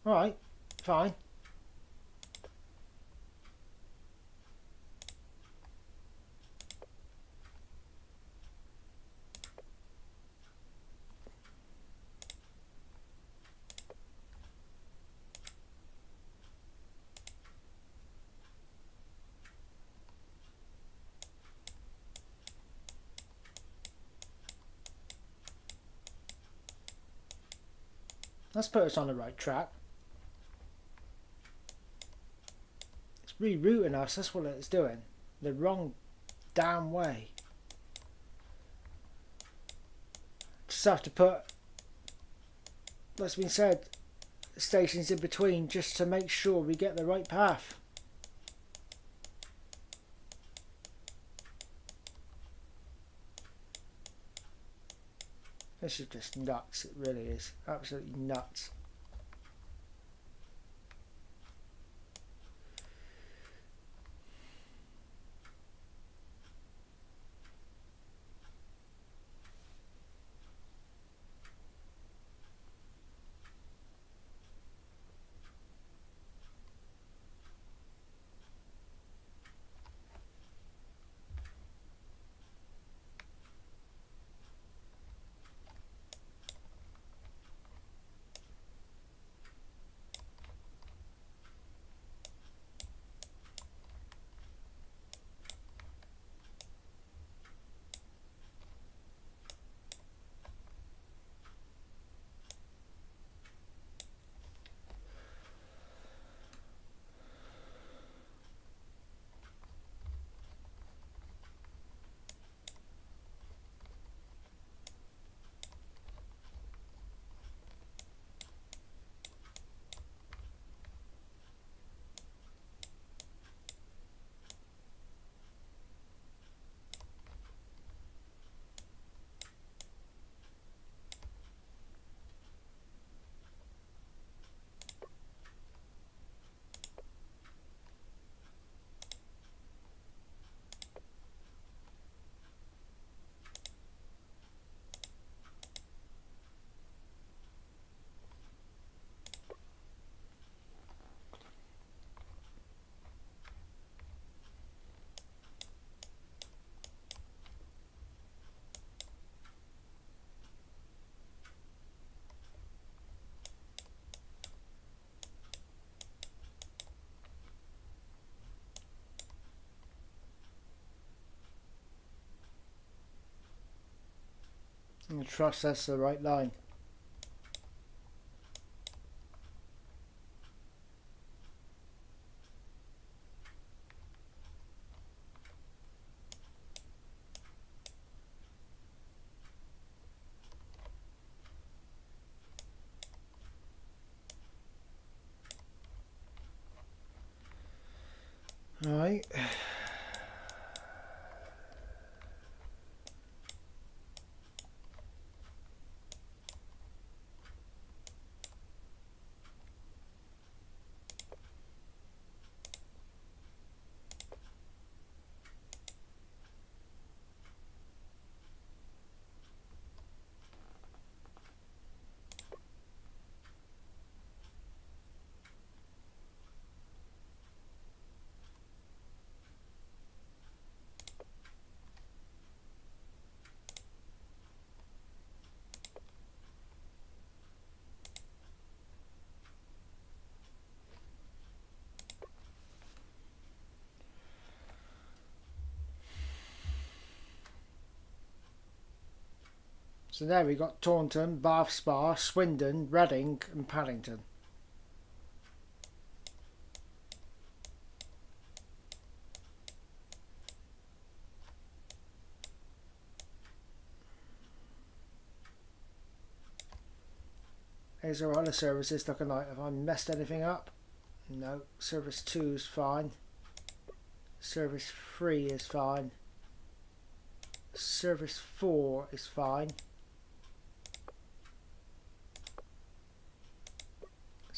Alright, fine. Let's put us on the right track. It's rerouting us, that's what it's doing. The wrong damn way. Just have to put, what's been said, stations in between just to make sure we get the right path. This is just nuts, it really is. Absolutely nuts. And trust that's the right line. Alright. So there we got Taunton, Bath Spa, Swindon, Reading and Paddington. Here's our other services looking like. Have I messed anything up? No. Service 2 is fine. Service 3 is fine. Service 4 is fine.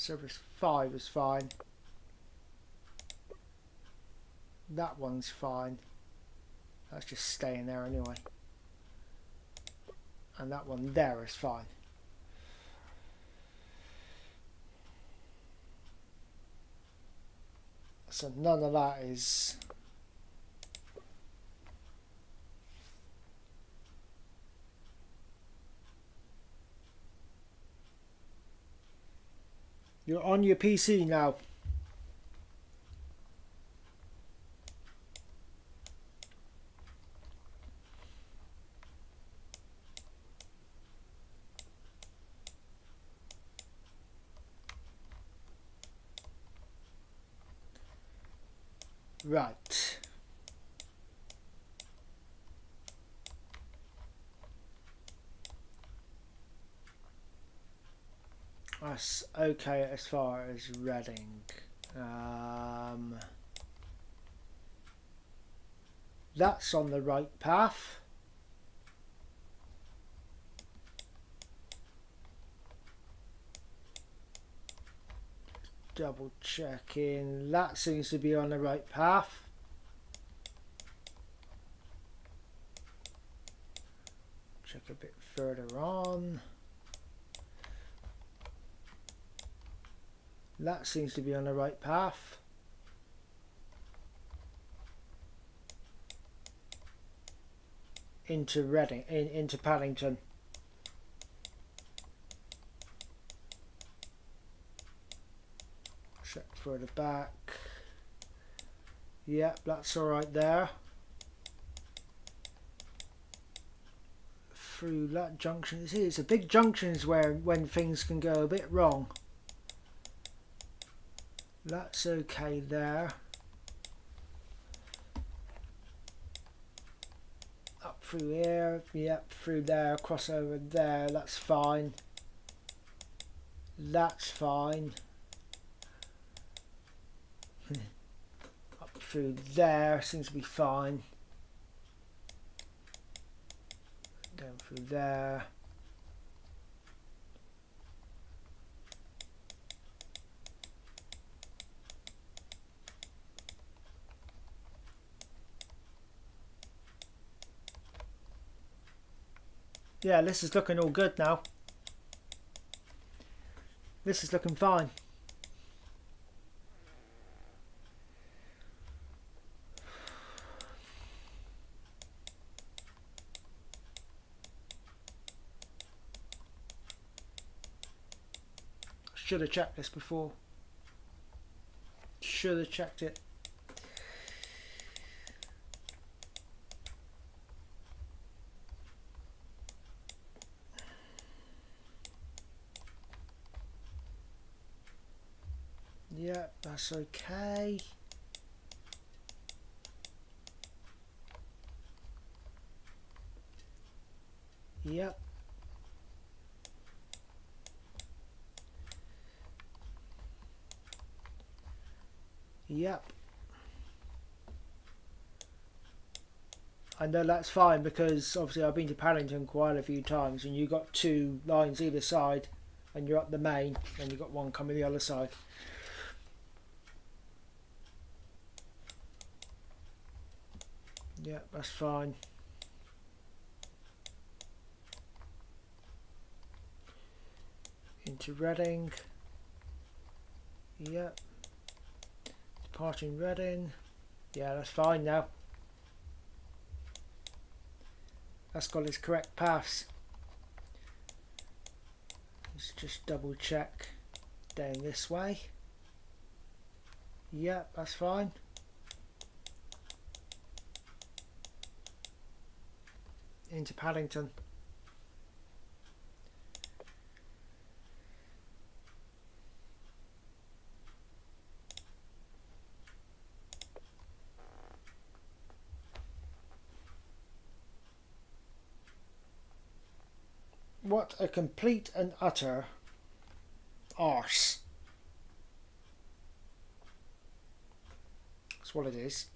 Service 5 is fine. That one's fine. That's just staying there anyway. And that one there is fine. So none of that is... You're on your PC now. Right. That's okay as far as Reading. That's on the right path. Double checking. That seems to be on the right path. Check a bit further on. That seems to be on the right path. Into Reading, into Paddington. Check further back. Yep, that's all right there. Through that junction, it's a big junctions where when things can go a bit wrong. That's okay there. Up through here, yep, through there, cross over there, that's fine. That's fine. Up through there, seems to be fine. Down through there. Yeah, this is looking all good now. This is looking fine. Should have checked this before. Should have checked it. Yep, that's okay. Yep. Yep. I know that's fine because obviously I've been to Paddington quite a few times and you got two lines either side and you're up the main and you've got one coming the other side. Yeah, that's fine. Into Reading. Yep. Departing Reading. Yeah, that's fine now. That's got its correct paths. Let's just double check down this way. Yep, that's fine. Into Paddington. What a complete and utter arse. That's what it is.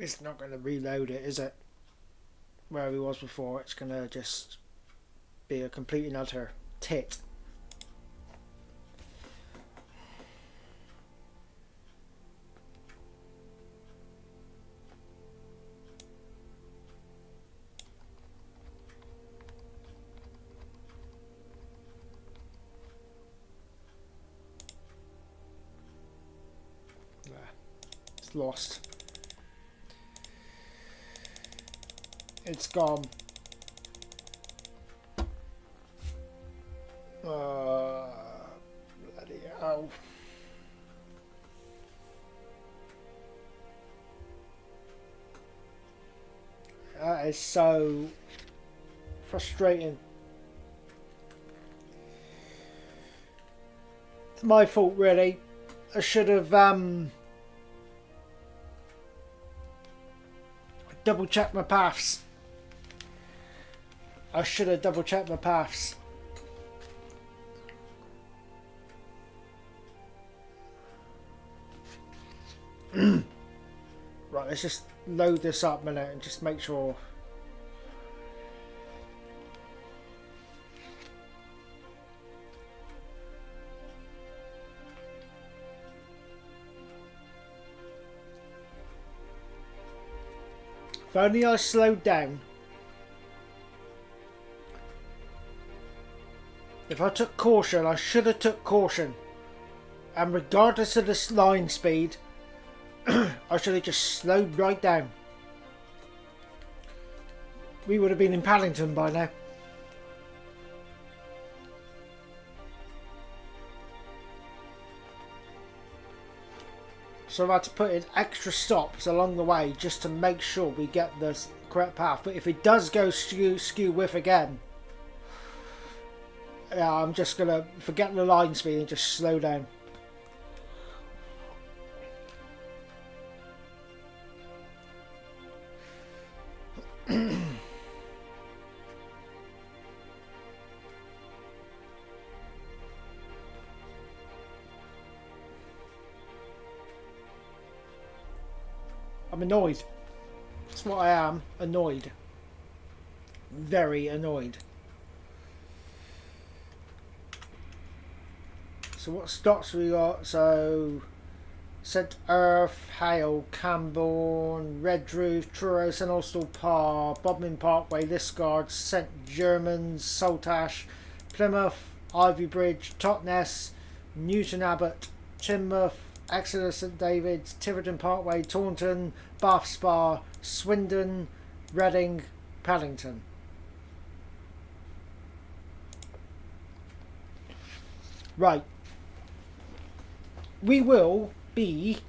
It's not going to reload it, is it? Where he was before, it's going to just be a complete and utter tit. It's lost. It's gone. Bloody hell. That is so frustrating. It's my fault, really. I should have double checked my paths. I should have double checked my paths. Right, let's just load this up a minute and just make sure. If only I slowed down. If I took caution, I should have took caution. And regardless of this line speed, I should have just slowed right down. We would have been in Paddington by now. So I've had to put in extra stops along the way just to make sure we get the correct path. But if it does go skew whiff again, yeah, I'm just going to forget the line speed and just slow down. I'm annoyed. That's what I am. Annoyed. Very annoyed. So what stops we got? So St. Earth, Hale, Camborne, Redruth, Truro, St. Austell Parr, Bodmin Parkway, Liskeard, St. Germans, Saltash, Plymouth, Ivybridge, Totnes, Newton Abbot, Teignmouth, Exeter St David's, Tiverton Parkway, Taunton, Bath Spa, Swindon, Reading, Paddington. Right. We will be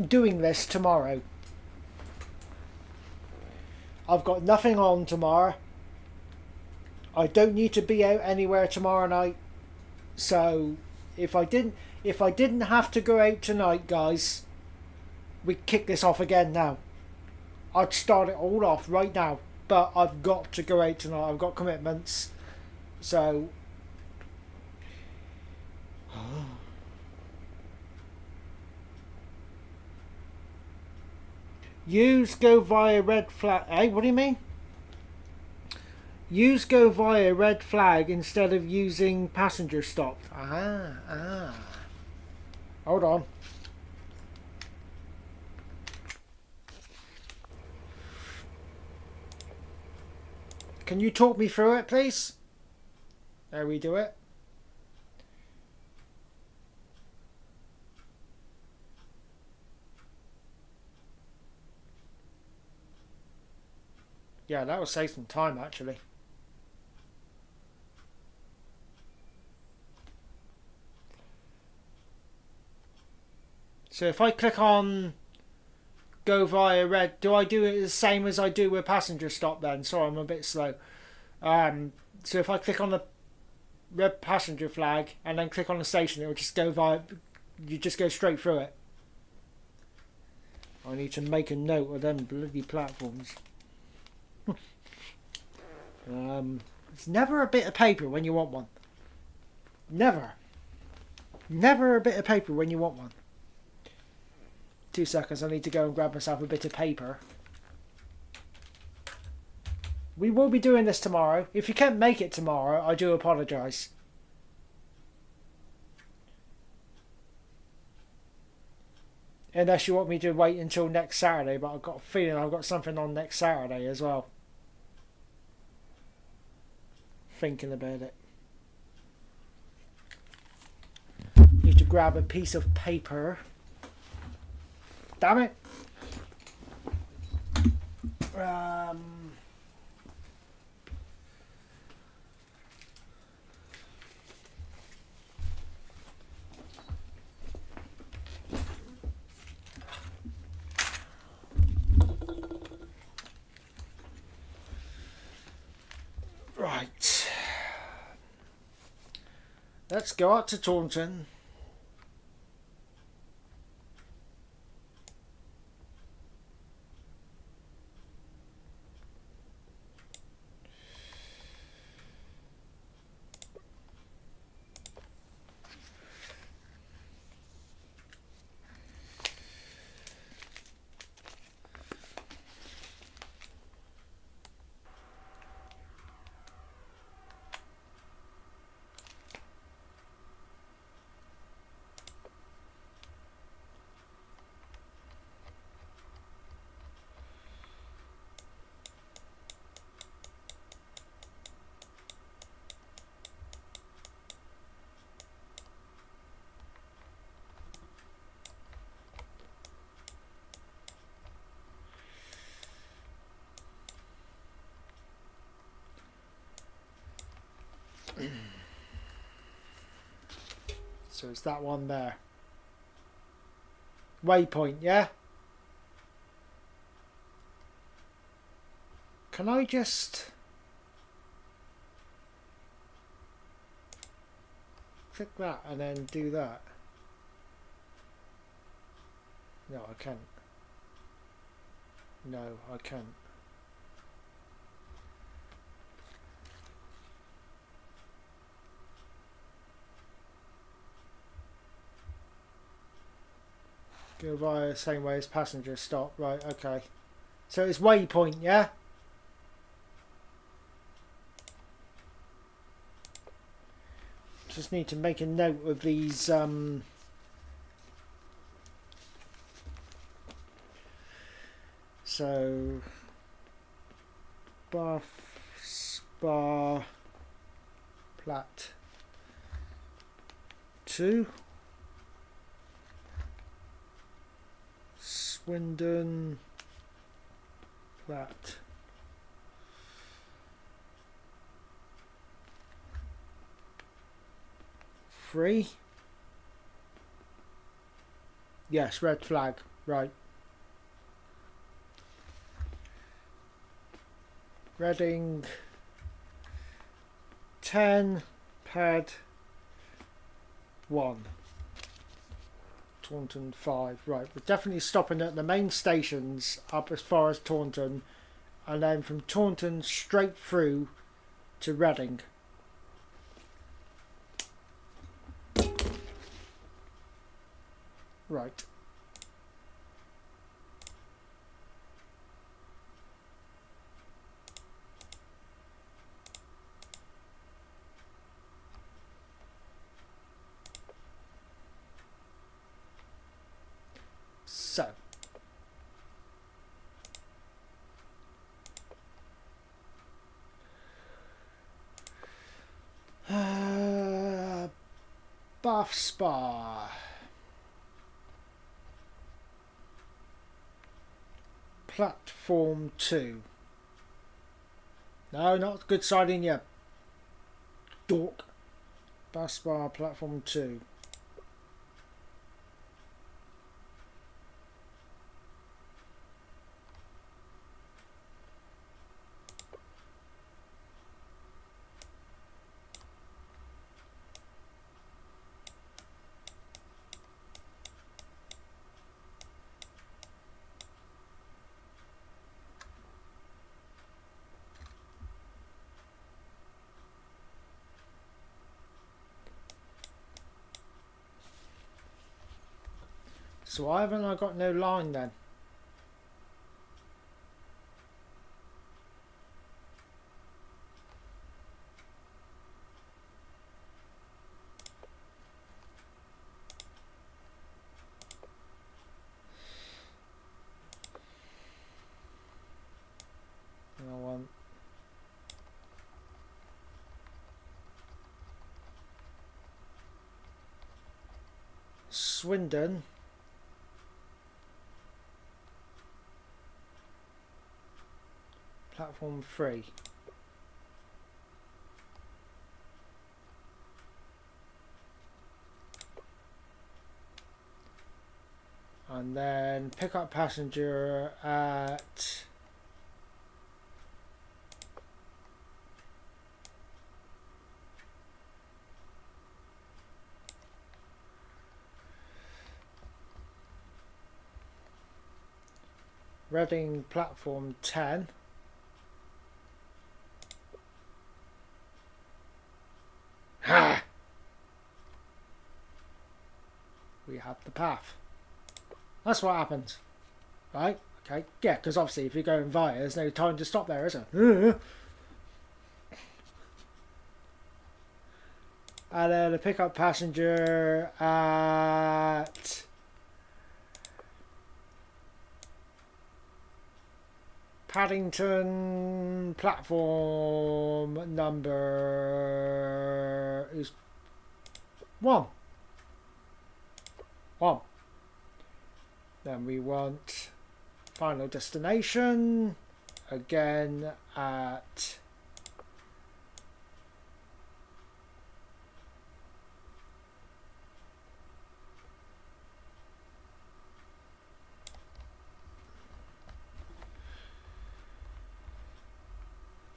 doing this tomorrow. I've got nothing on tomorrow. I don't need to be out anywhere tomorrow night. So if I didn't have to go out tonight, guys, we'd kick this off again now. I'd start it all off right now. But I've got to go out tonight. I've got commitments. So use go via red flag. Hey, what do you mean? Use go via red flag instead of using passenger stop. Hold on. Can you talk me through it, please? There we do it. Yeah, that will save some time, actually. So if I click on go via red, do I do it the same as I do with passenger stop then? Sorry, I'm a bit slow. So if I click on the red passenger flag and then click on the station, it will just go via, you just go straight through it. I need to make a note of them bloody platforms. It's never a bit of paper when you want one. Never. Never a bit of paper when you want one. 2 seconds, I need to go and grab myself a bit of paper. We will be doing this tomorrow. If you can't make it tomorrow, I do apologise. Unless you want me to wait until next Saturday, but I've got a feeling I've got something on next Saturday as well. Thinking about it. Need to grab a piece of paper. Damn it! Right. Let's go out to Taunton. So it's that one there. Waypoint, yeah? Can I just click that and then do that? No, I can't. No, I can't. Go via the same way as passenger stop. Right, okay. So it's waypoint, yeah? Just need to make a note of these so Bath Spa Plat 2 Swindon Plat 3. Yes, red flag, right. Reading 10 pad 1 Taunton 5. Right, we're definitely stopping at the main stations up as far as Taunton, and then from Taunton straight through to Reading. Right. So. Bath Spa. Platform 2. No, not good siding, yeah. Dork. Bath Spa, platform 2. So why haven't I got no line then? Swindon. Platform 3. And then pick up passenger at Reading platform 10. Ha! We have the path. That's what happens. Right? Okay. Yeah, because obviously if you're going via, there's no time to stop there, is there? And then a pick up passenger at Paddington platform number is 1. Then we want final destination again at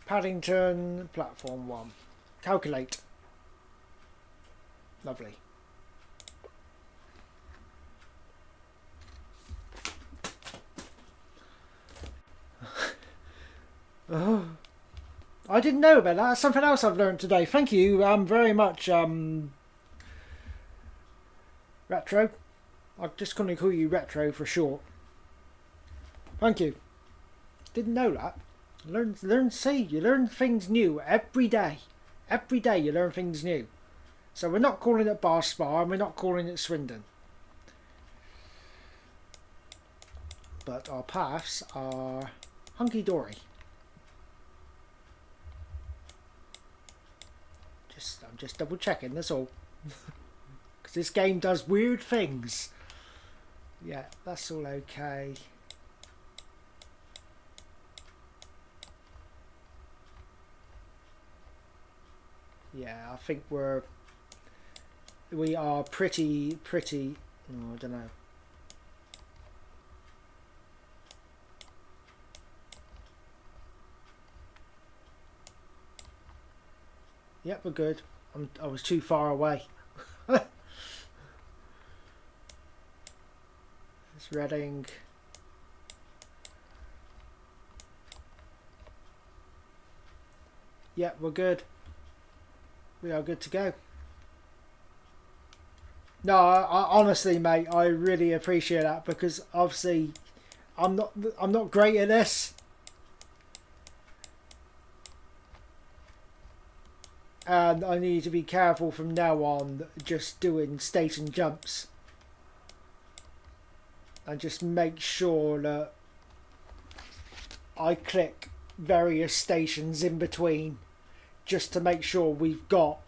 Paddington platform 1. Calculate. Lovely. Oh, I didn't know about that. That's something else I've learned today. Thank you very much, Retro. I'm just going to call you Retro for short. Thank you. Didn't know that. See, you learn things new every day. Every day you learn things new. So we're not calling it Bar Spa and we're not calling it Swindon. But our paths are hunky-dory. I'm just double checking, that's all. Because this game does weird things. Yeah, that's all okay. Yeah, I think we are pretty, oh, I don't know. Yep, we're good. I was too far away. It's Reading. Yep, we're good. We are good to go. No, I honestly, mate, I really appreciate that because obviously I'm not great at this. And I need to be careful from now on just doing station jumps. And just make sure that I click various stations in between just to make sure we've got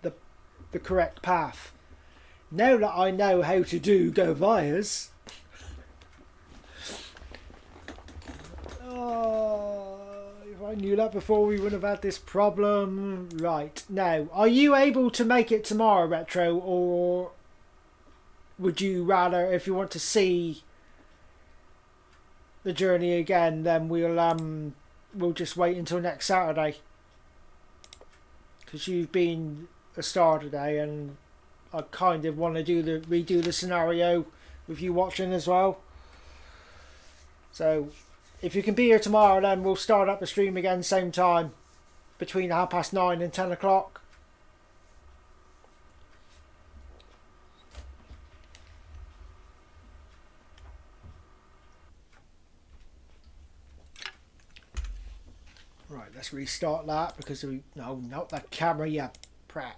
the correct path. Now that I know how to do go vias, if I knew that before we wouldn't have had this problem. Right, now, are you able to make it tomorrow, Retro, or would you rather, if you want to see the journey again, then we'll just wait until next Saturday? Because you've been a star today and I kind of want to redo the scenario with you watching as well. So if you can be here tomorrow, then we'll start up the stream again same time between 9:30 and 10 o'clock. Right, let's restart that because no, not the camera, you prat.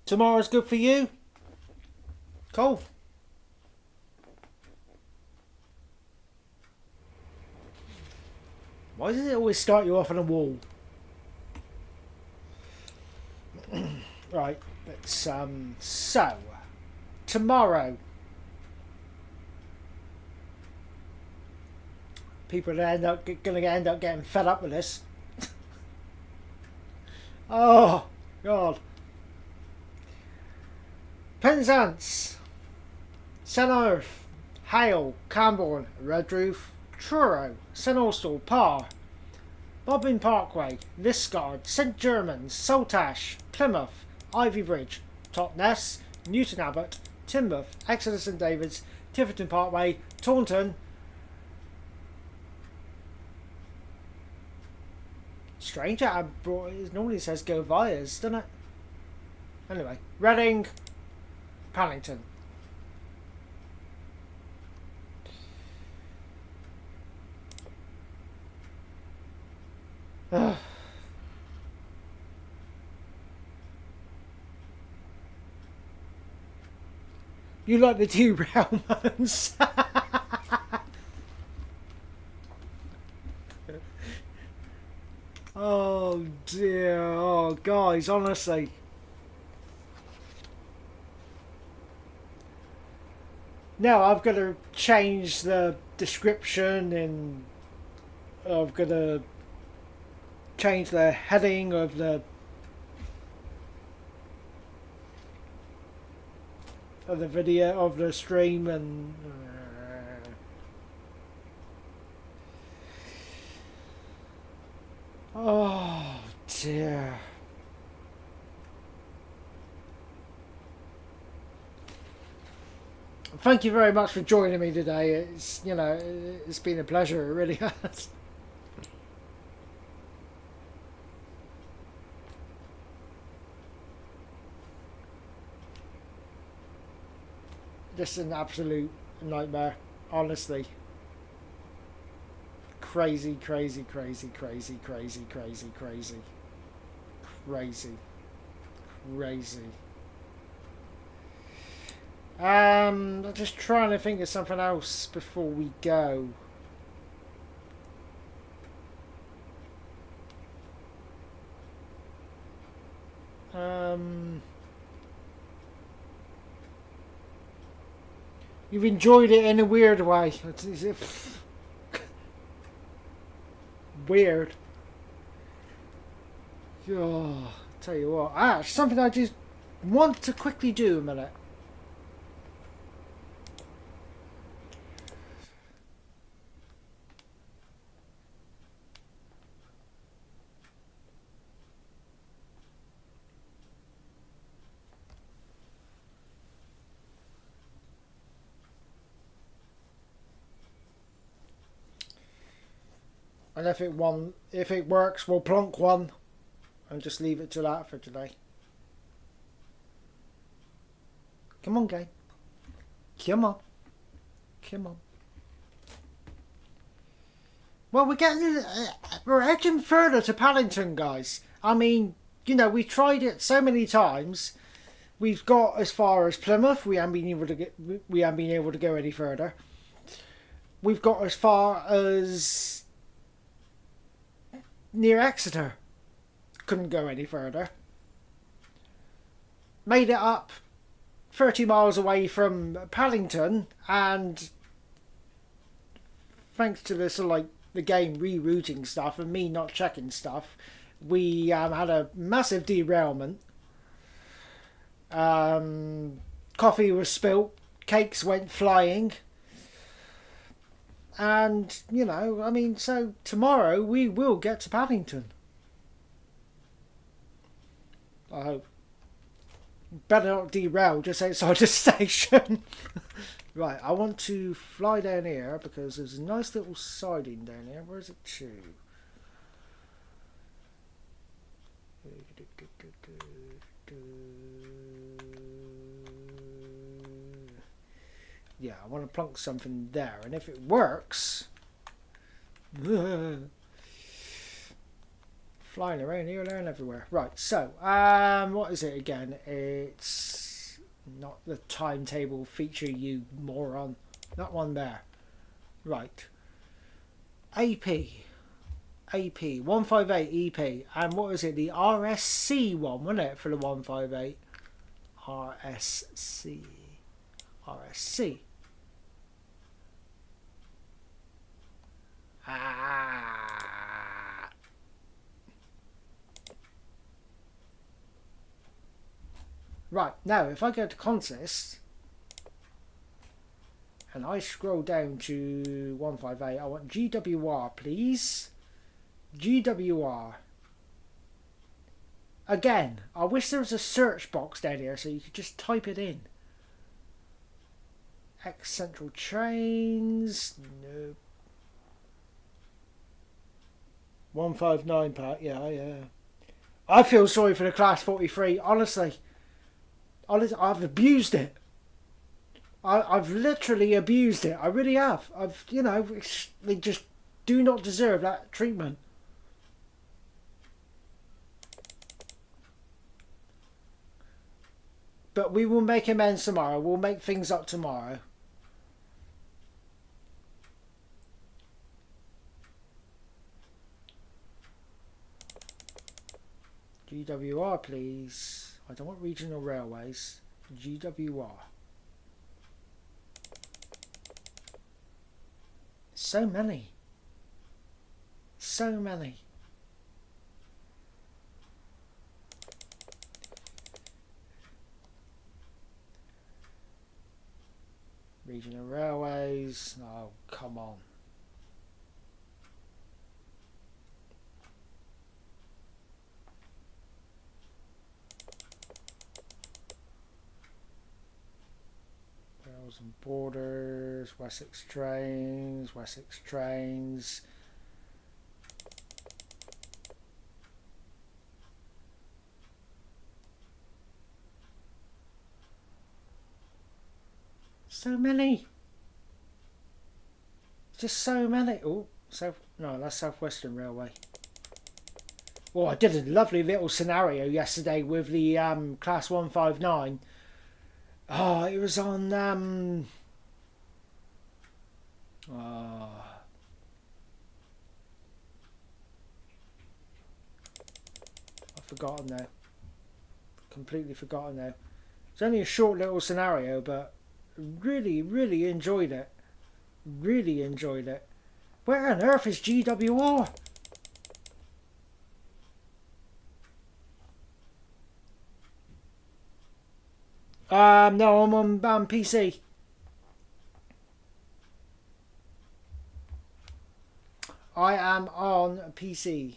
Tomorrow's good for you? Cool. Why does it always start you off on a wall? Right, let's so tomorrow people are gonna end up getting fed up with this. Oh God. Penzance, Senorth, Hale, Camborne, Redroof, Truro, St Austell, Parr, Bobbin Parkway, Liscard, St Germans, Saltash, Plymouth, Ivybridge, Totnes, Newton Abbot, Teignmouth, Exeter St David's, Tiverton Parkway, Taunton, strange that I brought it normally says go vias, doesn't it? Anyway, Reading, Paddington. You like the derailments? Oh dear, oh guys, honestly. Now I've got to change the description and I've got to change the heading of the video of the stream and oh dear. Thank you very much for joining me today. It's, you know, it's been a pleasure, it really has. Just an absolute nightmare, honestly. Crazy, crazy, crazy, crazy, crazy, crazy, crazy. Crazy. Crazy. I'm just trying to think of something else before we go. You've enjoyed it in a weird way. Weird. Oh, tell you what. Something I just want to quickly do a minute. And if it works, we'll plonk one and just leave it to that for today. Come on, game. Come on. Come on. Well, we're edging further to Paddington, guys. I mean, you know, we've tried it so many times. We've got as far as Plymouth. We haven't been able to go any further. We've got as far as near Exeter. Couldn't go any further. Made it up 30 miles away from Paddington, and thanks to this like the game rerouting stuff and me not checking stuff, we had a massive derailment. Coffee was spilt, cakes went flying. And, you know, I mean, so tomorrow we will get to Paddington. I hope. Better not derail just outside the station. Right, I want to fly down here because there's a nice little siding down here. Where is it to? Yeah, I want to plonk something there, and if it works, flying around here, there, and everywhere. Right, so what is it again? It's not the timetable feature, you moron. That one there. Right. AP. AP 158 EP, and what was it? The RSC one, wasn't it, for the 158? RSC. Ah. Right, now if I go to contests and I scroll down to 158, I want GWR, please. GWR. Again, I wish there was a search box down here so you could just type it in. X Central Trains. Nope. 159 part. Yeah. I feel sorry for the Class 43. Honestly, I've abused it. I've literally abused it. I really have. They just do not deserve that treatment. But we will make amends tomorrow. We'll make things up tomorrow. GWR, please. I don't want regional railways. GWR. So many. So many. Regional railways. Oh, come on. Rails and Borders. Wessex Trains. Wessex Trains. So many. Just so many. Oh, that's Southwestern Railway. Oh, I did a lovely little scenario yesterday with the Class 159. Oh, it was on I've forgotten now. Completely forgotten now. It's only a short little scenario, but really, really enjoyed it. Really enjoyed it. Where on earth is GWR? No, I'm on PC. I am on PC.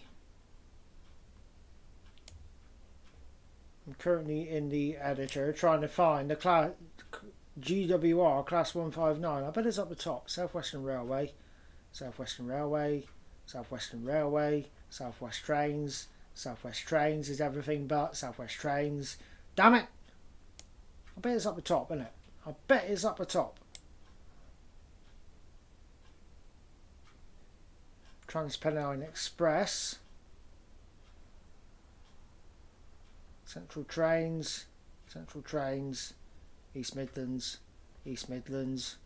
I'm currently in the editor trying to find the GWR Class 159. I bet it's up the top. Southwestern Railway. Southwestern Railway. Southwestern Railway. Southwest Trains. Southwest Trains is everything but Southwest Trains. Damn it! I bet it's up the top, isn't it? I bet it's up the top. Transpennine Express. Central Trains. Central Trains. East Midlands. East Midlands.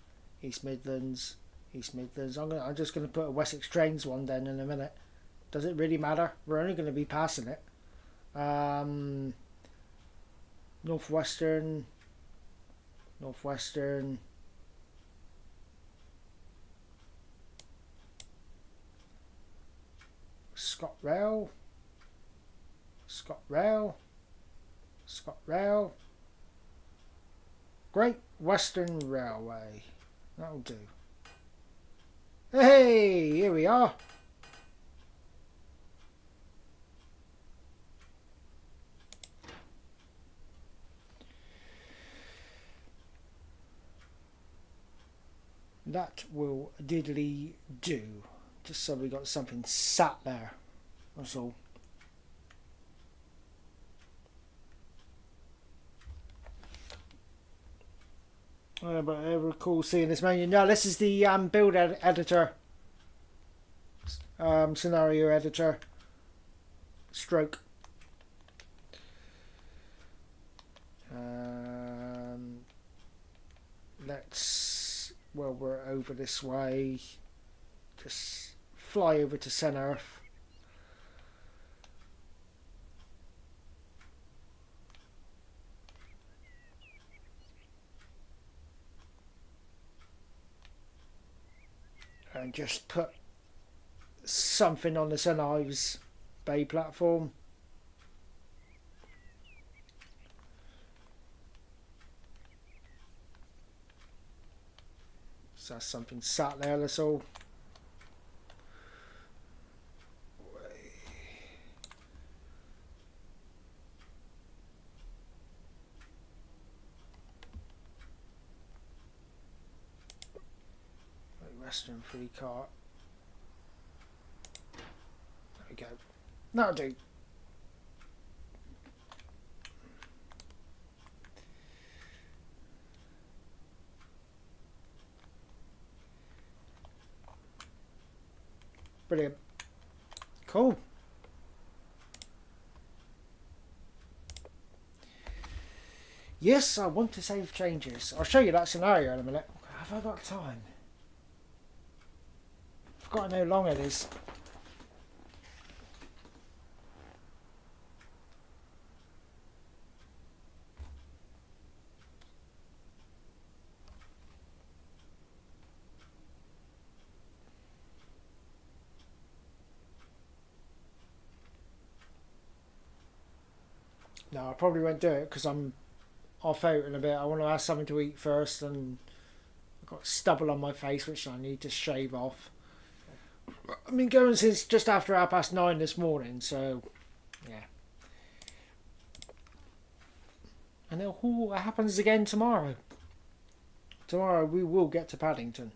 East Midlands. East Midlands. I'm just going to put a Wessex Trains one then in a minute. Does it really matter? We're only going to be passing it. Northwestern. Northwestern. ScotRail. ScotRail. ScotRail. Great Western Railway. That'll do. Hey, here we are. That will diddly do. Just so we got something sat there. That's all. But I recall seeing this menu. No, this is the build editor. Scenario editor. Stroke. Let's, well, we're over this way. Just fly over to Centre. and just put something on the St Ives Bay platform. So that's something sat there, that's all. Western free cart. There we go. That'll do. Brilliant. Cool. Yes, I want to save changes. I'll show you that scenario in a minute. Have I got time? I've forgotten how long it is. No, I probably won't do it because I'm off out in a bit. I want to have something to eat first, and I've got stubble on my face which I need to shave off. I've been going since just after 9:30 this morning, so yeah. And it all happens again tomorrow. Tomorrow we will get to Paddington.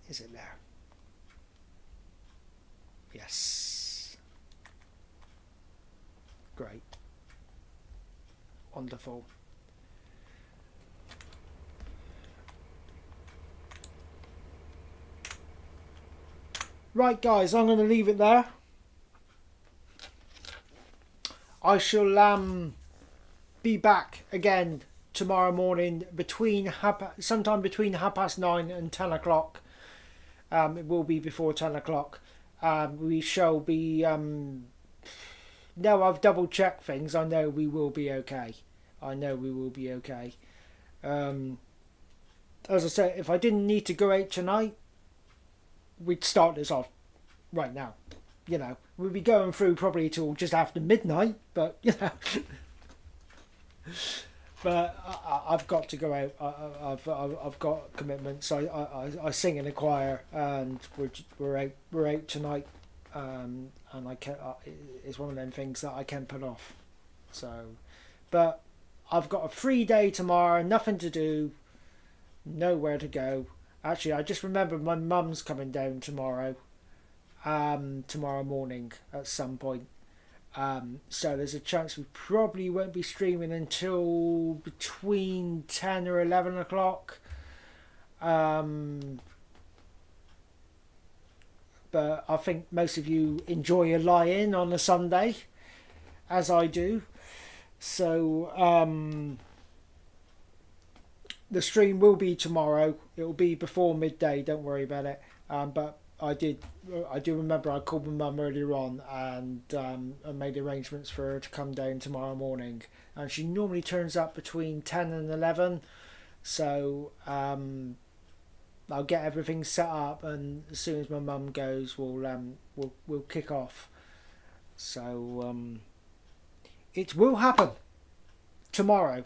Is it there? Yes. Great. Wonderful. Right, guys, I'm going to leave it there. I shall be back again tomorrow morning sometime between 9:30 and 10 o'clock. It will be before 10 o'clock. We shall be... now I've double checked things, I know we will be okay. I know we will be okay. As I said, if I didn't need to go out tonight, we'd start this off right now. You know, we'd be going through probably till just after midnight, but, you know... But I've got to go out. I've got commitments. I sing in a choir, and we're out tonight. And I can it's one of them things that I can put off. So, but I've got a free day tomorrow. Nothing to do. Nowhere to go. Actually, I just remembered my mum's coming down tomorrow. Tomorrow morning at some point. So there's a chance we probably won't be streaming until between 10 or 11 o'clock. But I think most of you enjoy a lie-in on a Sunday, as I do. So the stream will be tomorrow. It will be before midday, don't worry about it. But I do remember I called my mum earlier on, and I made arrangements for her to come down tomorrow morning, and she normally turns up between 10 and 11, so I'll get everything set up, and as soon as my mum goes, we'll kick off. So it will happen tomorrow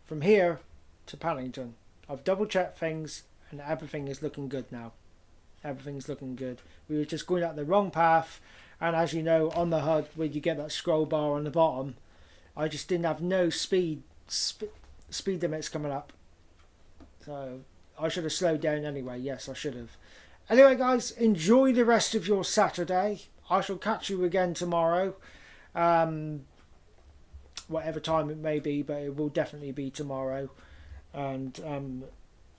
from here to Paddington. I've double checked things, and everything is looking good now. Everything's looking good. We were just going out the wrong path, and as you know, on the HUD, where you get that scroll bar on the bottom, I just didn't have no speed limits coming up. So I should have slowed down anyway. Yes, I should have. Anyway, guys, enjoy the rest of your Saturday. I shall catch you again tomorrow, whatever time it may be, but it will definitely be tomorrow. And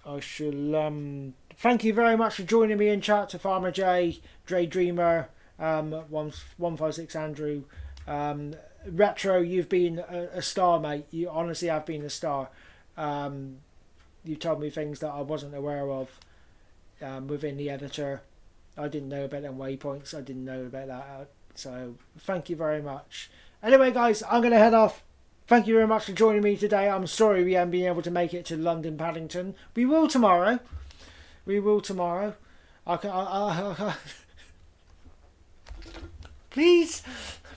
I shall thank you very much for joining me in chat, to Farmer J, Dre Dreamer, 156 Andrew, Retro, you've been a star, mate. You honestly have been a star. You told me things that I wasn't aware of within the editor. I didn't know about them waypoints. I didn't know about that. So thank you very much. Anyway, guys, I'm going to head off. Thank you very much for joining me today. I'm sorry we haven't been able to make it to London Paddington. We will tomorrow. We will tomorrow. Please,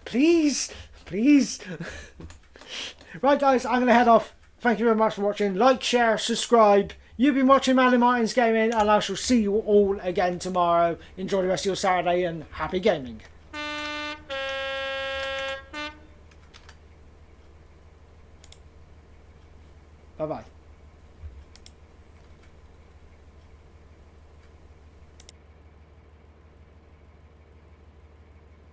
please, please. Right, guys, I'm going to head off. Thank you very much for watching. Like, share, subscribe. You've been watching Manly Martin's Gaming, and I shall see you all again tomorrow. Enjoy the rest of your Saturday, and happy gaming. Bye-bye.